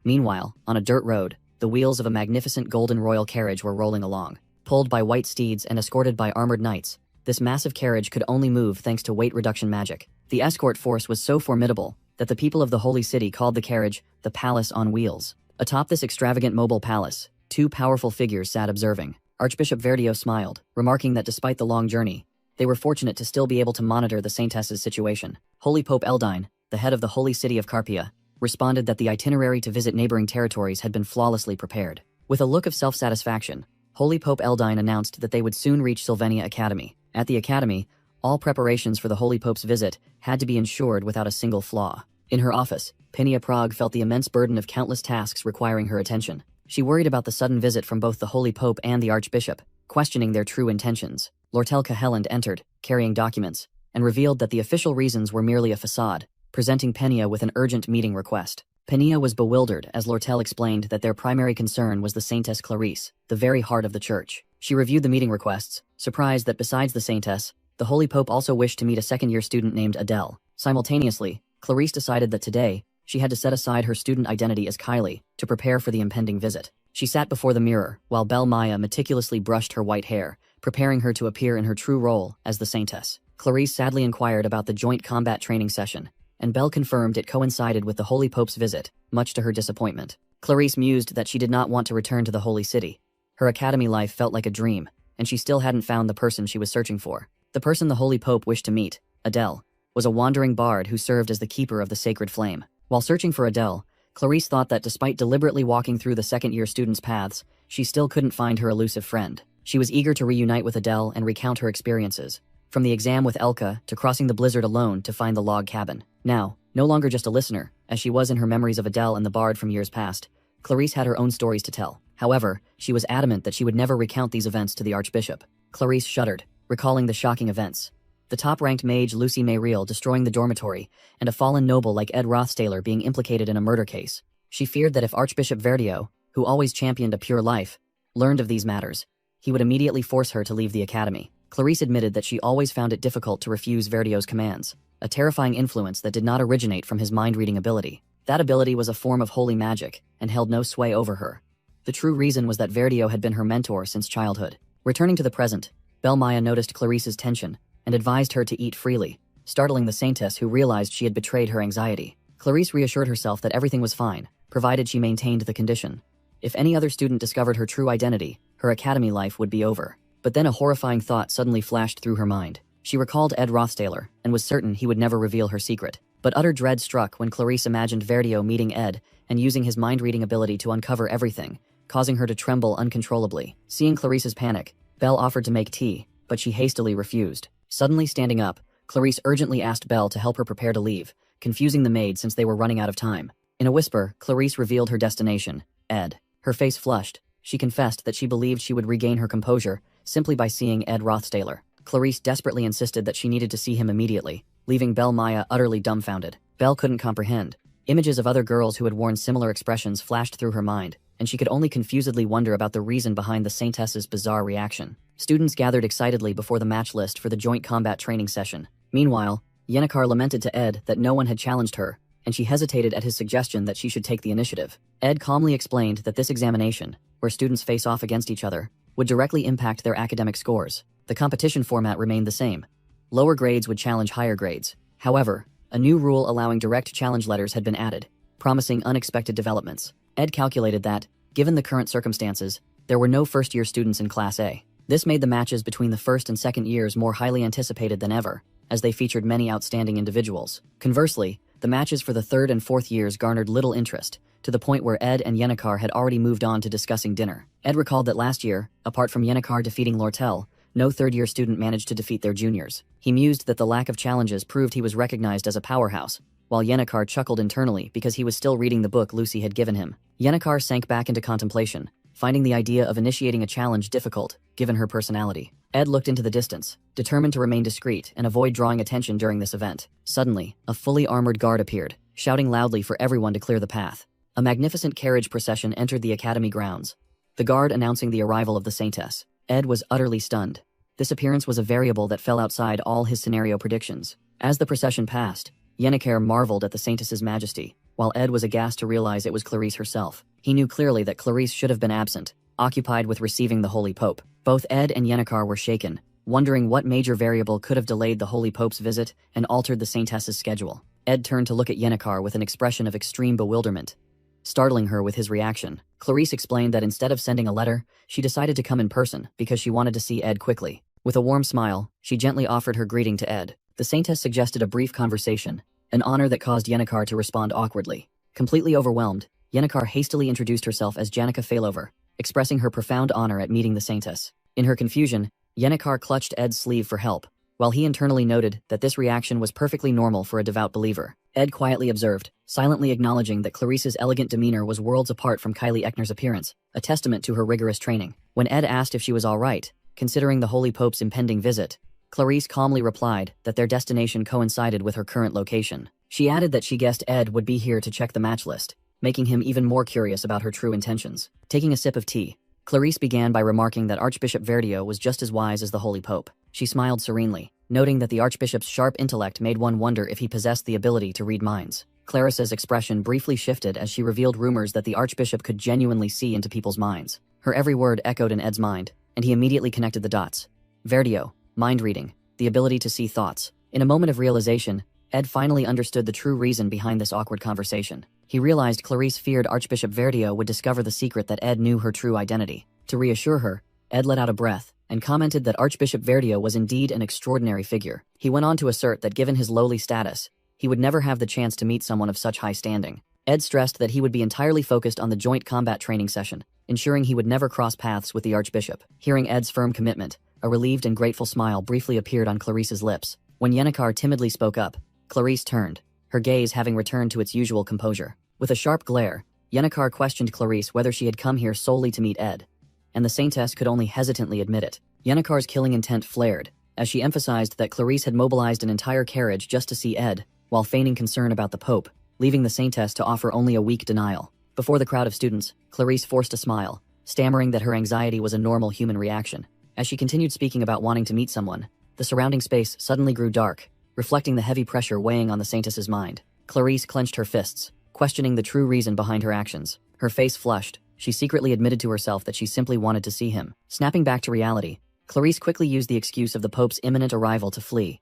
Meanwhile, on a dirt road, The wheels of a magnificent golden royal carriage were rolling along. Pulled by white steeds and escorted by armored knights, this massive carriage could only move thanks to weight reduction magic. The escort force was so formidable that the people of the Holy City called the carriage the Palace on Wheels. Atop this extravagant mobile palace, two powerful figures sat observing. Archbishop Verdio smiled, remarking that despite the long journey, they were fortunate to still be able to monitor the Saintess's situation. Holy Pope Eldine, the head of the Holy City of Carpia, responded that the itinerary to visit neighboring territories had been flawlessly prepared. With a look of self-satisfaction, Holy Pope Eldine announced that they would soon reach Sylvania Academy. At the academy, all preparations for the Holy Pope's visit had to be ensured without a single flaw. In her office, Pinia Prague felt the immense burden of countless tasks requiring her attention. She worried about the sudden visit from both the Holy Pope and the Archbishop, questioning their true intentions. Lortelka Helland entered, carrying documents, and revealed that the official reasons were merely a facade, presenting Penia with an urgent meeting request. Penia was bewildered as Lortel explained that their primary concern was the Saintess Clarice, the very heart of the church. She reviewed the meeting requests, surprised that besides the Saintess, the Holy Pope also wished to meet a second-year student named Adele. Simultaneously, Clarice decided that today, she had to set aside her student identity as Kylie to prepare for the impending visit. She sat before the mirror, while Belle Maya meticulously brushed her white hair, preparing her to appear in her true role as the Saintess. Clarice sadly inquired about the joint combat training session, and Belle confirmed it coincided with the Holy Pope's visit, much to her disappointment. Clarice mused that she did not want to return to the Holy City. Her academy life felt like a dream, and she still hadn't found the person she was searching for. The person the Holy Pope wished to meet, Adele, was a wandering bard who served as the keeper of the sacred flame. While searching for Adele, Clarice thought that despite deliberately walking through the second-year students' paths, she still couldn't find her elusive friend. She was eager to reunite with Adele and recount her experiences, from the exam with Elka to crossing the blizzard alone to find the log cabin. Now, no longer just a listener, as she was in her memories of Adele and the bard from years past, Clarice had her own stories to tell. However, she was adamant that she would never recount these events to the Archbishop. Clarice shuddered, recalling the shocking events. The top-ranked mage Lucy Mayriel destroying the dormitory, and a fallen noble like Ed Rothstaler being implicated in a murder case. She feared that if Archbishop Verdio, who always championed a pure life, learned of these matters, he would immediately force her to leave the academy. Clarice admitted that she always found it difficult to refuse Verdio's commands, a terrifying influence that did not originate from his mind-reading ability. That ability was a form of holy magic, and held no sway over her. The true reason was that Verdio had been her mentor since childhood. Returning to the present, Belle Maya noticed Clarice's tension, and advised her to eat freely, startling the Saintess who realized she had betrayed her anxiety. Clarice reassured herself that everything was fine, provided she maintained the condition. If any other student discovered her true identity, her academy life would be over. But then a horrifying thought suddenly flashed through her mind. She recalled Ed Rothstaler, and was certain he would never reveal her secret. But utter dread struck when Clarice imagined Verdio meeting Ed and using his mind-reading ability to uncover everything, causing her to tremble uncontrollably. Seeing Clarice's panic, Belle offered to make tea, but she hastily refused. Suddenly standing up, Clarice urgently asked Belle to help her prepare to leave, confusing the maid since they were running out of time. In a whisper, Clarice revealed her destination, Ed. Her face flushed. She confessed that she believed she would regain her composure simply by seeing Ed Rothstaler. Clarice desperately insisted that she needed to see him immediately, leaving Belle Maya utterly dumbfounded. Belle couldn't comprehend. Images of other girls who had worn similar expressions flashed through her mind, and she could only confusedly wonder about the reason behind the Saintess's bizarre reaction. Students gathered excitedly before the match list for the joint combat training session. Meanwhile, Yennecar lamented to Ed that no one had challenged her, and she hesitated at his suggestion that she should take the initiative. Ed calmly explained that this examination, where students face off against each other, would directly impact their academic scores. The competition format remained the same. Lower grades would challenge higher grades. However, a new rule allowing direct challenge letters had been added, promising unexpected developments. Ed calculated that, given the current circumstances, there were no first-year students in Class A. This made the matches between the first and second years more highly anticipated than ever, as they featured many outstanding individuals. Conversely, the matches for the third and fourth years garnered little interest, to the point where Ed and Yennecar had already moved on to discussing dinner. Ed recalled that last year, apart from Yennecar defeating Lortel, no third-year student managed to defeat their juniors. He mused that the lack of challenges proved he was recognized as a powerhouse, while Yennecar chuckled internally because he was still reading the book Lucy had given him. Yennecar sank back into contemplation, finding the idea of initiating a challenge difficult, given her personality. Ed looked into the distance, determined to remain discreet and avoid drawing attention during this event. Suddenly, a fully armored guard appeared, shouting loudly for everyone to clear the path. A magnificent carriage procession entered the academy grounds, the guard announcing the arrival of the Saintess. Ed was utterly stunned. This appearance was a variable that fell outside all his scenario predictions. As the procession passed, Yenneker marveled at the Saintess's majesty, while Ed was aghast to realize it was Clarice herself. He knew clearly that Clarice should have been absent, occupied with receiving the Holy Pope. Both Ed and Yenneker were shaken, wondering what major variable could have delayed the Holy Pope's visit and altered the Saintess's schedule. Ed turned to look at Yenneker with an expression of extreme bewilderment, startling her with his reaction. Clarice explained that instead of sending a letter, she decided to come in person because she wanted to see Ed quickly. With a warm smile, she gently offered her greeting to Ed. The Saintess suggested a brief conversation, an honor that caused Yenneker to respond awkwardly. Completely overwhelmed, Yenneker hastily introduced herself as Janica Failover, expressing her profound honor at meeting the Saintess. In her confusion, Yenneker clutched Ed's sleeve for help, while he internally noted that this reaction was perfectly normal for a devout believer. Ed quietly observed, silently acknowledging that Clarice's elegant demeanor was worlds apart from Kylie Eckner's appearance, a testament to her rigorous training. When Ed asked if she was all right, considering the Holy Pope's impending visit, Clarice calmly replied that their destination coincided with her current location. She added that she guessed Ed would be here to check the match list, making him even more curious about her true intentions. Taking a sip of tea, Clarice began by remarking that Archbishop Verdio was just as wise as the Holy Pope. She smiled serenely, noting that the Archbishop's sharp intellect made one wonder if he possessed the ability to read minds. Clarissa's expression briefly shifted as she revealed rumors that the Archbishop could genuinely see into people's minds. Her every word echoed in Ed's mind, and he immediately connected the dots. Verdio, mind reading, the ability to see thoughts. In a moment of realization, Ed finally understood the true reason behind this awkward conversation. He realized Clarice feared Archbishop Verdio would discover the secret that Ed knew her true identity. To reassure her, Ed let out a breath and commented that Archbishop Verdio was indeed an extraordinary figure. He went on to assert that given his lowly status, he would never have the chance to meet someone of such high standing. Ed stressed that he would be entirely focused on the joint combat training session, ensuring he would never cross paths with the Archbishop. Hearing Ed's firm commitment, a relieved and grateful smile briefly appeared on Clarice's lips. When Yenneker timidly spoke up, Clarice turned, her gaze having returned to its usual composure. With a sharp glare, Yenneker questioned Clarice whether she had come here solely to meet Ed, and the Saintess could only hesitantly admit it. Yenneker's killing intent flared, as she emphasized that Clarice had mobilized an entire carriage just to see Ed, while feigning concern about the Pope, leaving the Saintess to offer only a weak denial. Before the crowd of students, Clarice forced a smile, stammering that her anxiety was a normal human reaction. As she continued speaking about wanting to meet someone, the surrounding space suddenly grew dark, reflecting the heavy pressure weighing on the Saintess's mind. Clarice clenched her fists, questioning the true reason behind her actions. Her face flushed. She secretly admitted to herself that she simply wanted to see him. Snapping back to reality, Clarice quickly used the excuse of the Pope's imminent arrival to flee,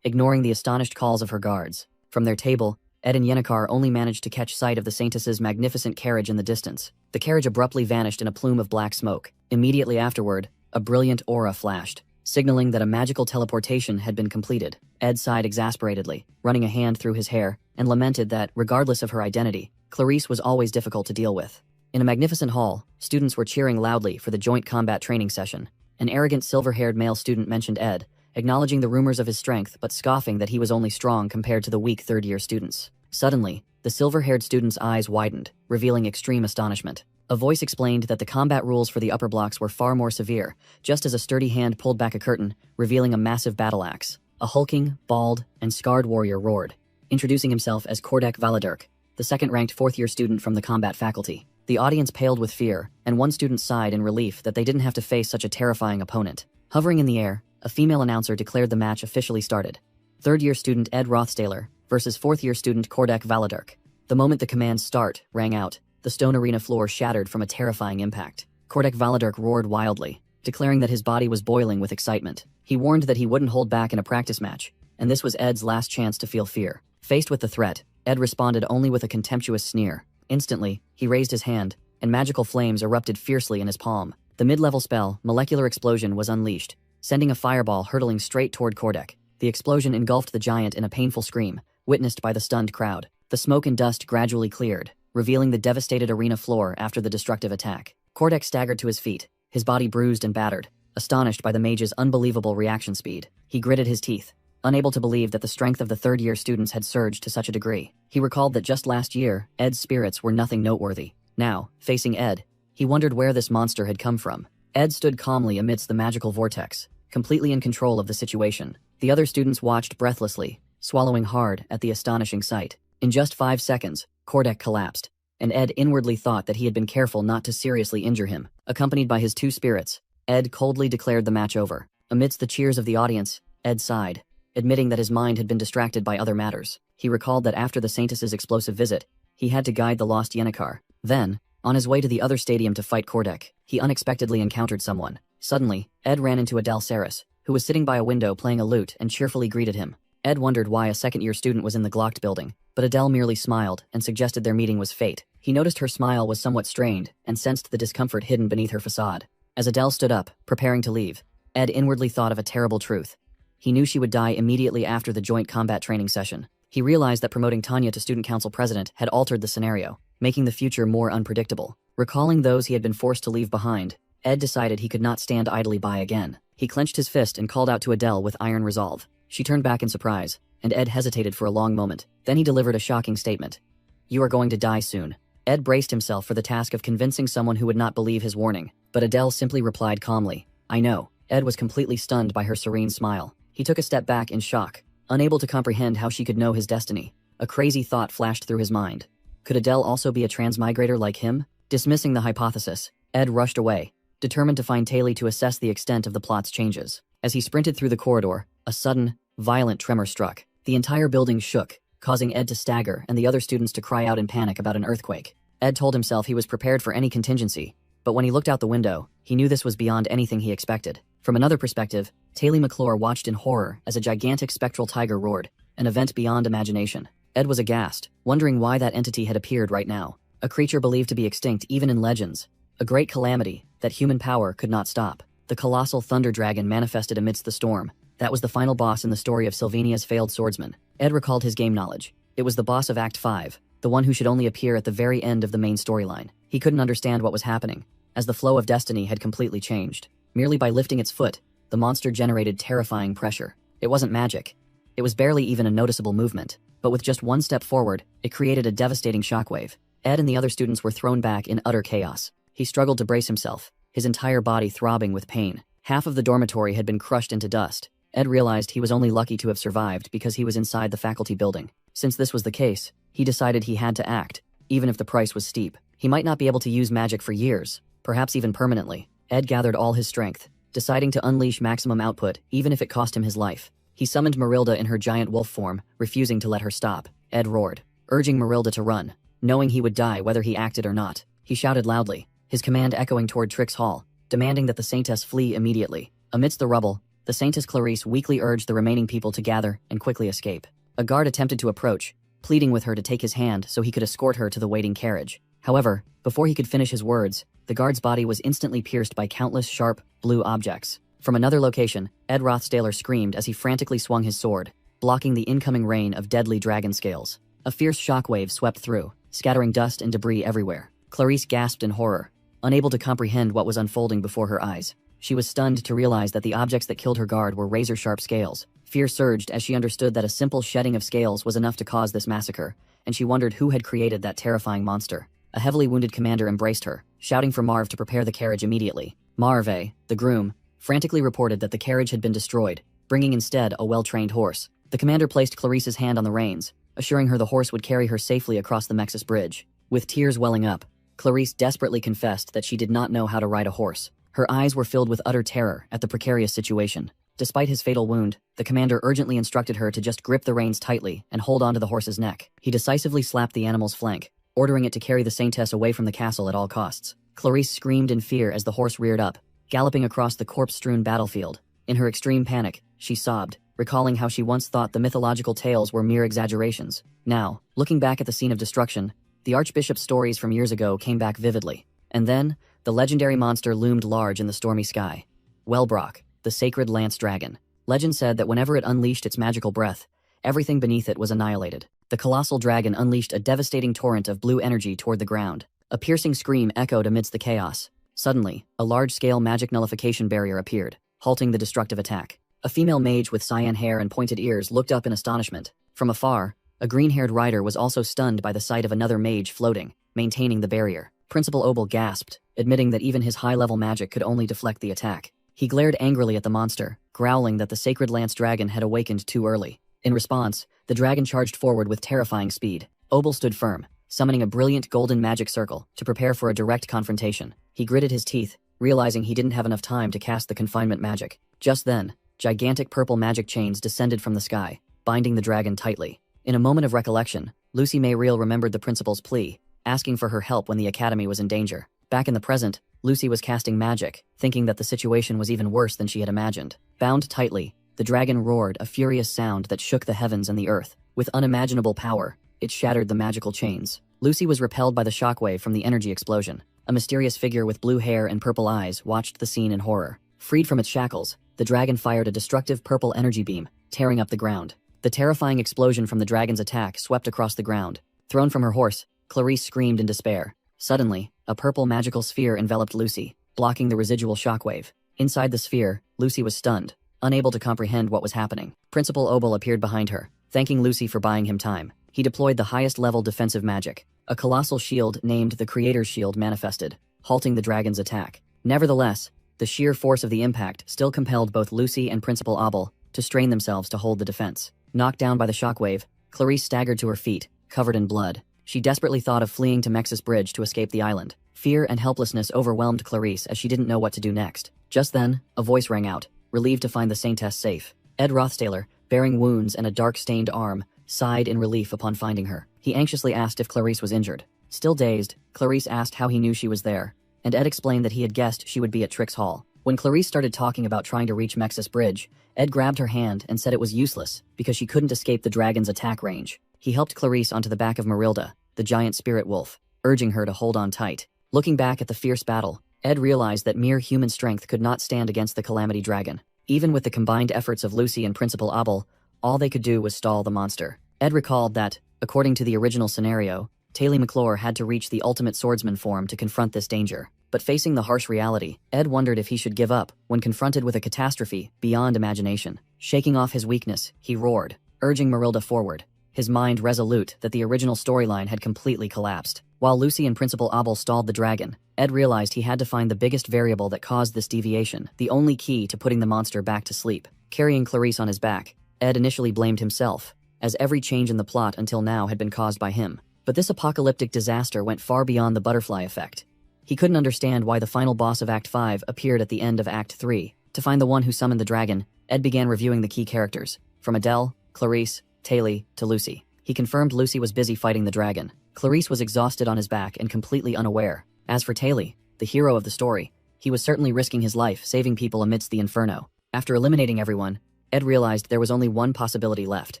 ignoring the astonished calls of her guards. From their table, Ed and Yenneker only managed to catch sight of the Saintess's magnificent carriage in the distance. The carriage abruptly vanished in a plume of black smoke. Immediately afterward, a brilliant aura flashed, signaling that a magical teleportation had been completed. Ed sighed exasperatedly, running a hand through his hair, and lamented that, regardless of her identity, Clarice was always difficult to deal with. In a magnificent hall, students were cheering loudly for the joint combat training session. An arrogant silver-haired male student mentioned Ed, acknowledging the rumors of his strength but scoffing that he was only strong compared to the weak third-year students. Suddenly, the silver-haired student's eyes widened, revealing extreme astonishment. A voice explained that the combat rules for the upper blocks were far more severe, just as a sturdy hand pulled back a curtain, revealing a massive battle axe. A hulking, bald, and scarred warrior roared, introducing himself as Kordek Valadirk, the second-ranked fourth-year student from the combat faculty. The audience paled with fear, and one student sighed in relief that they didn't have to face such a terrifying opponent. Hovering in the air, a female announcer declared the match officially started. Third-year student Ed Rothstaler versus fourth-year student Kordek Valadirk. The moment the command "Start" rang out, the stone arena floor shattered from a terrifying impact. Kordek Valadirk roared wildly, declaring that his body was boiling with excitement. He warned that he wouldn't hold back in a practice match, and this was Ed's last chance to feel fear. Faced with the threat, Ed responded only with a contemptuous sneer. Instantly, he raised his hand, and magical flames erupted fiercely in his palm. The mid-level spell, Molecular Explosion, was unleashed, sending a fireball hurtling straight toward Kordek. The explosion engulfed the giant in a painful scream, witnessed by the stunned crowd. The smoke and dust gradually cleared, revealing the devastated arena floor after the destructive attack. Kordek staggered to his feet, his body bruised and battered, astonished by the mage's unbelievable reaction speed. He gritted his teeth, unable to believe that the strength of the third-year students had surged to such a degree. He recalled that just last year, Ed's spirits were nothing noteworthy. Now, facing Ed, he wondered where this monster had come from. Ed stood calmly amidst the magical vortex, completely in control of the situation. The other students watched breathlessly, swallowing hard at the astonishing sight. In just 5 seconds, Kordek collapsed, and Ed inwardly thought that he had been careful not to seriously injure him. Accompanied by his two spirits, Ed coldly declared the match over. Amidst the cheers of the audience, Ed sighed, admitting that his mind had been distracted by other matters. He recalled that after the Saintess's explosive visit, he had to guide the lost Yennecar. Then, on his way to the other stadium to fight Kordek, he unexpectedly encountered someone. Suddenly, Ed ran into Adele Saris, who was sitting by a window playing a lute and cheerfully greeted him. Ed wondered why a second-year student was in the Glocked building, but Adele merely smiled and suggested their meeting was fate. He noticed her smile was somewhat strained and sensed the discomfort hidden beneath her facade. As Adele stood up, preparing to leave, Ed inwardly thought of a terrible truth. He knew she would die immediately after the joint combat training session. He realized that promoting Tanya to student council president had altered the scenario, making the future more unpredictable. Recalling those he had been forced to leave behind, Ed decided he could not stand idly by again. He clenched his fist and called out to Adele with iron resolve. She turned back in surprise, and Ed hesitated for a long moment. Then he delivered a shocking statement. "You are going to die soon." Ed braced himself for the task of convincing someone who would not believe his warning, but Adele simply replied calmly, "I know." Ed was completely stunned by her serene smile. He took a step back in shock, unable to comprehend how she could know his destiny. A crazy thought flashed through his mind. Could Adele also be a transmigrator like him? Dismissing the hypothesis, Ed rushed away, determined to find Taylor to assess the extent of the plot's changes. As he sprinted through the corridor, a sudden, violent tremor struck. The entire building shook, causing Ed to stagger and the other students to cry out in panic about an earthquake. Ed told himself he was prepared for any contingency, but when he looked out the window, he knew this was beyond anything he expected. From another perspective, Taylor McClure watched in horror as a gigantic spectral tiger roared, an event beyond imagination. Ed was aghast, wondering why that entity had appeared right now. A creature believed to be extinct even in legends. A great calamity that human power could not stop. The colossal thunder dragon manifested amidst the storm. That was the final boss in the story of Sylvania's failed swordsman. Ed recalled his game knowledge. It was the boss of Act 5, the one who should only appear at the very end of the main storyline. He couldn't understand what was happening, as the flow of destiny had completely changed. Merely by lifting its foot, the monster generated terrifying pressure. It wasn't magic. It was barely even a noticeable movement, but with just one step forward, it created a devastating shockwave. Ed and the other students were thrown back in utter chaos. He struggled to brace himself, his entire body throbbing with pain. Half of the dormitory had been crushed into dust. Ed realized he was only lucky to have survived because he was inside the faculty building. Since this was the case, he decided he had to act, even if the price was steep. He might not be able to use magic for years, perhaps even permanently. Ed gathered all his strength, deciding to unleash maximum output even if it cost him his life. He summoned Marilda in her giant wolf form, refusing to let her stop. Ed roared, urging Marilda to run. Knowing he would die whether he acted or not, he shouted loudly, his command echoing toward Trix Hall, demanding that the Saintess flee immediately. Amidst the rubble, the Saintess Clarice weakly urged the remaining people to gather and quickly escape. A guard attempted to approach, pleading with her to take his hand so he could escort her to the waiting carriage. However, before he could finish his words, the guard's body was instantly pierced by countless sharp, blue objects. From another location, Ed Rothstaler screamed as he frantically swung his sword, blocking the incoming rain of deadly dragon scales. A fierce shockwave swept through, scattering dust and debris everywhere. Clarice gasped in horror, unable to comprehend what was unfolding before her eyes. She was stunned to realize that the objects that killed her guard were razor-sharp scales. Fear surged as she understood that a simple shedding of scales was enough to cause this massacre, and she wondered who had created that terrifying monster. A heavily wounded commander embraced her, shouting for Marv to prepare the carriage immediately. Marve, the groom, frantically reported that the carriage had been destroyed, bringing instead a well-trained horse. The commander placed Clarice's hand on the reins, assuring her the horse would carry her safely across the Mexis Bridge. With tears welling up, Clarice desperately confessed that she did not know how to ride a horse. Her eyes were filled with utter terror at the precarious situation. Despite his fatal wound, the commander urgently instructed her to just grip the reins tightly and hold onto the horse's neck. He decisively slapped the animal's flank, ordering it to carry the Saintess away from the castle at all costs. Clarice screamed in fear as the horse reared up, galloping across the corpse-strewn battlefield. In her extreme panic, she sobbed, recalling how she once thought the mythological tales were mere exaggerations. Now, looking back at the scene of destruction, the Archbishop's stories from years ago came back vividly. And then, the legendary monster loomed large in the stormy sky. Wellbrock, the sacred lance dragon. Legend said that whenever it unleashed its magical breath, everything beneath it was annihilated. The colossal dragon unleashed a devastating torrent of blue energy toward the ground. A piercing scream echoed amidst the chaos. Suddenly, a large-scale magic nullification barrier appeared, halting the destructive attack. A female mage with cyan hair and pointed ears looked up in astonishment. From afar, a green-haired rider was also stunned by the sight of another mage floating, maintaining the barrier. Principal Obel gasped, admitting that even his high-level magic could only deflect the attack. He glared angrily at the monster, growling that the sacred lance dragon had awakened too early. In response, the dragon charged forward with terrifying speed. Obel stood firm, summoning a brilliant golden magic circle to prepare for a direct confrontation. He gritted his teeth, realizing he didn't have enough time to cast the confinement magic. Just then, Gigantic purple magic chains descended from the sky, binding the dragon tightly. In a moment of recollection, Lucy Mayriel remembered the principal's plea, asking for her help when the academy was in danger. Back in the present, Lucy was casting magic, thinking that the situation was even worse than she had imagined. Bound tightly, the dragon roared a furious sound that shook the heavens and the earth. With unimaginable power, it shattered the magical chains. Lucy was repelled by the shockwave from the energy explosion. A mysterious figure with blue hair and purple eyes watched the scene in horror. Freed from its shackles, the dragon fired a destructive purple energy beam, tearing up the ground. The terrifying explosion from the dragon's attack swept across the ground. Thrown from her horse, Clarice screamed in despair. Suddenly, a purple magical sphere enveloped Lucy, blocking the residual shockwave. Inside the sphere, Lucy was stunned, unable to comprehend what was happening. Principal Obel appeared behind her, thanking Lucy for buying him time. He deployed the highest-level defensive magic. A colossal shield named the Creator's Shield manifested, halting the dragon's attack. Nevertheless, the sheer force of the impact still compelled both Lucy and Principal Obel to strain themselves to hold the defense. Knocked down by the shockwave, Clarice staggered to her feet, covered in blood. She desperately thought of fleeing to Mexis Bridge to escape the island. Fear and helplessness overwhelmed Clarice as she didn't know what to do next. Just then, a voice rang out, relieved to find the Saintess safe. Ed Rothstaler, bearing wounds and a dark-stained arm, sighed in relief upon finding her. He anxiously asked if Clarice was injured. Still dazed, Clarice asked how he knew she was there, and Ed explained that he had guessed she would be at Trix Hall. When Clarice started talking about trying to reach Mexis Bridge, Ed grabbed her hand and said it was useless because she couldn't escape the dragon's attack range. He helped Clarice onto the back of Marilda, the giant spirit wolf, urging her to hold on tight. Looking back at the fierce battle, Ed realized that mere human strength could not stand against the Calamity Dragon. Even with the combined efforts of Lucy and Principal Obel, all they could do was stall the monster. Ed recalled that, according to the original scenario, Taylor McClure had to reach the ultimate swordsman form to confront this danger. But facing the harsh reality, Ed wondered if he should give up when confronted with a catastrophe beyond imagination. Shaking off his weakness, he roared, urging Marilda forward, his mind resolute that the original storyline had completely collapsed. While Lucy and Principal Obel stalled the dragon, Ed realized he had to find the biggest variable that caused this deviation, the only key to putting the monster back to sleep. Carrying Clarice on his back, Ed initially blamed himself, as every change in the plot until now had been caused by him. But this apocalyptic disaster went far beyond the butterfly effect. He couldn't understand why the final boss of Act 5 appeared at the end of Act 3. To find the one who summoned the dragon, Ed began reviewing the key characters, from Adele, Clarice, Taylor, to Lucy. He confirmed Lucy was busy fighting the dragon. Clarice was exhausted on his back and completely unaware. As for Taylor, the hero of the story, he was certainly risking his life saving people amidst the inferno. After eliminating everyone, Ed realized there was only one possibility left.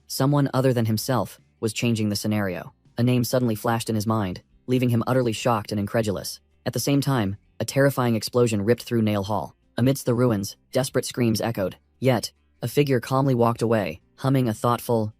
Someone other than himself was changing the scenario. A name suddenly flashed in his mind, leaving him utterly shocked and incredulous. At the same time, a terrifying explosion ripped through Nail Hall. Amidst the ruins, desperate screams echoed. Yet, a figure calmly walked away, humming a thoughtful,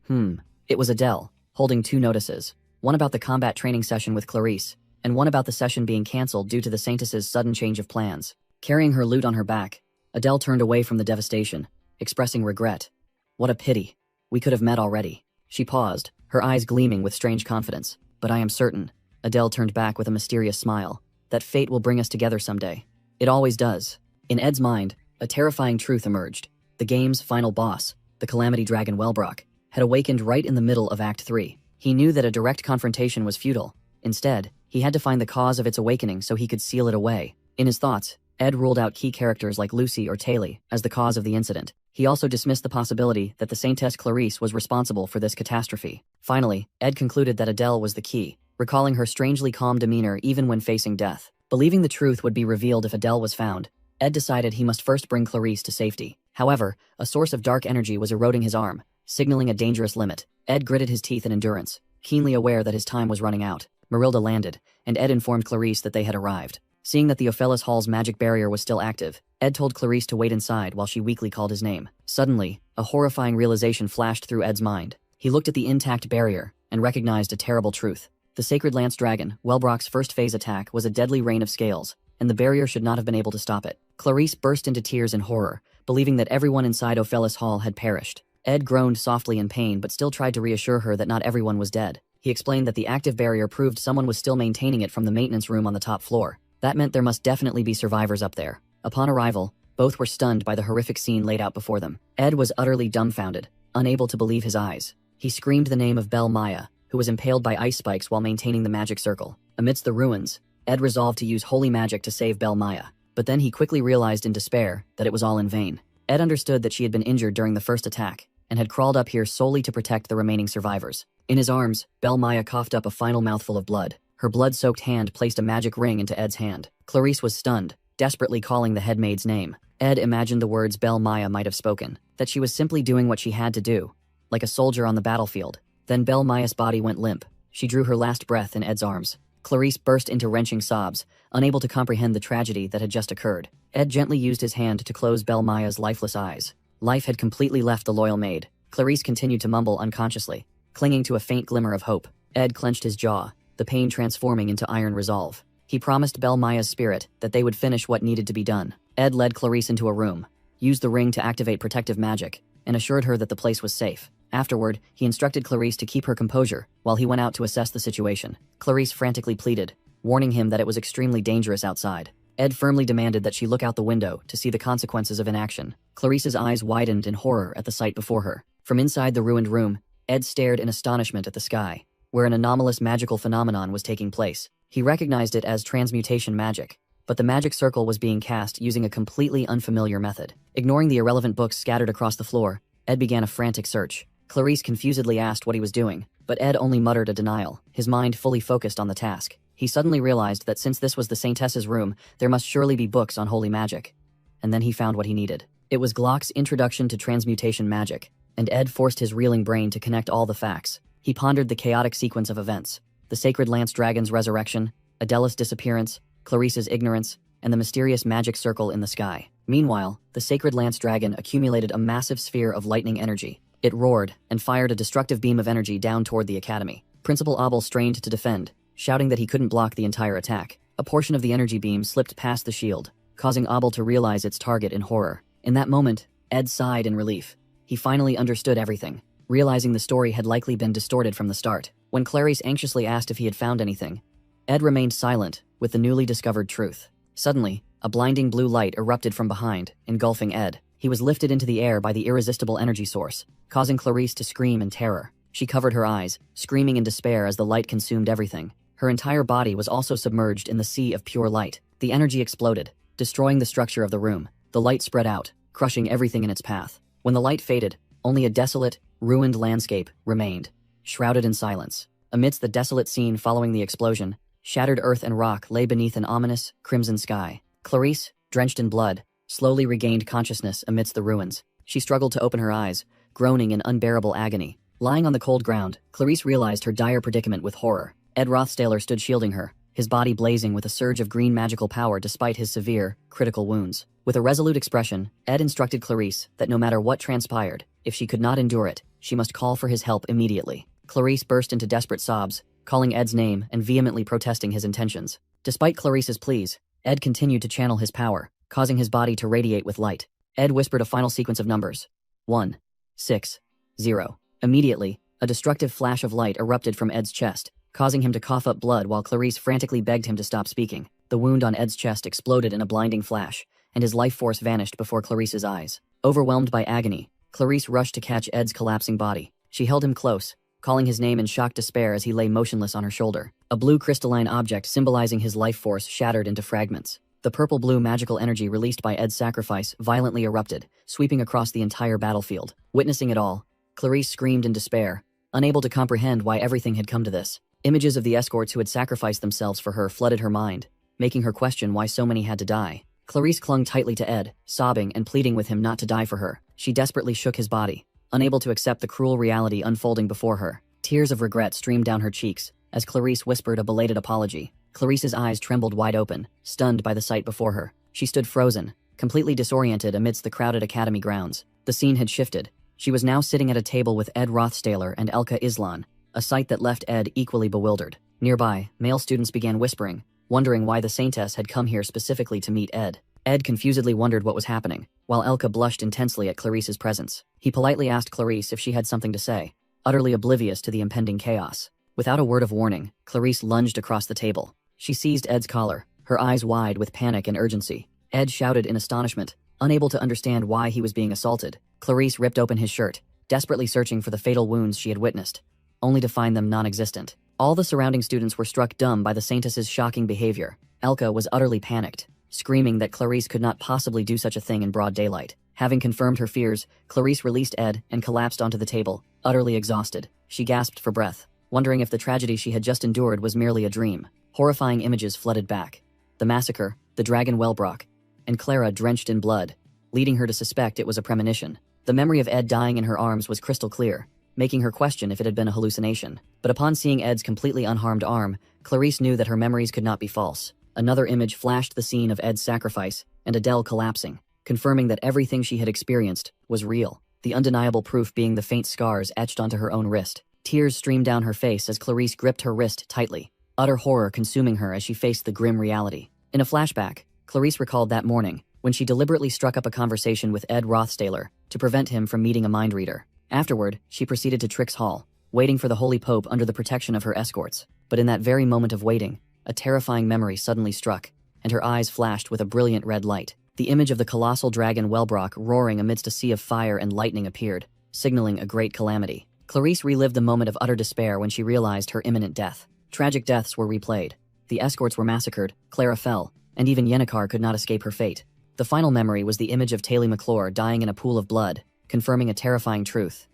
It was Adele, holding two notices, one about the combat training session with Clarice, and one about the session being cancelled due to the Saintess's sudden change of plans. Carrying her loot on her back, Adele turned away from the devastation, expressing regret. What a pity. We could have met already. She paused, her eyes gleaming with strange confidence. But I am certain, Adele turned back with a mysterious smile, that fate will bring us together someday. It always does. In Ed's mind, a terrifying truth emerged. The game's final boss, the Calamity Dragon Wellbrock, had awakened right in the middle of Act 3. He knew that a direct confrontation was futile. Instead, he had to find the cause of its awakening so he could seal it away. In his thoughts, Ed ruled out key characters like Lucy or Taylor as the cause of the incident. He also dismissed the possibility that the Saintess Clarice was responsible for this catastrophe. Finally, Ed concluded that Adele was the key, recalling her strangely calm demeanor even when facing death. Believing the truth would be revealed if Adele was found, Ed decided he must first bring Clarice to safety. However, a source of dark energy was eroding his arm, signaling a dangerous limit. Ed gritted his teeth in endurance, keenly aware that his time was running out. Marilda landed, and Ed informed Clarice that they had arrived. Seeing that the Ophelis Hall's magic barrier was still active, Ed told Clarice to wait inside while she weakly called his name. Suddenly, a horrifying realization flashed through Ed's mind. He looked at the intact barrier and recognized a terrible truth. The Sacred Lance Dragon, Wellbrock's first phase attack, was a deadly rain of scales, and the barrier should not have been able to stop it. Clarice burst into tears in horror, believing that everyone inside Ophelis Hall had perished. Ed groaned softly in pain but still tried to reassure her that not everyone was dead. He explained that the active barrier proved someone was still maintaining it from the maintenance room on the top floor. That meant there must definitely be survivors up there. Upon arrival, both were stunned by the horrific scene laid out before them. Ed was utterly dumbfounded, unable to believe his eyes. He screamed the name of Belle Maya, who was impaled by ice spikes while maintaining the magic circle. Amidst the ruins, Ed resolved to use holy magic to save Belle Maya, but then he quickly realized in despair that it was all in vain. Ed understood that she had been injured during the first attack and had crawled up here solely to protect the remaining survivors. In his arms, Belle Maya coughed up a final mouthful of blood. Her blood-soaked hand placed a magic ring into Ed's hand. Clarice was stunned, desperately calling the headmaid's name. Ed imagined the words Belle Maya might have spoken, that she was simply doing what she had to do, like a soldier on the battlefield. Then Belle Maya's body went limp. She drew her last breath in Ed's arms. Clarice burst into wrenching sobs, unable to comprehend the tragedy that had just occurred. Ed gently used his hand to close Belle Maya's lifeless eyes. Life had completely left the loyal maid. Clarice continued to mumble unconsciously, clinging to a faint glimmer of hope. Ed clenched his jaw, the pain transforming into iron resolve. He promised Belle Maya's spirit that they would finish what needed to be done. Ed led Clarice into a room, used the ring to activate protective magic, and assured her that the place was safe. Afterward, he instructed Clarice to keep her composure while he went out to assess the situation. Clarice frantically pleaded, warning him that it was extremely dangerous outside. Ed firmly demanded that she look out the window to see the consequences of inaction. Clarice's eyes widened in horror at the sight before her. From inside the ruined room, Ed stared in astonishment at the sky, where an anomalous magical phenomenon was taking place. He recognized it as transmutation magic, but the magic circle was being cast using a completely unfamiliar method. Ignoring the irrelevant books scattered across the floor, Ed began a frantic search. Clarice confusedly asked what he was doing, but Ed only muttered a denial, his mind fully focused on the task. He suddenly realized that since this was the Saintess's room, there must surely be books on holy magic. And then he found what he needed. It was Glock's Introduction to Transmutation Magic, and Ed forced his reeling brain to connect all the facts. He pondered the chaotic sequence of events: the Sacred Lance Dragon's resurrection, Adela's disappearance, Clarice's ignorance, and the mysterious magic circle in the sky. Meanwhile, the Sacred Lance Dragon accumulated a massive sphere of lightning energy. It roared and fired a destructive beam of energy down toward the academy. Principal Abel strained to defend, shouting that he couldn't block the entire attack. A portion of the energy beam slipped past the shield, causing Abel to realize its target in horror. In that moment, Ed sighed in relief. He finally understood everything, realizing the story had likely been distorted from the start. When Clarice anxiously asked if he had found anything, Ed remained silent with the newly discovered truth. Suddenly, a blinding blue light erupted from behind, engulfing Ed. He was lifted into the air by the irresistible energy source, causing Clarice to scream in terror. She covered her eyes, screaming in despair as the light consumed everything. Her entire body was also submerged in the sea of pure light. The energy exploded, destroying the structure of the room. The light spread out, crushing everything in its path. When the light faded, only a desolate, ruined landscape remained, shrouded in silence. Amidst the desolate scene following the explosion, shattered earth and rock lay beneath an ominous, crimson sky. Clarice, drenched in blood, slowly regained consciousness amidst the ruins. She struggled to open her eyes, groaning in unbearable agony. Lying on the cold ground, Clarice realized her dire predicament with horror. Ed Rothstaler stood shielding her, his body blazing with a surge of green magical power despite his severe, critical wounds. With a resolute expression, Ed instructed Clarice that no matter what transpired, if she could not endure it, she must call for his help immediately. Clarice burst into desperate sobs, calling Ed's name and vehemently protesting his intentions. Despite Clarice's pleas, Ed continued to channel his power, causing his body to radiate with light. Ed whispered a final sequence of numbers. 1, 6, 0. Immediately, a destructive flash of light erupted from Ed's chest, causing him to cough up blood while Clarice frantically begged him to stop speaking. The wound on Ed's chest exploded in a blinding flash, and his life force vanished before Clarice's eyes. Overwhelmed by agony, Clarice rushed to catch Ed's collapsing body. She held him close, calling his name in shocked despair as he lay motionless on her shoulder. A blue crystalline object symbolizing his life force shattered into fragments. The purple-blue magical energy released by Ed's sacrifice violently erupted, sweeping across the entire battlefield. Witnessing it all, Clarice screamed in despair, unable to comprehend why everything had come to this. Images of the escorts who had sacrificed themselves for her flooded her mind, making her question why so many had to die. Clarice clung tightly to Ed, sobbing and pleading with him not to die for her. She desperately shook his body, unable to accept the cruel reality unfolding before her. Tears of regret streamed down her cheeks as Clarice whispered a belated apology. Clarice's eyes trembled wide open, stunned by the sight before her. She stood frozen, completely disoriented amidst the crowded academy grounds. The scene had shifted. She was now sitting at a table with Ed Rothstaler and Elka Islan, a sight that left Ed equally bewildered. Nearby, male students began whispering, wondering why the Saintess had come here specifically to meet Ed. Ed confusedly wondered what was happening, while Elka blushed intensely at Clarice's presence. He politely asked Clarice if she had something to say, utterly oblivious to the impending chaos. Without a word of warning, Clarice lunged across the table. She seized Ed's collar, her eyes wide with panic and urgency. Ed shouted in astonishment, unable to understand why he was being assaulted. Clarice ripped open his shirt, desperately searching for the fatal wounds she had witnessed, only to find them non-existent. All the surrounding students were struck dumb by the Saintess's shocking behavior. Elka was utterly panicked, screaming that Clarice could not possibly do such a thing in broad daylight. Having confirmed her fears, Clarice released Ed and collapsed onto the table, utterly exhausted. She gasped for breath, wondering if the tragedy she had just endured was merely a dream. Horrifying images flooded back. The massacre, the dragon Wellbrock, and Clara drenched in blood, leading her to suspect it was a premonition. The memory of Ed dying in her arms was crystal clear, making her question if it had been a hallucination. But upon seeing Ed's completely unharmed arm, Clarice knew that her memories could not be false. Another image flashed the scene of Ed's sacrifice and Adele collapsing, confirming that everything she had experienced was real, the undeniable proof being the faint scars etched onto her own wrist. Tears streamed down her face as Clarice gripped her wrist tightly, utter horror consuming her as she faced the grim reality. In a flashback, Clarice recalled that morning, when she deliberately struck up a conversation with Ed Rothstaler to prevent him from meeting a mind reader. Afterward, she proceeded to Trix Hall, waiting for the Holy Pope under the protection of her escorts. But in that very moment of waiting, a terrifying memory suddenly struck, and her eyes flashed with a brilliant red light. The image of the colossal dragon Wellbrock roaring amidst a sea of fire and lightning appeared, signaling a great calamity. Clarice relived the moment of utter despair when she realized her imminent death. Tragic deaths were replayed. The escorts were massacred, Clara fell, and even Yennecar could not escape her fate. The final memory was the image of Talie McClure dying in a pool of blood, confirming a terrifying truth.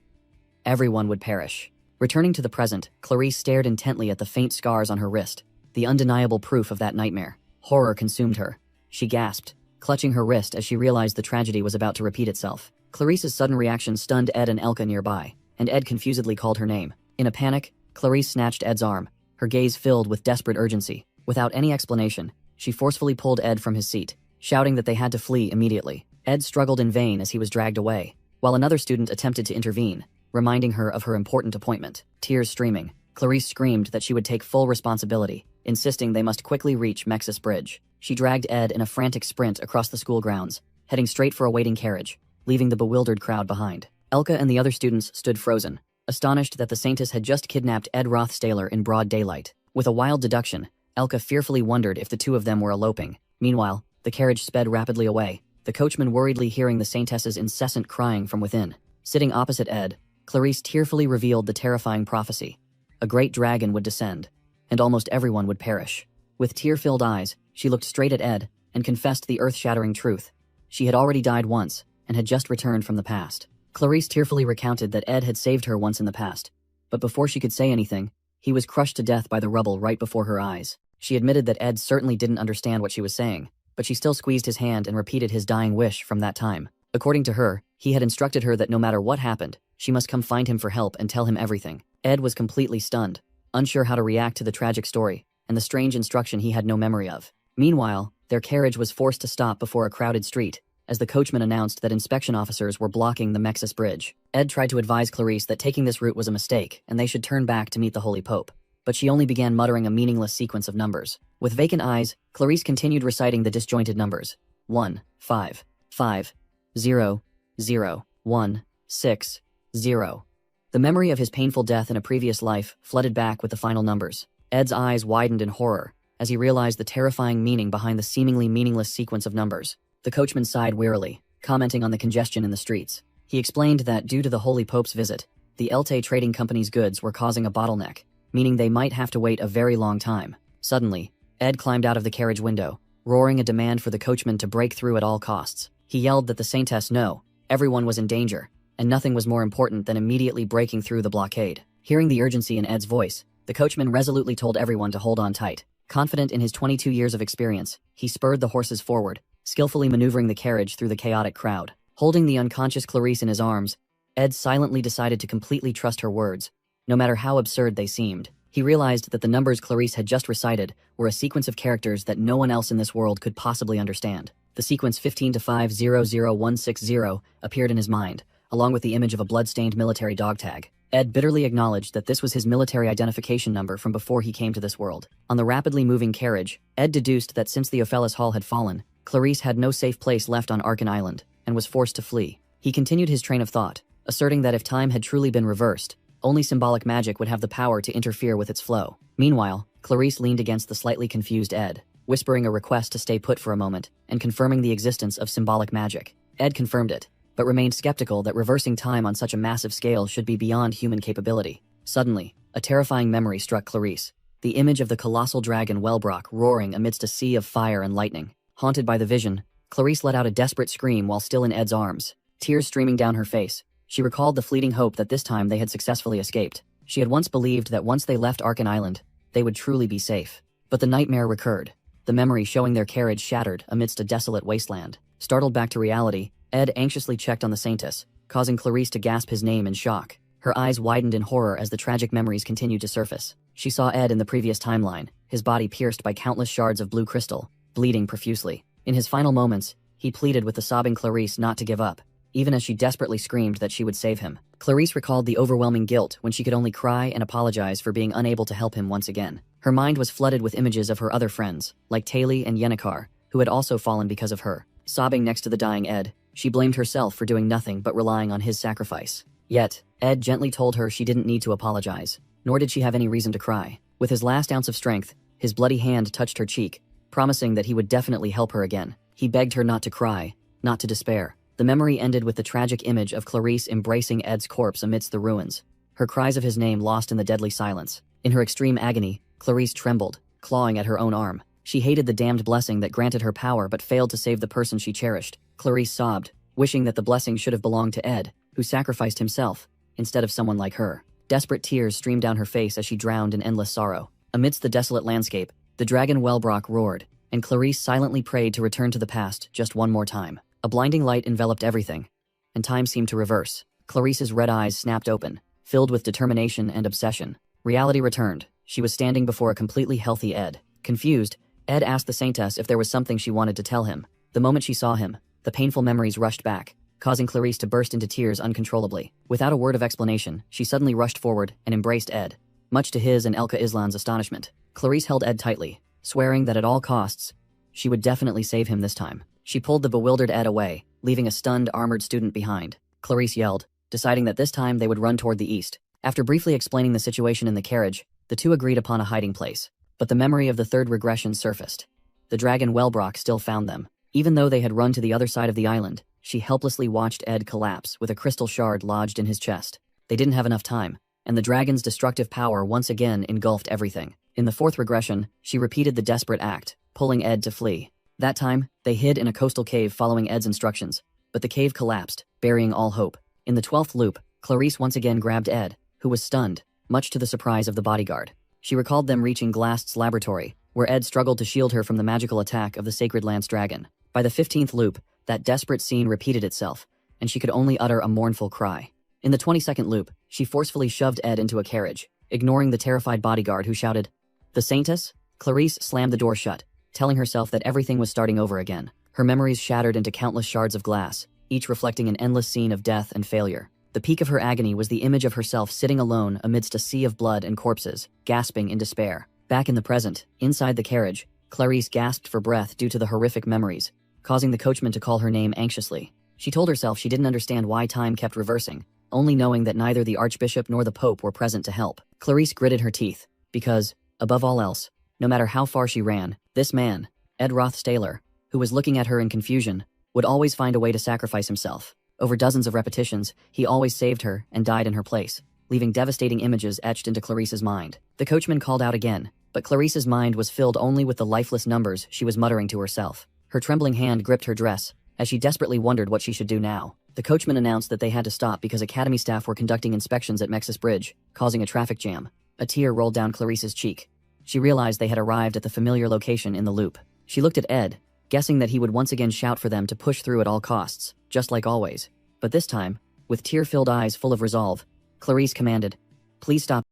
Everyone would perish. Returning to the present, Clarice stared intently at the faint scars on her wrist, the undeniable proof of that nightmare. Horror consumed her. She gasped, clutching her wrist as she realized the tragedy was about to repeat itself. Clarice's sudden reaction stunned Ed and Elka nearby, and Ed confusedly called her name. In a panic, Clarice snatched Ed's arm, her gaze filled with desperate urgency. Without any explanation, she forcefully pulled Ed from his seat, shouting that they had to flee immediately. Ed struggled in vain as he was dragged away, while another student attempted to intervene, reminding her of her important appointment. Tears streaming, Clarice screamed that she would take full responsibility, insisting they must quickly reach Mexis Bridge. She dragged Ed in a frantic sprint across the school grounds, heading straight for a waiting carriage, leaving the bewildered crowd behind. Elka and the other students stood frozen, astonished that the Saintess had just kidnapped Ed Rothstaler in broad daylight. With a wild deduction, Elka fearfully wondered if the two of them were eloping. Meanwhile, the carriage sped rapidly away, the coachman worriedly hearing the Saintess's incessant crying from within. Sitting opposite Ed, Clarice tearfully revealed the terrifying prophecy. A great dragon would descend, and almost everyone would perish. With tear-filled eyes, she looked straight at Ed and confessed the earth-shattering truth. She had already died once and had just returned from the past. Clarice tearfully recounted that Ed had saved her once in the past, but before she could say anything, he was crushed to death by the rubble right before her eyes. She admitted that Ed certainly didn't understand what she was saying, but she still squeezed his hand and repeated his dying wish from that time. According to her, he had instructed her that no matter what happened, she must come find him for help and tell him everything. Ed was completely stunned, unsure how to react to the tragic story and the strange instruction he had no memory of. Meanwhile, their carriage was forced to stop before a crowded street, as the coachman announced that inspection officers were blocking the Mexis Bridge. Ed tried to advise Clarice that taking this route was a mistake and they should turn back to meet the Holy Pope, but she only began muttering a meaningless sequence of numbers. With vacant eyes, Clarice continued reciting the disjointed numbers. 1, 5, 5, 0, 0, 1, 6, 0. The memory of his painful death in a previous life flooded back with the final numbers. Ed's eyes widened in horror as he realized the terrifying meaning behind the seemingly meaningless sequence of numbers. The coachman sighed wearily, commenting on the congestion in the streets. He explained that due to the Holy Pope's visit, the Elte Trading Company's goods were causing a bottleneck, meaning they might have to wait a very long time. Suddenly, Ed climbed out of the carriage window, roaring a demand for the coachman to break through at all costs. He yelled that the Saintess knew everyone was in danger, and nothing was more important than immediately breaking through the blockade. Hearing the urgency in Ed's voice, the coachman resolutely told everyone to hold on tight. Confident in his 22 years of experience, he spurred the horses forward, skillfully maneuvering the carriage through the chaotic crowd. Holding the unconscious Clarice in his arms, Ed silently decided to completely trust her words, no matter how absurd they seemed. He realized that the numbers Clarice had just recited were a sequence of characters that no one else in this world could possibly understand. The sequence 15 to 500160 appeared in his mind, along with the image of a blood-stained military dog tag. Ed bitterly acknowledged that this was his military identification number from before he came to this world. On the rapidly moving carriage, Ed deduced that since the Ophelis Hall had fallen, Clarice had no safe place left on Arkan Island, and was forced to flee. He continued his train of thought, asserting that if time had truly been reversed, only symbolic magic would have the power to interfere with its flow. Meanwhile, Clarice leaned against the slightly confused Ed, whispering a request to stay put for a moment, and confirming the existence of symbolic magic. Ed confirmed it, but remained skeptical that reversing time on such a massive scale should be beyond human capability. Suddenly, a terrifying memory struck Clarice, the image of the colossal dragon Wellbrock roaring amidst a sea of fire and lightning. Haunted by the vision, Clarice let out a desperate scream while still in Ed's arms, tears streaming down her face. She recalled the fleeting hope that this time they had successfully escaped. She had once believed that once they left Arkan Island, they would truly be safe. But the nightmare recurred, the memory showing their carriage shattered amidst a desolate wasteland. Startled back to reality, Ed anxiously checked on the Saintess, causing Clarice to gasp his name in shock. Her eyes widened in horror as the tragic memories continued to surface. She saw Ed in the previous timeline, his body pierced by countless shards of blue crystal, bleeding profusely. In his final moments, he pleaded with the sobbing Clarice not to give up, even as she desperately screamed that she would save him. Clarice recalled the overwhelming guilt when she could only cry and apologize for being unable to help him once again. Her mind was flooded with images of her other friends, like Taylor and Yennecar, who had also fallen because of her. Sobbing next to the dying Ed, she blamed herself for doing nothing but relying on his sacrifice. Yet, Ed gently told her she didn't need to apologize, nor did she have any reason to cry. With his last ounce of strength, his bloody hand touched her cheek, promising that he would definitely help her again. He begged her not to cry, not to despair. The memory ended with the tragic image of Clarice embracing Ed's corpse amidst the ruins, her cries of his name lost in the deadly silence. In her extreme agony, Clarice trembled, clawing at her own arm. She hated the damned blessing that granted her power but failed to save the person she cherished. Clarice sobbed, wishing that the blessing should have belonged to Ed, who sacrificed himself, instead of someone like her. Desperate tears streamed down her face as she drowned in endless sorrow. Amidst the desolate landscape, the dragon Wellbrock roared, and Clarice silently prayed to return to the past just one more time. A blinding light enveloped everything, and time seemed to reverse. Clarice's red eyes snapped open, filled with determination and obsession. Reality returned. She was standing before a completely healthy Ed. Confused, Ed asked the Saintess if there was something she wanted to tell him. The moment she saw him, the painful memories rushed back, causing Clarice to burst into tears uncontrollably. Without a word of explanation, she suddenly rushed forward and embraced Ed, much to his and Elka Islan's astonishment. Clarice held Ed tightly, swearing that at all costs, she would definitely save him this time. She pulled the bewildered Ed away, leaving a stunned, armored student behind. Clarice yelled, deciding that this time they would run toward the east. After briefly explaining the situation in the carriage, the two agreed upon a hiding place. But the memory of the third regression surfaced. The dragon Wellbrock still found them. Even though they had run to the other side of the island, she helplessly watched Ed collapse with a crystal shard lodged in his chest. They didn't have enough time, and the dragon's destructive power once again engulfed everything. In the fourth regression, she repeated the desperate act, pulling Ed to flee. That time, they hid in a coastal cave following Ed's instructions, but the cave collapsed, burying all hope. In the 12th loop, Clarice once again grabbed Ed, who was stunned, much to the surprise of the bodyguard. She recalled them reaching Glast's laboratory, where Ed struggled to shield her from the magical attack of the Sacred Lance Dragon. By the 15th loop, that desperate scene repeated itself, and she could only utter a mournful cry. In the 22nd loop, she forcefully shoved Ed into a carriage, ignoring the terrified bodyguard who shouted, "The Saintess?" Clarice slammed the door shut, telling herself that everything was starting over again. Her memories shattered into countless shards of glass, each reflecting an endless scene of death and failure. The peak of her agony was the image of herself sitting alone amidst a sea of blood and corpses, gasping in despair. Back in the present, inside the carriage, Clarice gasped for breath due to the horrific memories, causing the coachman to call her name anxiously. She told herself she didn't understand why time kept reversing, only knowing that neither the Archbishop nor the Pope were present to help. Clarice gritted her teeth, because, above all else, no matter how far she ran, this man, Ed Rothstaler, who was looking at her in confusion, would always find a way to sacrifice himself. Over dozens of repetitions, he always saved her and died in her place, leaving devastating images etched into Clarice's mind. The coachman called out again, but Clarice's mind was filled only with the lifeless numbers she was muttering to herself. Her trembling hand gripped her dress, as she desperately wondered what she should do now. The coachman announced that they had to stop because Academy staff were conducting inspections at Mexis Bridge, causing a traffic jam. A tear rolled down Clarice's cheek. She realized they had arrived at the familiar location in the loop. She looked at Ed, guessing that he would once again shout for them to push through at all costs, just like always. But this time, with tear-filled eyes full of resolve, Clarice commanded, "Please stop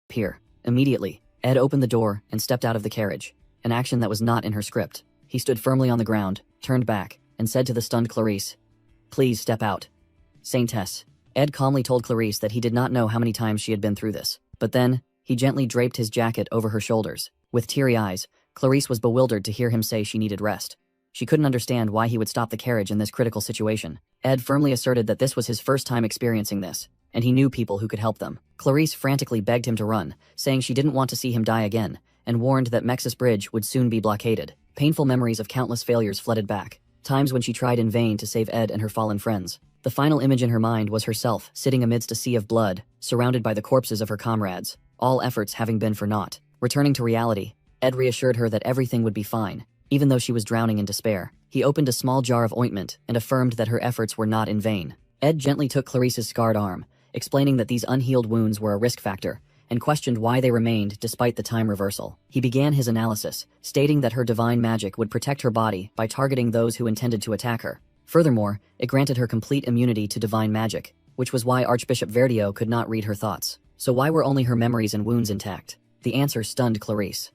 here." Immediately, Ed opened the door and stepped out of the carriage, an action that was not in her script. He stood firmly on the ground, turned back, and said to the stunned Clarice, "Please step out." "Saintess." Ed calmly told Clarice that he did not know how many times she had been through this. But then, he gently draped his jacket over her shoulders. With teary eyes, Clarice was bewildered to hear him say she needed rest. She couldn't understand why he would stop the carriage in this critical situation. Ed firmly asserted that this was his first time experiencing this, and he knew people who could help them. Clarice frantically begged him to run, saying she didn't want to see him die again, and warned that Mexis Bridge would soon be blockaded. Painful memories of countless failures flooded back, times when she tried in vain to save Ed and her fallen friends. The final image in her mind was herself sitting amidst a sea of blood, surrounded by the corpses of her comrades, all efforts having been for naught. Returning to reality, Ed reassured her that everything would be fine, even though she was drowning in despair. He opened a small jar of ointment and affirmed that her efforts were not in vain. Ed gently took Clarice's scarred arm, explaining that these unhealed wounds were a risk factor, and questioned why they remained despite the time reversal. He began his analysis, stating that her divine magic would protect her body by targeting those who intended to attack her. Furthermore, it granted her complete immunity to divine magic, which was why Archbishop Verdio could not read her thoughts. So why were only her memories and wounds intact? The answer stunned Clarice.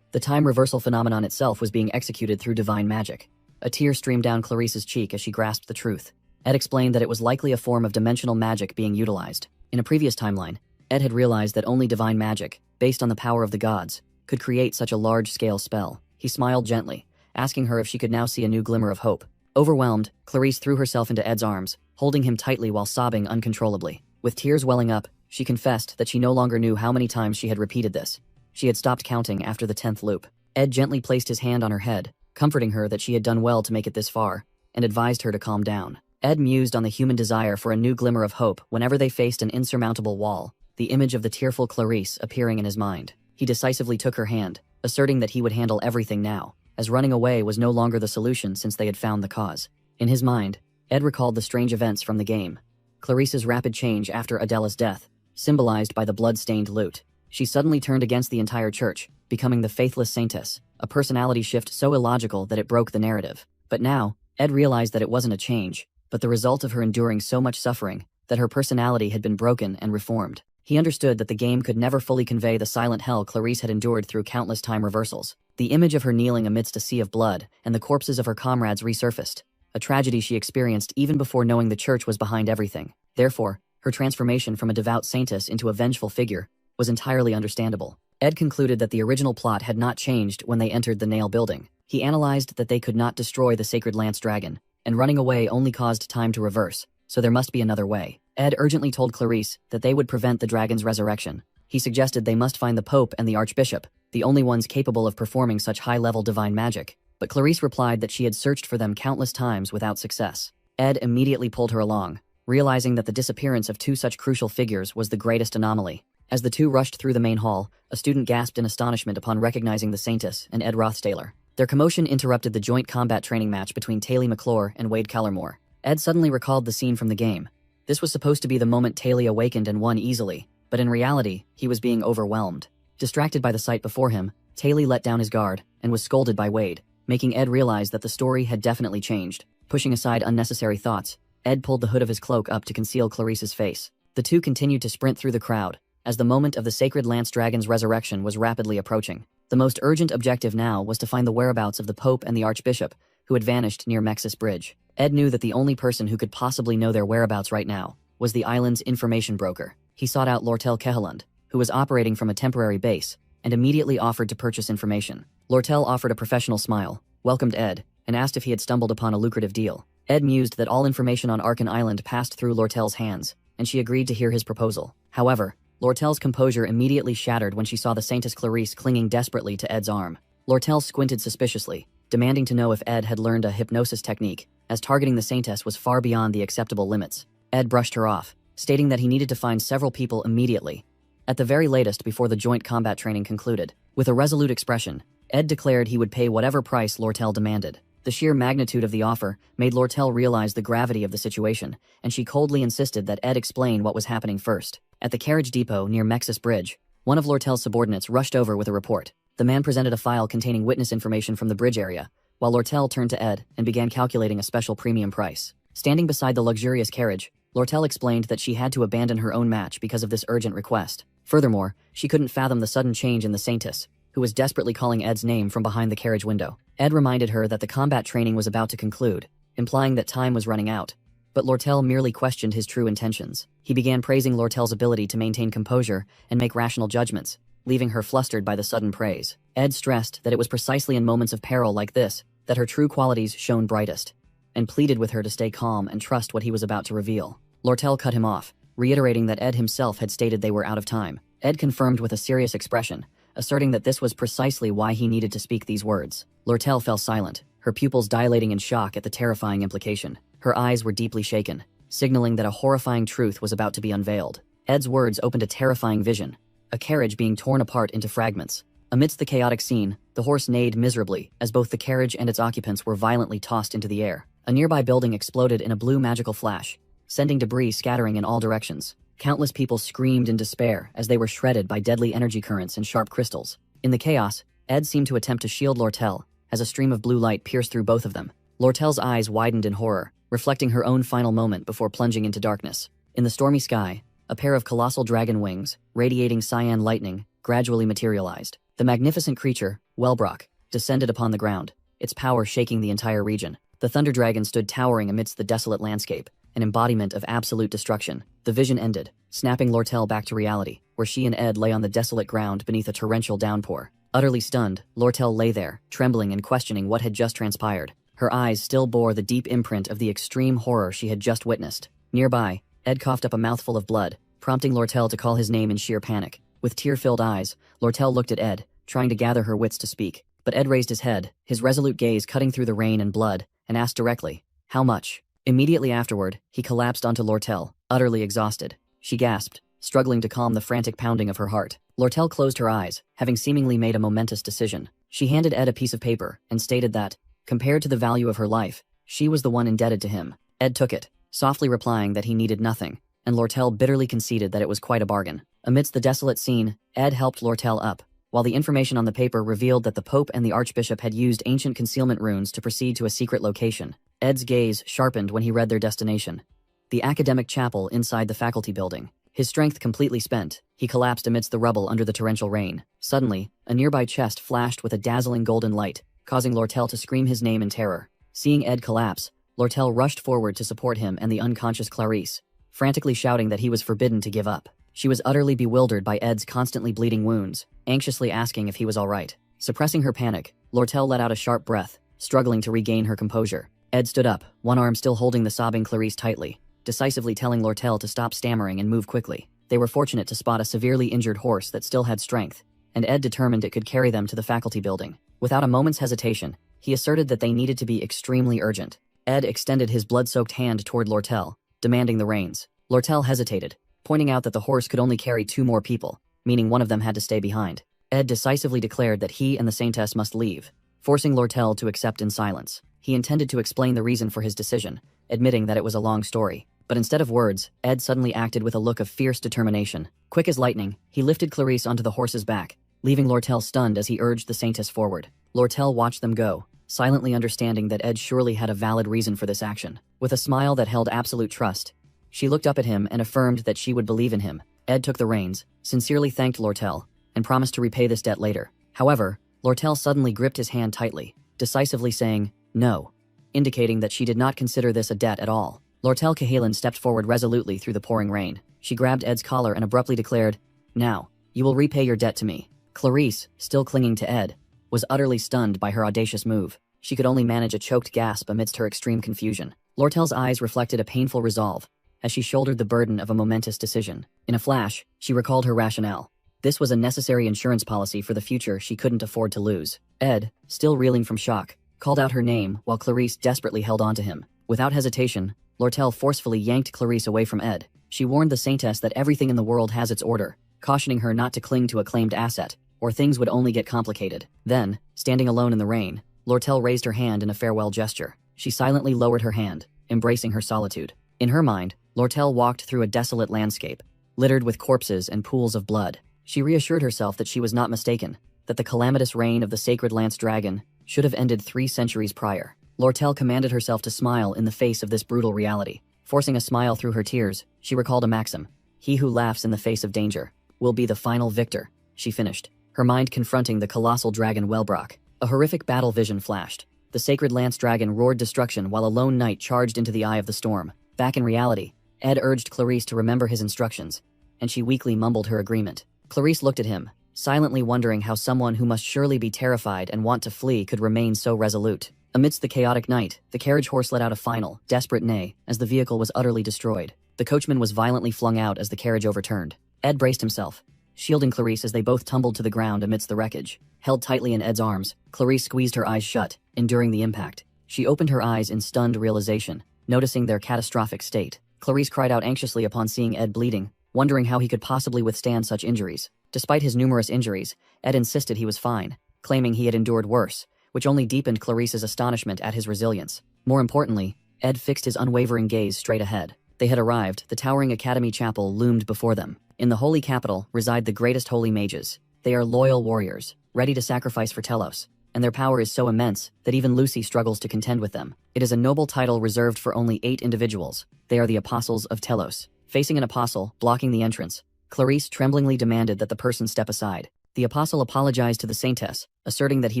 The time reversal phenomenon itself was being executed through divine magic. A tear streamed down Clarice's cheek as she grasped the truth. Ed explained that it was likely a form of dimensional magic being utilized. In a previous timeline, Ed had realized that only divine magic, based on the power of the gods, could create such a large-scale spell. He smiled gently, asking her if she could now see a new glimmer of hope. Overwhelmed, Clarice threw herself into Ed's arms, holding him tightly while sobbing uncontrollably. With tears welling up, she confessed that she no longer knew how many times she had repeated this. She had stopped counting after the 10th loop. Ed gently placed his hand on her head, comforting her that she had done well to make it this far, and advised her to calm down. Ed mused on the human desire for a new glimmer of hope whenever they faced an insurmountable wall, the image of the tearful Clarice appearing in his mind. He decisively took her hand, asserting that he would handle everything now, as running away was no longer the solution since they had found the cause. In his mind, Ed recalled the strange events from the game. Clarice's rapid change after Adela's death, symbolized by the blood-stained lute. She suddenly turned against the entire church, becoming the faithless saintess, a personality shift so illogical that it broke the narrative. But now, Ed realized that it wasn't a change, but the result of her enduring so much suffering, that her personality had been broken and reformed. He understood that the game could never fully convey the silent hell Clarice had endured through countless time reversals. The image of her kneeling amidst a sea of blood and the corpses of her comrades resurfaced, a tragedy she experienced even before knowing the church was behind everything. Therefore, her transformation from a devout saintess into a vengeful figure was entirely understandable. Ed concluded that the original plot had not changed when they entered the Nail building. He analyzed that they could not destroy the sacred lance dragon, and running away only caused time to reverse, so there must be another way. Ed urgently told Clarice that they would prevent the dragon's resurrection. He suggested they must find the Pope and the Archbishop, the only ones capable of performing such high-level divine magic. But Clarice replied that she had searched for them countless times without success. Ed immediately pulled her along, realizing that the disappearance of two such crucial figures was the greatest anomaly. As the two rushed through the main hall, a student gasped in astonishment upon recognizing the Saintess and Ed Rothstaler. Their commotion interrupted the joint combat training match between Taylor McClure and Wade Kellermore. Ed suddenly recalled the scene from the game. This was supposed to be the moment Taylor awakened and won easily, but in reality, he was being overwhelmed. Distracted by the sight before him, Taylor let down his guard and was scolded by Wade, making Ed realize that the story had definitely changed. Pushing aside unnecessary thoughts, Ed pulled the hood of his cloak up to conceal Clarice's face. The two continued to sprint through the crowd, as the moment of the sacred lance dragon's resurrection was rapidly approaching. The most urgent objective now was to find the whereabouts of the Pope and the Archbishop, who had vanished near Mexis Bridge. Ed knew that the only person who could possibly know their whereabouts right now was the island's information broker. He sought out Lortel Keheland, who was operating from a temporary base, and immediately offered to purchase information. Lortel offered a professional smile, welcomed Ed, and asked if he had stumbled upon a lucrative deal. Ed mused that all information on Arkan Island passed through Lortel's hands, and she agreed to hear his proposal. However, Lortel's composure immediately shattered when she saw the Saintess Clarice clinging desperately to Ed's arm. Lortel squinted suspiciously, demanding to know if Ed had learned a hypnosis technique, as targeting the Saintess was far beyond the acceptable limits. Ed brushed her off, stating that he needed to find several people immediately, at the very latest before the joint combat training concluded. With a resolute expression, Ed declared he would pay whatever price Lortel demanded. The sheer magnitude of the offer made Lortel realize the gravity of the situation, and she coldly insisted that Ed explain what was happening first. At the carriage depot near Mexis Bridge, one of Lortel's subordinates rushed over with a report. The man presented a file containing witness information from the bridge area, while Lortel turned to Ed and began calculating a special premium price. Standing beside the luxurious carriage, Lortel explained that she had to abandon her own match because of this urgent request. Furthermore, she couldn't fathom the sudden change in the Saintess, who was desperately calling Ed's name from behind the carriage window. Ed reminded her that the combat training was about to conclude, implying that time was running out. But Lortel merely questioned his true intentions. He began praising Lortel's ability to maintain composure and make rational judgments, leaving her flustered by the sudden praise. Ed stressed that it was precisely in moments of peril like this that her true qualities shone brightest, and pleaded with her to stay calm and trust what he was about to reveal. Lortel cut him off, reiterating that Ed himself had stated they were out of time. Ed confirmed with a serious expression, asserting that this was precisely why he needed to speak these words. Lortel fell silent, her pupils dilating in shock at the terrifying implication. Her eyes were deeply shaken, signaling that a horrifying truth was about to be unveiled. Ed's words opened a terrifying vision, a carriage being torn apart into fragments. Amidst the chaotic scene, the horse neighed miserably as both the carriage and its occupants were violently tossed into the air. A nearby building exploded in a blue magical flash, sending debris scattering in all directions. Countless people screamed in despair as they were shredded by deadly energy currents and sharp crystals. In the chaos, Ed seemed to attempt to shield Lortel as a stream of blue light pierced through both of them. Lortel's eyes widened in horror, reflecting her own final moment before plunging into darkness. In the stormy sky, a pair of colossal dragon wings, radiating cyan lightning, gradually materialized. The magnificent creature, Wellbrock, descended upon the ground, its power shaking the entire region. The Thunder Dragon stood towering amidst the desolate landscape, an embodiment of absolute destruction. The vision ended, snapping Lortel back to reality, where she and Ed lay on the desolate ground beneath a torrential downpour. Utterly stunned, Lortel lay there, trembling and questioning what had just transpired. Her eyes still bore the deep imprint of the extreme horror she had just witnessed. Nearby, Ed coughed up a mouthful of blood, prompting Lortel to call his name in sheer panic. With tear-filled eyes, Lortel looked at Ed, trying to gather her wits to speak. But Ed raised his head, his resolute gaze cutting through the rain and blood, and asked directly, "How much?" Immediately afterward, he collapsed onto Lortel, utterly exhausted. She gasped, struggling to calm the frantic pounding of her heart. Lortel closed her eyes, having seemingly made a momentous decision. She handed Ed a piece of paper and stated that, compared to the value of her life, she was the one indebted to him. Ed took it, softly replying that he needed nothing, and Lortel bitterly conceded that it was quite a bargain. Amidst the desolate scene, Ed helped Lortel up, while the information on the paper revealed that the Pope and the Archbishop had used ancient concealment runes to proceed to a secret location. Ed's gaze sharpened when he read their destination: the academic chapel inside the faculty building. His strength completely spent, he collapsed amidst the rubble under the torrential rain. Suddenly, a nearby chest flashed with a dazzling golden light, causing Lortel to scream his name in terror. Seeing Ed collapse, Lortel rushed forward to support him and the unconscious Clarice, frantically shouting that he was forbidden to give up. She was utterly bewildered by Ed's constantly bleeding wounds, anxiously asking if he was all right. Suppressing her panic, Lortel let out a sharp breath, struggling to regain her composure. Ed stood up, one arm still holding the sobbing Clarice tightly, decisively telling Lortel to stop stammering and move quickly. They were fortunate to spot a severely injured horse that still had strength, and Ed determined it could carry them to the faculty building. Without a moment's hesitation, he asserted that they needed to be extremely urgent. Ed extended his blood-soaked hand toward Lortel, demanding the reins. Lortel hesitated, pointing out that the horse could only carry 2 more people, meaning one of them had to stay behind. Ed decisively declared that he and the Saintess must leave, forcing Lortel to accept in silence. He intended to explain the reason for his decision, admitting that it was a long story. But instead of words, Ed suddenly acted with a look of fierce determination. Quick as lightning, he lifted Clarice onto the horse's back, leaving Lortel stunned as he urged the Saintess forward. Lortel watched them go, silently understanding that Ed surely had a valid reason for this action. With a smile that held absolute trust, she looked up at him and affirmed that she would believe in him. Ed took the reins, sincerely thanked Lortel, and promised to repay this debt later. However, Lortel suddenly gripped his hand tightly, decisively saying, "No," indicating that she did not consider this a debt at all. Lortel Cahalan stepped forward resolutely through the pouring rain. She grabbed Ed's collar and abruptly declared, "Now, you will repay your debt to me." Clarice, still clinging to Ed, was utterly stunned by her audacious move. She could only manage a choked gasp amidst her extreme confusion. Lortel's eyes reflected a painful resolve, as she shouldered the burden of a momentous decision. In a flash, she recalled her rationale. This was a necessary insurance policy for the future she couldn't afford to lose. Ed, still reeling from shock, called out her name while Clarice desperately held on to him. Without hesitation, Lortel forcefully yanked Clarice away from Ed. She warned the Saintess that everything in the world has its order, cautioning her not to cling to a claimed asset, or things would only get complicated. Then, standing alone in the rain, Lortel raised her hand in a farewell gesture. She silently lowered her hand, embracing her solitude. In her mind, Lortel walked through a desolate landscape, littered with corpses and pools of blood. She reassured herself that she was not mistaken, that the calamitous reign of the sacred lance dragon should have ended 3 centuries prior. Lortel commanded herself to smile in the face of this brutal reality. Forcing a smile through her tears, she recalled a maxim: "He who laughs in the face of danger will be the final victor," she finished, her mind confronting the colossal dragon Wellbrock. A horrific battle vision flashed. The sacred lance dragon roared destruction while a lone knight charged into the eye of the storm. Back in reality, Ed urged Clarice to remember his instructions, and she weakly mumbled her agreement. Clarice looked at him, silently wondering how someone who must surely be terrified and want to flee could remain so resolute. Amidst the chaotic night, the carriage horse let out a final, desperate neigh as the vehicle was utterly destroyed. The coachman was violently flung out as the carriage overturned. Ed braced himself, shielding Clarice as they both tumbled to the ground amidst the wreckage. Held tightly in Ed's arms, Clarice squeezed her eyes shut, enduring the impact. She opened her eyes in stunned realization, noticing their catastrophic state. Clarice cried out anxiously upon seeing Ed bleeding, wondering how he could possibly withstand such injuries. Despite his numerous injuries, Ed insisted he was fine, claiming he had endured worse, which only deepened Clarice's astonishment at his resilience. More importantly, Ed fixed his unwavering gaze straight ahead. They had arrived. The towering academy chapel loomed before them. In the holy capital reside the greatest holy mages. They are loyal warriors, ready to sacrifice for Telos, and their power is so immense that even Lucy struggles to contend with them. It is a noble title reserved for only 8 individuals. They are the Apostles of Telos. Facing an apostle, blocking the entrance, Clarice tremblingly demanded that the person step aside. The apostle apologized to the saintess, asserting that he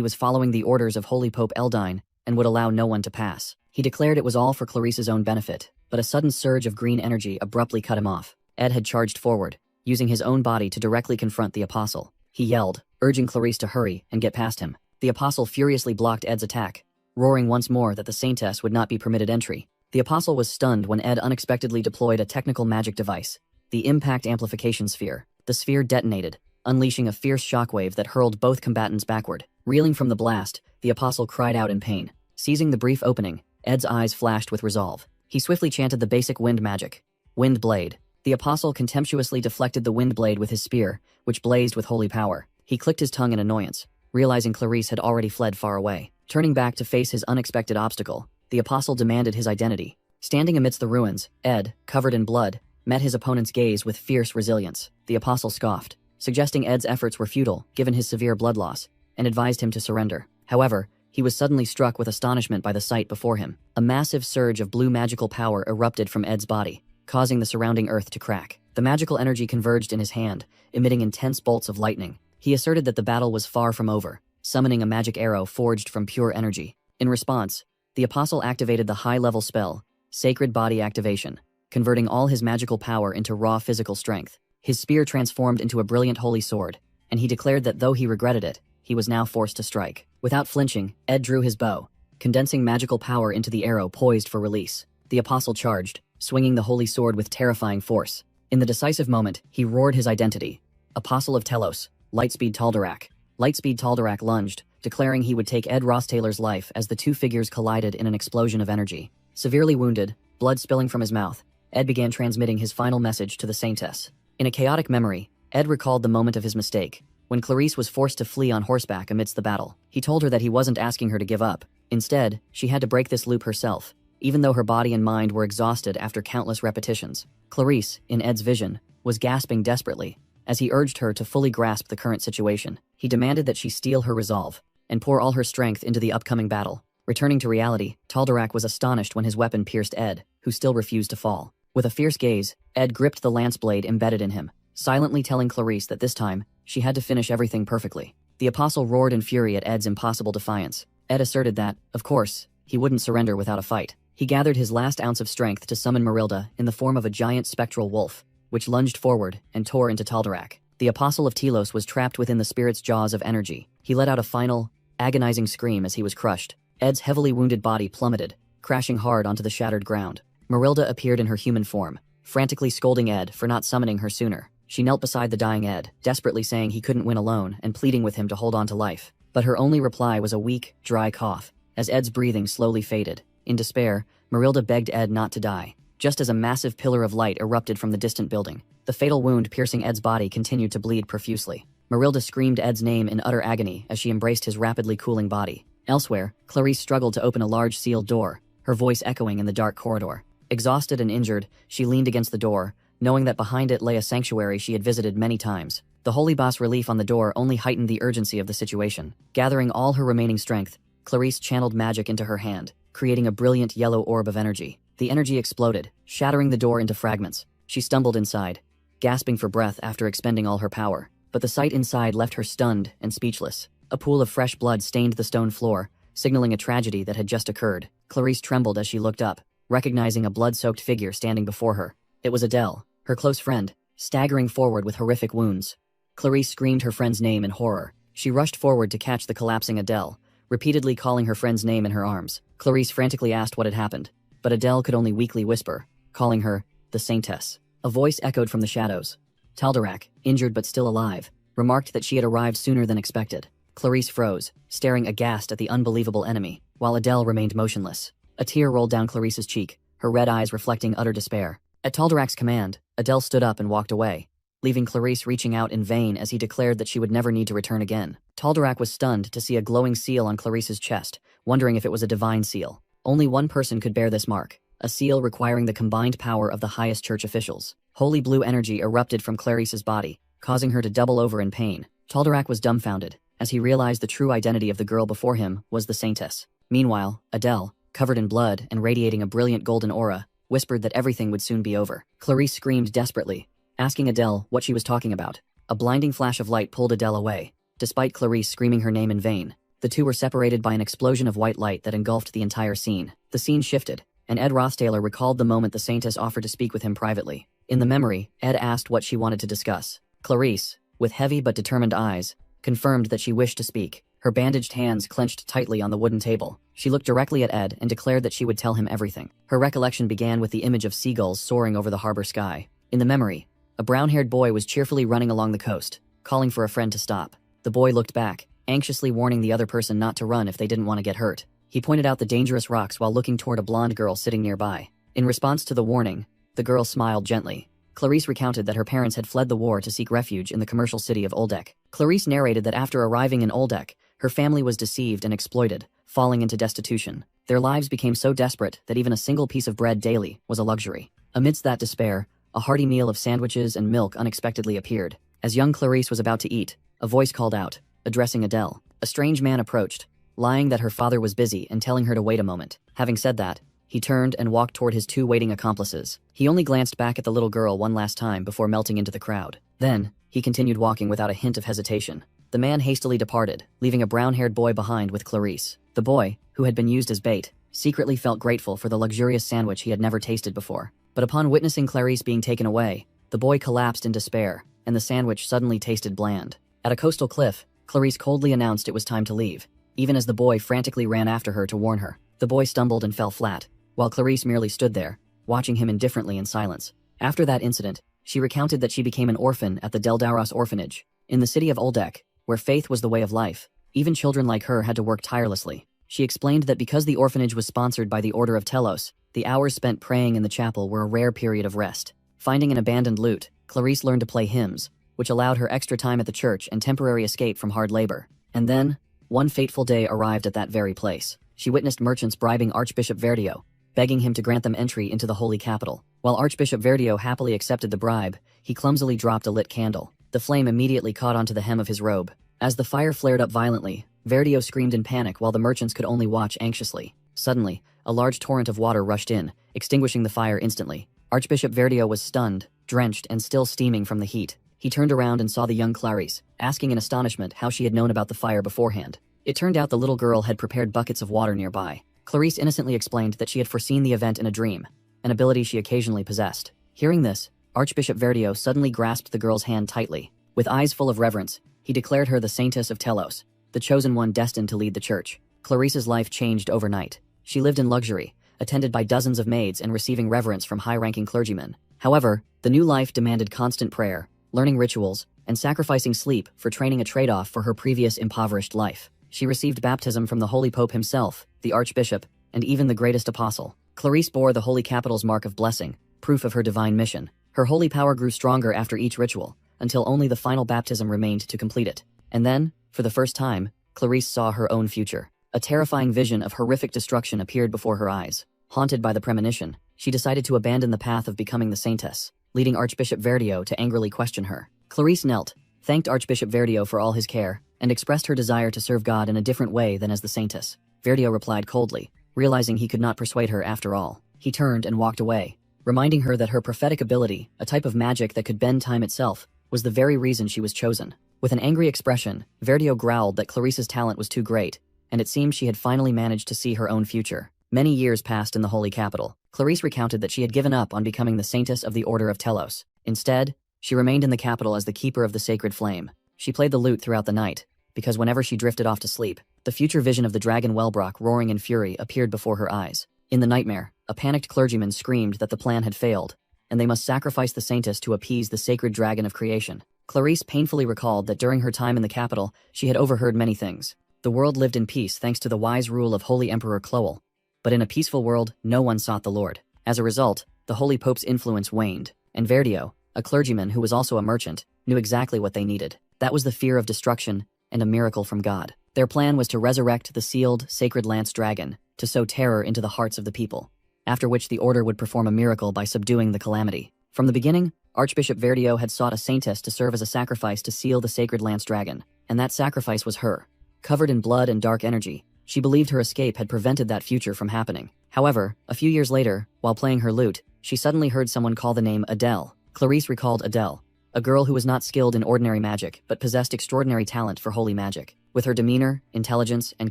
was following the orders of Holy Pope Eldine and would allow no one to pass. He declared it was all for Clarice's own benefit, but a sudden surge of green energy abruptly cut him off. Ed had charged forward, using his own body to directly confront the apostle. He yelled, urging Clarice to hurry and get past him. The apostle furiously blocked Ed's attack, roaring once more that the saintess would not be permitted entry. The apostle was stunned when Ed unexpectedly deployed a technical magic device, the impact amplification sphere. The sphere detonated, unleashing a fierce shockwave that hurled both combatants backward. Reeling from the blast, the apostle cried out in pain. Seizing the brief opening, Ed's eyes flashed with resolve. He swiftly chanted the basic wind magic. Wind blade. The apostle contemptuously deflected the wind blade with his spear, which blazed with holy power. He clicked his tongue in annoyance, realizing Clarice had already fled far away. Turning back to face his unexpected obstacle, the apostle demanded his identity. Standing amidst the ruins, Ed, covered in blood, met his opponent's gaze with fierce resilience. The apostle scoffed, suggesting Ed's efforts were futile given his severe blood loss, and advised him to surrender. However, he was suddenly struck with astonishment by the sight before him. A massive surge of blue magical power erupted from Ed's body, causing the surrounding earth to crack. The magical energy converged in his hand, emitting intense bolts of lightning. He asserted that the battle was far from over, summoning a magic arrow forged from pure energy. In response, the apostle activated the high-level spell, Sacred Body Activation, converting all his magical power into raw physical strength. His spear transformed into a brilliant holy sword, and he declared that though he regretted it, he was now forced to strike. Without flinching, Ed drew his bow, condensing magical power into the arrow poised for release. The apostle charged, swinging the holy sword with terrifying force. In the decisive moment, he roared his identity. Apostle of Telos, Lightspeed Taldarak. Lightspeed Taldarak lunged, declaring he would take Ed Ross-Taylor's life as the two figures collided in an explosion of energy. Severely wounded, blood spilling from his mouth, Ed began transmitting his final message to the saintess. In a chaotic memory, Ed recalled the moment of his mistake, when Clarice was forced to flee on horseback amidst the battle. He told her that he wasn't asking her to give up. Instead, she had to break this loop herself, even though her body and mind were exhausted after countless repetitions. Clarice, in Ed's vision, was gasping desperately. As he urged her to fully grasp the current situation, he demanded that she steel her resolve and pour all her strength into the upcoming battle. Returning to reality, Taldarak was astonished when his weapon pierced Ed, who still refused to fall. With a fierce gaze, Ed gripped the lance blade embedded in him, silently telling Clarice that this time, she had to finish everything perfectly. The apostle roared in fury at Ed's impossible defiance. Ed asserted that, of course, he wouldn't surrender without a fight. He gathered his last ounce of strength to summon Marilda in the form of a giant spectral wolf, which lunged forward and tore into Taldarak. The apostle of Telos was trapped within the spirit's jaws of energy. He let out a final, agonizing scream as he was crushed. Ed's heavily wounded body plummeted, crashing hard onto the shattered ground. Marilda appeared in her human form, frantically scolding Ed for not summoning her sooner. She knelt beside the dying Ed, desperately saying he couldn't win alone and pleading with him to hold on to life. But her only reply was a weak, dry cough, as Ed's breathing slowly faded. In despair, Marilda begged Ed not to die. Just as a massive pillar of light erupted from the distant building, the fatal wound piercing Ed's body continued to bleed profusely. Marilda screamed Ed's name in utter agony as she embraced his rapidly cooling body. Elsewhere, Clarice struggled to open a large sealed door, her voice echoing in the dark corridor. Exhausted and injured, she leaned against the door, knowing that behind it lay a sanctuary she had visited many times. The holy boss relief on the door only heightened the urgency of the situation. Gathering all her remaining strength, Clarice channeled magic into her hand, creating a brilliant yellow orb of energy. The energy exploded, shattering the door into fragments. She stumbled inside, gasping for breath after expending all her power. But the sight inside left her stunned and speechless. A pool of fresh blood stained the stone floor, signaling a tragedy that had just occurred. Clarice trembled as she looked up, recognizing a blood-soaked figure standing before her. It was Adele, her close friend, staggering forward with horrific wounds. Clarice screamed her friend's name in horror. She rushed forward to catch the collapsing Adele, repeatedly calling her friend's name in her arms. Clarice frantically asked what had happened, but Adele could only weakly whisper, calling her the Saintess. A voice echoed from the shadows. Taldarak, injured but still alive, remarked that she had arrived sooner than expected. Clarice froze, staring aghast at the unbelievable enemy, while Adele remained motionless. A tear rolled down Clarice's cheek, her red eyes reflecting utter despair. At Taldarak's command, Adele stood up and walked away, leaving Clarice reaching out in vain as he declared that she would never need to return again. Taldarak was stunned to see a glowing seal on Clarice's chest, wondering if it was a divine seal. Only one person could bear this mark, a seal requiring the combined power of the highest church officials. Holy blue energy erupted from Clarice's body, causing her to double over in pain. Taldarak was dumbfounded, as he realized the true identity of the girl before him was the Saintess. Meanwhile, Adele, covered in blood and radiating a brilliant golden aura, whispered that everything would soon be over. Clarice screamed desperately, asking Adele what she was talking about. A blinding flash of light pulled Adele away, despite Clarice screaming her name in vain. The two were separated by an explosion of white light that engulfed the entire scene. The scene shifted, and Ed Rostaler recalled the moment the Saintess offered to speak with him privately. In the memory, Ed asked what she wanted to discuss. Clarice, with heavy but determined eyes, confirmed that she wished to speak. Her bandaged hands clenched tightly on the wooden table. She looked directly at Ed and declared that she would tell him everything. Her recollection began with the image of seagulls soaring over the harbor sky. In the memory, a brown-haired boy was cheerfully running along the coast, calling for a friend to stop. The boy looked back, anxiously warning the other person not to run if they didn't want to get hurt. He pointed out the dangerous rocks while looking toward a blonde girl sitting nearby. In response to the warning, the girl smiled gently. Clarice recounted that her parents had fled the war to seek refuge in the commercial city of Oldek. Clarice narrated that after arriving in Oldek, her family was deceived and exploited, falling into destitution. Their lives became so desperate that even a single piece of bread daily was a luxury. Amidst that despair, a hearty meal of sandwiches and milk unexpectedly appeared. As young Clarice was about to eat, a voice called out, addressing Adele. A strange man approached, lying that her father was busy and telling her to wait a moment. Having said that, he turned and walked toward his two waiting accomplices. He only glanced back at the little girl one last time before melting into the crowd. Then, he continued walking without a hint of hesitation. The man hastily departed, leaving a brown-haired boy behind with Clarice. The boy, who had been used as bait, secretly felt grateful for the luxurious sandwich he had never tasted before. But upon witnessing Clarice being taken away, the boy collapsed in despair, and the sandwich suddenly tasted bland. At a coastal cliff, Clarice coldly announced it was time to leave, even as the boy frantically ran after her to warn her. The boy stumbled and fell flat, while Clarice merely stood there, watching him indifferently in silence. After that incident, she recounted that she became an orphan at the Deldauros orphanage. In the city of Oldek, where faith was the way of life, even children like her had to work tirelessly. She explained that because the orphanage was sponsored by the Order of Telos, the hours spent praying in the chapel were a rare period of rest. Finding an abandoned lute, Clarice learned to play hymns, which allowed her extra time at the church and temporary escape from hard labor. And then, one fateful day arrived at that very place. She witnessed merchants bribing Archbishop Verdio, begging him to grant them entry into the holy capital. While Archbishop Verdio happily accepted the bribe, he clumsily dropped a lit candle. The flame immediately caught onto the hem of his robe. As the fire flared up violently, Verdio screamed in panic while the merchants could only watch anxiously. Suddenly, a large torrent of water rushed in, extinguishing the fire instantly. Archbishop Verdio was stunned, drenched, and still steaming from the heat. He turned around and saw the young Clarice, asking in astonishment how she had known about the fire beforehand. It turned out the little girl had prepared buckets of water nearby. Clarice innocently explained that she had foreseen the event in a dream, an ability she occasionally possessed. Hearing this, Archbishop Verdio suddenly grasped the girl's hand tightly. With eyes full of reverence, he declared her the Saintess of Telos, the chosen one destined to lead the church. Clarice's life changed overnight. She lived in luxury, attended by dozens of maids and receiving reverence from high-ranking clergymen. However, the new life demanded constant prayer, learning rituals, and sacrificing sleep for training, a trade-off for her previous impoverished life. She received baptism from the Holy Pope himself, the Archbishop, and even the greatest apostle. Clarice bore the Holy Capital's mark of blessing, proof of her divine mission. Her holy power grew stronger after each ritual, until only the final baptism remained to complete it. And then, for the first time, Clarice saw her own future. A terrifying vision of horrific destruction appeared before her eyes. Haunted by the premonition, she decided to abandon the path of becoming the Saintess, leading Archbishop Verdio to angrily question her. Clarice knelt, thanked Archbishop Verdio for all his care, and expressed her desire to serve God in a different way than as the Saintess. Verdio replied coldly, realizing he could not persuade her after all. He turned and walked away, reminding her that her prophetic ability, a type of magic that could bend time itself, was the very reason she was chosen. With an angry expression, Verdio growled that Clarice's talent was too great, and it seemed she had finally managed to see her own future. Many years passed in the Holy Capital. Clarice recounted that she had given up on becoming the Saintess of the Order of Telos. Instead, she remained in the capital as the keeper of the sacred flame. She played the lute throughout the night, because whenever she drifted off to sleep, the future vision of the dragon Wellbrock roaring in fury appeared before her eyes. In the nightmare, a panicked clergyman screamed that the plan had failed, and they must sacrifice the Saintess to appease the sacred dragon of creation. Clarice painfully recalled that during her time in the capital, she had overheard many things. The world lived in peace thanks to the wise rule of Holy Emperor Cloel, but in a peaceful world, no one sought the Lord. As a result, the Holy Pope's influence waned, and Verdio, a clergyman who was also a merchant, knew exactly what they needed. That was the fear of destruction and a miracle from God. Their plan was to resurrect the sealed, sacred lance dragon, to sow terror into the hearts of the people, after which the order would perform a miracle by subduing the calamity. From the beginning, Archbishop Verdio had sought a saintess to serve as a sacrifice to seal the sacred lance dragon, and that sacrifice was her. Covered in blood and dark energy, she believed her escape had prevented that future from happening. However, a few years later, while playing her lute, she suddenly heard someone call the name Adele. Clarice recalled Adele, a girl who was not skilled in ordinary magic but possessed extraordinary talent for holy magic. With her demeanor, intelligence, and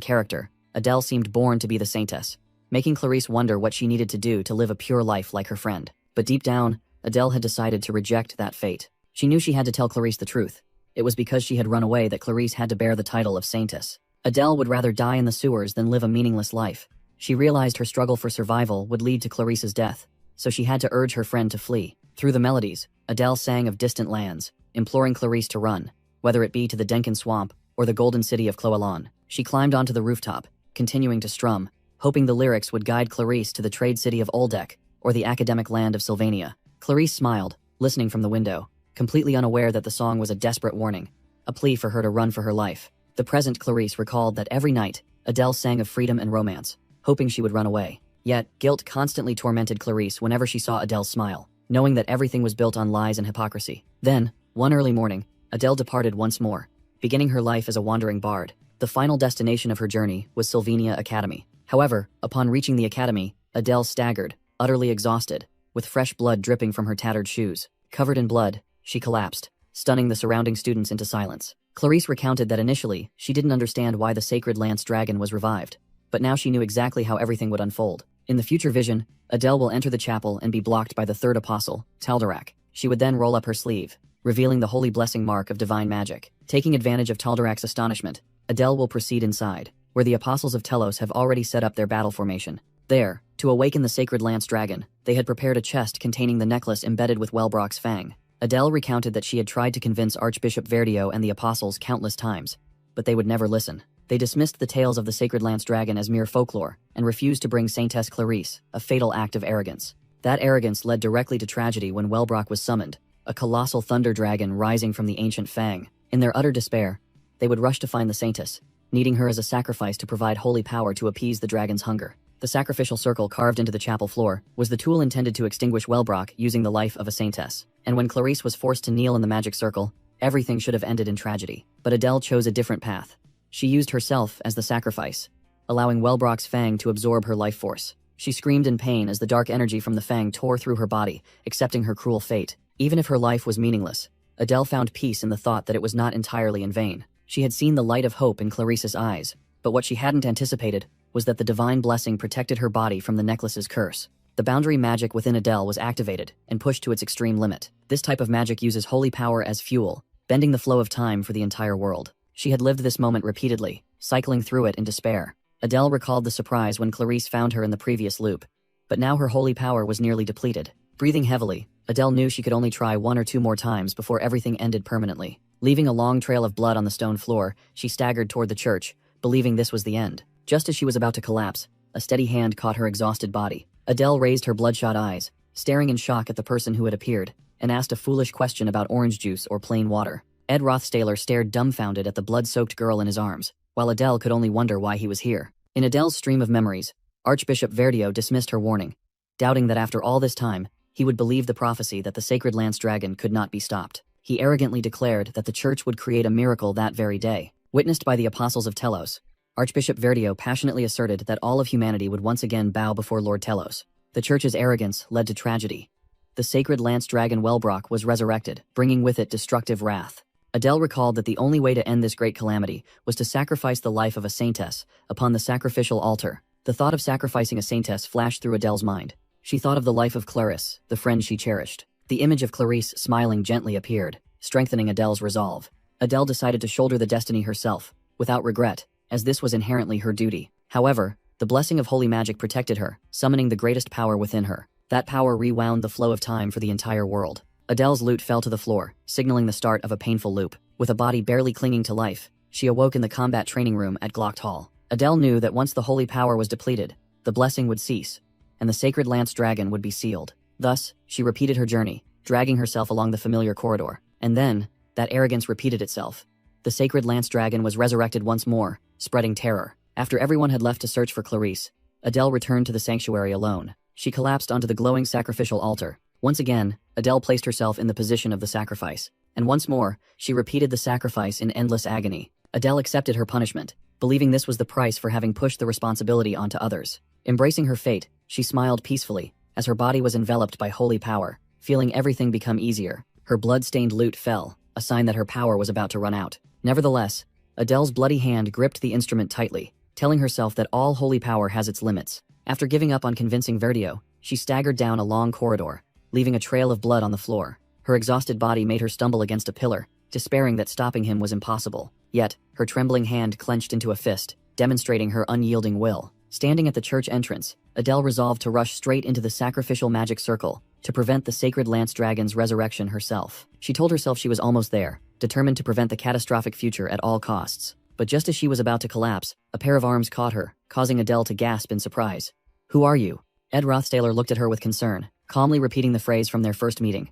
character, Adele seemed born to be the saintess, making Clarice wonder what she needed to do to live a pure life like her friend. But deep down, Adele had decided to reject that fate. She knew she had to tell Clarice the truth. It was because she had run away that Clarice had to bear the title of saintess. Adele would rather die in the sewers than live a meaningless life. She realized her struggle for survival would lead to Clarice's death, so she had to urge her friend to flee. Through the melodies, Adele sang of distant lands, imploring Clarice to run, whether it be to the Denken Swamp or the golden city of Cloalon. She climbed onto the rooftop, continuing to strum, hoping the lyrics would guide Clarice to the trade city of Oldek or the academic land of Sylvania. Clarice smiled, listening from the window, completely unaware that the song was a desperate warning, a plea for her to run for her life. The present Clarice recalled that every night, Adele sang of freedom and romance, hoping she would run away. Yet, guilt constantly tormented Clarice whenever she saw Adele smile, knowing that everything was built on lies and hypocrisy. Then, one early morning, Adele departed once more, beginning her life as a wandering bard. The final destination of her journey was Sylvania Academy. However, upon reaching the academy, Adele staggered, utterly exhausted, with fresh blood dripping from her tattered shoes. Covered in blood, she collapsed, stunning the surrounding students into silence. Clarice recounted that initially, she didn't understand why the sacred lance dragon was revived, but now she knew exactly how everything would unfold. In the future vision, Adele will enter the chapel and be blocked by the third apostle, Taldarak. She would then roll up her sleeve, revealing the holy blessing mark of divine magic. Taking advantage of Taldarak's astonishment, Adele will proceed inside, where the apostles of Telos have already set up their battle formation. There, to awaken the sacred lance dragon, they had prepared a chest containing the necklace embedded with Wellbrock's fang. Adele recounted that she had tried to convince Archbishop Verdio and the apostles countless times, but they would never listen. They dismissed the tales of the sacred lance dragon as mere folklore and refused to bring Saintess Clarice, a fatal act of arrogance. That arrogance led directly to tragedy when Wellbrock was summoned, a colossal thunder dragon rising from the ancient fang. In their utter despair, they would rush to find the Saintess, needing her as a sacrifice to provide holy power to appease the dragon's hunger. The sacrificial circle carved into the chapel floor was the tool intended to extinguish Wellbrock using the life of a saintess. And when Clarice was forced to kneel in the magic circle, everything should have ended in tragedy. But Adele chose a different path. She used herself as the sacrifice, allowing Wellbrock's fang to absorb her life force. She screamed in pain as the dark energy from the fang tore through her body, accepting her cruel fate. Even if her life was meaningless, Adele found peace in the thought that it was not entirely in vain. She had seen the light of hope in Clarice's eyes, but what she hadn't anticipated was that the divine blessing protected her body from the necklace's curse. The boundary magic within Adele was activated and pushed to its extreme limit. This type of magic uses holy power as fuel, bending the flow of time for the entire world. She had lived this moment repeatedly, cycling through it in despair. Adele recalled the surprise when Clarice found her in the previous loop, but now her holy power was nearly depleted. Breathing heavily, Adele knew she could only try one or two more times before everything ended permanently. Leaving a long trail of blood on the stone floor, she staggered toward the church, believing this was the end. Just as she was about to collapse, a steady hand caught her exhausted body. Adele raised her bloodshot eyes, staring in shock at the person who had appeared, and asked a foolish question about orange juice or plain water. Ed Rothstaler stared dumbfounded at the blood-soaked girl in his arms, while Adele could only wonder why he was here. In Adele's stream of memories, Archbishop Verdio dismissed her warning, doubting that after all this time, he would believe the prophecy that the sacred lance dragon could not be stopped. He arrogantly declared that the church would create a miracle that very day. Witnessed by the apostles of Telos, Archbishop Verdio passionately asserted that all of humanity would once again bow before Lord Telos. The church's arrogance led to tragedy. The sacred lance dragon Wellbrock was resurrected, bringing with it destructive wrath. Adele recalled that the only way to end this great calamity was to sacrifice the life of a saintess upon the sacrificial altar. The thought of sacrificing a saintess flashed through Adele's mind. She thought of the life of Clarice, the friend she cherished. The image of Clarice smiling gently appeared, strengthening Adele's resolve. Adele decided to shoulder the destiny herself, without regret, as this was inherently her duty. However, the blessing of holy magic protected her, summoning the greatest power within her. That power rewound the flow of time for the entire world. Adele's lute fell to the floor, signaling the start of a painful loop. With a body barely clinging to life, she awoke in the combat training room at Glocht Hall. Adele knew that once the holy power was depleted, the blessing would cease, and the sacred lance dragon would be sealed. Thus, she repeated her journey, dragging herself along the familiar corridor. And then, that arrogance repeated itself. The sacred lance dragon was resurrected once more, spreading terror. After everyone had left to search for Clarice, Adele returned to the sanctuary alone. She collapsed onto the glowing sacrificial altar. Once again, Adele placed herself in the position of the sacrifice. And once more, she repeated the sacrifice in endless agony. Adele accepted her punishment, believing this was the price for having pushed the responsibility onto others. Embracing her fate, she smiled peacefully, as her body was enveloped by holy power, feeling everything become easier. Her blood-stained lute fell, a sign that her power was about to run out. Nevertheless, Adele's bloody hand gripped the instrument tightly, telling herself that all holy power has its limits. After giving up on convincing Verdio, she staggered down a long corridor, leaving a trail of blood on the floor. Her exhausted body made her stumble against a pillar, despairing that stopping him was impossible. Yet, her trembling hand clenched into a fist, demonstrating her unyielding will. Standing at the church entrance, Adele resolved to rush straight into the sacrificial magic circle to prevent the sacred lance dragon's resurrection herself. She told herself she was almost there, determined to prevent the catastrophic future at all costs. But just as she was about to collapse, a pair of arms caught her, causing Adele to gasp in surprise. "Who are you?" Ed Rothstaler looked at her with concern, calmly repeating the phrase from their first meeting.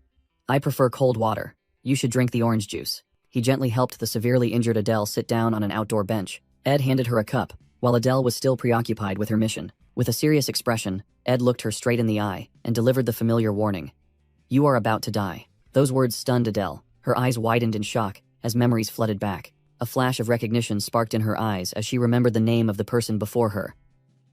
"I prefer cold water. You should drink the orange juice." He gently helped the severely injured Adele sit down on an outdoor bench. Ed handed her a cup, while Adele was still preoccupied with her mission. With a serious expression, Ed looked her straight in the eye and delivered the familiar warning. "You are about to die." Those words stunned Adele. Her eyes widened in shock as memories flooded back. A flash of recognition sparked in her eyes as she remembered the name of the person before her.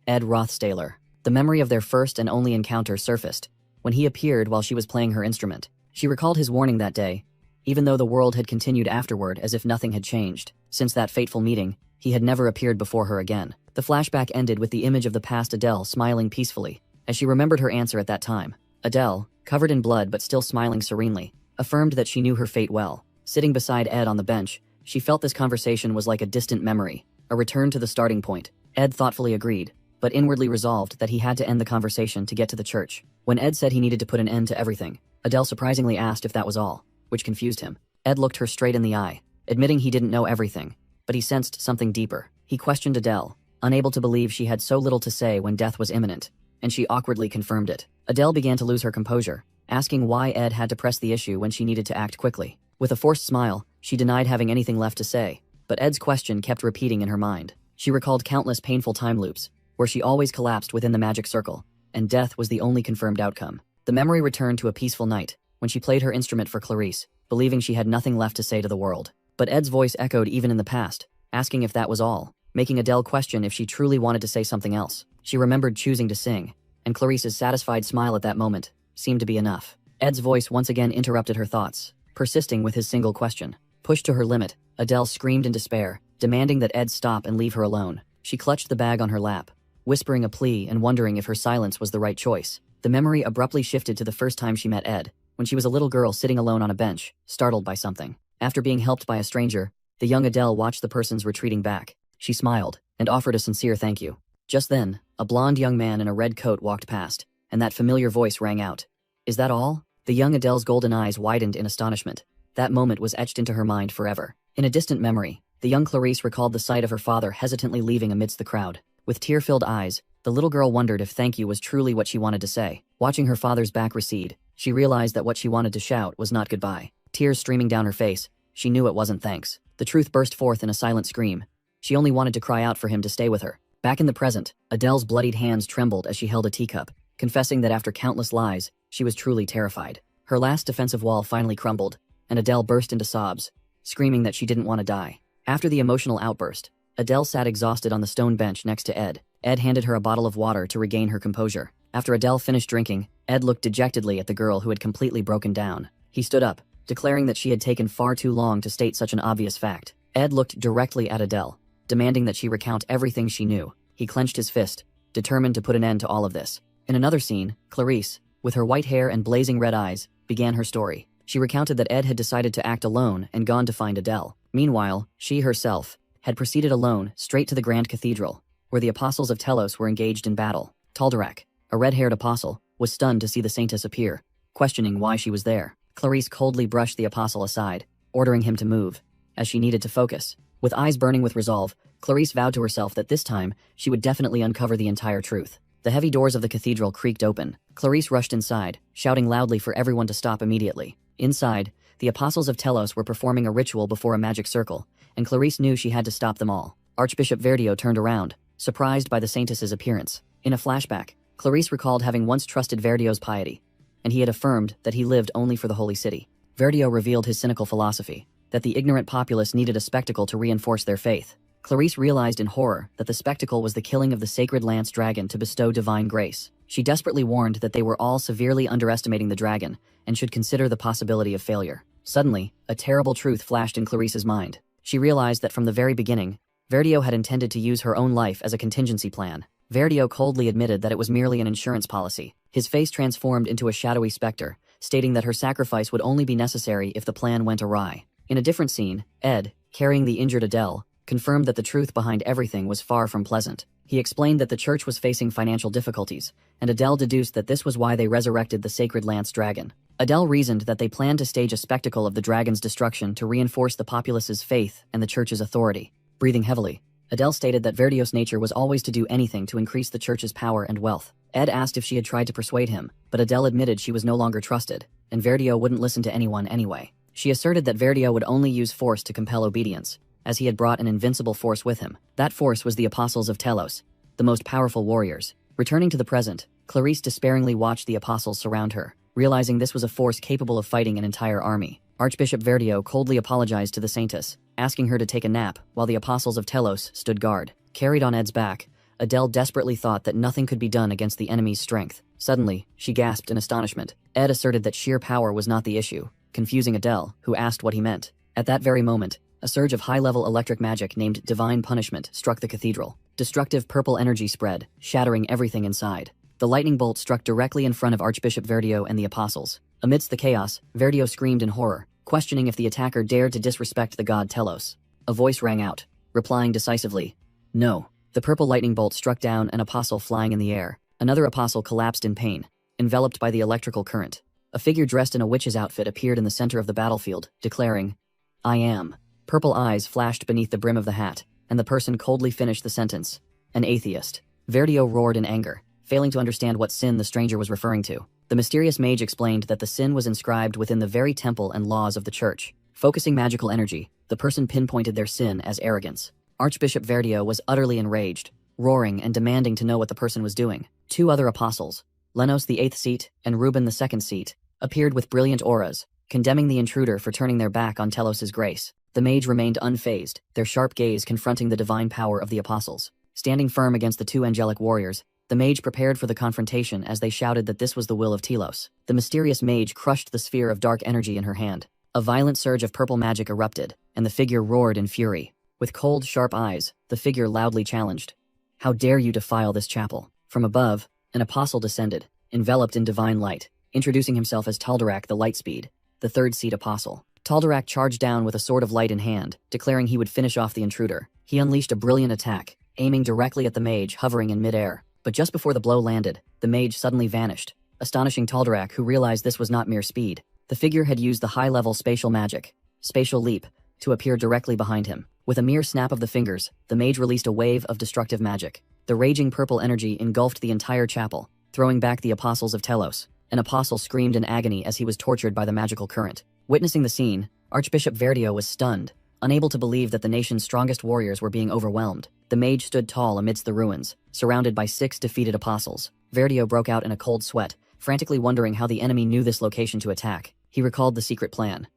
Ed Rothstaler. The memory of their first and only encounter surfaced when he appeared while she was playing her instrument. She recalled his warning that day, even though the world had continued afterward as if nothing had changed. Since that fateful meeting, he had never appeared before her again. The flashback ended with the image of the past Adele smiling peacefully, as she remembered her answer at that time. Adele, covered in blood but still smiling serenely, affirmed that she knew her fate well. Sitting beside Ed on the bench, she felt this conversation was like a distant memory, a return to the starting point. Ed thoughtfully agreed, but inwardly resolved that he had to end the conversation to get to the church. When Ed said he needed to put an end to everything, Adele surprisingly asked if that was all, which confused him. Ed looked her straight in the eye, admitting he didn't know everything, but he sensed something deeper. He questioned Adele, unable to believe she had so little to say when death was imminent, and she awkwardly confirmed it. Adele began to lose her composure, asking why Ed had to press the issue when she needed to act quickly. With a forced smile, she denied having anything left to say, but Ed's question kept repeating in her mind. She recalled countless painful time loops, where she always collapsed within the magic circle, and death was the only confirmed outcome. The memory returned to a peaceful night, when she played her instrument for Clarice, believing she had nothing left to say to the world. But Ed's voice echoed even in the past, asking if that was all, making Adele question if she truly wanted to say something else. She remembered choosing to sing, and Clarice's satisfied smile at that moment seemed to be enough. Ed's voice once again interrupted her thoughts, persisting with his single question. Pushed to her limit, Adele screamed in despair, demanding that Ed stop and leave her alone. She clutched the bag on her lap, whispering a plea and wondering if her silence was the right choice. The memory abruptly shifted to the first time she met Ed, when she was a little girl sitting alone on a bench, startled by something. After being helped by a stranger, the young Adele watched the person's retreating back. She smiled and offered a sincere thank you. Just then, a blonde young man in a red coat walked past, and that familiar voice rang out. "Is that all?" The young Adele's golden eyes widened in astonishment. That moment was etched into her mind forever. In a distant memory, the young Clarice recalled the sight of her father hesitantly leaving amidst the crowd. With tear-filled eyes, the little girl wondered if thank you was truly what she wanted to say. Watching her father's back recede, she realized that what she wanted to shout was not goodbye. Tears streaming down her face, she knew it wasn't thanks. The truth burst forth in a silent scream. She only wanted to cry out for him to stay with her. Back in the present, Adele's bloodied hands trembled as she held a teacup, confessing that after countless lies, she was truly terrified. Her last defensive wall finally crumbled, and Adele burst into sobs, screaming that she didn't want to die. After the emotional outburst, Adele sat exhausted on the stone bench next to Ed. Ed handed her a bottle of water to regain her composure. After Adele finished drinking, Ed looked dejectedly at the girl who had completely broken down. He stood up, declaring that she had taken far too long to state such an obvious fact. Ed looked directly at Adele, demanding that she recount everything she knew. He clenched his fist, determined to put an end to all of this. In another scene, Clarice, with her white hair and blazing red eyes, began her story. She recounted that Ed had decided to act alone and gone to find Adele. Meanwhile, she herself had proceeded alone straight to the Grand Cathedral, where the apostles of Telos were engaged in battle. Taldarak, a red-haired apostle, was stunned to see the saintess appear, questioning why she was there. Clarice coldly brushed the apostle aside, ordering him to move, as she needed to focus. With eyes burning with resolve, Clarice vowed to herself that this time, she would definitely uncover the entire truth. The heavy doors of the cathedral creaked open. Clarice rushed inside, shouting loudly for everyone to stop immediately. Inside, the apostles of Telos were performing a ritual before a magic circle, and Clarice knew she had to stop them all. Archbishop Verdio turned around, surprised by the saintess's appearance. In a flashback, Clarice recalled having once trusted Verdio's piety, and he had affirmed that he lived only for the holy city. Verdio revealed his cynical philosophy, that the ignorant populace needed a spectacle to reinforce their faith. Clarice realized in horror that the spectacle was the killing of the sacred lance dragon to bestow divine grace. She desperately warned that they were all severely underestimating the dragon and should consider the possibility of failure. Suddenly, a terrible truth flashed in Clarice's mind. She realized that from the very beginning, Verdio had intended to use her own life as a contingency plan. Verdio coldly admitted that it was merely an insurance policy. His face transformed into a shadowy specter, stating that her sacrifice would only be necessary if the plan went awry. In a different scene, Ed, carrying the injured Adele, confirmed that the truth behind everything was far from pleasant. He explained that the church was facing financial difficulties, and Adele deduced that this was why they resurrected the sacred lance dragon. Adele reasoned that they planned to stage a spectacle of the dragon's destruction to reinforce the populace's faith and the church's authority. Breathing heavily, Adele stated that Verdios' nature was always to do anything to increase the church's power and wealth. Ed asked if she had tried to persuade him, but Adele admitted she was no longer trusted, and Verdio wouldn't listen to anyone anyway. She asserted that Verdio would only use force to compel obedience, as he had brought an invincible force with him. That force was the apostles of Telos, the most powerful warriors. Returning to the present, Clarice despairingly watched the apostles surround her, realizing this was a force capable of fighting an entire army. Archbishop Verdio coldly apologized to the saintess, asking her to take a nap while the apostles of Telos stood guard. Carried on Ed's back, Adele desperately thought that nothing could be done against the enemy's strength. Suddenly, she gasped in astonishment. Ed asserted that sheer power was not the issue, confusing Adele, who asked what he meant. At that very moment, a surge of high-level electric magic named Divine Punishment struck the cathedral. Destructive purple energy spread, shattering everything inside. The lightning bolt struck directly in front of Archbishop Verdio and the apostles. Amidst the chaos, Verdio screamed in horror, questioning if the attacker dared to disrespect the god Telos. A voice rang out, replying decisively, "No." The purple lightning bolt struck down an apostle flying in the air. Another apostle collapsed in pain, enveloped by the electrical current. A figure dressed in a witch's outfit appeared in the center of the battlefield, declaring, "I am." Purple eyes flashed beneath the brim of the hat, and the person coldly finished the sentence, "An atheist." Verdio roared in anger, failing to understand what sin the stranger was referring to. The mysterious mage explained that the sin was inscribed within the very temple and laws of the church. Focusing magical energy, the person pinpointed their sin as arrogance. Archbishop Verdio was utterly enraged, roaring and demanding to know what the person was doing. Two other apostles, Lenos the 8th seat and Reuben the 2nd seat, appeared with brilliant auras, condemning the intruder for turning their back on Telos's grace. The mage remained unfazed, their sharp gaze confronting the divine power of the apostles. Standing firm against the two angelic warriors, the mage prepared for the confrontation as they shouted that this was the will of Telos. The mysterious mage crushed the sphere of dark energy in her hand. A violent surge of purple magic erupted, and the figure roared in fury. With cold, sharp eyes, the figure loudly challenged, "How dare you defile this chapel?" From above, an apostle descended, enveloped in divine light, introducing himself as Taldarak the Lightspeed, the 3rd seat apostle. Taldarak charged down with a sword of light in hand, declaring he would finish off the intruder. He unleashed a brilliant attack, aiming directly at the mage hovering in midair. But just before the blow landed, the mage suddenly vanished, astonishing Taldarak, who realized this was not mere speed. The figure had used the high-level spatial magic, Spatial Leap, to appear directly behind him. With a mere snap of the fingers, the mage released a wave of destructive magic. The raging purple energy engulfed the entire chapel, throwing back the apostles of Telos. An apostle screamed in agony as he was tortured by the magical current. Witnessing the scene, Archbishop Verdio was stunned, unable to believe that the nation's strongest warriors were being overwhelmed. The mage stood tall amidst the ruins, surrounded by 6 defeated apostles. Verdio broke out in a cold sweat, frantically wondering how the enemy knew this location to attack. He recalled the secret plan: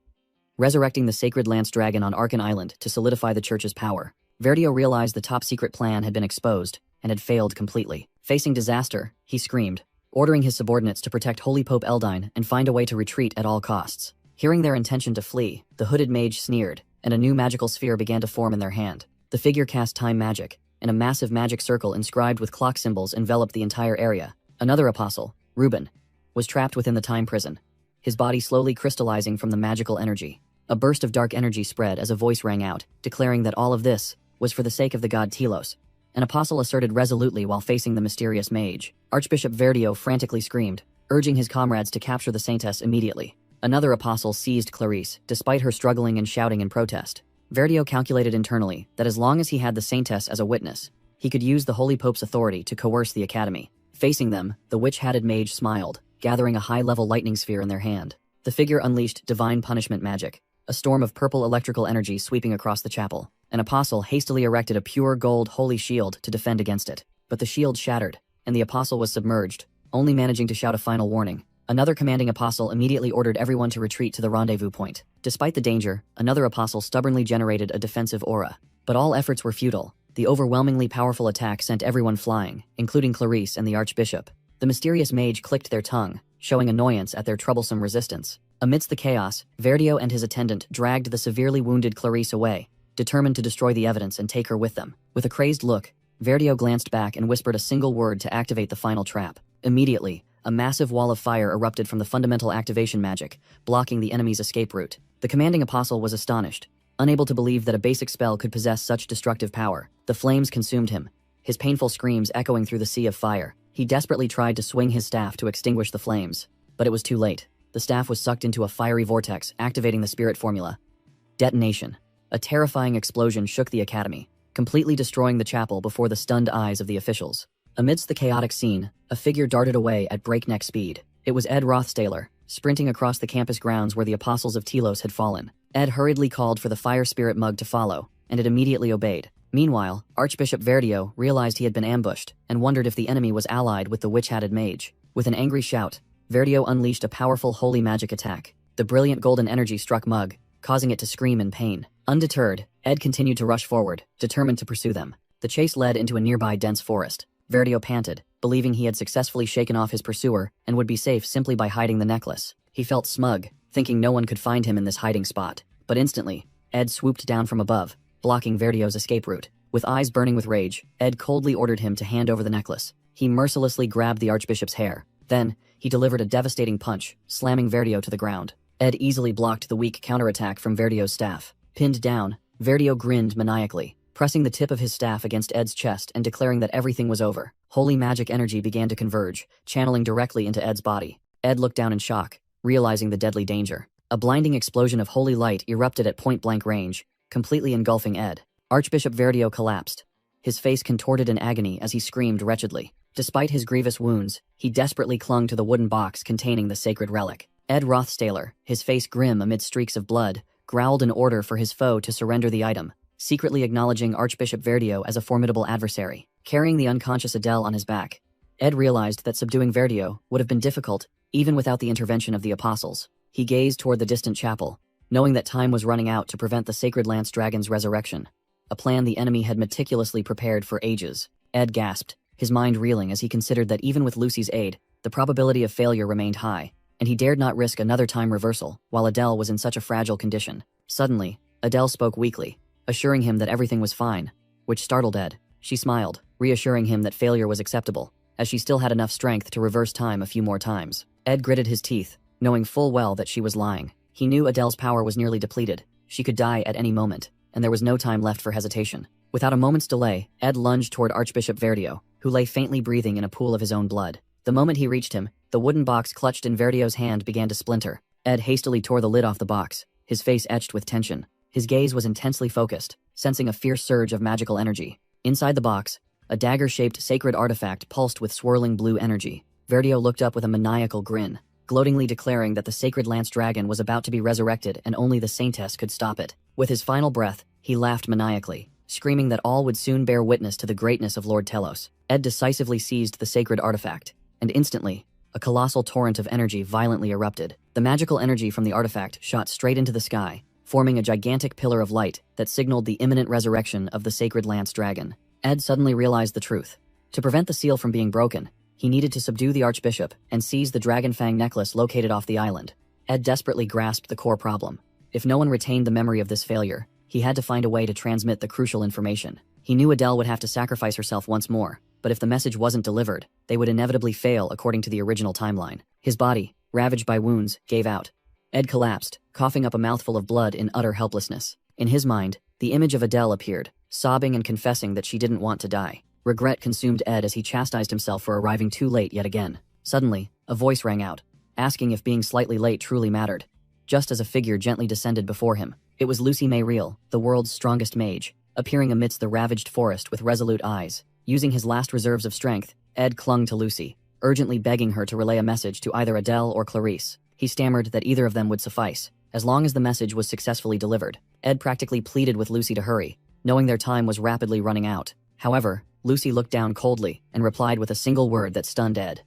resurrecting the sacred lance dragon on Arkan Island to solidify the church's power. Verdio realized the top-secret plan had been exposed and had failed completely. Facing disaster, he screamed, ordering his subordinates to protect Holy Pope Eldine and find a way to retreat at all costs. Hearing their intention to flee, the hooded mage sneered, and a new magical sphere began to form in their hand. The figure cast time magic, and a massive magic circle inscribed with clock symbols enveloped the entire area. Another apostle, Reuben, was trapped within the time prison, his body slowly crystallizing from the magical energy. A burst of dark energy spread as a voice rang out, declaring that all of this was for the sake of the god Telos. An apostle asserted resolutely while facing the mysterious mage. Archbishop Verdio frantically screamed, urging his comrades to capture the saintess immediately. Another apostle seized Clarice, despite her struggling and shouting in protest. Verdio calculated internally that as long as he had the saintess as a witness, he could use the Holy Pope's authority to coerce the academy. Facing them, the witch-hatted mage smiled, gathering a high-level lightning sphere in their hand. The figure unleashed divine punishment magic, a storm of purple electrical energy sweeping across the chapel. An apostle hastily erected a pure gold holy shield to defend against it, but the shield shattered, and the apostle was submerged, only managing to shout a final warning. Another commanding apostle immediately ordered everyone to retreat to the rendezvous point. Despite the danger, another apostle stubbornly generated a defensive aura. But all efforts were futile. The overwhelmingly powerful attack sent everyone flying, including Clarice and the archbishop. The mysterious mage clicked their tongue, showing annoyance at their troublesome resistance. Amidst the chaos, Verdio and his attendant dragged the severely wounded Clarice away, determined to destroy the evidence and take her with them. With a crazed look, Verdio glanced back and whispered a single word to activate the final trap. Immediately, a massive wall of fire erupted from the fundamental activation magic, blocking the enemy's escape route. The commanding apostle was astonished, unable to believe that a basic spell could possess such destructive power. The flames consumed him, his painful screams echoing through the sea of fire. He desperately tried to swing his staff to extinguish the flames, but it was too late. The staff was sucked into a fiery vortex, activating the spirit formula. Detonation. A terrifying explosion shook the academy, completely destroying the chapel before the stunned eyes of the officials. Amidst the chaotic scene, a figure darted away at breakneck speed. It was Ed Rothstaler, sprinting across the campus grounds where the apostles of Telos had fallen. Ed hurriedly called for the fire spirit mug to follow, and it immediately obeyed. Meanwhile, Archbishop Verdio realized he had been ambushed and wondered if the enemy was allied with the witch-hatted mage. With an angry shout, Verdio unleashed a powerful holy magic attack. The brilliant golden energy struck Mug, causing it to scream in pain. Undeterred, Ed continued to rush forward, determined to pursue them. The chase led into a nearby dense forest. Verdio panted, believing he had successfully shaken off his pursuer and would be safe simply by hiding the necklace. He felt smug, thinking no one could find him in this hiding spot. But instantly, Ed swooped down from above, blocking Verdio's escape route. With eyes burning with rage, Ed coldly ordered him to hand over the necklace. He mercilessly grabbed the archbishop's hair. Then, he delivered a devastating punch, slamming Verdio to the ground. Ed easily blocked the weak counterattack from Verdio's staff. Pinned down, Verdio grinned maniacally, pressing the tip of his staff against Ed's chest and declaring that everything was over. Holy magic energy began to converge, channeling directly into Ed's body. Ed looked down in shock, realizing the deadly danger. A blinding explosion of holy light erupted at point-blank range, completely engulfing Ed. Archbishop Verdio collapsed, his face contorted in agony as he screamed wretchedly. Despite his grievous wounds, he desperately clung to the wooden box containing the sacred relic. Ed Rothstaler, his face grim amid streaks of blood, growled an order for his foe to surrender the item, secretly acknowledging Archbishop Verdio as a formidable adversary. Carrying the unconscious Adele on his back, Ed realized that subduing Verdio would have been difficult, even without the intervention of the apostles. He gazed toward the distant chapel, knowing that time was running out to prevent the sacred lance dragon's resurrection, a plan the enemy had meticulously prepared for ages. Ed gasped, his mind reeling as he considered that even with Lucy's aid, the probability of failure remained high, and he dared not risk another time reversal while Adele was in such a fragile condition. Suddenly, Adele spoke weakly, assuring him that everything was fine, which startled Ed. She smiled, reassuring him that failure was acceptable, as she still had enough strength to reverse time a few more times. Ed gritted his teeth, knowing full well that she was lying. He knew Adele's power was nearly depleted. She could die at any moment, and there was no time left for hesitation. Without a moment's delay, Ed lunged toward Archbishop Verdio, who lay faintly breathing in a pool of his own blood. The moment he reached him, the wooden box clutched in Verdio's hand began to splinter. Ed hastily tore the lid off the box, his face etched with tension. His gaze was intensely focused, sensing a fierce surge of magical energy. Inside the box, a dagger-shaped sacred artifact pulsed with swirling blue energy. Verdio looked up with a maniacal grin, gloatingly declaring that the sacred lance dragon was about to be resurrected and only the saintess could stop it. With his final breath, he laughed maniacally, screaming that all would soon bear witness to the greatness of Lord Telos. Ed decisively seized the sacred artifact, and instantly, a colossal torrent of energy violently erupted. The magical energy from the artifact shot straight into the sky, forming a gigantic pillar of light that signaled the imminent resurrection of the sacred lance dragon. Ed suddenly realized the truth. To prevent the seal from being broken, he needed to subdue the archbishop and seize the dragon fang necklace located off the island. Ed desperately grasped the core problem. If no one retained the memory of this failure, he had to find a way to transmit the crucial information. He knew Adele would have to sacrifice herself once more, but if the message wasn't delivered, they would inevitably fail according to the original timeline. His body, ravaged by wounds, gave out. Ed collapsed, coughing up a mouthful of blood in utter helplessness. In his mind, the image of Adele appeared, sobbing and confessing that she didn't want to die. Regret consumed Ed as he chastised himself for arriving too late yet again. Suddenly, a voice rang out, asking if being slightly late truly mattered. Just as a figure gently descended before him, it was Lucy May Real, the world's strongest mage, appearing amidst the ravaged forest with resolute eyes. Using his last reserves of strength, Ed clung to Lucy, urgently begging her to relay a message to either Adele or Clarice. He stammered that either of them would suffice, as long as the message was successfully delivered. Ed practically pleaded with Lucy to hurry, knowing their time was rapidly running out. However, Lucy looked down coldly and replied with a single word that stunned Ed.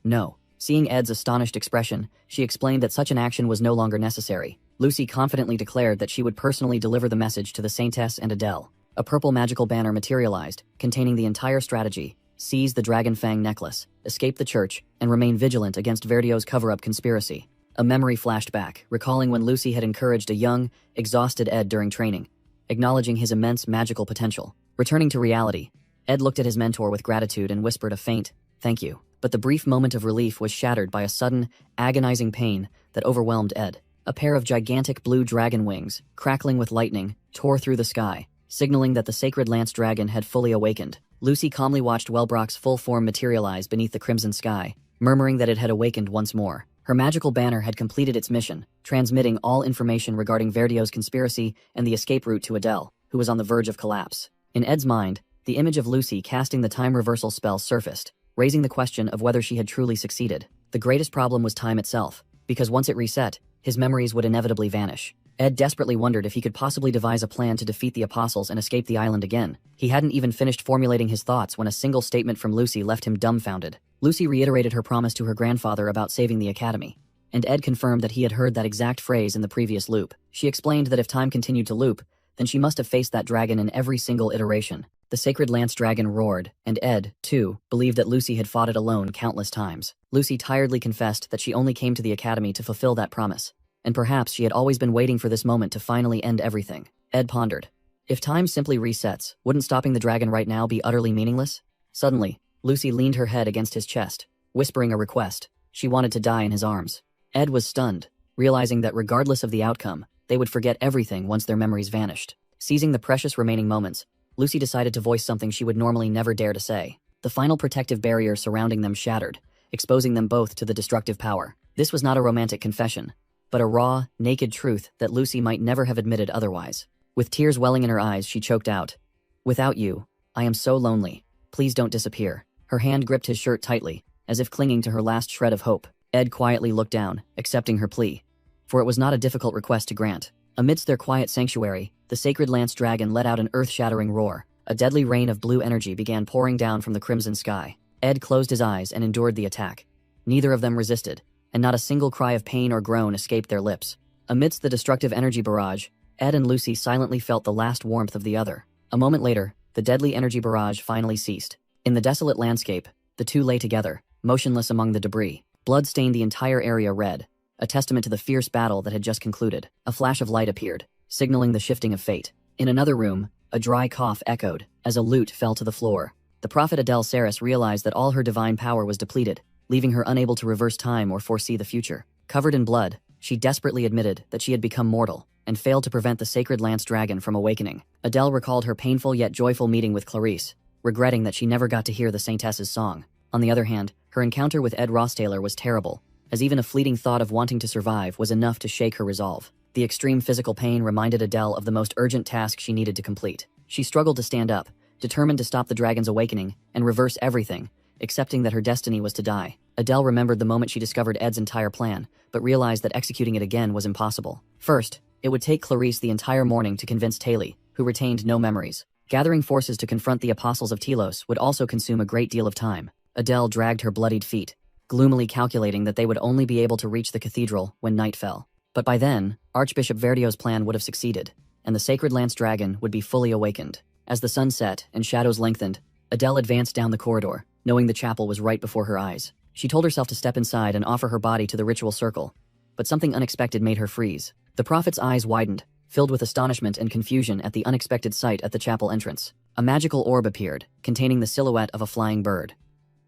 No. Seeing Ed's astonished expression, she explained that such an action was no longer necessary. Lucy confidently declared that she would personally deliver the message to the Saintess and Adele. A purple magical banner materialized, containing the entire strategy: seize the Dragon Fang necklace, escape the church, and remain vigilant against Verdio's cover-up conspiracy. A memory flashed back, recalling when Lucy had encouraged a young, exhausted Ed during training, acknowledging his immense magical potential. Returning to reality, Ed looked at his mentor with gratitude and whispered a faint, "Thank you." But the brief moment of relief was shattered by a sudden, agonizing pain that overwhelmed Ed. A pair of gigantic blue dragon wings, crackling with lightning, tore through the sky, signaling that the sacred lance dragon had fully awakened. Lucy calmly watched Wellbrock's full form materialize beneath the crimson sky, murmuring that it had awakened once more. Her magical banner had completed its mission, transmitting all information regarding Verdio's conspiracy and the escape route to Adele, who was on the verge of collapse. In Ed's mind, the image of Lucy casting the time reversal spell surfaced, raising the question of whether she had truly succeeded. The greatest problem was time itself, because once it reset, his memories would inevitably vanish. Ed desperately wondered if he could possibly devise a plan to defeat the Apostles and escape the island again. He hadn't even finished formulating his thoughts when a single statement from Lucy left him dumbfounded. Lucy reiterated her promise to her grandfather about saving the academy, and Ed confirmed that he had heard that exact phrase in the previous loop. She explained that if time continued to loop, then she must have faced that dragon in every single iteration. The sacred lance dragon roared, and Ed, too, believed that Lucy had fought it alone countless times. Lucy tiredly confessed that she only came to the academy to fulfill that promise, and perhaps she had always been waiting for this moment to finally end everything. Ed pondered. If time simply resets, wouldn't stopping the dragon right now be utterly meaningless? Suddenly, Lucy leaned her head against his chest, whispering a request. She wanted to die in his arms. Ed was stunned, realizing that regardless of the outcome, they would forget everything once their memories vanished. Seizing the precious remaining moments, Lucy decided to voice something she would normally never dare to say. The final protective barrier surrounding them shattered, exposing them both to the destructive power. This was not a romantic confession, but a raw, naked truth that Lucy might never have admitted otherwise. With tears welling in her eyes, she choked out, "Without you, I am so lonely. Please don't disappear." Her hand gripped his shirt tightly, as if clinging to her last shred of hope. Ed quietly looked down, accepting her plea, for it was not a difficult request to grant. Amidst their quiet sanctuary, the sacred lance dragon let out an earth-shattering roar. A deadly rain of blue energy began pouring down from the crimson sky. Ed closed his eyes and endured the attack. Neither of them resisted, and not a single cry of pain or groan escaped their lips. Amidst the destructive energy barrage, Ed and Lucy silently felt the last warmth of the other. A moment later, the deadly energy barrage finally ceased. In the desolate landscape, the two lay together, motionless among the debris. Blood stained the entire area red, a testament to the fierce battle that had just concluded. A flash of light appeared, signaling the shifting of fate. In another room, a dry cough echoed as a lute fell to the floor. The prophet Adele Saris realized that all her divine power was depleted, leaving her unable to reverse time or foresee the future. Covered in blood, she desperately admitted that she had become mortal and failed to prevent the sacred lance dragon from awakening. Adele recalled her painful yet joyful meeting with Clarice, regretting that she never got to hear the Saintess's song. On the other hand, her encounter with Ed Rosstaler was terrible, as even a fleeting thought of wanting to survive was enough to shake her resolve. The extreme physical pain reminded Adele of the most urgent task she needed to complete. She struggled to stand up, determined to stop the dragon's awakening and reverse everything, accepting that her destiny was to die. Adele remembered the moment she discovered Ed's entire plan, but realized that executing it again was impossible. First, it would take Clarice the entire morning to convince Taylor, who retained no memories. Gathering forces to confront the apostles of Telos would also consume a great deal of time. Adele dragged her bloodied feet, gloomily calculating that they would only be able to reach the cathedral when night fell. But by then, Archbishop Verdio's plan would have succeeded, and the sacred lance dragon would be fully awakened. As the sun set and shadows lengthened, Adele advanced down the corridor, knowing the chapel was right before her eyes. She told herself to step inside and offer her body to the ritual circle, but something unexpected made her freeze. The prophet's eyes widened, filled with astonishment and confusion at the unexpected sight at the chapel entrance. A magical orb appeared, containing the silhouette of a flying bird.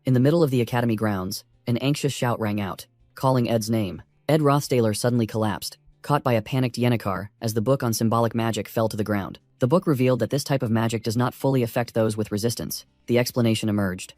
In the middle of the academy grounds, an anxious shout rang out, calling Ed's name. Ed Rosstaler suddenly collapsed, caught by a panicked Yennecar as the book on symbolic magic fell to the ground. The book revealed that this type of magic does not fully affect those with resistance. The explanation emerged.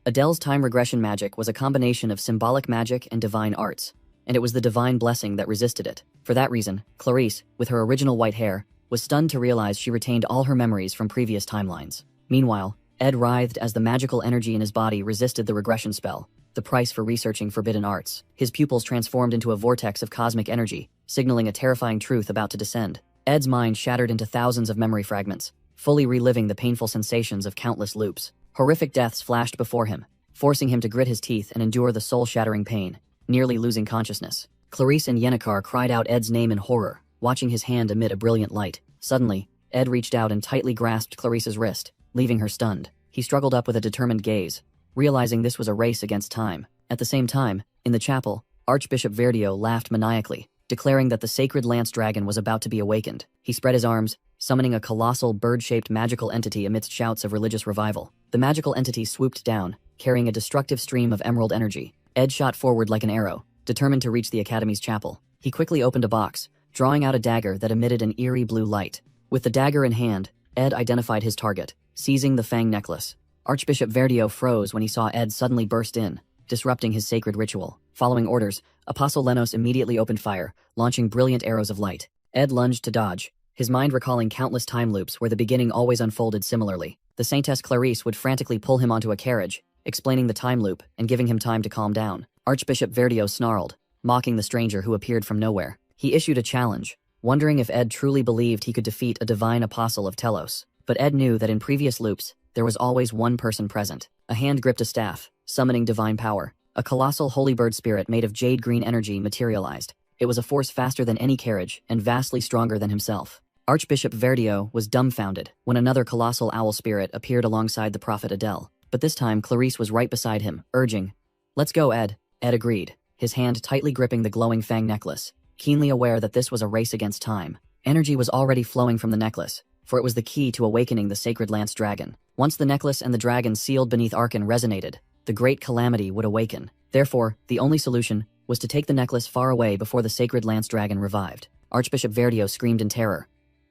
Adele's time regression magic was a combination of symbolic magic and divine arts, and it was the divine blessing that resisted it. For that reason, Clarice, with her original white hair, was stunned to realize she retained all her memories from previous timelines. Meanwhile, Ed writhed as the magical energy in his body resisted the regression spell, the price for researching forbidden arts. His pupils transformed into a vortex of cosmic energy, signaling a terrifying truth about to descend. Ed's mind shattered into thousands of memory fragments, fully reliving the painful sensations of countless loops. Horrific deaths flashed before him, forcing him to grit his teeth and endure the soul-shattering pain, nearly losing consciousness. Clarice and Yennecar cried out Ed's name in horror, watching his hand emit a brilliant light. Suddenly, Ed reached out and tightly grasped Clarice's wrist, leaving her stunned. He struggled up with a determined gaze, realizing this was a race against time. At the same time, in the chapel, Archbishop Verdio laughed maniacally, declaring that the sacred lance dragon was about to be awakened. He spread his arms, summoning a colossal bird-shaped magical entity amidst shouts of religious revival. The magical entity swooped down, carrying a destructive stream of emerald energy. Ed shot forward like an arrow, determined to reach the Academy's chapel. He quickly opened a box, drawing out a dagger that emitted an eerie blue light. With the dagger in hand, Ed identified his target, seizing the Fang necklace. Archbishop Verdio froze when he saw Ed suddenly burst in, disrupting his sacred ritual. Following orders, Apostle Lenos immediately opened fire, launching brilliant arrows of light. Ed lunged to dodge, his mind recalling countless time loops where the beginning always unfolded similarly. The Saintess Clarice would frantically pull him onto a carriage, explaining the time loop and giving him time to calm down. Archbishop Verdio snarled, mocking the stranger who appeared from nowhere. He issued a challenge, wondering if Ed truly believed he could defeat a divine apostle of Telos. But Ed knew that in previous loops, there was always one person present. A hand gripped a staff, summoning divine power. A colossal holy bird spirit made of jade green energy materialized. It was a force faster than any carriage and vastly stronger than himself. Archbishop Verdio was dumbfounded when another colossal owl spirit appeared alongside the prophet Adele. But this time Clarice was right beside him, urging, "Let's go, Ed." Ed agreed, his hand tightly gripping the glowing Fang necklace, keenly aware that this was a race against time. Energy was already flowing from the necklace, for it was the key to awakening the sacred lance dragon. Once the necklace and the dragon sealed beneath Archon resonated, the great calamity would awaken. Therefore, the only solution was to take the necklace far away before the sacred lance dragon revived. Archbishop Verdio screamed in terror.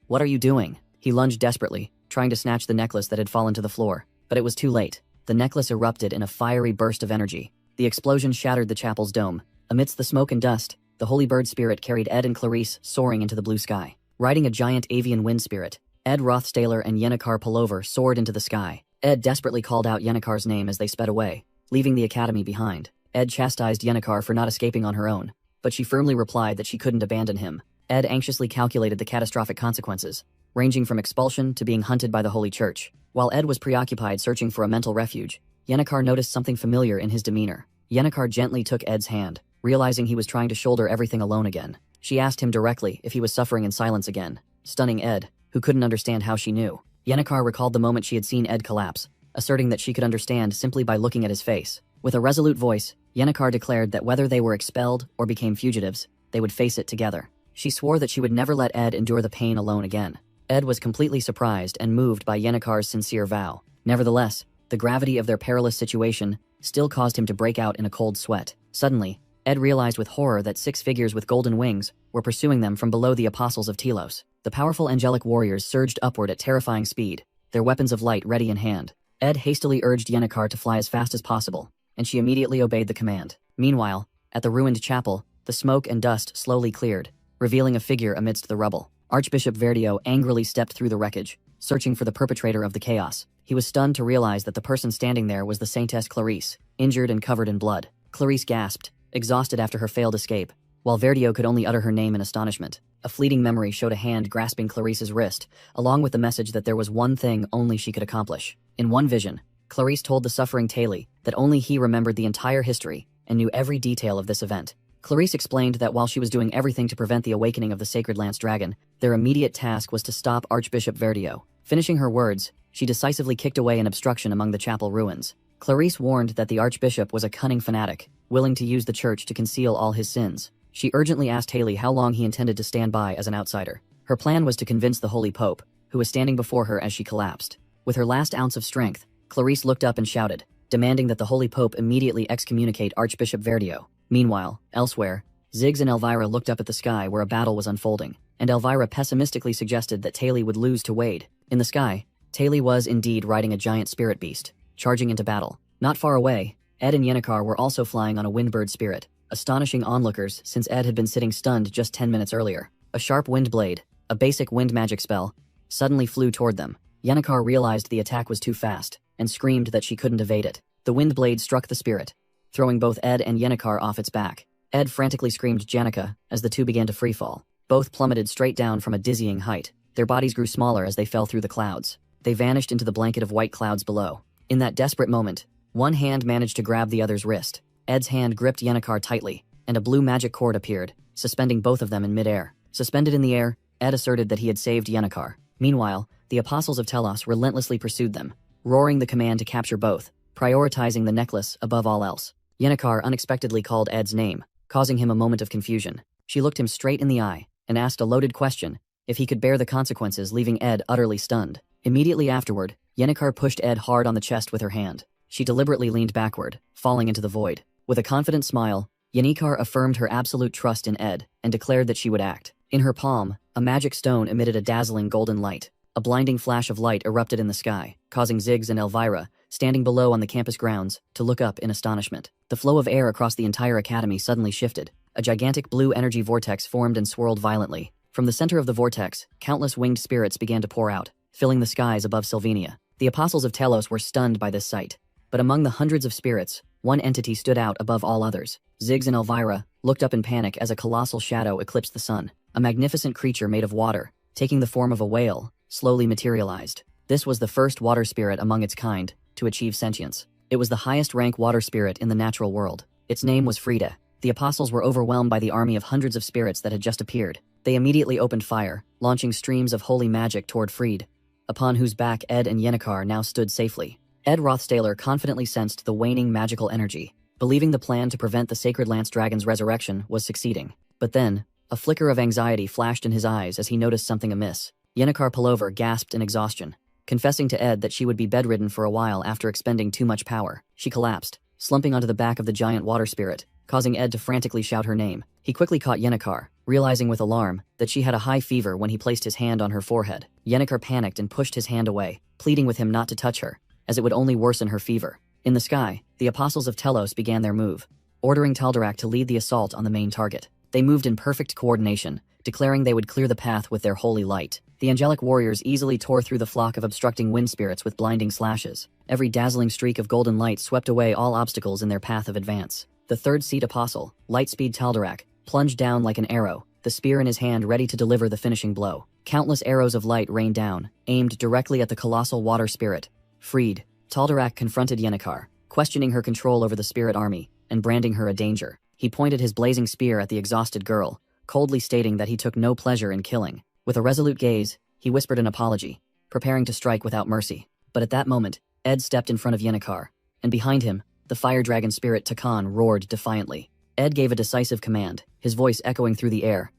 "What are you doing?" He lunged desperately, trying to snatch the necklace that had fallen to the floor. But it was too late. The necklace erupted in a fiery burst of energy. The explosion shattered the chapel's dome. Amidst the smoke and dust, the holy bird spirit carried Ed and Clarice soaring into the blue sky. Riding a giant avian wind spirit, Ed Rothstaler and Yennecar Pullover soared into the sky. Ed desperately called out Yennecar's name as they sped away, leaving the academy behind. Ed chastised Yennecar for not escaping on her own, but she firmly replied that she couldn't abandon him. Ed anxiously calculated the catastrophic consequences, ranging from expulsion to being hunted by the Holy Church. While Ed was preoccupied searching for a mental refuge, Yennecar noticed something familiar in his demeanor. Yennecar gently took Ed's hand, realizing he was trying to shoulder everything alone again. She asked him directly if he was suffering in silence again, stunning Ed, who couldn't understand how she knew. Yennecar recalled the moment she had seen Ed collapse, asserting that she could understand simply by looking at his face. With a resolute voice, Yennecar declared that whether they were expelled or became fugitives, they would face it together. She swore that she would never let Ed endure the pain alone again. Ed was completely surprised and moved by Yennecar's sincere vow. Nevertheless, the gravity of their perilous situation still caused him to break out in a cold sweat. Suddenly, Ed realized with horror that 6 figures with golden wings were pursuing them from below the apostles of Telos. The powerful angelic warriors surged upward at terrifying speed, their weapons of light ready in hand. Ed hastily urged Yennecar to fly as fast as possible, and she immediately obeyed the command. Meanwhile, at the ruined chapel, the smoke and dust slowly cleared, revealing a figure amidst the rubble. Archbishop Verdio angrily stepped through the wreckage, searching for the perpetrator of the chaos. He was stunned to realize that the person standing there was the Saintess Clarice, injured and covered in blood. Clarice gasped, exhausted after her failed escape, while Verdio could only utter her name in astonishment. A fleeting memory showed a hand grasping Clarice's wrist, along with the message that there was one thing only she could accomplish. In one vision, Clarice told the suffering Taylor that only he remembered the entire history and knew every detail of this event. Clarice explained that while she was doing everything to prevent the awakening of the sacred lance dragon, their immediate task was to stop Archbishop Verdio. Finishing her words, she decisively kicked away an obstruction among the chapel ruins. Clarice warned that the archbishop was a cunning fanatic, willing to use the church to conceal all his sins. She urgently asked Haley how long he intended to stand by as an outsider. Her plan was to convince the Holy Pope, who was standing before her as she collapsed. With her last ounce of strength, Clarice looked up and shouted, demanding that the Holy Pope immediately excommunicate Archbishop Verdio. Meanwhile, elsewhere, Ziggs and Elvira looked up at the sky where a battle was unfolding, and Elvira pessimistically suggested that Taylor would lose to Wade. In the sky, Taylor was indeed riding a giant spirit beast, charging into battle. Not far away, Ed and Yennecar were also flying on a windbird spirit, astonishing onlookers since Ed had been sitting stunned just 10 minutes earlier. A sharp wind blade, a basic wind magic spell, suddenly flew toward them, Yennecar realized the attack was too fast, and screamed that she couldn't evade it. The wind blade struck the spirit, throwing both Ed and Yennecar off its back. Ed frantically screamed Janica as the two began to freefall. Both plummeted straight down from a dizzying height. Their bodies grew smaller as they fell through the clouds. They vanished into the blanket of white clouds below. In that desperate moment, one hand managed to grab the other's wrist. Ed's hand gripped Yennecar tightly, and a blue magic cord appeared, suspending both of them in midair. Suspended in the air, Ed asserted that he had saved Yennecar. Meanwhile, the apostles of Telos relentlessly pursued them, roaring the command to capture both, prioritizing the necklace above all else. Yennecar unexpectedly called Ed's name, causing him a moment of confusion. She looked him straight in the eye and asked a loaded question, if he could bear the consequences, leaving Ed utterly stunned. Immediately afterward, Yennecar pushed Ed hard on the chest with her hand. She deliberately leaned backward, falling into the void. With a confident smile, Yennecar affirmed her absolute trust in Ed and declared that she would act. In her palm, a magic stone emitted a dazzling golden light. A blinding flash of light erupted in the sky, causing Ziggs and Elvira, standing below on the campus grounds, to look up in astonishment. The flow of air across the entire academy suddenly shifted. A gigantic blue energy vortex formed and swirled violently. From the center of the vortex, countless winged spirits began to pour out, filling the skies above Sylvania. The apostles of Telos were stunned by this sight. But among the hundreds of spirits, one entity stood out above all others. Ziggs and Elvira looked up in panic as a colossal shadow eclipsed the sun. A magnificent creature made of water, taking the form of a whale, slowly materialized. This was the first water spirit among its kind to achieve sentience. It was the highest rank water spirit in the natural world. Its name was Frida. The apostles were overwhelmed by the army of hundreds of spirits that had just appeared. They immediately opened fire, launching streams of holy magic toward Fried, upon whose back Ed and Yennecar now stood safely. Ed Rothstaler confidently sensed the waning magical energy, believing the plan to prevent the Sacred Lance Dragon's resurrection was succeeding. But then, a flicker of anxiety flashed in his eyes as he noticed something amiss. Yennecar Pullover gasped in exhaustion, confessing to Ed that she would be bedridden for a while after expending too much power. She collapsed, slumping onto the back of the giant water spirit, causing Ed to frantically shout her name. He quickly caught Yennecar, realizing with alarm that she had a high fever when he placed his hand on her forehead. Yennecar panicked and pushed his hand away, pleading with him not to touch her, as it would only worsen her fever. In the sky, the apostles of Telos began their move, ordering Tal'Darak to lead the assault on the main target. They moved in perfect coordination, declaring they would clear the path with their holy light. The angelic warriors easily tore through the flock of obstructing wind spirits with blinding slashes. Every dazzling streak of golden light swept away all obstacles in their path of advance. The third seat apostle, Lightspeed Tal'Darak, plunged down like an arrow, the spear in his hand ready to deliver the finishing blow. Countless arrows of light rained down, aimed directly at the colossal water spirit. Freed, Tal'Darak confronted Yennecar, questioning her control over the spirit army, and branding her a danger. He pointed his blazing spear at the exhausted girl, coldly stating that he took no pleasure in killing. With a resolute gaze, he whispered an apology, preparing to strike without mercy. But at that moment, Ed stepped in front of Yennecar, and behind him, the fire dragon spirit Takan roared defiantly. Ed gave a decisive command, his voice echoing through the air.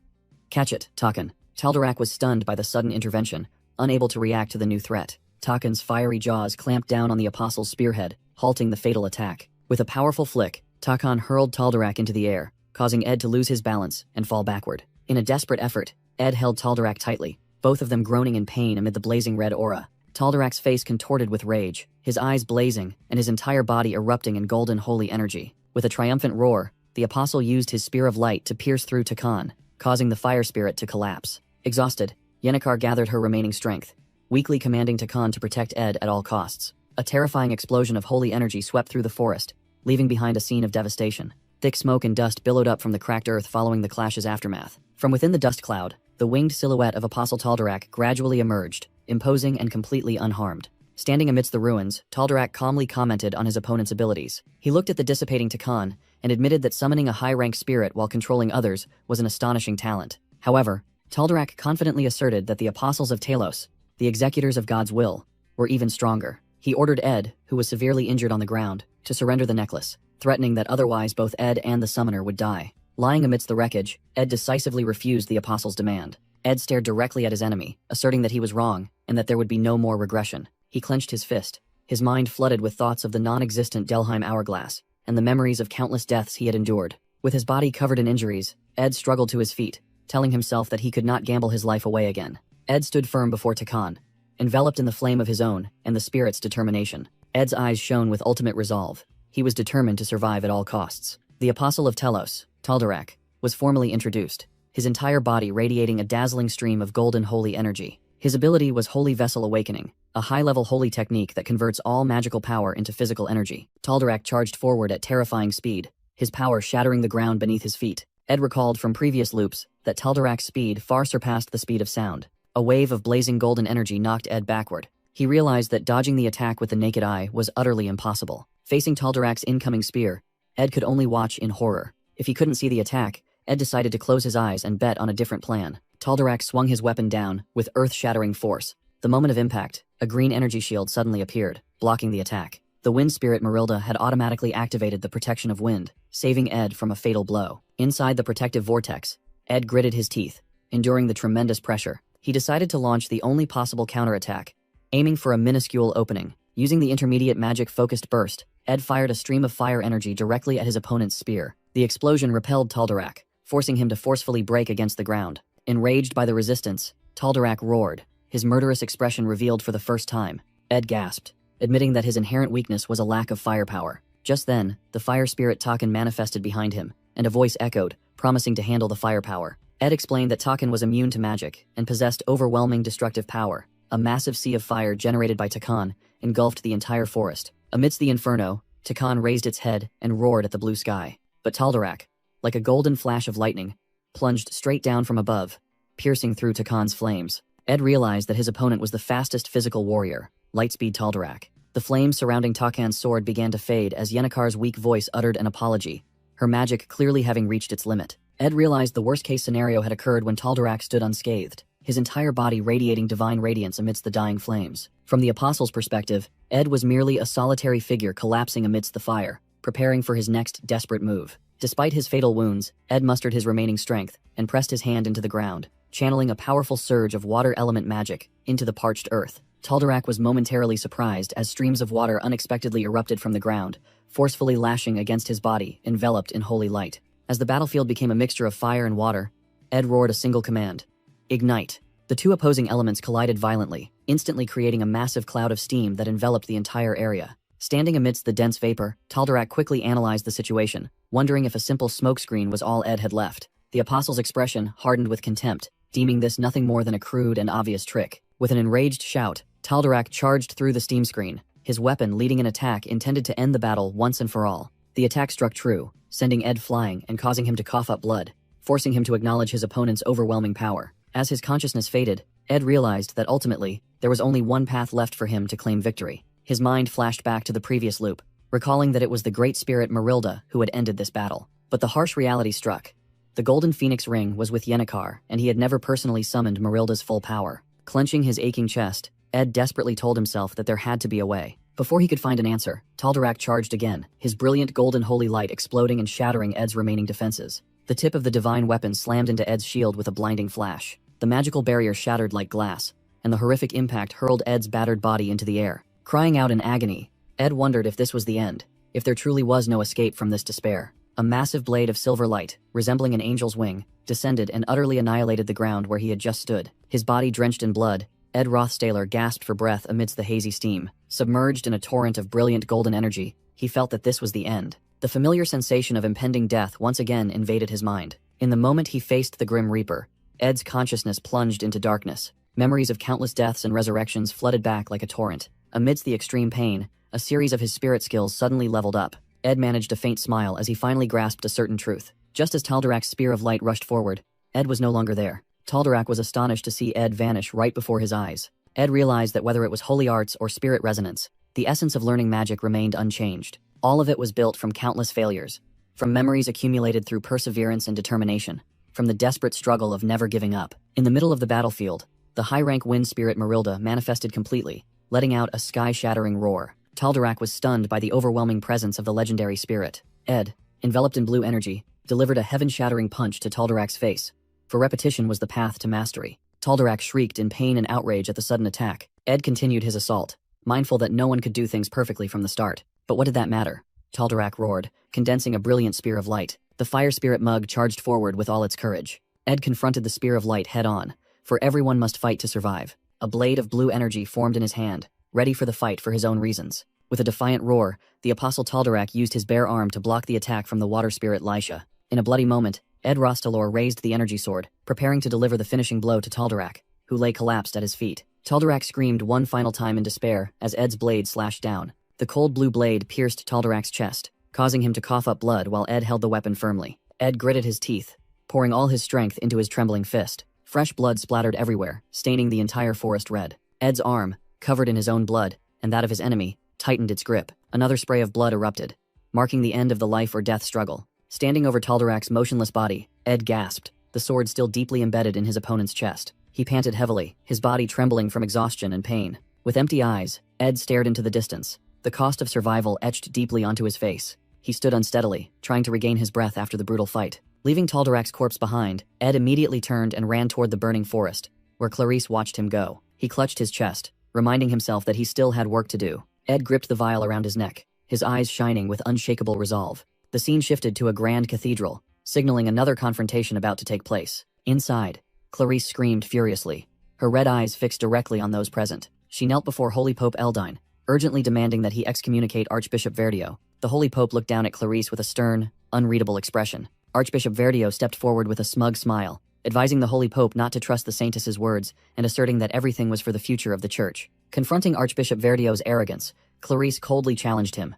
"Catch it, Takan." Tal'Darak was stunned by the sudden intervention, unable to react to the new threat. Takan's fiery jaws clamped down on the apostle's spearhead, halting the fatal attack. With a powerful flick, Takan hurled Tal'Darak into the air, causing Ed to lose his balance and fall backward. In a desperate effort, Ed held Tal'Darak tightly, both of them groaning in pain amid the blazing red aura. Tal'Darak's face contorted with rage, his eyes blazing, and his entire body erupting in golden holy energy. With a triumphant roar, the apostle used his spear of light to pierce through Takan, causing the fire spirit to collapse. Exhausted, Yennecar gathered her remaining strength, weakly commanding Takan to protect Ed at all costs. A terrifying explosion of holy energy swept through the forest, leaving behind a scene of devastation. Thick smoke and dust billowed up from the cracked earth following the clash's aftermath. From within the dust cloud, the winged silhouette of Apostle Tal'Darak gradually emerged, imposing and completely unharmed. Standing amidst the ruins, Tal'Darak calmly commented on his opponent's abilities. He looked at the dissipating Takan and admitted that summoning a high-rank spirit while controlling others was an astonishing talent. However, Tal'Darak confidently asserted that the apostles of Telos, the executors of God's will, were even stronger. He ordered Ed, who was severely injured on the ground, to surrender the necklace, threatening that otherwise both Ed and the summoner would die. Lying amidst the wreckage, Ed decisively refused the apostle's demand. Ed stared directly at his enemy, asserting that he was wrong and that there would be no more regression. He clenched his fist, his mind flooded with thoughts of the non-existent Delheim hourglass and the memories of countless deaths he had endured. With his body covered in injuries, Ed struggled to his feet, telling himself that he could not gamble his life away again. Ed stood firm before Takan, enveloped in the flame of his own and the spirit's determination. Ed's eyes shone with ultimate resolve. He was determined to survive at all costs. The Apostle of Telos, Tal'Darak, was formally introduced, his entire body radiating a dazzling stream of golden holy energy. His ability was Holy Vessel Awakening, a high-level holy technique that converts all magical power into physical energy. Tal'Darak charged forward at terrifying speed, his power shattering the ground beneath his feet. Ed recalled from previous loops that Tal'Darak's speed far surpassed the speed of sound. A wave of blazing golden energy knocked Ed backward. He realized that dodging the attack with the naked eye was utterly impossible. Facing Tal'Darak's incoming spear, Ed could only watch in horror. If he couldn't see the attack, Ed decided to close his eyes and bet on a different plan. Tal'Darak swung his weapon down with earth-shattering force. The moment of impact, a green energy shield suddenly appeared, blocking the attack. The wind spirit Marilda had automatically activated the protection of wind, saving Ed from a fatal blow. Inside the protective vortex, Ed gritted his teeth. Enduring the tremendous pressure, he decided to launch the only possible counterattack, aiming for a minuscule opening. Using the intermediate magic-focused burst, Ed fired a stream of fire energy directly at his opponent's spear. The explosion repelled Tal'Darak, forcing him to forcefully break against the ground. Enraged by the resistance, Tal'Darak roared, his murderous expression revealed for the first time. Ed gasped, admitting that his inherent weakness was a lack of firepower. Just then, the fire spirit Taken manifested behind him, and a voice echoed, promising to handle the firepower. Ed explained that Taken was immune to magic and possessed overwhelming destructive power. A massive sea of fire generated by Taken engulfed the entire forest. Amidst the inferno, Taken raised its head and roared at the blue sky. But Tal'Darak, like a golden flash of lightning, plunged straight down from above, piercing through Taken's flames. Ed realized that his opponent was the fastest physical warrior, Lightspeed Tal'Darak. The flames surrounding Taken's sword began to fade as Yennekar's weak voice uttered an apology, her magic clearly having reached its limit. Ed realized the worst-case scenario had occurred when Tal'Darak stood unscathed, his entire body radiating divine radiance amidst the dying flames. From the Apostle's perspective, Ed was merely a solitary figure collapsing amidst the fire, preparing for his next desperate move. Despite his fatal wounds, Ed mustered his remaining strength and pressed his hand into the ground, channeling a powerful surge of water element magic into the parched earth. Tal'Darak was momentarily surprised as streams of water unexpectedly erupted from the ground, forcefully lashing against his body, enveloped in holy light. As the battlefield became a mixture of fire and water, Ed roared a single command: Ignite. The two opposing elements collided violently, instantly creating a massive cloud of steam that enveloped the entire area. Standing amidst the dense vapor, Tal'Darak quickly analyzed the situation, wondering if a simple smokescreen was all Ed had left. The Apostle's expression hardened with contempt, deeming this nothing more than a crude and obvious trick. With an enraged shout, Tal'Darak charged through the steam screen, his weapon leading an attack intended to end the battle once and for all. The attack struck true, sending Ed flying and causing him to cough up blood, forcing him to acknowledge his opponent's overwhelming power. As his consciousness faded, Ed realized that ultimately, there was only one path left for him to claim victory. His mind flashed back to the previous loop, recalling that it was the great spirit Marilda who had ended this battle. But the harsh reality struck. The Golden Phoenix Ring was with Yennecar, and he had never personally summoned Marilda's full power. Clenching his aching chest, Ed desperately told himself that there had to be a way. Before he could find an answer, Tal'Darak charged again, his brilliant golden holy light exploding and shattering Ed's remaining defenses. The tip of the divine weapon slammed into Ed's shield with a blinding flash. The magical barrier shattered like glass, and the horrific impact hurled Ed's battered body into the air. Crying out in agony, Ed wondered if this was the end, if there truly was no escape from this despair. A massive blade of silver light, resembling an angel's wing, descended and utterly annihilated the ground where he had just stood. His body drenched in blood, Ed Rothstaler gasped for breath amidst the hazy steam. Submerged in a torrent of brilliant golden energy, he felt that this was the end. The familiar sensation of impending death once again invaded his mind. In the moment he faced the Grim Reaper, Ed's consciousness plunged into darkness. Memories of countless deaths and resurrections flooded back like a torrent. Amidst the extreme pain, a series of his spirit skills suddenly leveled up. Ed managed a faint smile as he finally grasped a certain truth. Just as Tal'Darak's spear of light rushed forward, Ed was no longer there. Tal'Darak was astonished to see Ed vanish right before his eyes. Ed realized that whether it was holy arts or spirit resonance, the essence of learning magic remained unchanged. All of it was built from countless failures, from memories accumulated through perseverance and determination, from the desperate struggle of never giving up. In the middle of the battlefield, the high-rank wind spirit Marilda manifested completely, letting out a sky-shattering roar. Tal'Darak was stunned by the overwhelming presence of the legendary spirit. Ed, enveloped in blue energy, delivered a heaven-shattering punch to Tal'Darak's face. For repetition was the path to mastery. Tal'Darak shrieked in pain and outrage at the sudden attack. Ed continued his assault, mindful that no one could do things perfectly from the start. But what did that matter? Tal'Darak roared, condensing a brilliant spear of light. The fire spirit mug charged forward with all its courage. Ed confronted the spear of light head-on, for everyone must fight to survive. A blade of blue energy formed in his hand, ready for the fight for his own reasons. With a defiant roar, the Apostle Tal'Darak used his bare arm to block the attack from the water spirit Lisha. In a bloody moment, Ed Rostalor raised the energy sword, preparing to deliver the finishing blow to Tal'Darak, who lay collapsed at his feet. Tal'Darak screamed one final time in despair as Ed's blade slashed down. The cold blue blade pierced Tal'Darak's chest, causing him to cough up blood while Ed held the weapon firmly. Ed gritted his teeth, pouring all his strength into his trembling fist. Fresh blood splattered everywhere, staining the entire forest red. Ed's arm, covered in his own blood, and that of his enemy, tightened its grip. Another spray of blood erupted, marking the end of the life or death struggle. Standing over Tal'Darak's motionless body, Ed gasped, the sword still deeply embedded in his opponent's chest. He panted heavily, his body trembling from exhaustion and pain. With empty eyes, Ed stared into the distance, the cost of survival etched deeply onto his face. He stood unsteadily, trying to regain his breath after the brutal fight. Leaving Tal'Darak's corpse behind, Ed immediately turned and ran toward the burning forest, where Clarice watched him go. He clutched his chest, reminding himself that he still had work to do. Ed gripped the vial around his neck, his eyes shining with unshakable resolve. The scene shifted to a grand cathedral, signaling another confrontation about to take place. Inside, Clarice screamed furiously, her red eyes fixed directly on those present. She knelt before Holy Pope Eldine, urgently demanding that he excommunicate Archbishop Verdio. The Holy Pope looked down at Clarice with a stern, unreadable expression. Archbishop Verdio stepped forward with a smug smile, advising the Holy Pope not to trust the Saintess's words and asserting that everything was for the future of the Church. Confronting Archbishop Verdio's arrogance, Clarice coldly challenged him.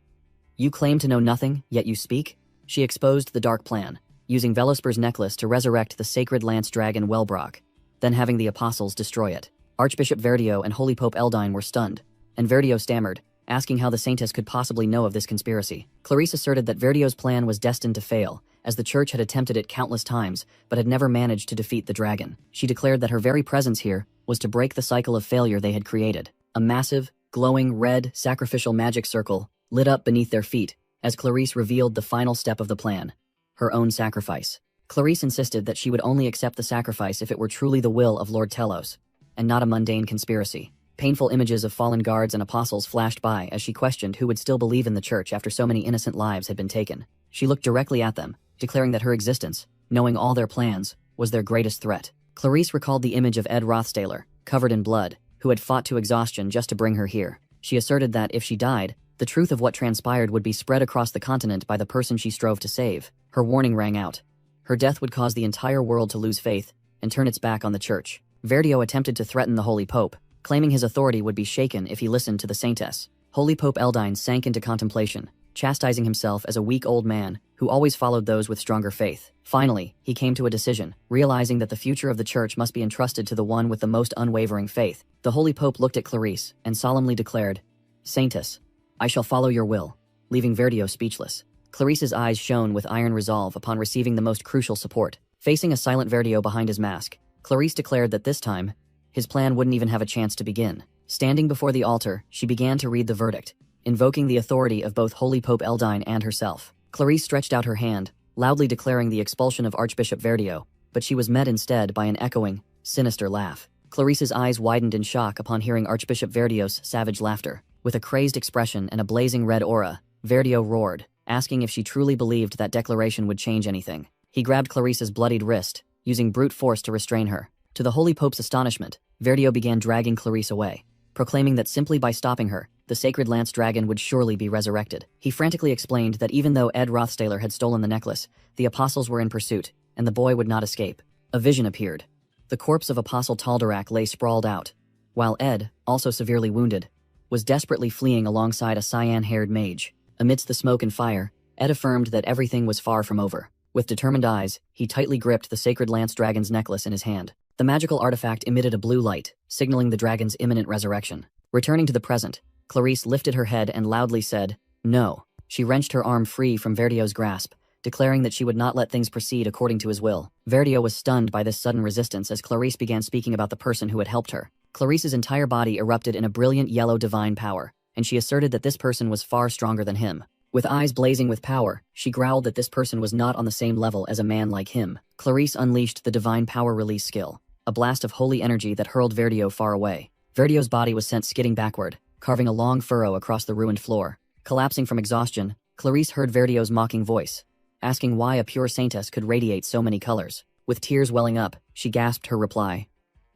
"You claim to know nothing, yet you speak?" She exposed the dark plan, using Velosper's necklace to resurrect the sacred lance dragon Wellbrock, then having the apostles destroy it. Archbishop Verdio and Holy Pope Eldine were stunned, and Verdio stammered, asking how the Saintess could possibly know of this conspiracy. Clarice asserted that Verdio's plan was destined to fail, as the Church had attempted it countless times, but had never managed to defeat the dragon. She declared that her very presence here was to break the cycle of failure they had created. A massive, glowing red, sacrificial magic circle lit up beneath their feet as Clarice revealed the final step of the plan, her own sacrifice. Clarice insisted that she would only accept the sacrifice if it were truly the will of Lord Telos, and not a mundane conspiracy. Painful images of fallen guards and apostles flashed by as she questioned who would still believe in the Church after so many innocent lives had been taken. She looked directly at them, declaring that her existence, knowing all their plans, was their greatest threat. Clarice recalled the image of Ed Rothstaler, covered in blood, who had fought to exhaustion just to bring her here. She asserted that, if she died, the truth of what transpired would be spread across the continent by the person she strove to save. Her warning rang out. Her death would cause the entire world to lose faith and turn its back on the Church. Verdio attempted to threaten the Holy Pope, claiming his authority would be shaken if he listened to the Saintess. Holy Pope Eldine sank into contemplation, chastising himself as a weak old man who always followed those with stronger faith. Finally, he came to a decision, realizing that the future of the Church must be entrusted to the one with the most unwavering faith. The Holy Pope looked at Clarice and solemnly declared, "Saintess, I shall follow your will," leaving Verdio speechless. Clarice's eyes shone with iron resolve upon receiving the most crucial support. Facing a silent Verdio behind his mask, Clarice declared that this time, his plan wouldn't even have a chance to begin. Standing before the altar, she began to read the verdict, invoking the authority of both Holy Pope Eldine and herself. Clarice stretched out her hand, loudly declaring the expulsion of Archbishop Verdio, but she was met instead by an echoing, sinister laugh. Clarice's eyes widened in shock upon hearing Archbishop Verdio's savage laughter. With a crazed expression and a blazing red aura, Verdio roared, asking if she truly believed that declaration would change anything. He grabbed Clarice's bloodied wrist, using brute force to restrain her. To the Holy Pope's astonishment, Verdio began dragging Clarice away, proclaiming that simply by stopping her, the sacred lance dragon would surely be resurrected. He frantically explained that even though Ed Rothstaler had stolen the necklace, the apostles were in pursuit, and the boy would not escape. A vision appeared. The corpse of Apostle Tal'Darak lay sprawled out, while Ed, also severely wounded, was desperately fleeing alongside a cyan-haired mage. Amidst the smoke and fire, Ed affirmed that everything was far from over. With determined eyes, he tightly gripped the sacred lance dragon's necklace in his hand. The magical artifact emitted a blue light, signaling the dragon's imminent resurrection. Returning to the present, Clarice lifted her head and loudly said, "No." She wrenched her arm free from Verdio's grasp, declaring that she would not let things proceed according to his will. Verdio was stunned by this sudden resistance as Clarice began speaking about the person who had helped her. Clarice's entire body erupted in a brilliant yellow divine power, and she asserted that this person was far stronger than him. With eyes blazing with power, she growled that this person was not on the same level as a man like him. Clarice unleashed the divine power release skill, a blast of holy energy that hurled Verdio far away. Verdio's body was sent skidding backward, carving a long furrow across the ruined floor. Collapsing from exhaustion, Clarice heard Verdio's mocking voice, asking why a pure saintess could radiate so many colors. With tears welling up, she gasped her reply,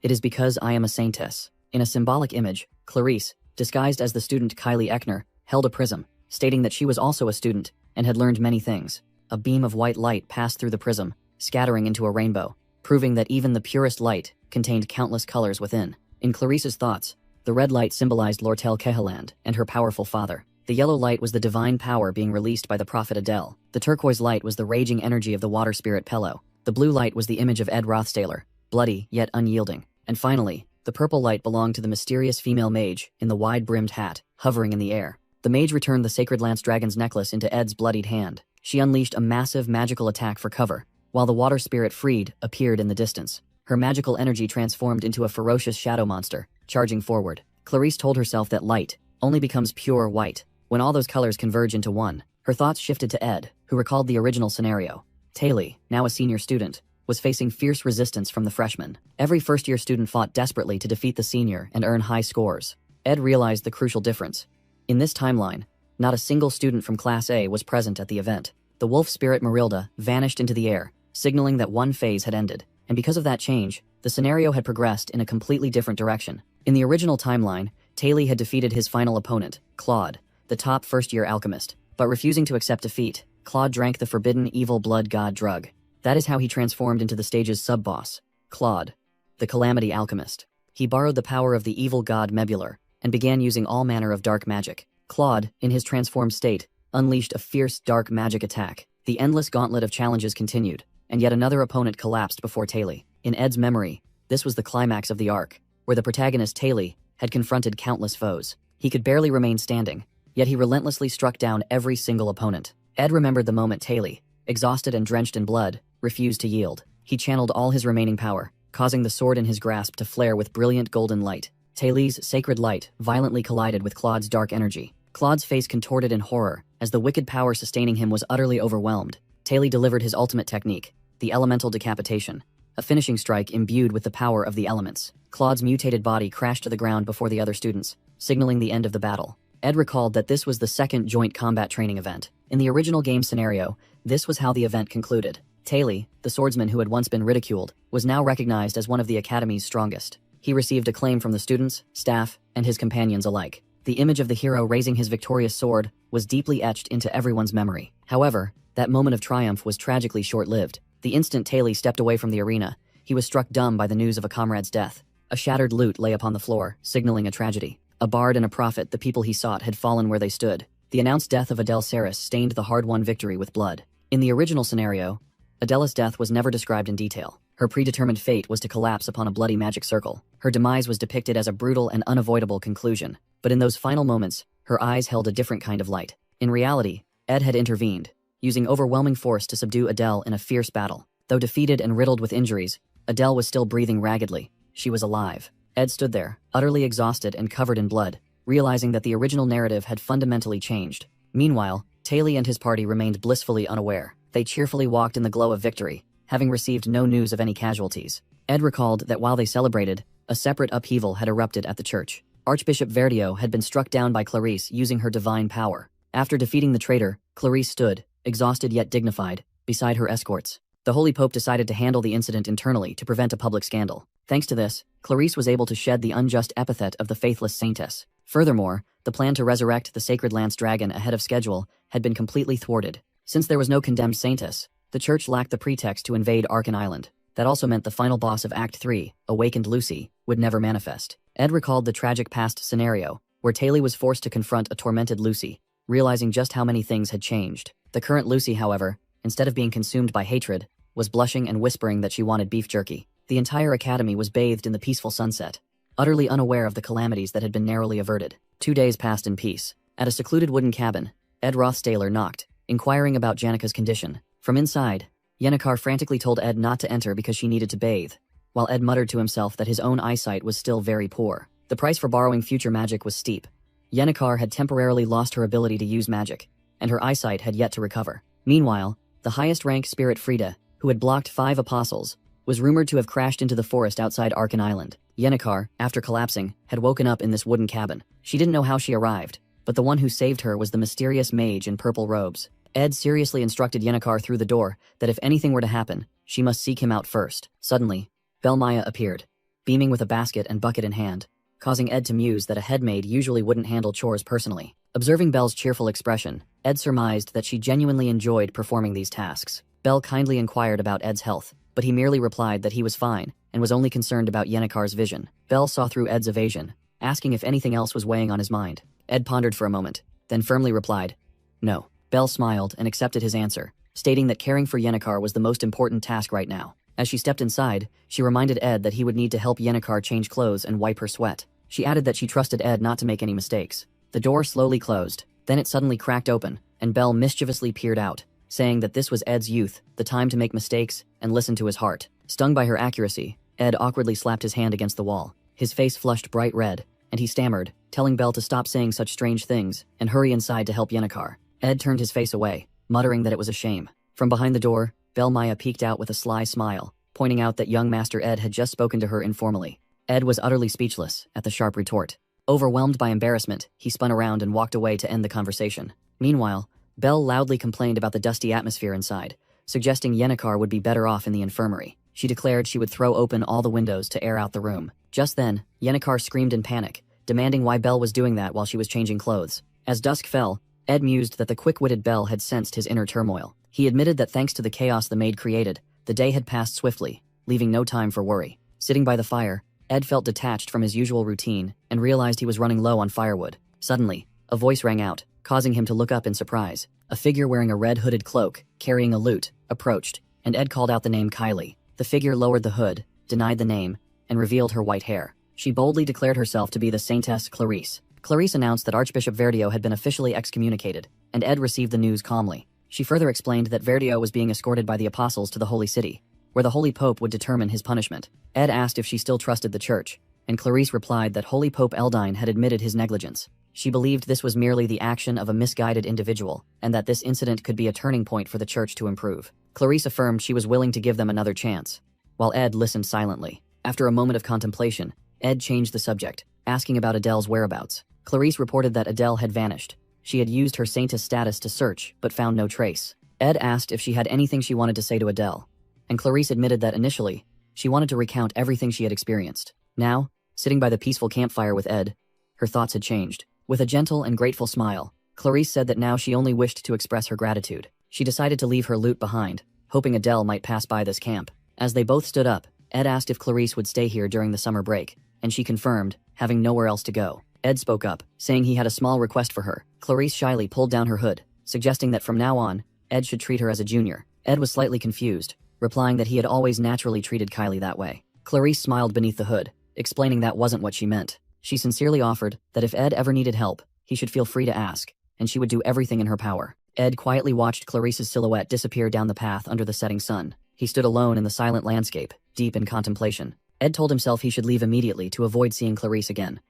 "It is because I am a saintess." In a symbolic image, Clarice, disguised as the student Kylie Eckner, held a prism, stating that she was also a student and had learned many things. A beam of white light passed through the prism, scattering into a rainbow, proving that even the purest light contained countless colors within. In Clarice's thoughts, the red light symbolized Lortel Kehaland and her powerful father. The yellow light was the divine power being released by the prophet Adele. The turquoise light was the raging energy of the water spirit Pello. The blue light was the image of Ed Rothstaler, bloody yet unyielding. And finally, the purple light belonged to the mysterious female mage in the wide-brimmed hat, hovering in the air. The mage returned the sacred lance dragon's necklace into Ed's bloodied hand. She unleashed a massive magical attack for cover, while the water spirit Freed appeared in the distance. Her magical energy transformed into a ferocious shadow monster, charging forward. Clarice told herself that light only becomes pure white when all those colors converge into one. Her thoughts shifted to Ed, who recalled the original scenario. Taylor, now a senior student, was facing fierce resistance from the freshmen. Every first-year student fought desperately to defeat the senior and earn high scores. Ed realized the crucial difference. In this timeline, not a single student from Class A was present at the event. The wolf spirit Marilda vanished into the air, signaling that one phase had ended. And because of that change, the scenario had progressed in a completely different direction. In the original timeline, Taylor had defeated his final opponent, Claude, the top first-year alchemist. But refusing to accept defeat, Claude drank the forbidden evil blood god drug. That is how he transformed into the stage's sub-boss, Claude, the Calamity Alchemist. He borrowed the power of the evil god Mebular and began using all manner of dark magic. Claude, in his transformed state, unleashed a fierce dark magic attack. The endless gauntlet of challenges continued, and yet another opponent collapsed before Taylor. In Ed's memory, this was the climax of the arc, where the protagonist Taylor had confronted countless foes. He could barely remain standing, yet he relentlessly struck down every single opponent. Ed remembered the moment Taylor, exhausted and drenched in blood, refused to yield. He channeled all his remaining power, causing the sword in his grasp to flare with brilliant golden light. Taylor's sacred light violently collided with Claude's dark energy. Claude's face contorted in horror as the wicked power sustaining him was utterly overwhelmed. Taylor delivered his ultimate technique, the elemental decapitation, a finishing strike imbued with the power of the elements. Claude's mutated body crashed to the ground before the other students, signaling the end of the battle. Ed recalled that this was the second joint combat training event. In the original game scenario, this was how the event concluded. Taylor, the swordsman who had once been ridiculed, was now recognized as one of the Academy's strongest. He received acclaim from the students, staff, and his companions alike. The image of the hero raising his victorious sword was deeply etched into everyone's memory. However, that moment of triumph was tragically short-lived. The instant Taylor stepped away from the arena, he was struck dumb by the news of a comrade's death. A shattered lute lay upon the floor, signaling a tragedy. A bard and a prophet, the people he sought, had fallen where they stood. The announced death of Adele Saris stained the hard-won victory with blood. In the original scenario, Adela's death was never described in detail. Her predetermined fate was to collapse upon a bloody magic circle. Her demise was depicted as a brutal and unavoidable conclusion. But in those final moments, her eyes held a different kind of light. In reality, Ed had intervened, using overwhelming force to subdue Adele in a fierce battle. Though defeated and riddled with injuries, Adele was still breathing raggedly. She was alive. Ed stood there, utterly exhausted and covered in blood, realizing that the original narrative had fundamentally changed. Meanwhile, Taylor and his party remained blissfully unaware. They cheerfully walked in the glow of victory, having received no news of any casualties. Ed recalled that while they celebrated, a separate upheaval had erupted at the church. Archbishop Verdio had been struck down by Clarice using her divine power. After defeating the traitor, Clarice stood, exhausted yet dignified, beside her escorts. The Holy Pope decided to handle the incident internally to prevent a public scandal. Thanks to this, Clarice was able to shed the unjust epithet of the faithless saintess. Furthermore, the plan to resurrect the sacred lance dragon ahead of schedule had been completely thwarted. Since there was no condemned saintess, the church lacked the pretext to invade Arkan Island. That also meant the final boss of Act 3, Awakened Lucy, would never manifest. Ed recalled the tragic past scenario, where Taylor was forced to confront a tormented Lucy, realizing just how many things had changed. The current Lucy, however, instead of being consumed by hatred, was blushing and whispering that she wanted beef jerky. The entire academy was bathed in the peaceful sunset, utterly unaware of the calamities that had been narrowly averted. 2 days passed in peace. At a secluded wooden cabin, Ed Rothstaler knocked, inquiring about Janika's condition. From inside, Yennecar frantically told Ed not to enter because she needed to bathe, while Ed muttered to himself that his own eyesight was still very poor. The price for borrowing future magic was steep. Yennecar had temporarily lost her ability to use magic, and her eyesight had yet to recover. Meanwhile, the highest-rank spirit Frida, who had blocked 5 apostles, was rumored to have crashed into the forest outside Arkan Island. Yennecar, after collapsing, had woken up in this wooden cabin. She didn't know how she arrived, but the one who saved her was the mysterious mage in purple robes. Ed seriously instructed Yennecar through the door that if anything were to happen, she must seek him out first. Suddenly, Belmaya appeared, beaming with a basket and bucket in hand, causing Ed to muse that a headmaid usually wouldn't handle chores personally. Observing Belle's cheerful expression, Ed surmised that she genuinely enjoyed performing these tasks. Belle kindly inquired about Ed's health, but he merely replied that he was fine and was only concerned about Yennekar's vision. Bell saw through Ed's evasion, asking if anything else was weighing on his mind. Ed pondered for a moment, then firmly replied, "No." Bell smiled and accepted his answer, stating that caring for Yennekar was the most important task right now. As she stepped inside, she reminded Ed that he would need to help Yennekar change clothes and wipe her sweat. She added that she trusted Ed not to make any mistakes. The door slowly closed, then it suddenly cracked open, and Bell mischievously peered out, saying that this was Ed's youth, the time to make mistakes and listen to his heart. Stung by her accuracy, Ed awkwardly slapped his hand against the wall. His face flushed bright red, and he stammered, telling Bell to stop saying such strange things and hurry inside to help Yennekar. Ed turned his face away, muttering that it was a shame. From behind the door, Bell Maya peeked out with a sly smile, pointing out that young Master Ed had just spoken to her informally. Ed was utterly speechless at the sharp retort. Overwhelmed by embarrassment, he spun around and walked away to end the conversation. Meanwhile, Bell loudly complained about the dusty atmosphere inside, suggesting Yennekar would be better off in the infirmary. She declared she would throw open all the windows to air out the room. Just then, Yennekar screamed in panic, demanding why Bell was doing that while she was changing clothes. As dusk fell, Ed mused that the quick-witted Bell had sensed his inner turmoil. He admitted that thanks to the chaos the maid created, the day had passed swiftly, leaving no time for worry. Sitting by the fire, Ed felt detached from his usual routine and realized he was running low on firewood. Suddenly, a voice rang out, causing him to look up in surprise. A figure wearing a red hooded cloak, carrying a lute, approached, and Ed called out the name Kylie. The figure lowered the hood, denied the name, and revealed her white hair. She boldly declared herself to be the Saintess Clarice. Clarice announced that Archbishop Verdio had been officially excommunicated, and Ed received the news calmly. She further explained that Verdio was being escorted by the apostles to the Holy City, where the Holy Pope would determine his punishment. Ed asked if she still trusted the church, and Clarice replied that Holy Pope Eldine had admitted his negligence. She believed this was merely the action of a misguided individual, and that this incident could be a turning point for the church to improve. Clarice affirmed she was willing to give them another chance, while Ed listened silently. After a moment of contemplation, Ed changed the subject, asking about Adele's whereabouts. Clarice reported that Adele had vanished. She had used her Saintess status to search, but found no trace. Ed asked if she had anything she wanted to say to Adele, and Clarice admitted that initially, she wanted to recount everything she had experienced. Now, sitting by the peaceful campfire with Ed, her thoughts had changed. With a gentle and grateful smile, Clarice said that now she only wished to express her gratitude. She decided to leave her lute behind, hoping Adele might pass by this camp. As they both stood up, Ed asked if Clarice would stay here during the summer break, and she confirmed, having nowhere else to go. Ed spoke up, saying he had a small request for her. Clarice shyly pulled down her hood, suggesting that from now on, Ed should treat her as a junior. Ed was slightly confused, replying that he had always naturally treated Kylie that way. Clarice smiled beneath the hood, explaining that wasn't what she meant. She sincerely offered that if Ed ever needed help, he should feel free to ask, and she would do everything in her power. Ed quietly watched Clarice's silhouette disappear down the path under the setting sun. He stood alone in the silent landscape, deep in contemplation. Ed told himself he should leave immediately to avoid seeing Clarice again.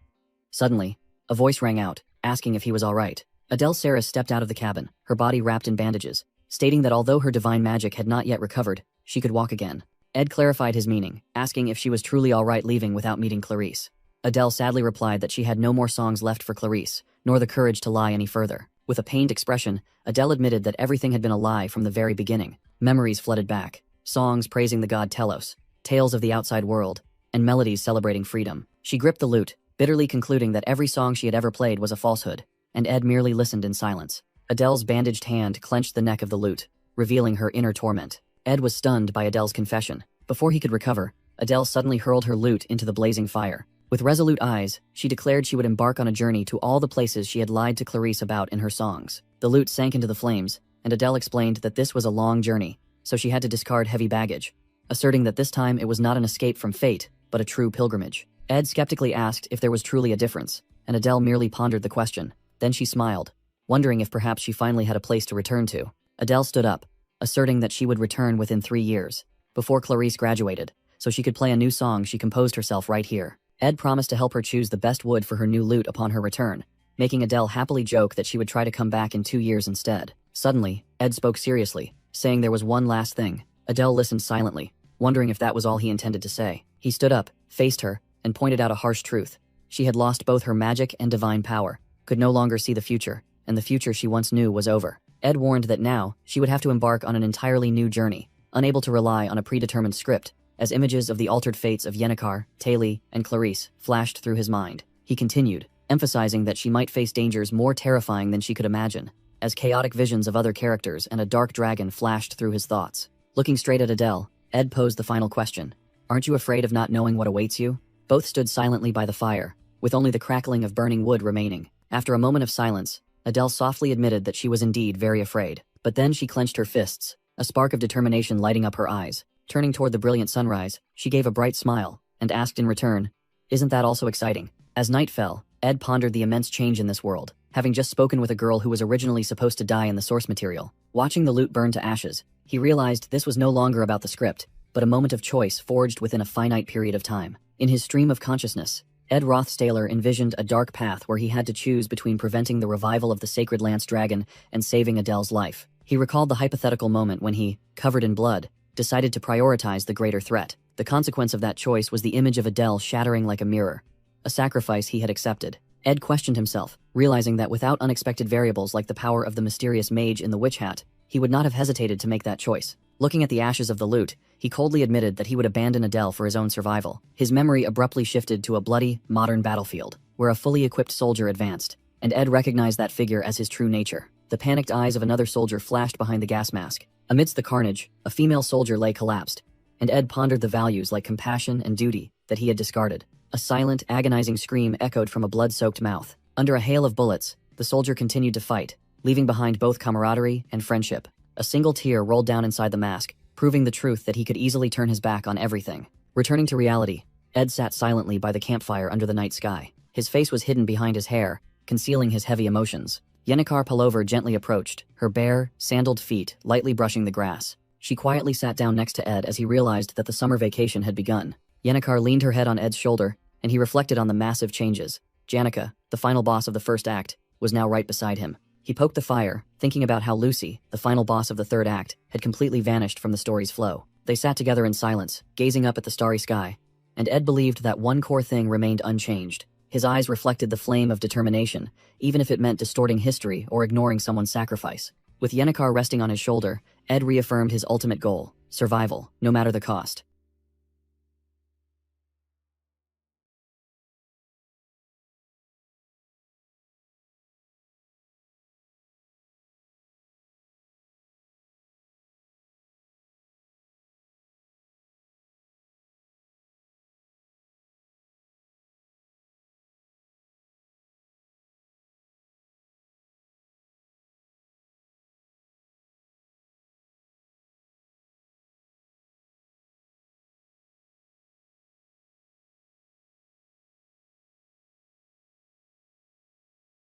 Suddenly, a voice rang out, asking if he was all right. Adele Saris stepped out of the cabin, her body wrapped in bandages, stating that although her divine magic had not yet recovered, she could walk again. Ed clarified his meaning, asking if she was truly all right leaving without meeting Clarice. Adele sadly replied that she had no more songs left for Clarice, nor the courage to lie any further. With a pained expression, Adele admitted that everything had been a lie from the very beginning. Memories flooded back, songs praising the god Telos, tales of the outside world, and melodies celebrating freedom. She gripped the lute, bitterly concluding that every song she had ever played was a falsehood, and Ed merely listened in silence. Adele's bandaged hand clenched the neck of the lute, revealing her inner torment. Ed was stunned by Adele's confession. Before he could recover, Adele suddenly hurled her lute into the blazing fire. With resolute eyes, she declared she would embark on a journey to all the places she had lied to Clarice about in her songs. The lute sank into the flames, and Adele explained that this was a long journey, so she had to discard heavy baggage, asserting that this time it was not an escape from fate, but a true pilgrimage. Ed skeptically asked if there was truly a difference, and Adele merely pondered the question. Then she smiled, wondering if perhaps she finally had a place to return to. Adele stood up, asserting that she would return within 3 years, before Clarice graduated, so she could play a new song she composed herself right here. Ed promised to help her choose the best wood for her new lute upon her return, making Adele happily joke that she would try to come back in 2 years instead. Suddenly, Ed spoke seriously, saying there was one last thing. Adele listened silently, wondering if that was all he intended to say. He stood up, faced her, and pointed out a harsh truth. She had lost both her magic and divine power, could no longer see the future, and the future she once knew was over. Ed warned that now, she would have to embark on an entirely new journey, unable to rely on a predetermined script, as images of the altered fates of Yennekar, Taeli, and Clarice flashed through his mind. He continued, emphasizing that she might face dangers more terrifying than she could imagine, as chaotic visions of other characters and a dark dragon flashed through his thoughts. Looking straight at Adele, Ed posed the final question. Aren't you afraid of not knowing what awaits you? Both stood silently by the fire, with only the crackling of burning wood remaining. After a moment of silence, Adele softly admitted that she was indeed very afraid. But then she clenched her fists, a spark of determination lighting up her eyes. Turning toward the brilliant sunrise, she gave a bright smile, and asked in return, "Isn't that also exciting?" As night fell, Ed pondered the immense change in this world, having just spoken with a girl who was originally supposed to die in the source material. Watching the loot burn to ashes, he realized this was no longer about the script, but a moment of choice forged within a finite period of time. In his stream of consciousness, Ed Rothstaler envisioned a dark path where he had to choose between preventing the revival of the sacred lance dragon and saving Adele's life. He recalled the hypothetical moment when he, covered in blood, decided to prioritize the greater threat. The consequence of that choice was the image of Adele shattering like a mirror, a sacrifice he had accepted. Ed questioned himself, realizing that without unexpected variables like the power of the mysterious mage in the witch hat, he would not have hesitated to make that choice. Looking at the ashes of the loot, he coldly admitted that he would abandon Adele for his own survival. His memory abruptly shifted to a bloody, modern battlefield, where a fully equipped soldier advanced, and Ed recognized that figure as his true nature. The panicked eyes of another soldier flashed behind the gas mask. Amidst the carnage, a female soldier lay collapsed, and Ed pondered the values like compassion and duty that he had discarded. A silent, agonizing scream echoed from a blood-soaked mouth. Under a hail of bullets, the soldier continued to fight, leaving behind both camaraderie and friendship. A single tear rolled down inside the mask, proving the truth that he could easily turn his back on everything. Returning to reality, Ed sat silently by the campfire under the night sky. His face was hidden behind his hair, concealing his heavy emotions. Yennecar Palover gently approached, her bare, sandaled feet lightly brushing the grass. She quietly sat down next to Ed as he realized that the summer vacation had begun. Yennecar leaned her head on Ed's shoulder, and he reflected on the massive changes. Janica, the final boss of the first act, was now right beside him. He poked the fire, thinking about how Lucy, the final boss of the third act, had completely vanished from the story's flow. They sat together in silence, gazing up at the starry sky, and Ed believed that one core thing remained unchanged. His eyes reflected the flame of determination, even if it meant distorting history or ignoring someone's sacrifice. With Yennecar resting on his shoulder, Ed reaffirmed his ultimate goal: survival, no matter the cost.